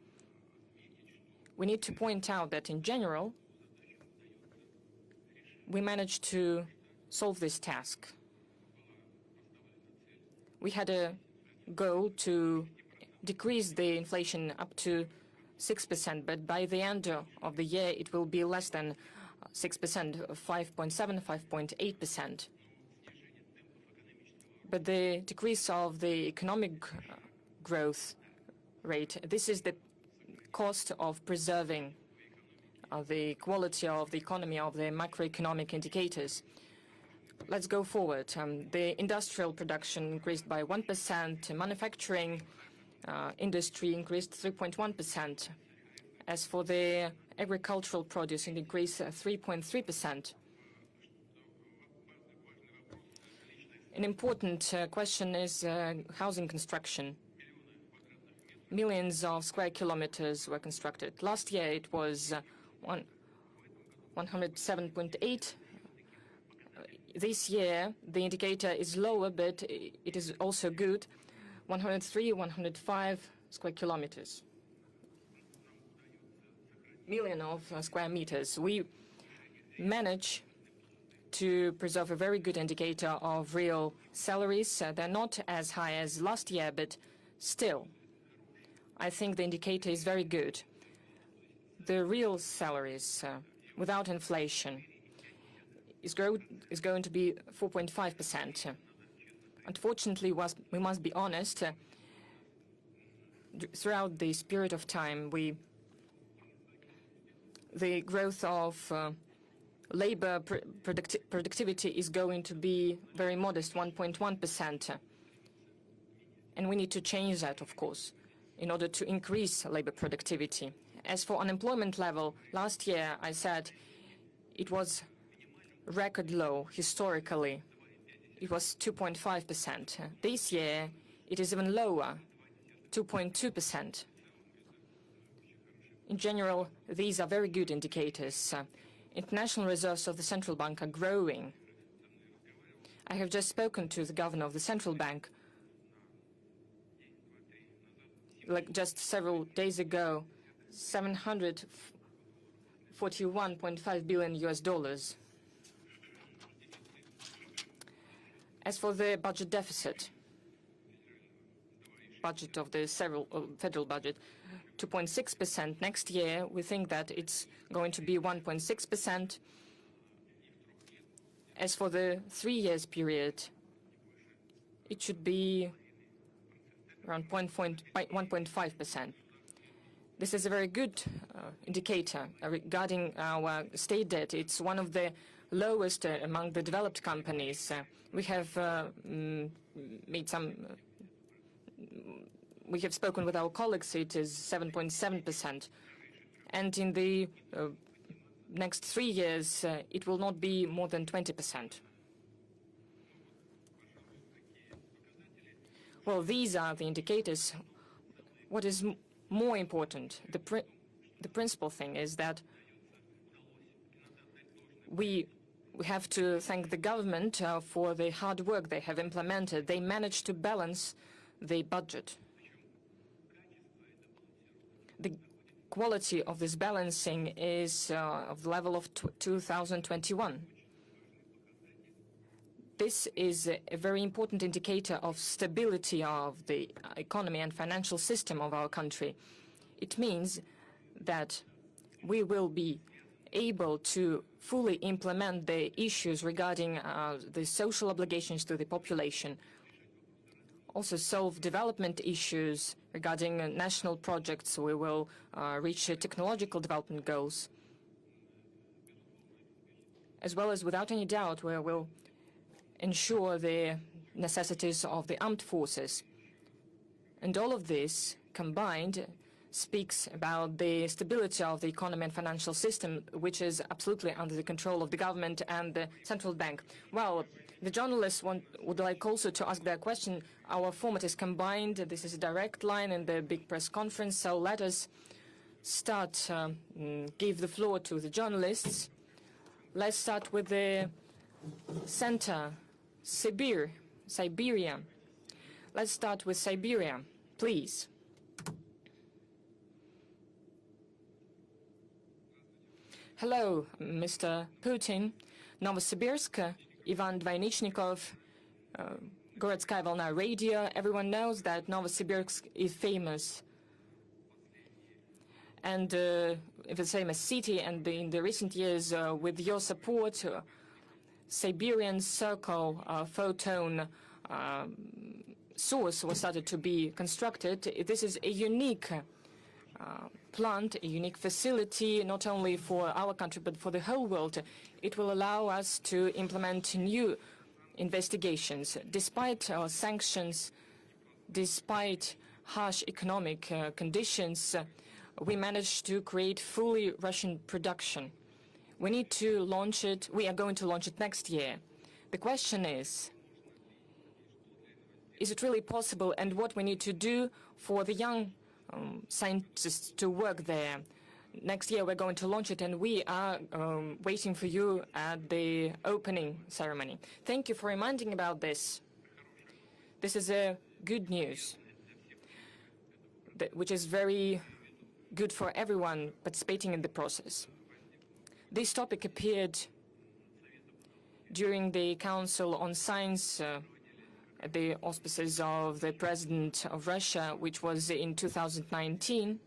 Speaker 2: We need to point out that in general, we managed to solve this task. We had a goal to decrease the inflation up to 6%, but by the end of the year, it will be less than 6%, 5.7, 5.8%. But the decrease of the economic growth rate, this is the cost of preserving the quality of the economy, of the macroeconomic indicators. Let's go forward. The industrial production increased by 1%. Manufacturing industry increased 3.1%. As for the agricultural produce, it increased 3.3%. An important question is housing construction. Millions of square kilometers were constructed. Last year, it was 107.8. This year, the indicator is lower, but it is also good, 103, 105 square kilometers, million of square meters. We manage to preserve a very good indicator of real salaries. They're not as high as last year, but still, I think the indicator is very good. The real salaries, without inflation, is going to be 4.5%. Unfortunately, we must be honest, throughout this period of time, the growth of labor productivity is going to be very modest, 1.1%. And we need to change that, of course, in order to increase labor productivity. As for unemployment level, last year I said it was record low historically. It was 2.5%. This year it is even lower, 2.2%. In general, these are very good indicators. International reserves of the central bank are growing. I have just spoken to the governor of the central bank, like just several days ago, $741.5 billion US dollars. As for the budget deficit, budget of the federal budget, 2.6%. Next year, we think that it's going to be 1.6%. As for the 3 years period, it should be around 1.5%. This is a very good indicator regarding our state debt. It's one of the lowest among the developed companies. We have we have spoken with our colleagues. It is 7.7%, and in the next 3 years, it will not be more than 20%. Well, these are the indicators. What is more important, the principal thing is that we have to thank the government for the hard work they have implemented. They managed to balance the budget. The quality of this balancing is of the level of 2021. This is a very important indicator of stability of the economy and financial system of our country. It means that we will be able to fully implement the issues regarding the social obligations to the population, also solve development issues regarding national projects. We will reach technological development goals, as well as, without any doubt, we will ensure the necessities of the armed forces. And all of this combined speaks about the stability of the economy and financial system, which is absolutely under the control of the government and the central bank. Well, the journalists would like also to ask their question. Our format is combined. This is a direct line in the big press conference, so let us start, give the floor to the journalists. Let's start with the center, Siberia. Let's start with Siberia, please. Hello, Mr. Putin. Novosibirsk, Ivan Dvaynichnikov, Gorodskaya Volna Radio. Everyone knows that Novosibirsk is famous. And it's a famous city, and in the recent years, with your support, Siberian Circle photon source was started to be constructed. This is a unique plant, a unique facility, not only for our country, but for the whole world. It will allow us to implement new investigations. Despite our sanctions, despite harsh economic conditions, we managed to create fully Russian production. We need to launch it. We are going to launch it next year. The question is it really possible, and what we need to do for the young scientists to work there, Next year we're going to launch it, and we are waiting for you at the opening ceremony. Thank you for reminding about this. This is good news, which is very good for everyone participating in the process. This topic appeared during the Council on Science at the auspices of the President of Russia, which was in 2018.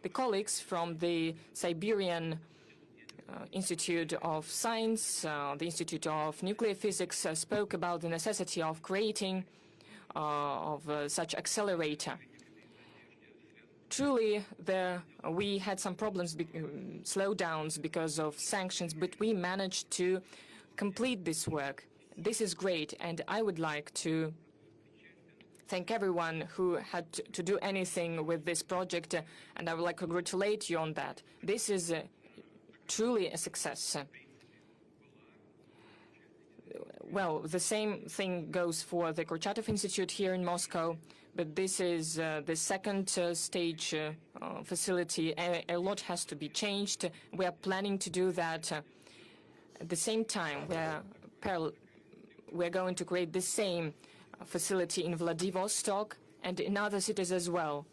Speaker 2: The colleagues from the Siberian Institute of Science, the Institute of Nuclear Physics, spoke about the necessity of creating such accelerator. Truly, we had some problems, slowdowns because of sanctions, but we managed to complete this work. This is great, and I would like to thank everyone who had to do anything with this project, and I would like to congratulate you on that. This is truly a success. Well, the same thing goes for the Kurchatov Institute here in Moscow, but this is the second stage facility. A lot has to be changed. We are planning to do that. At the same time, we're going to create the same facility in Vladivostok and in other cities as well.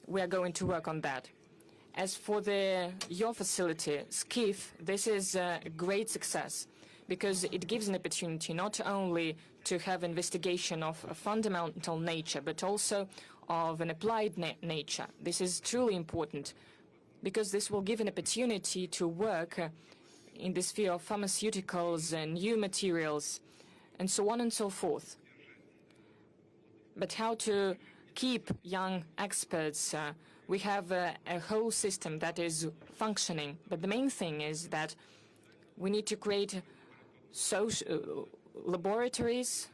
Speaker 2: We are going to work on that. As for your facility, SCIF, this is a great success because it gives an opportunity not only to have investigation of a fundamental nature, but also of an applied nature. This is truly important because this will give an opportunity to work in the sphere of pharmaceuticals and new materials, and so on and so forth. But how to keep young experts? We have a whole system that is functioning, but the main thing is that we need to create laboratories,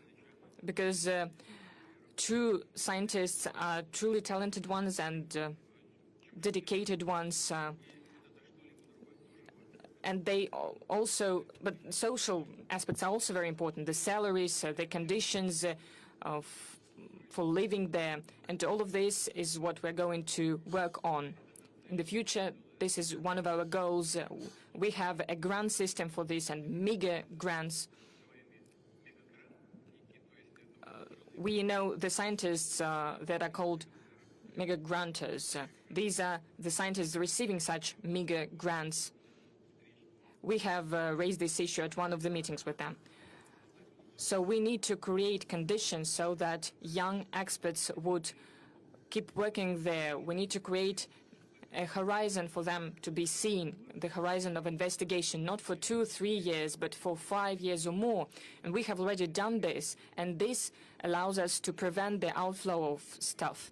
Speaker 2: because true scientists are truly talented ones and dedicated ones, and they also, but social aspects are also very important. The salaries, the conditions for living there, and all of this is what we're going to work on. In the future, this is one of our goals. We have a grant system for this and mega grants. We know the scientists that are called mega granters. These are the scientists receiving such mega grants. We have raised this issue at one of the meetings with them. So we need to create conditions so that young experts would keep working there. We need to create a horizon for them to be seen, the horizon of investigation, not for 2-3 years, but for 5 years or more. And we have already done this, and this allows us to prevent the outflow of stuff.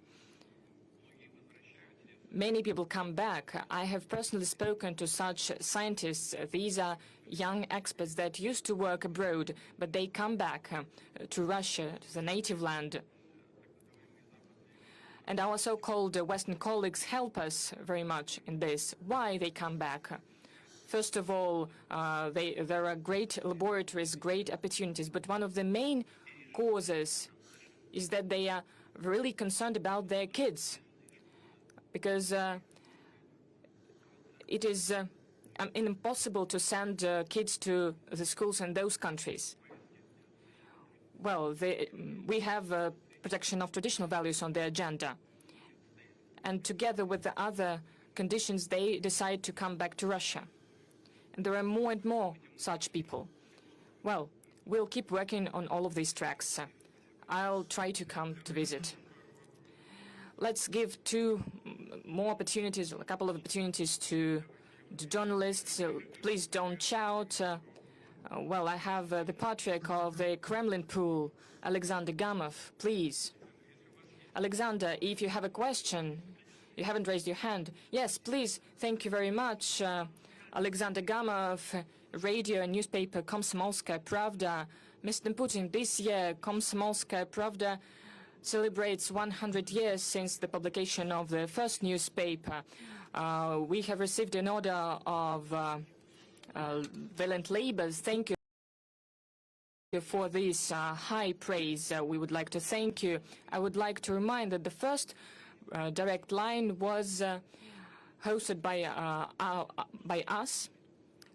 Speaker 2: Many people come back. I have personally spoken to such scientists. These are young experts that used to work abroad, but they come back to Russia, to the native land. And our so-called Western colleagues help us very much in this. Why they come back? First of all, there are great laboratories, great opportunities, but one of the main causes is that they are really concerned about their kids, because it is impossible to send kids to the schools in those countries. Well, we have protection of traditional values on their agenda. And together with the other conditions, they decide to come back to Russia. And there are more and more such people. Well, we'll keep working on all of these tracks. I'll try to come to visit. Let's give two more opportunities, a couple of opportunities to the journalists. Please don't shout. Well, I have the Patriarch of the Kremlin Pool, Alexander Gamov, please. Alexander, if you have a question, you haven't raised your hand. Yes, please, thank you very much. Alexander Gamov, radio and newspaper Komsomolskaya Pravda. Mr. Putin, this year Komsomolskaya Pravda celebrates 100 years since the publication of the first newspaper. We have received an order of valiant labors. Thank you for this high praise. We would like to thank you. I would like to remind that the first direct line was hosted by us.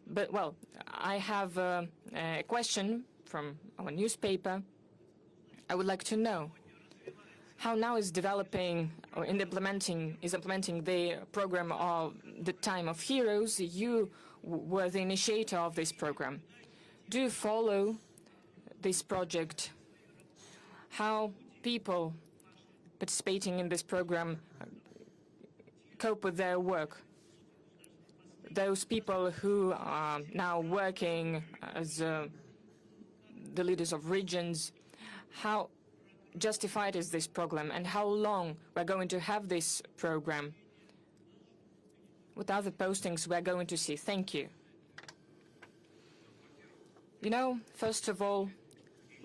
Speaker 2: But, well, I have a question from our newspaper. I would like to know how now is developing or implementing the program of the Time of Heroes. You were the initiator of this program. Do you follow this project? How people participating in this program cope with their work? Those people who are now working as the leaders of regions, how justified is this program, and how long we're going to have this program? What other postings we're going to see? Thank you. You know, first of all,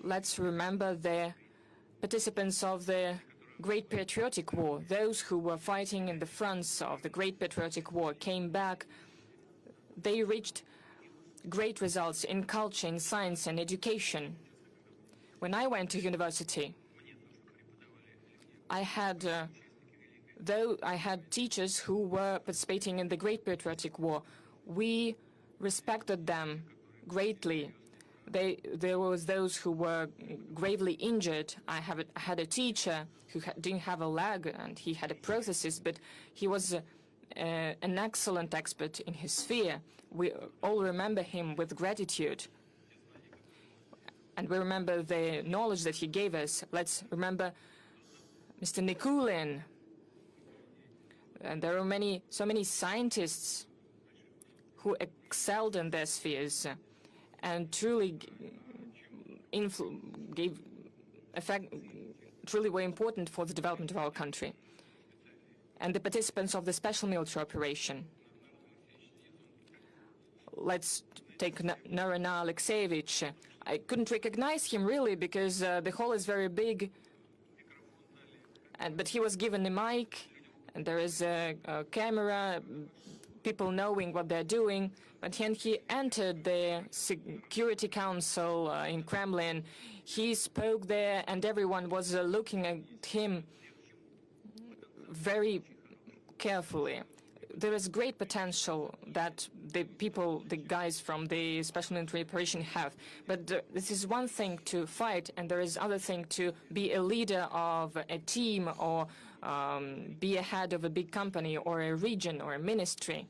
Speaker 2: let's remember the participants of the Great Patriotic War. Those who were fighting in the fronts of the Great Patriotic War came back. They reached great results in culture, in science and education. When I went to university, I had teachers who were participating in the Great Patriotic War. We respected them greatly. There was those who were gravely injured. I had a teacher who didn't have a leg and he had a prosthesis, but he was an excellent expert in his sphere. We all remember him with gratitude. And we remember the knowledge that he gave us. Let's remember Mr. Nikulin. And there are so many scientists who excelled in their spheres and truly truly were important for the development of our country. And the participants of the special military operation. Let's take Narina Alexeyevich. I couldn't recognize him really because the hall is very big. But he was given a mic, and there is a camera, people knowing what they're doing. But when he entered the Security Council in Kremlin, he spoke there, and everyone was looking at him very carefully. There is great potential that the guys from the special military operation have. But this is one thing to fight, and there is other thing to be a leader of a team or be a head of a big company or a region or a ministry.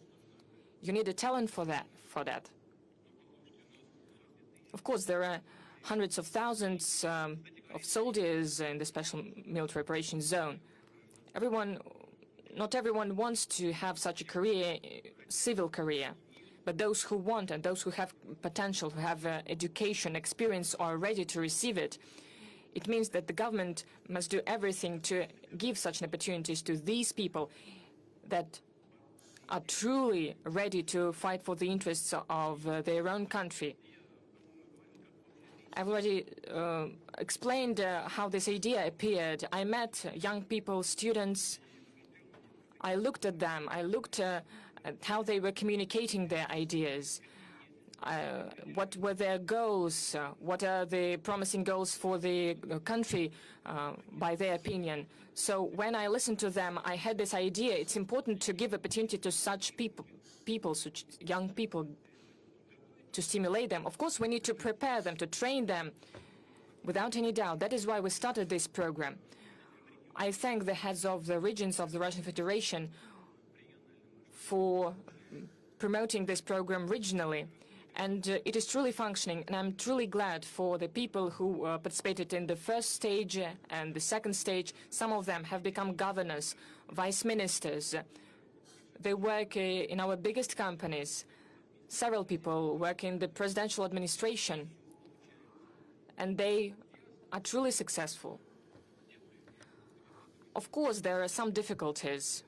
Speaker 2: You need a talent for that. Of course, there are hundreds of thousands of soldiers in the special military operations zone. Not everyone wants to have such a career, civil career, but those who want and those who have potential, who have education, experience, are ready to receive it. It means that the government must do everything to give such opportunities to these people that are truly ready to fight for the interests of their own country. I've already explained how this idea appeared. I met young people, students. I looked at them. I looked at how they were communicating their ideas. What were their goals? What are the promising goals for the country, by their opinion? So when I listened to them, I had this idea. It's important to give opportunity to such people, such young people, to stimulate them. Of course, we need to prepare them, to train them, without any doubt. That is why we started this program. I thank the heads of the regions of the Russian Federation for promoting this program regionally. And it is truly functioning, and I'm truly glad for the people who participated in the first stage and the second stage. Some of them have become governors, vice ministers. They work in our biggest companies. Several people work in the presidential administration, and they are truly successful. Of course, there are some difficulties.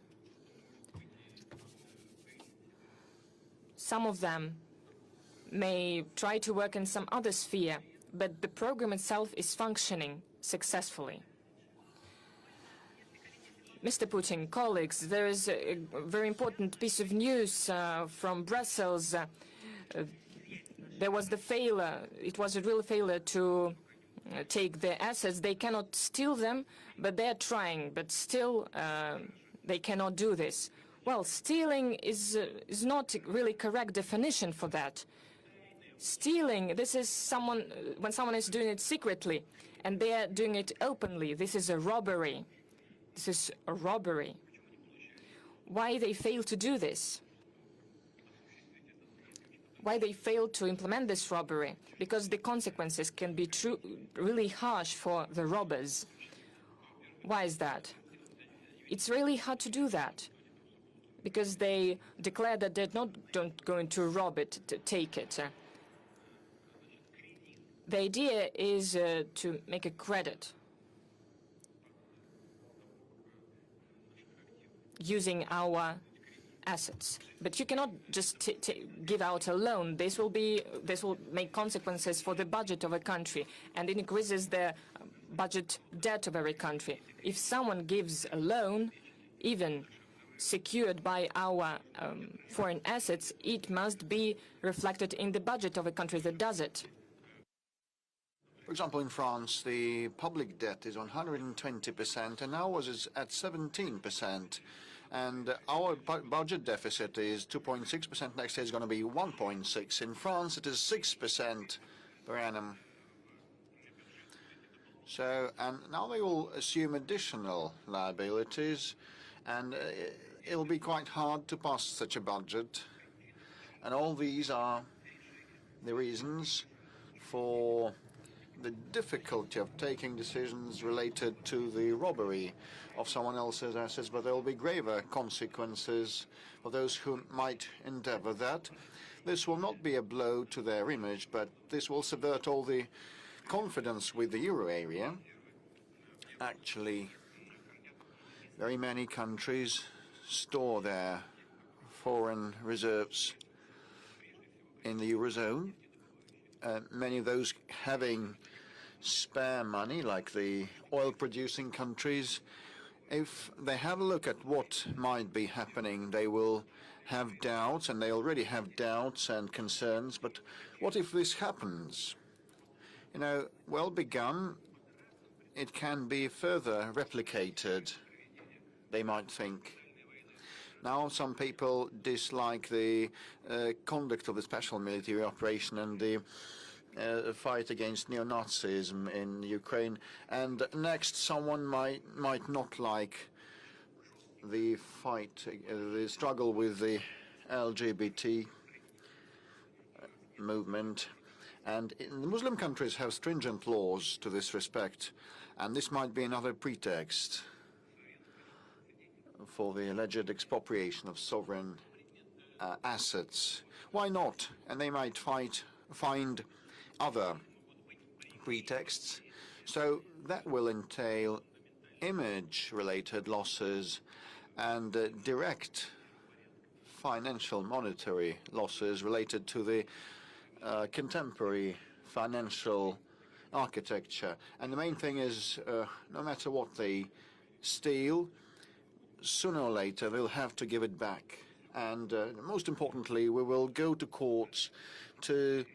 Speaker 2: Some of them may try to work in some other sphere, but the program itself is functioning successfully. Mr. Putin, colleagues, there is a very important piece of news from Brussels. There was the failure, it was a real failure to take their assets. They cannot steal them, but they're trying. But still, they cannot do this. Well, stealing is not really correct definition for that. Stealing, this is when someone is doing it secretly, and they are doing it openly. This is a robbery. This is a robbery. Why they fail to do this? Why they fail to implement this robbery? Because the consequences can be really harsh for the robbers. Why is that? It's really hard to do that, because they declare that they're not going to rob it, to take it. The idea is to make a credit using our assets, but you cannot just give out a loan. This will make consequences for the budget of a country, and it increases the budget debt of every country. If someone gives a loan, even secured by our foreign assets, it must be reflected in the budget of a country that does it.
Speaker 3: For example, in France, the public debt is 120%, and ours is at 17%. And our budget deficit is 2.6%. Next year is going to be 1.6%. In France, it is 6% per annum. So, and now they will assume additional liabilities, and it'll be quite hard to pass such a budget. And all these are the reasons for the difficulty of taking decisions related to the robbery of someone else's assets, but there will be graver consequences for those who might endeavor that. This will not be a blow to their image, but this will subvert all the confidence with the euro area. Actually, very many countries store their foreign reserves in the eurozone. Many of those having spare money, like the oil-producing countries, if they have a look at what might be happening, they will have doubts, and they already have doubts and concerns. But what if this happens? You know, well begun, it can be further replicated, they might think. Now some people dislike the conduct of the special military operation and the fight against neo-Nazism in Ukraine, and next someone might not like the fight, the struggle with the LGBT movement. And the Muslim countries have stringent laws to this respect, and this might be another pretext for the alleged expropriation of sovereign assets. Why not? And they might find other pretexts. So that will entail image-related losses and direct financial monetary losses related to the contemporary financial architecture. And the main thing is, no matter what they steal, sooner or later they'll have to give it back. And most importantly, we will go to courts to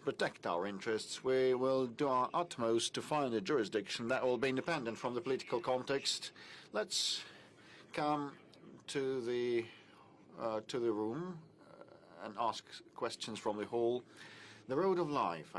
Speaker 3: protect our interests. We will do our utmost to find a jurisdiction that will be independent from the political context. Let's come to the room and ask questions from the hall. The road of life.